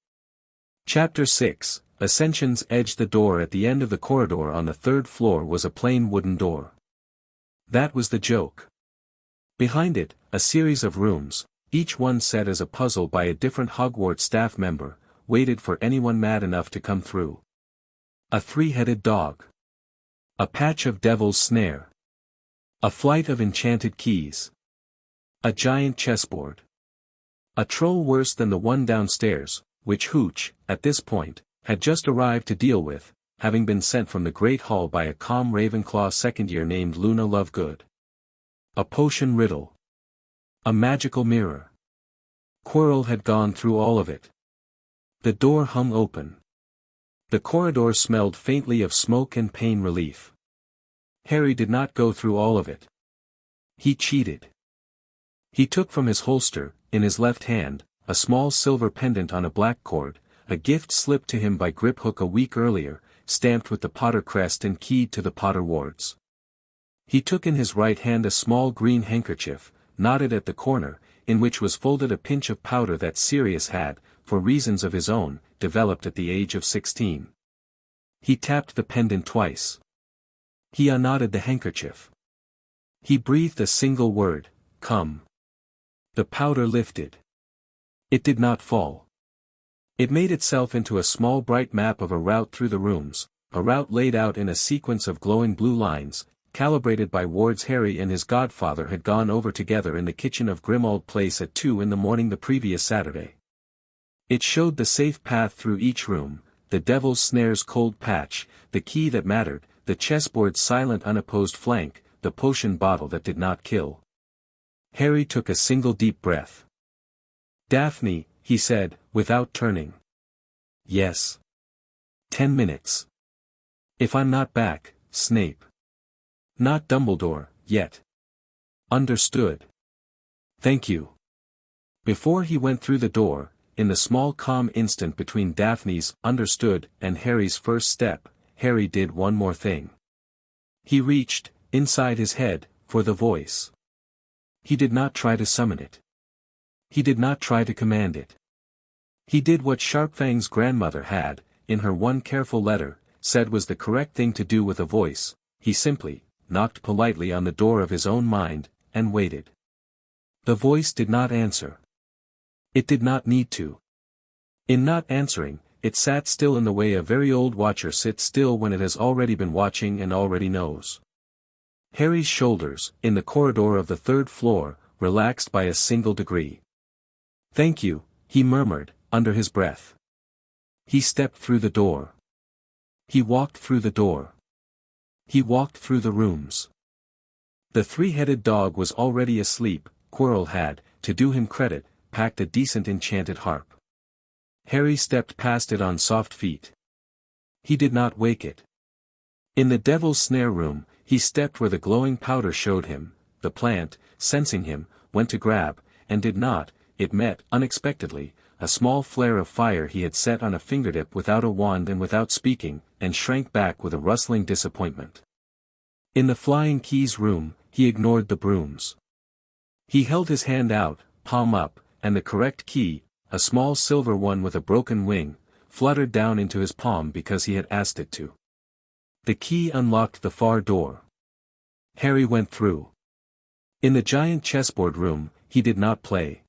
Chapter 6, Ascension's Edge. The door at the end of the corridor on the third floor was a plain wooden door. That was the joke. Behind it, a series of rooms, each one set as a puzzle by a different Hogwarts staff member, waited for anyone mad enough to come through. A three-headed dog. A patch of devil's snare. A flight of enchanted keys. A giant chessboard. A troll worse than the one downstairs, which Hooch, at this point, had just arrived to deal with, having been sent from the Great Hall by a calm Ravenclaw second-year named Luna Lovegood. A potion riddle. A magical mirror. Quirrell had gone through all of it. The door hung open. The corridor smelled faintly of smoke and pain relief. Harry did not go through all of it. He cheated. He took from his holster, in his left hand, a small silver pendant on a black cord, a gift slipped to him by Griphook a week earlier, stamped with the Potter crest and keyed to the Potter wards. He took in his right hand a small green handkerchief, knotted at the corner, in which was folded a pinch of powder that Sirius had, for reasons of his own, developed at the age of 16. He tapped the pendant twice. He unknotted the handkerchief. He breathed a single word, "Come." The powder lifted. It did not fall. It made itself into a small bright map of a route through the rooms, a route laid out in a sequence of glowing blue lines, calibrated by wards Harry and his godfather had gone over together in the kitchen of Grimmauld Place at 2 in the morning the previous Saturday. It showed the safe path through each room, the Devil's Snare's cold patch, the key that mattered, the chessboard's silent unopposed flank, the potion bottle that did not kill. Harry took a single deep breath. "Daphne," he said, without turning. "Yes. 10 minutes. If I'm not back, Snape. Not Dumbledore, yet. Understood. Thank you." Before he went through the door, in the small calm instant between Daphne's "understood" and Harry's first step, Harry did one more thing. He reached, inside his head, for the voice. He did not try to summon it. He did not try to command it. He did what Sharpfang's grandmother had, in her one careful letter, said was the correct thing to do with a voice. He simply knocked politely on the door of his own mind, and waited. The voice did not answer. It did not need to. In not answering, it sat still in the way a very old watcher sits still when it has already been watching and already knows. Harry's shoulders, in the corridor of the 3rd floor, relaxed by a single degree. "Thank you," he murmured, under his breath. He stepped through the door. He walked through the door. He walked through the rooms. The 3-headed dog was already asleep. Quirrell had, to do him credit, packed a decent enchanted harp. Harry stepped past it on soft feet. He did not wake it. In the Devil's Snare room, he stepped where the glowing powder showed him. The plant, sensing him, went to grab, and did not. It met, unexpectedly, a small flare of fire he had set on a fingertip without a wand and without speaking, and shrank back with a rustling disappointment. In the Flying Keys room, he ignored the brooms. He held his hand out, palm up, and the correct key, a small silver one with a broken wing, fluttered down into his palm because he had asked it to. The key unlocked the far door. Harry went through. In the giant chessboard room, he did not play.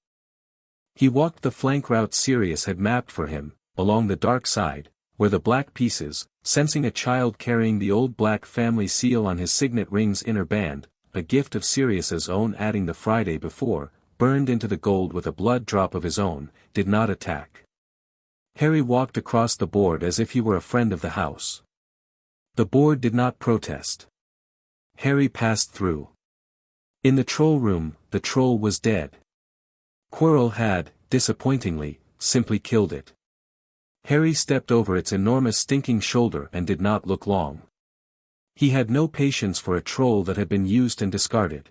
He walked the flank route Sirius had mapped for him, along the dark side, where the black pieces, sensing a child carrying the old black family seal on his signet ring's inner band, a gift of Sirius's own adding the Friday before, burned into the gold with a blood drop of his own, did not attack. Harry walked across the board as if he were a friend of the house. The board did not protest. Harry passed through. In the troll room, the troll was dead. Quirrell had, disappointingly, simply killed it. Harry stepped over its enormous stinking shoulder and did not look long. He had no patience for a troll that had been used and discarded.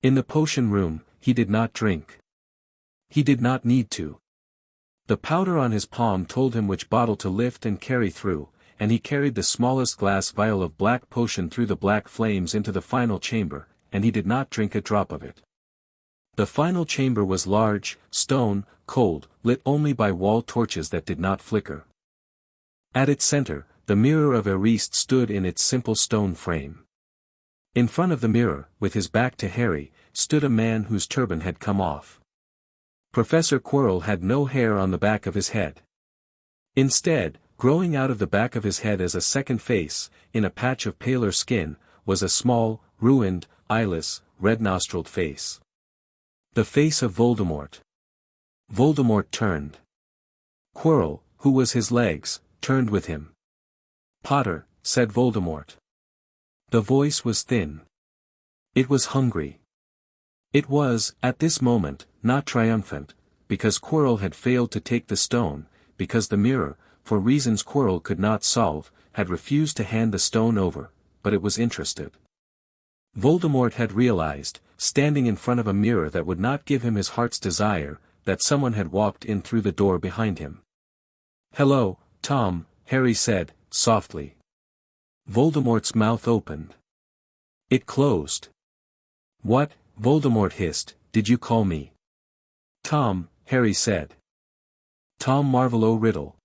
In the potion room, he did not drink. He did not need to. The powder on his palm told him which bottle to lift and carry through, and he carried the smallest glass vial of black potion through the black flames into the final chamber, and he did not drink a drop of it. The final chamber was large, stone, cold, lit only by wall torches that did not flicker. At its center, the mirror of Eriste stood in its simple stone frame. In front of the mirror, with his back to Harry, stood a man whose turban had come off. Professor Quirrell had no hair on the back of his head. Instead, growing out of the back of his head as a second face, in a patch of paler skin, was a small, ruined, eyeless, red-nostrilled face. The face of Voldemort. Voldemort turned. Quirrell, who was his legs, turned with him. "Potter," said Voldemort. The voice was thin. It was hungry. It was, at this moment, not triumphant, because Quirrell had failed to take the stone, because the mirror, for reasons Quirrell could not solve, had refused to hand the stone over, but it was interested. Voldemort had realized, standing in front of a mirror that would not give him his heart's desire, that someone had walked in through the door behind him. "Hello, Tom," Harry said, softly. Voldemort's mouth opened. It closed. "What," Voldemort hissed, "did you call me?" "Tom," Harry said. "Tom Marvolo Riddle.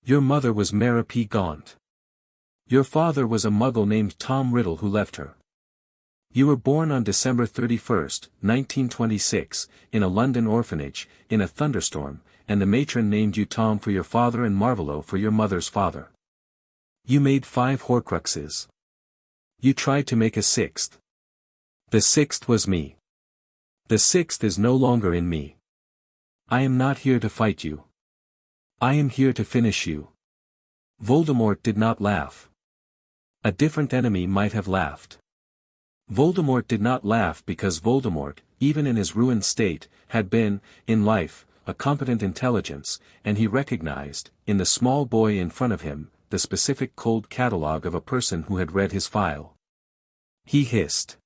Your mother was Mara P. Gaunt. Your father was a muggle named Tom Riddle who left her. You were born on December 31st, 1926, in a London orphanage, in a thunderstorm, and the matron named you Tom for your father and Marvolo for your mother's father. You made 5 Horcruxes. You tried to make a 6th. The 6th was me. The 6th is no longer in me. I am not here to fight you. I am here to finish you." Voldemort did not laugh. A different enemy might have laughed. Voldemort did not laugh because Voldemort, even in his ruined state, had been, in life, a competent intelligence, and he recognized, in the small boy in front of him, the specific cold catalogue of a person who had read his file. He hissed.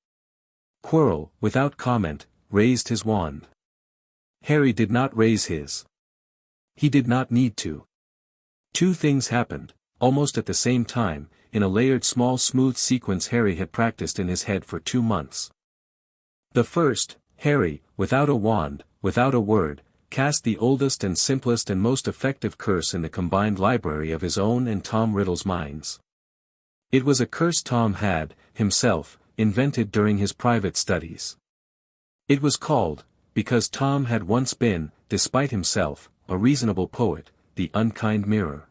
Quirrell, without comment, raised his wand. Harry did not raise his. He did not need to. 2 things happened, almost at the same time, in a layered small smooth sequence Harry had practiced in his head for 2 months. The first, Harry, without a wand, without a word, cast the oldest and simplest and most effective curse in the combined library of his own and Tom Riddle's minds. It was a curse Tom had, himself, invented during his private studies. It was called, because Tom had once been, despite himself, a reasonable poet, the unkind mirror.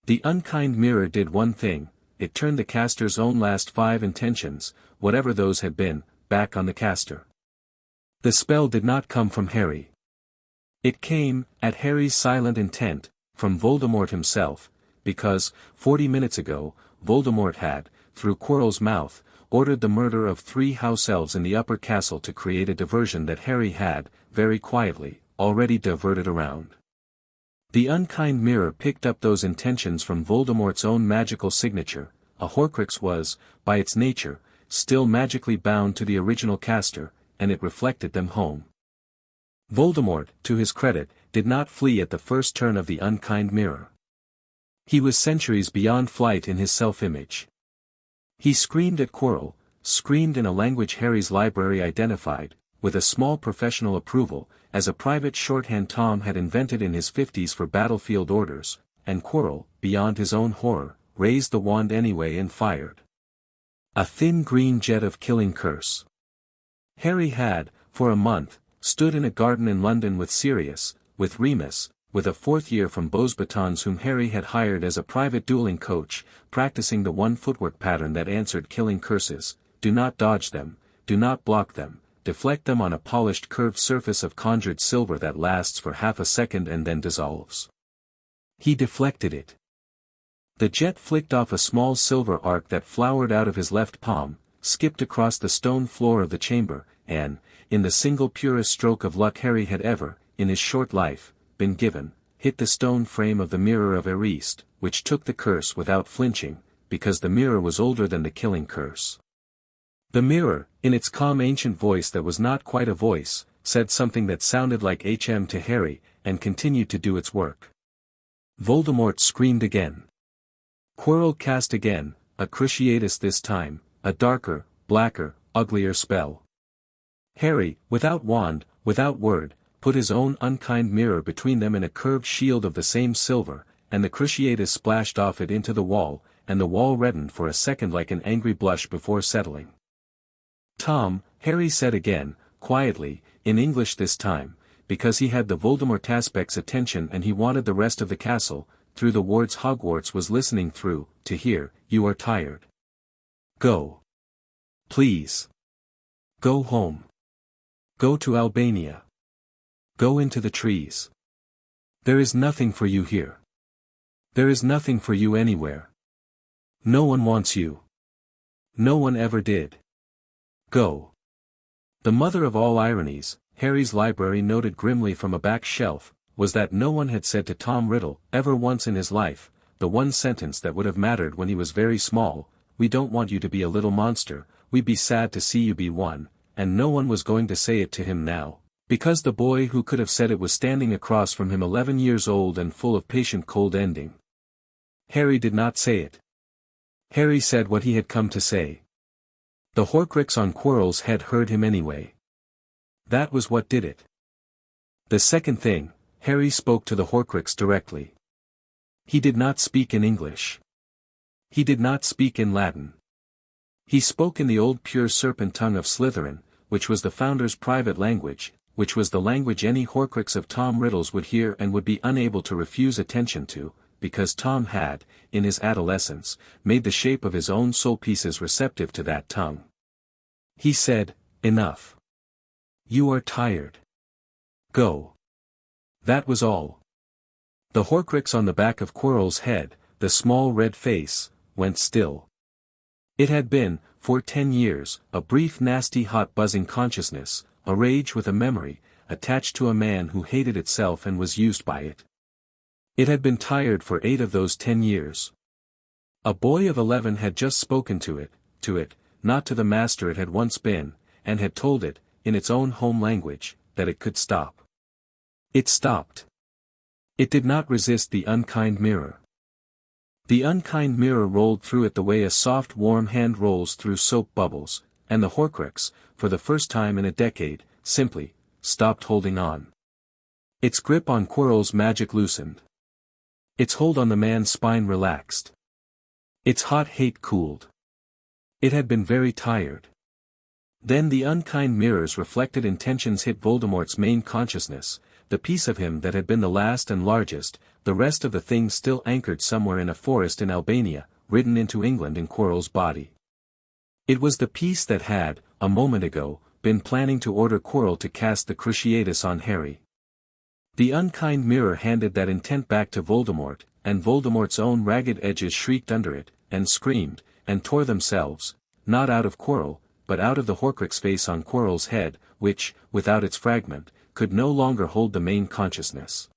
The unkind mirror did one thing: it turned the caster's own last 5 intentions, whatever those had been, back on the caster. The spell did not come from Harry. It came, at Harry's silent intent, from Voldemort himself, because, 40 minutes ago, Voldemort had, through Quirrell's mouth, ordered the murder of 3 house elves in the upper castle to create a diversion that Harry had, very quietly, already diverted around. The unkind mirror picked up those intentions from Voldemort's own magical signature. A Horcrux was, by its nature, still magically bound to the original caster, and it reflected them home. Voldemort, to his credit, did not flee at the first turn of the unkind mirror. He was centuries beyond flight in his self-image. He screamed at Quirrell, screamed in a language Harry's library identified, with a small professional approval, as a private shorthand Tom had invented in his 50s for battlefield orders, and Quirrell, beyond his own horror, raised the wand anyway and fired. A thin green jet of killing curse. Harry had, for a month, stood in a garden in London with Sirius, with Remus, with a 4th year from Beauxbatons whom Harry had hired as a private dueling coach, practicing the one footwork pattern that answered killing curses: do not dodge them, do not block them, deflect them on a polished curved surface of conjured silver that lasts for half a second and then dissolves. He deflected it. The jet flicked off a small silver arc that flowered out of his left palm, skipped across the stone floor of the chamber, and, in the single purest stroke of luck Harry had ever, in his short life, been given, hit the stone frame of the mirror of Eriste, which took the curse without flinching, because the mirror was older than the killing curse. The mirror, in its calm ancient voice that was not quite a voice, said something that sounded like HM to Harry, and continued to do its work. Voldemort screamed again. Quirrell cast again, a Cruciatus this time, a darker, blacker, uglier spell. Harry, without wand, without word, put his own unkind mirror between them in a curved shield of the same silver, and the Cruciatus splashed off it into the wall, and the wall reddened for a second like an angry blush before settling. "Tom," Harry said again, quietly, in English this time, because he had the Voldemort aspect's attention and he wanted the rest of the castle, through the wards Hogwarts was listening through, to hear, "You are tired. Go. Please. Go home. Go to Albania. Go into the trees. There is nothing for you here. There is nothing for you anywhere. No one wants you. No one ever did. Go. The mother of all ironies, Harry's library noted grimly from a back shelf, was that no one had said to Tom Riddle, ever once in his life, the one sentence that would have mattered when he was very small: "We don't want you to be a little monster, we'd be sad to see you be one," and no one was going to say it to him now, because the boy who could have said it was standing across from him 11 years old and full of patient cold ending. Harry did not say it. Harry said what he had come to say. The Horcrux on Quirrell's head heard him anyway. That was what did it. The second thing, Harry spoke to the Horcrux directly. He did not speak in English. He did not speak in Latin. He spoke in the old pure serpent tongue of Slytherin, which was the founder's private language, which was the language any Horcrux of Tom Riddle's would hear and would be unable to refuse attention to, because Tom had, in his adolescence, made the shape of his own soul pieces receptive to that tongue. He said, "Enough. You are tired. Go." That was all. The Horcrux on the back of Quirrell's head, the small red face, went still. It had been, for 10 years, a brief nasty hot buzzing consciousness, a rage with a memory, attached to a man who hated itself and was used by it. It had been tired for 8 of those 10 years. A boy of 11 had just spoken to it, not to the master it had once been, and had told it, in its own home language, that it could stop. It stopped. It did not resist the unkind mirror. The unkind mirror rolled through it the way a soft warm hand rolls through soap bubbles, and the Horcrux, for the first time in a decade, simply stopped holding on. Its grip on Quirrell's magic loosened. Its hold on the man's spine relaxed. Its hot hate cooled. It had been very tired. Then the unkind mirror's reflected intentions hit Voldemort's main consciousness, the piece of him that had been the last and largest, the rest of the thing still anchored somewhere in a forest in Albania, ridden into England in Quirrell's body. It was the piece that had, a moment ago, been planning to order Quirrell to cast the Cruciatus on Harry. The unkind mirror handed that intent back to Voldemort, and Voldemort's own ragged edges shrieked under it, and screamed, and tore themselves, not out of Quirrell, but out of the Horcrux face on Quirrell's head, which, without its fragment, could no longer hold the main consciousness.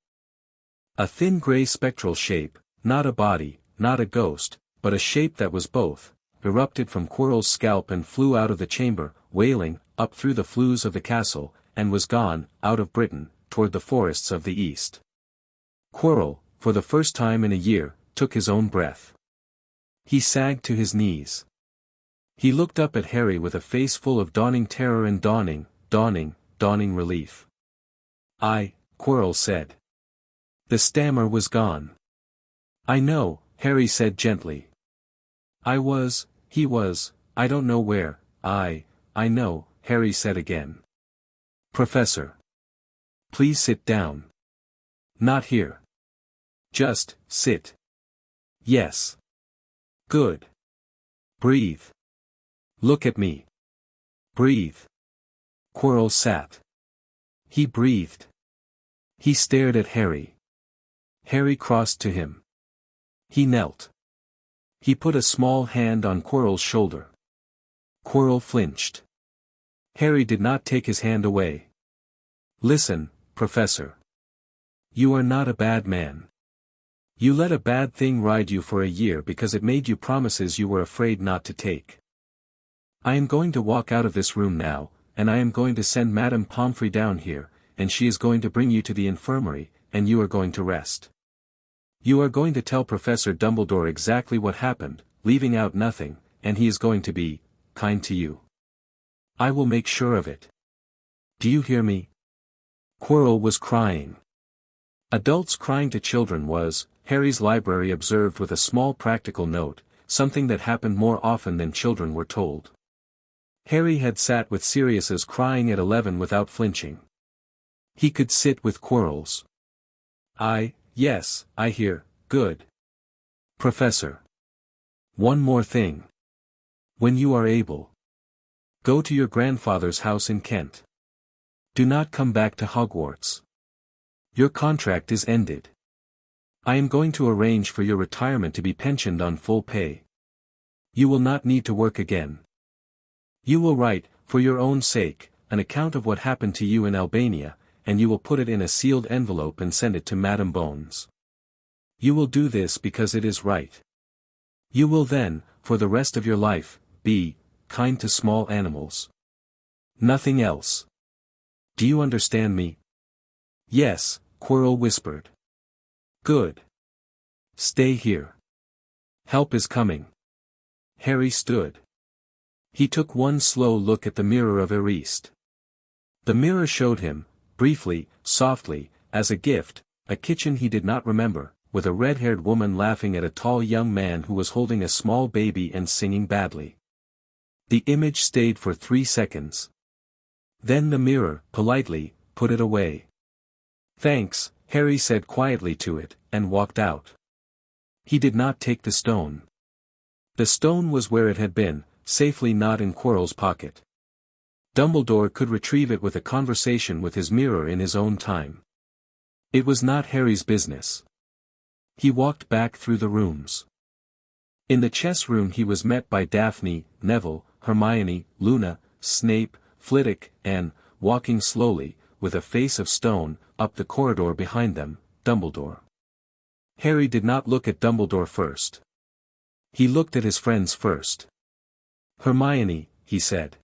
A thin grey spectral shape, not a body, not a ghost, but a shape that was both, erupted from Quirrell's scalp and flew out of the chamber, wailing, up through the flues of the castle, and was gone, out of Britain, toward the forests of the east. Quirrell, for the first time in a year, took his own breath. He sagged to his knees. He looked up at Harry with a face full of dawning terror and dawning relief. Quirrell said. The stammer was gone. I know, Harry said gently. He was, I don't know where, I know, Harry said again. Professor. Please sit down. Not here. Just, sit. Yes. Good. Breathe. Look at me. Breathe. Quirrell sat. He breathed. He stared at Harry. Harry crossed to him. He knelt. He put a small hand on Quirrell's shoulder. Quirrell flinched. Harry did not take his hand away. Listen, Professor. You are not a bad man. You let a bad thing ride you for a year because it made you promises you were afraid not to take. I am going to walk out of this room now, and I am going to send Madame Pomfrey down here, and she is going to bring you to the infirmary, and you are going to rest. You are going to tell Professor Dumbledore exactly what happened, leaving out nothing, and he is going to be kind to you. I will make sure of it. Do you hear me? Quirrell was crying. Adults crying to children was, Harry's library observed with a small practical note, something that happened more often than children were told. Harry had sat with Sirius's crying at 11 without flinching. He could sit with Quirrell's. Yes, I hear, good. Professor. One more thing. When you are able. Go to your grandfather's house in Kent. Do not come back to Hogwarts. Your contract is ended. I am going to arrange for your retirement to be pensioned on full pay. You will not need to work again. You will write, for your own sake, an account of what happened to you in Albania, and you will put it in a sealed envelope and send it to Madame Bones. You will do this because it is right. You will then, for the rest of your life, be kind to small animals. Nothing else. Do you understand me? Yes, Quirrell whispered. Good. Stay here. Help is coming. Harry stood. He took one slow look at the mirror of Eriste. The mirror showed him, briefly, softly, as a gift, a kitchen he did not remember, with a red-haired woman laughing at a tall young man who was holding a small baby and singing badly. The image stayed for 3 seconds. Then the mirror, politely, put it away. Thanks, Harry said quietly to it, and walked out. He did not take the stone. The stone was where it had been, safely not in Quirrell's pocket. Dumbledore could retrieve it with a conversation with his mirror in his own time. It was not Harry's business. He walked back through the rooms. In the chess room he was met by Daphne, Neville, Hermione, Luna, Snape, Flitwick, and, walking slowly, with a face of stone, up the corridor behind them, Dumbledore. Harry did not look at Dumbledore first. He looked at his friends first. Hermione, he said.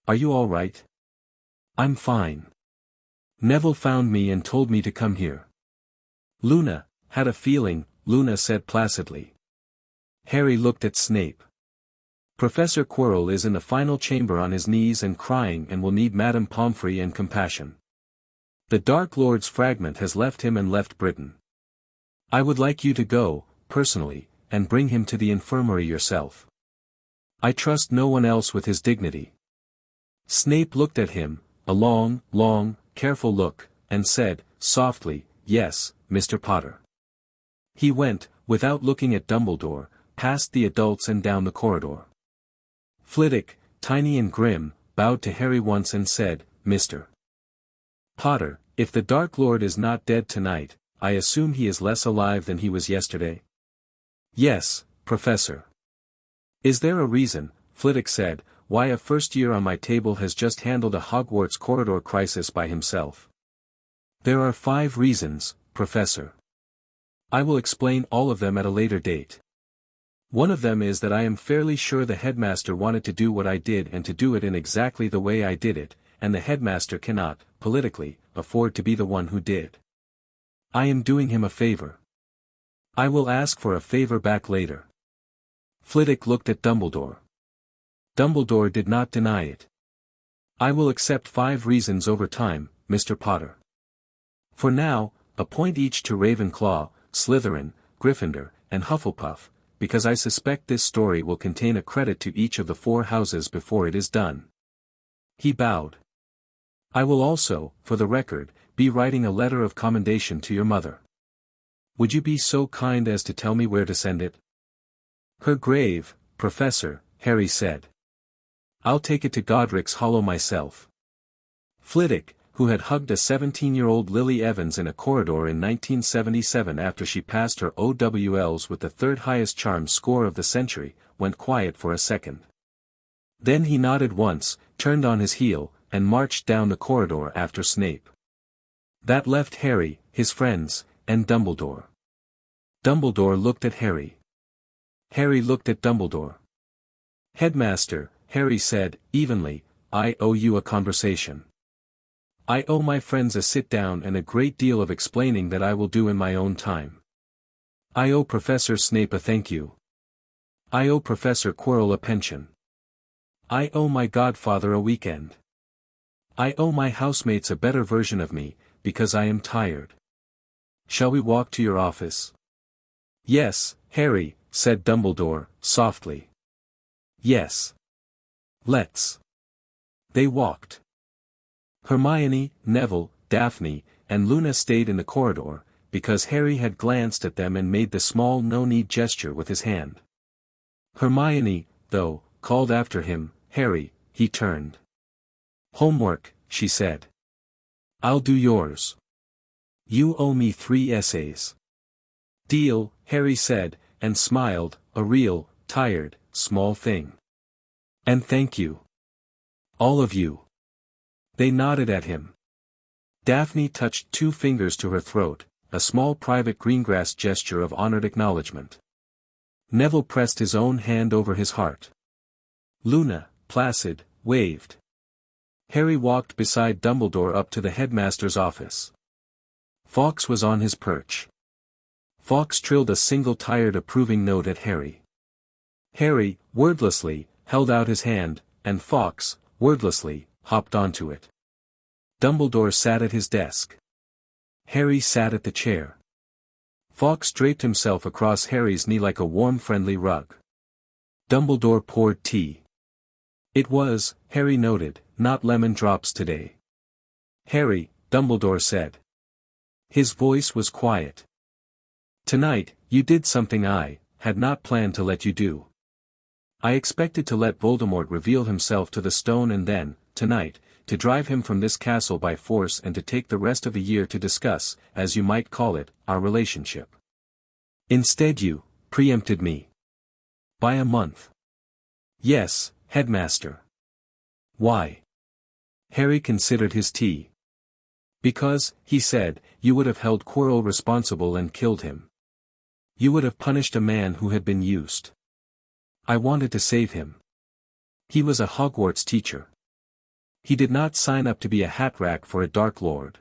Are you all right? I'm fine. Neville found me and told me to come here. Luna, had a feeling, Luna said placidly. Harry looked at Snape. Professor Quirrell is in the final chamber on his knees and crying and will need Madame Pomfrey and compassion. The Dark Lord's fragment has left him and left Britain. I would like you to go, personally, and bring him to the infirmary yourself. I trust no one else with his dignity. Snape looked at him, a long, careful look, and said, softly, yes, Mr. Potter. He went, without looking at Dumbledore, past the adults and down the corridor. Flitwick, tiny and grim, bowed to Harry once and said, Mr. Potter, if the Dark Lord is not dead tonight, I assume he is less alive than he was yesterday? Yes, Professor. Is there a reason, Flitwick said, why a first year on my table has just handled a Hogwarts corridor crisis by himself? There are 5 reasons, Professor. I will explain all of them at a later date. One of them is that I am fairly sure the headmaster wanted to do what I did and to do it in exactly the way I did it, and the headmaster cannot, politically, afford to be the one who did. I am doing him a favor. I will ask for a favor back later. Flitwick looked at Dumbledore. Dumbledore did not deny it. I will accept 5 reasons over time, Mr. Potter. For now, appoint each to Ravenclaw, Slytherin, Gryffindor, and Hufflepuff, because I suspect this story will contain a credit to each of the 4 houses before it is done. He bowed. I will also, for the record, be writing a letter of commendation to your mother. Would you be so kind as to tell me where to send it? Her grave, Professor, Harry said. I'll take it to Godric's Hollow myself. Flitwick, who had hugged a 17-year-old Lily Evans in a corridor in 1977 after she passed her OWLs with the 3rd highest charm score of the century, went quiet for a second. Then he nodded once, turned on his heel, and marched down the corridor after Snape. That left Harry, his friends, and Dumbledore. Dumbledore looked at Harry. Harry looked at Dumbledore. Headmaster, Harry said, evenly, I owe you a conversation. I owe my friends a sit-down and a great deal of explaining that I will do in my own time. I owe Professor Snape a thank you. I owe Professor Quirrell a pension. I owe my godfather a weekend. I owe my housemates a better version of me, because I am tired. Shall we walk to your office? Yes, Harry, said Dumbledore, softly. Yes. Let's. They walked. Hermione, Neville, Daphne, and Luna stayed in the corridor, because Harry had glanced at them and made the small no-need gesture with his hand. Hermione, though, called after him, Harry, he turned. Homework, she said. I'll do yours. You owe me 3 essays. Deal, Harry said, and smiled, a real, tired, small thing. And thank you. All of you. They nodded at him. Daphne touched 2 fingers to her throat, a small private greengrass gesture of honored acknowledgement. Neville pressed his own hand over his heart. Luna, placid, waved. Harry walked beside Dumbledore up to the headmaster's office. Fawkes was on his perch. Fawkes trilled a single tired approving note at Harry. Harry, wordlessly, held out his hand, and Fawkes, wordlessly, hopped onto it. Dumbledore sat at his desk. Harry sat at the chair. Fawkes draped himself across Harry's knee like a warm friendly rug. Dumbledore poured tea. It was, Harry noted, not lemon drops today. Harry, Dumbledore said. His voice was quiet. Tonight, you did something I had not planned to let you do. I expected to let Voldemort reveal himself to the stone and then, tonight, to drive him from this castle by force and to take the rest of the year to discuss, as you might call it, our relationship. Instead you preempted me. By a month. Yes, Headmaster. Why? Harry considered his tea. Because, he said, you would have held Quirrell responsible and killed him. You would have punished a man who had been used. I wanted to save him. He was a Hogwarts teacher. He did not sign up to be a hat rack for a Dark Lord.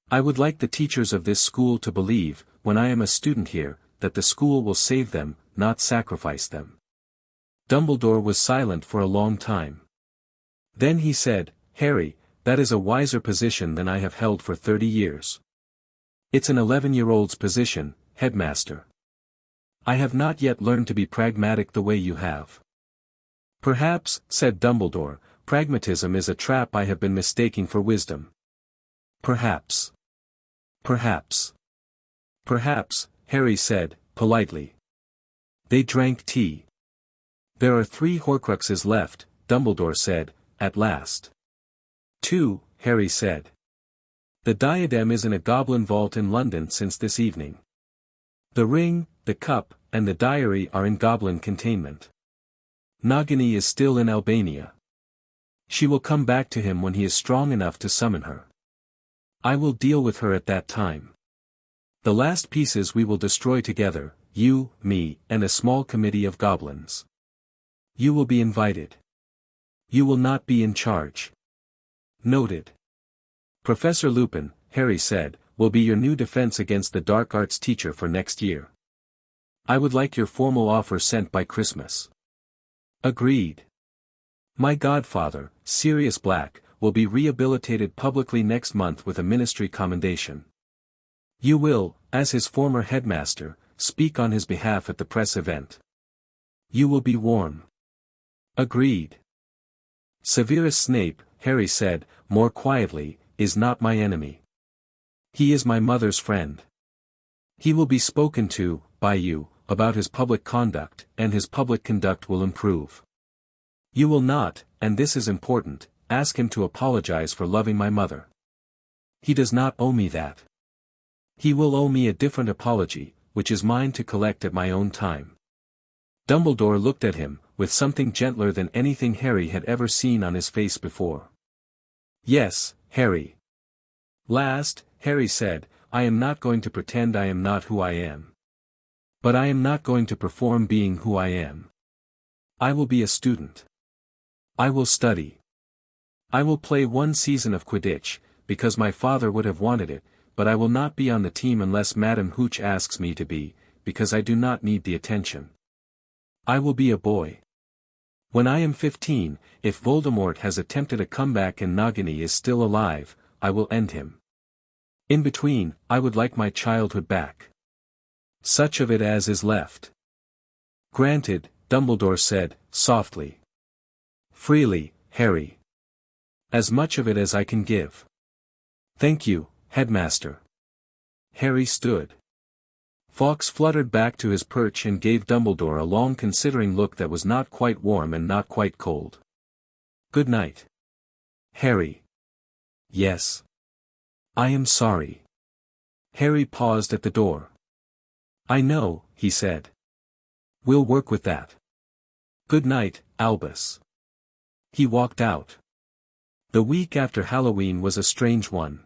I would like the teachers of this school to believe, when I am a student here, that the school will save them, not sacrifice them. Dumbledore was silent for a long time. Then he said, Harry, that is a wiser position than I have held for 30 years. It's an 11-year-old's position, Headmaster. I have not yet learned to be pragmatic the way you have. Perhaps, said Dumbledore, pragmatism is a trap I have been mistaking for wisdom. Perhaps. Perhaps. Perhaps, Harry said, politely. They drank tea. There are 3 Horcruxes left, Dumbledore said, at last. 2, Harry said. The diadem is in a goblin vault in London since this evening. The ring, the cup, and the diary are in goblin containment. Nagini is still in Albania. She will come back to him when he is strong enough to summon her. I will deal with her at that time. The last pieces we will destroy together, you, me, and a small committee of goblins. You will be invited. You will not be in charge. Noted. Professor Lupin, Harry said, will be your new defense against the dark arts teacher for next year. I would like your formal offer sent by Christmas. Agreed. My godfather, Sirius Black, will be rehabilitated publicly next month with a ministry commendation. You will, as his former headmaster, speak on his behalf at the press event. You will be warm. Agreed. Severus Snape, Harry said, more quietly, is not my enemy. He is my mother's friend. He will be spoken to, by you, about his public conduct, and his public conduct will improve. You will not, and this is important, ask him to apologize for loving my mother. He does not owe me that. He will owe me a different apology, which is mine to collect at my own time. Dumbledore looked at him, with something gentler than anything Harry had ever seen on his face before. Yes, Harry. Last, Harry said, I am not going to pretend I am not who I am. But I am not going to perform being who I am. I will be a student. I will study. I will play 1 season of Quidditch, because my father would have wanted it, but I will not be on the team unless Madame Hooch asks me to be, because I do not need the attention. I will be a boy. When I am 15, if Voldemort has attempted a comeback and Nagini is still alive, I will end him. In between, I would like my childhood back. Such of it as is left. Granted, Dumbledore said, softly. Freely, Harry. As much of it as I can give. Thank you, Headmaster. Harry stood. Fawkes fluttered back to his perch and gave Dumbledore a long considering look that was not quite warm and not quite cold. Good night. Harry. Yes. I am sorry. Harry paused at the door. "I know," he said. "We'll work with that. Good night, Albus." He walked out. The week after Halloween was a strange one.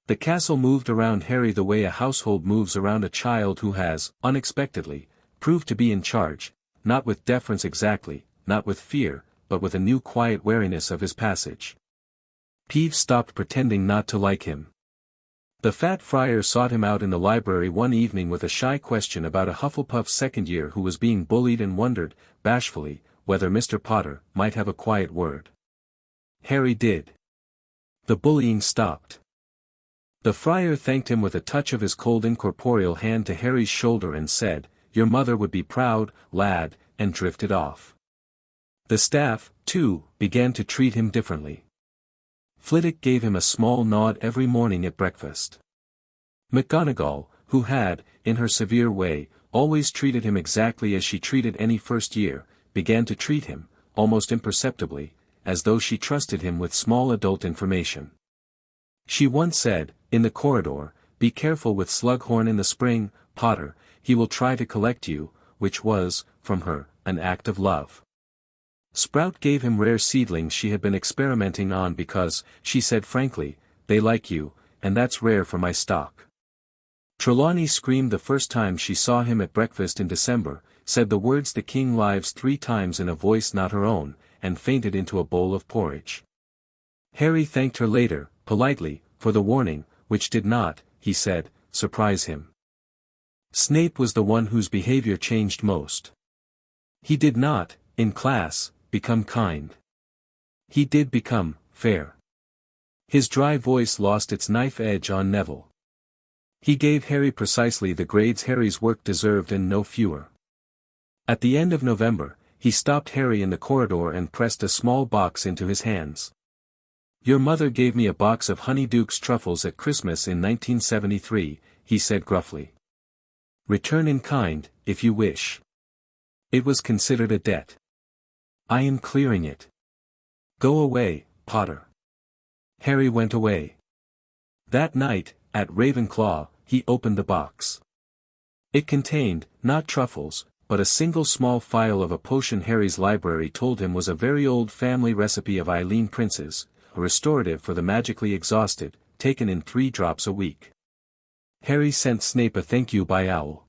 The castle moved around Harry the way a household moves around a child who has, unexpectedly, proved to be in charge, not with deference exactly, not with fear, but with a new quiet wariness of his passage. Peeves stopped pretending not to like him. The fat friar sought him out in the library one evening with a shy question about a Hufflepuff second year who was being bullied and wondered, bashfully, whether Mr. Potter might have a quiet word. Harry did. The bullying stopped. The friar thanked him with a touch of his cold incorporeal hand to Harry's shoulder and said, "Your mother would be proud, lad," and drifted off. The staff, too, began to treat him differently. Flitwick gave him a small nod every morning at breakfast. McGonagall, who had, in her severe way, always treated him exactly as she treated any first year, began to treat him, almost imperceptibly, as though she trusted him with small adult information. She once said, in the corridor, "Be careful with Slughorn in the spring, Potter, he will try to collect you," which was, from her, an act of love. Sprout gave him rare seedlings she had been experimenting on because, she said frankly, "They like you, and that's rare for my stock." Trelawney screamed the first time she saw him at breakfast in December, said the words "The King lives" 3 times in a voice not her own, and fainted into a bowl of porridge. Harry thanked her later, politely, for the warning, which did not, he said, surprise him. Snape was the one whose behavior changed most. He did not, in class, become kind. He did become fair. His dry voice lost its knife edge on Neville. He gave Harry precisely the grades Harry's work deserved and no fewer. At the end of November, he stopped Harry in the corridor and pressed a small box into his hands. "Your mother gave me a box of Honeyduke's truffles at Christmas in 1973, he said gruffly. "Return in kind, if you wish. It was considered a debt. I am clearing it. Go away, Potter." Harry went away. That night, at Ravenclaw, he opened the box. It contained, not truffles, but a single small phial of a potion Harry's library told him was a very old family recipe of Eileen Prince's, a restorative for the magically exhausted, taken in 3 drops a week. Harry sent Snape a thank you by owl.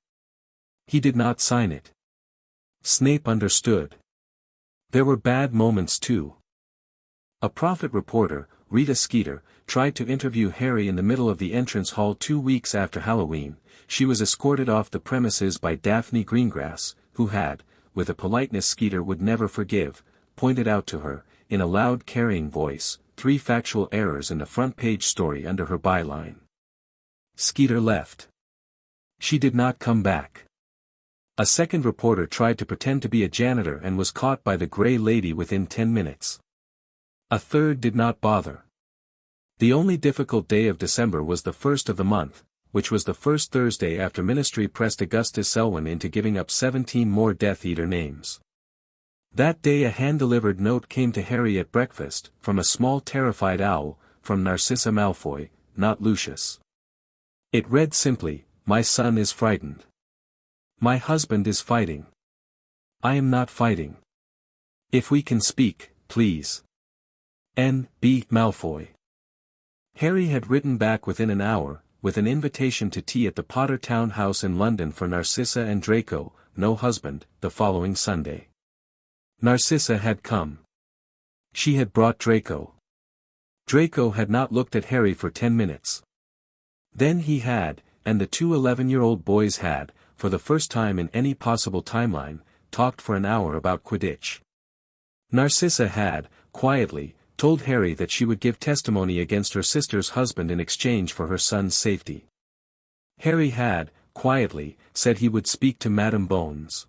He did not sign it. Snape understood. There were bad moments too. A prophet reporter, Rita Skeeter, tried to interview Harry in the middle of the entrance hall 2 weeks after Halloween. She was escorted off the premises by Daphne Greengrass, who had, with a politeness Skeeter would never forgive, pointed out to her, in a loud carrying voice, 3 factual errors in a front-page story under her byline. Skeeter left. She did not come back. A second reporter tried to pretend to be a janitor and was caught by the Grey Lady within 10 minutes. A third did not bother. The only difficult day of December was the first of the month, which was the first Thursday after Ministry pressed Augustus Selwyn into giving up 17 more Death Eater names. That day a hand-delivered note came to Harry at breakfast, from a small terrified owl, from Narcissa Malfoy, not Lucius. It read simply, "My son is frightened. My husband is fighting. I am not fighting. If we can speak, please. N. B. Malfoy." Harry had written back within an hour, with an invitation to tea at the Potter Townhouse in London for Narcissa and Draco, no husband, the following Sunday. Narcissa had come. She had brought Draco. Draco had not looked at Harry for 10 minutes. Then he had, and the 2 11-year-old boys had, for the first time in any possible timeline, talked for an hour about Quidditch. Narcissa had, quietly, told Harry that she would give testimony against her sister's husband in exchange for her son's safety. Harry had, quietly, said he would speak to Madame Bones.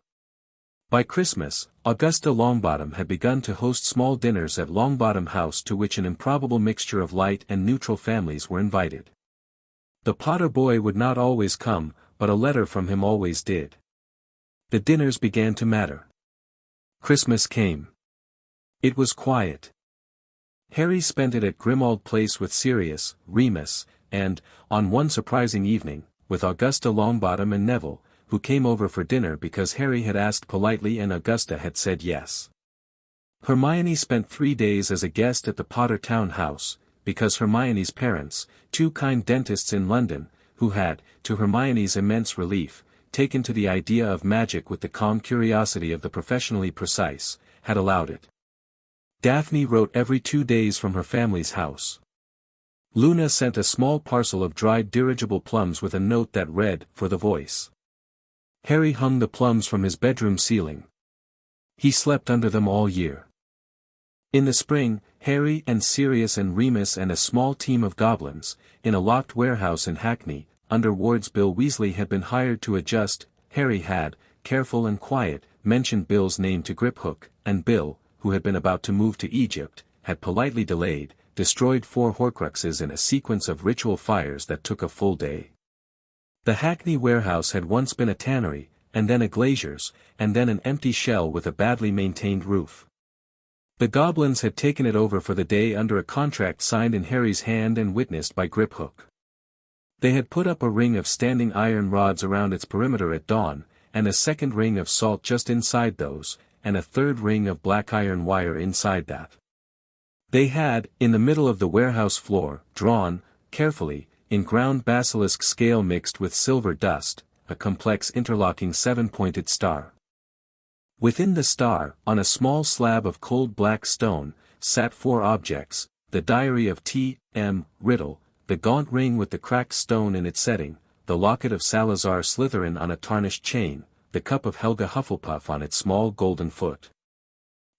By Christmas, Augusta Longbottom had begun to host small dinners at Longbottom House to which an improbable mixture of light and neutral families were invited. The Potter boy would not always come, but a letter from him always did. The dinners began to matter. Christmas came. It was quiet. Harry spent it at Grimmauld Place with Sirius, Remus, and, on one surprising evening, with Augusta Longbottom and Neville, who came over for dinner because Harry had asked politely and Augusta had said yes. Hermione spent 3 days as a guest at the Potter Townhouse, because Hermione's parents, two kind dentists in London, who had, to Hermione's immense relief, taken to the idea of magic with the calm curiosity of the professionally precise, had allowed it. Daphne wrote every 2 days from her family's house. Luna sent a small parcel of dried dirigible plums with a note that read, "For the voice." Harry hung the plums from his bedroom ceiling. He slept under them all year. In the spring, Harry and Sirius and Remus and a small team of goblins, in a locked warehouse in Hackney, under wards Bill Weasley had been hired to adjust. Harry had, careful and quiet, mentioned Bill's name to Griphook, and Bill, who had been about to move to Egypt, had politely delayed, destroyed 4 Horcruxes in a sequence of ritual fires that took a full day. The Hackney warehouse had once been a tannery, and then a glazier's, and then an empty shell with a badly maintained roof. The goblins had taken it over for the day under a contract signed in Harry's hand and witnessed by Griphook. They had put up a ring of standing iron rods around its perimeter at dawn, and a second ring of salt just inside those, and a third ring of black iron wire inside that. They had, in the middle of the warehouse floor, drawn, carefully, in ground basilisk scale mixed with silver dust, a complex interlocking 7-pointed star. Within the star, on a small slab of cold black stone, sat 4 objects: the diary of T.M. Riddle, the gaunt ring with the cracked stone in its setting, the locket of Salazar Slytherin on a tarnished chain, the cup of Helga Hufflepuff on its small golden foot.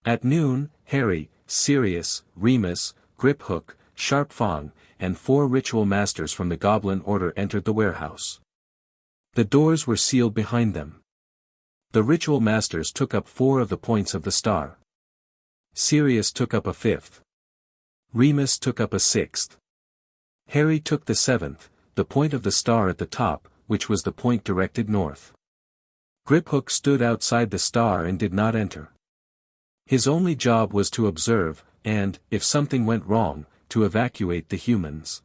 At noon, Harry, Sirius, Remus, Griphook, Sharp Fang, and 4 ritual masters from the Goblin Order entered the warehouse. The doors were sealed behind them. The ritual masters took up 4 of the points of the star. Sirius took up a 5th. Remus took up a 6th. Harry took the 7th, the point of the star at the top, which was the point directed north. Griphook stood outside the star and did not enter. His only job was to observe, and, if something went wrong, to evacuate the humans.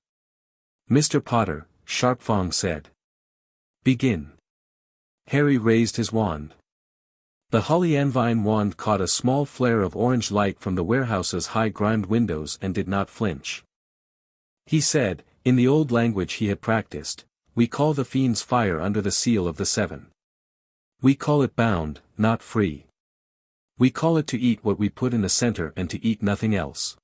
"Mr. Potter," Sharp Fang said. "Begin." Harry raised his wand. The Hollyanvine wand caught a small flare of orange light from the warehouse's high grimed windows and did not flinch. He said, in the old language he had practiced, "We call the fiend's fire under the seal of the 7. We call it bound, not free. We call it to eat what we put in the center and to eat nothing else.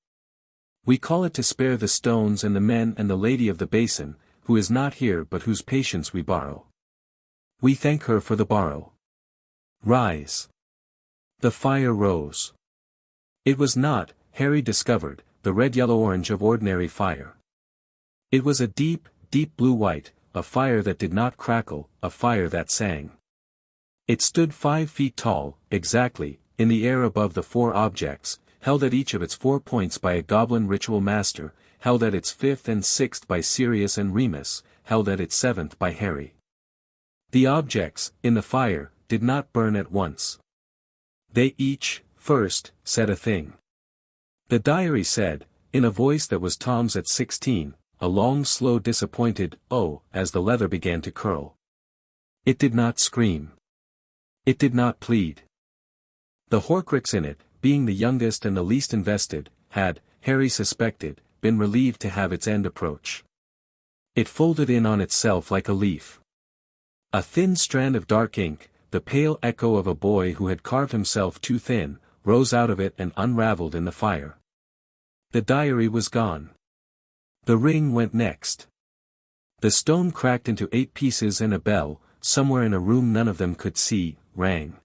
We call it to spare the stones and the men and the lady of the basin, who is not here but whose patience we borrow. We thank her for the borrow. Rise." The fire rose. It was not, Harry discovered, the red-yellow-orange of ordinary fire. It was a deep, deep blue-white, a fire that did not crackle, a fire that sang. It stood 5 feet tall, exactly, in the air above the 4 objects, held at each of its 4 points by a goblin ritual master, held at its 5th and 6th by Sirius and Remus, held at its 7th by Harry. The objects, in the fire, did not burn at once. They each, first, said a thing. The diary said, in a voice that was Tom's at 16, a long slow disappointed "oh" as the leather began to curl. It did not scream. It did not plead. The Horcrux in it, being the youngest and the least invested, had, Harry suspected, been relieved to have its end approach. It folded in on itself like a leaf. A thin strand of dark ink, the pale echo of a boy who had carved himself too thin, rose out of it and unraveled in the fire. The diary was gone. The ring went next. The stone cracked into 8 pieces and a bell, somewhere in a room none of them could see, rang.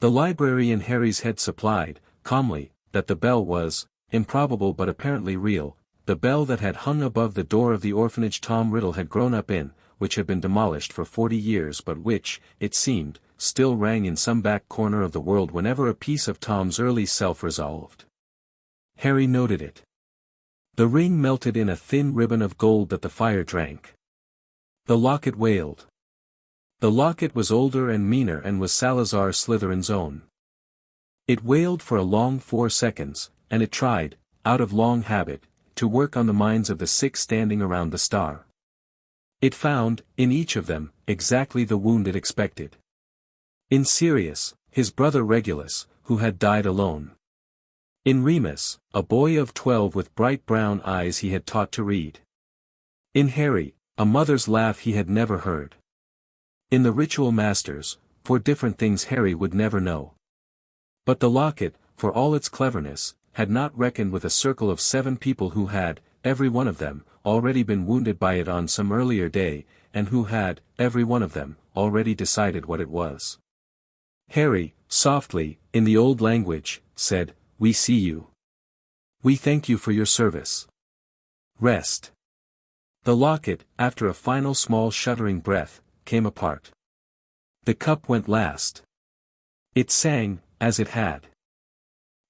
The library in Harry's head supplied, calmly, that the bell was, improbable but apparently real, the bell that had hung above the door of the orphanage Tom Riddle had grown up in, which had been demolished for 40 years but which, it seemed, still rang in some back corner of the world whenever a piece of Tom's early self resolved. Harry noted it. The ring melted in a thin ribbon of gold that the fire drank. The locket wailed. The locket was older and meaner and was Salazar Slytherin's own. It wailed for a long 4 seconds, and it tried, out of long habit, to to work on the minds of the 6 standing around the star. It found, in each of them, exactly the wound it expected. In Sirius, his brother Regulus, who had died alone. In Remus, a boy of 12 with bright brown eyes he had taught to read. In Harry, a mother's laugh he had never heard. In the ritual masters, for different things Harry would never know. But the locket, for all its cleverness, had not reckoned with a circle of 7 people who had, every one of them, already been wounded by it on some earlier day, and who had, every one of them, already decided what it was. Harry, softly, in the old language, said, "We see you. We thank you for your service. Rest." The locket, after a final small shuddering breath, came apart. The cup went last. It sang, as it had.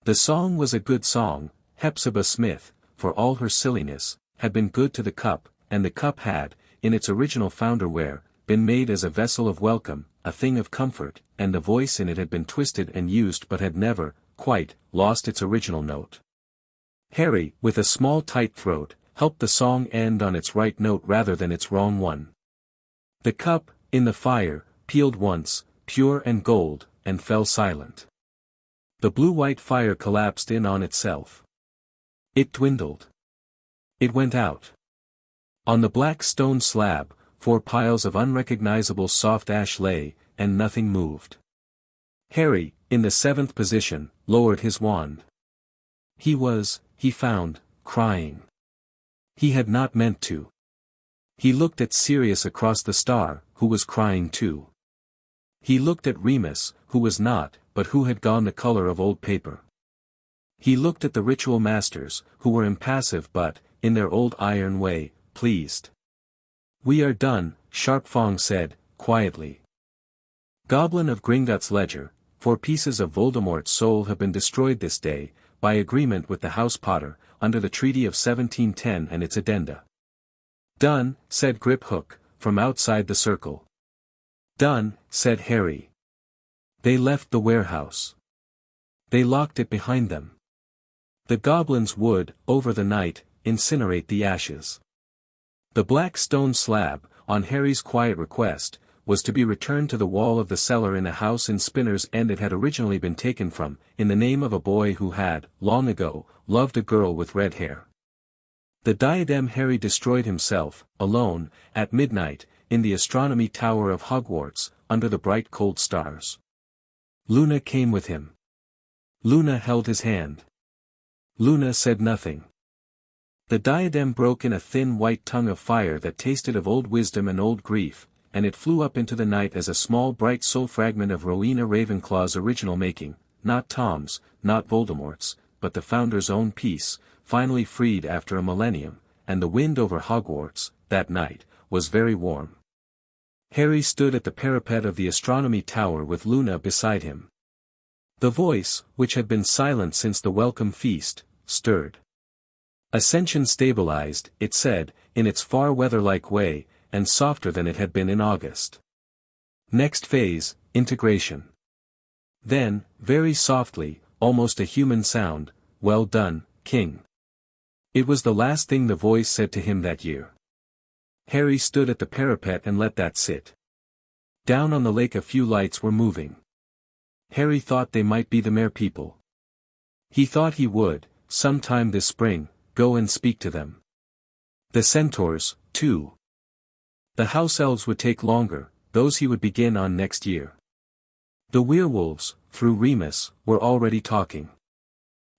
The song was a good song. Hepzibah Smith, for all her silliness, had been good to the cup, and the cup had, in its original founderware, been made as a vessel of welcome, a thing of comfort, and the voice in it had been twisted and used but had never, quite, lost its original note. Harry, with a small tight throat, helped the song end on its right note rather than its wrong one. The cup, in the fire, peeled once, pure and gold, and fell silent. The blue-white fire collapsed in on itself. It dwindled. It went out. On the black stone slab, 4 piles of unrecognizable soft ash lay, and nothing moved. Harry, in the 7th position, lowered his wand. He found, crying. He had not meant to. He looked at Sirius across the star, who was crying too. He looked at Remus, who was not, but who had gone the color of old paper. He looked at the ritual masters, who were impassive but, in their old iron way, pleased. "We are done," Sharpfong said, quietly. Goblin of Gringotts ledger, 4 pieces of Voldemort's soul have been destroyed this day, by agreement with the House Potter, under the Treaty of 1710 and its addenda. "Done," said Grip Hook, from outside the circle. "Done," said Harry. They left the warehouse. They locked it behind them. The goblins would, over the night, incinerate the ashes. The black stone slab, on Harry's quiet request, was to be returned to the wall of the cellar in a house in Spinner's End it had originally been taken from, in the name of a boy who had, long ago, loved a girl with red hair. The diadem Harry destroyed himself, alone, at midnight, in the astronomy tower of Hogwarts, under the bright cold stars. Luna came with him. Luna held his hand. Luna said nothing. The diadem broke in a thin white tongue of fire that tasted of old wisdom and old grief, and it flew up into the night as a small bright soul fragment of Rowena Ravenclaw's original making, not Tom's, not Voldemort's, but the Founder's own piece, finally freed after a millennium, and the wind over Hogwarts, that night, was very warm. Harry stood at the parapet of the astronomy tower with Luna beside him. The voice, which had been silent since the welcome feast, stirred. Ascension stabilized, it said, in its far weather-like way, and softer than it had been in August. Next phase, integration. Then, very softly, almost a human sound, "Well done, King." It was the last thing the voice said to him that year. Harry stood at the parapet and let that sit. Down on the lake a few lights were moving. Harry thought they might be the Mer people. He thought he would, sometime this spring, go and speak to them. The centaurs, too. The house elves would take longer, those he would begin on next year. The werewolves, through Remus, were already talking.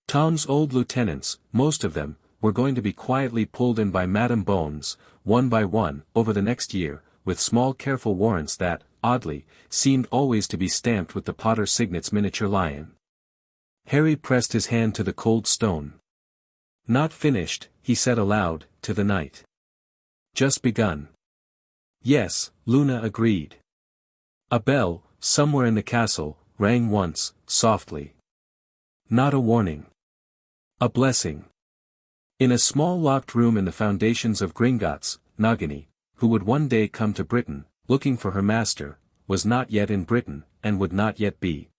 Tom's old lieutenants, most of them, were going to be quietly pulled in by Madame Bones, one by one, over the next year, with small careful warrants that, oddly, seemed always to be stamped with the Potter Signet's miniature lion. Harry pressed his hand to the cold stone. "Not finished," he said aloud, to the night. "Just begun." "Yes," Luna agreed. A bell, somewhere in the castle, rang once, softly. Not a warning. A blessing. In a small locked room in the foundations of Gringotts, Nagini, who would one day come to Britain, looking for her master, was not yet in Britain, and would not yet be.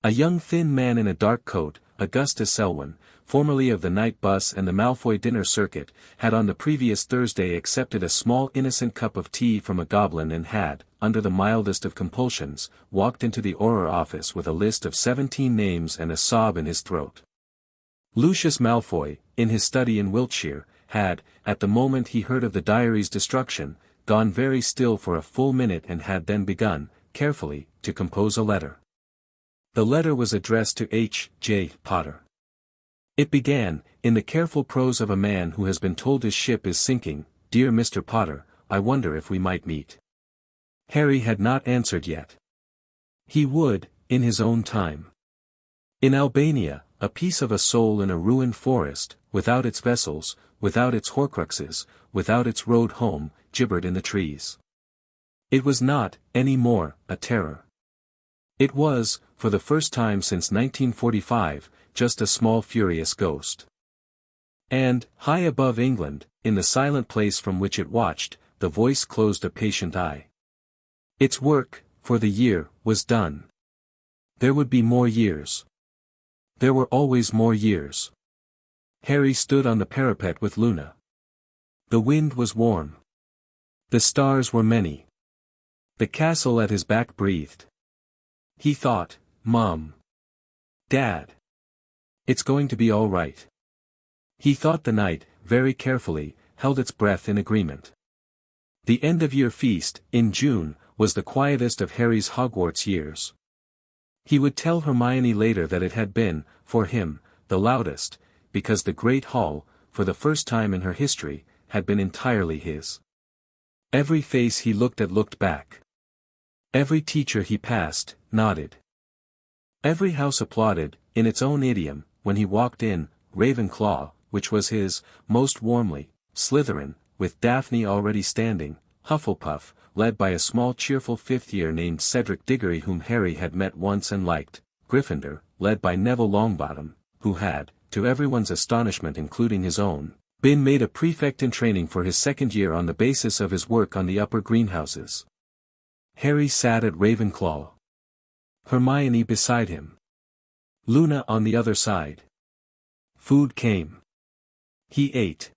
A young thin man in a dark coat, Augustus Selwyn, formerly of the night bus and the Malfoy dinner circuit, had on the previous Thursday accepted a small innocent cup of tea from a goblin and had, under the mildest of compulsions, walked into the Auror office with a list of 17 names and a sob in his throat. Lucius Malfoy, in his study in Wiltshire, had, at the moment he heard of the diary's destruction, gone very still for a full minute and had then begun, carefully, to compose a letter. The letter was addressed to H. J. Potter. It began, in the careful prose of a man who has been told his ship is sinking, "Dear Mr. Potter, I wonder if we might meet." Harry had not answered yet. He would, in his own time. In Albania, a piece of a soul in a ruined forest, without its vessels, without its Horcruxes, without its road home, gibbered in the trees. It was not, any more, a terror. It was, for the first time since 1945, just a small furious ghost. And, high above England, in the silent place from which it watched, the voice closed a patient eye. Its work, for the year, was done. There would be more years. There were always more years. Harry stood on the parapet with Luna. The wind was warm. The stars were many. The castle at his back breathed. He thought, Mom. Dad. It's going to be all right. He thought the night, very carefully, held its breath in agreement. The end-of-year feast, in June, was the quietest of Harry's Hogwarts years. He would tell Hermione later that it had been, for him, the loudest, because the Great Hall, for the first time in her history, had been entirely his. Every face he looked at looked back. Every teacher he passed, nodded. Every house applauded, in its own idiom, when he walked in, Ravenclaw, which was his, most warmly, Slytherin, with Daphne already standing, Hufflepuff, led by a small cheerful fifth-year named Cedric Diggory whom Harry had met once and liked, Gryffindor, led by Neville Longbottom, who had, to everyone's astonishment including his own, been made a prefect in training for his second year on the basis of his work on the upper greenhouses. Harry sat at Ravenclaw. Hermione beside him. Luna on the other side. Food came. He ate.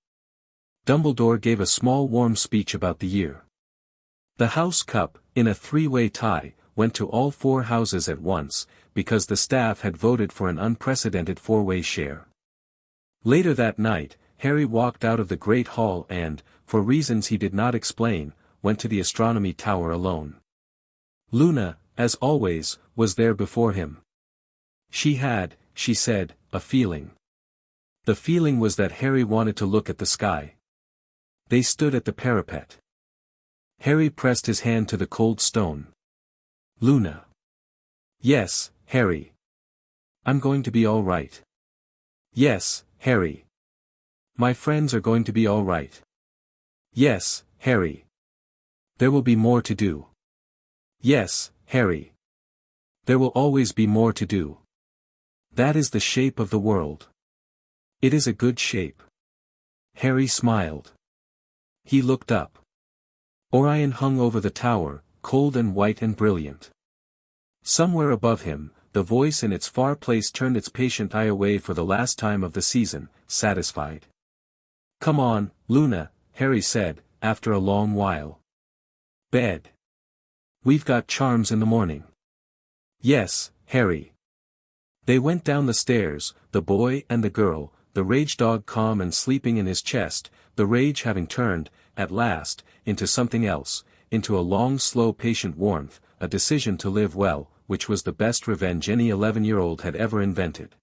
Dumbledore gave a small warm speech about the year. The House Cup, in a three-way tie, went to all four houses at once, because the staff had voted for an unprecedented four-way share. Later that night, Harry walked out of the Great Hall and, for reasons he did not explain, went to the astronomy tower alone. Luna, as always, was there before him. She had, she said, a feeling. The feeling was that Harry wanted to look at the sky. They stood at the parapet. Harry pressed his hand to the cold stone. Luna. Yes, Harry. I'm going to be all right. Yes, Harry. My friends are going to be all right. Yes, Harry. There will be more to do. Yes, Harry. There will always be more to do. That is the shape of the world. It is a good shape. Harry smiled. He looked up. Orion hung over the tower, cold and white and brilliant. Somewhere above him, the voice in its far place turned its patient eye away for the last time of the season, satisfied. Come on, Luna, Harry said, after a long while. Bed. We've got charms in the morning. Yes, Harry. They went down the stairs, the boy and the girl, the rage dog calm and sleeping in his chest, the rage having turned, at last, into something else, into a long slow patient warmth, a decision to live well, which was the best revenge any 11-year-old had ever invented.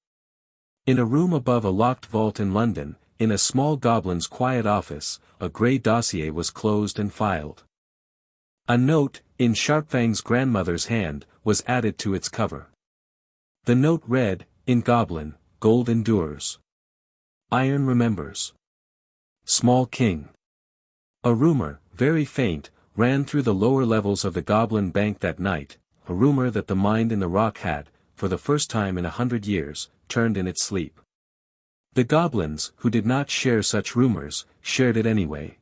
In a room above a locked vault in London, in a small goblin's quiet office, a grey dossier was closed and filed. A note, in Sharpfang's grandmother's hand, was added to its cover. The note read, in Goblin, gold endures. Iron remembers. Small King. A rumor, very faint, ran through the lower levels of the Goblin Bank that night, a rumor that the mind in the rock had, for the first time in 100 years, turned in its sleep. The goblins, who did not share such rumors, shared it anyway.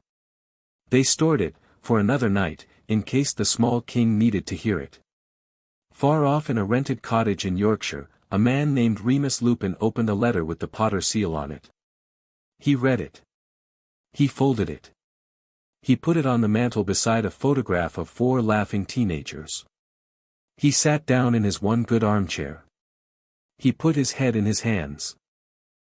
They stored it, for another night, in case the small king needed to hear it. Far off in a rented cottage in Yorkshire, a man named Remus Lupin opened a letter with the Potter seal on it. He read it. He folded it. He put it on the mantel beside a photograph of 4 laughing teenagers. He sat down in his one good armchair. He put his head in his hands.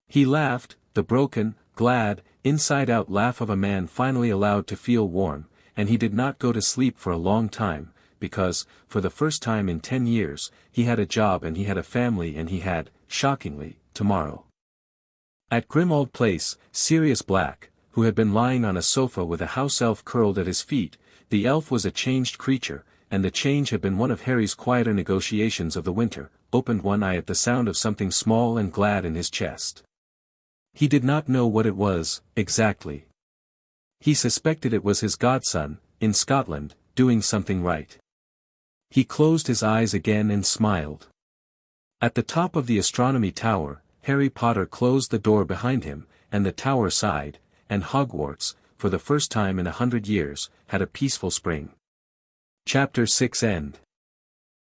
He laughed, the broken, glad, inside-out laugh of a man finally allowed to feel warm, and he did not go to sleep for a long time, because, for the first time in 10 years, he had a job and he had a family and he had, shockingly, tomorrow. At Grimmauld Place, Sirius Black, who had been lying on a sofa with a house elf curled at his feet, the elf was a changed creature, and the change had been one of Harry's quieter negotiations of the winter, opened one eye at the sound of something small and glad in his chest. He did not know what it was, exactly. He suspected it was his godson, in Scotland, doing something right. He closed his eyes again and smiled. At the top of the astronomy tower, Harry Potter closed the door behind him, and the tower sighed, and Hogwarts, for the first time in 100 years, had a peaceful spring. Chapter 6 End.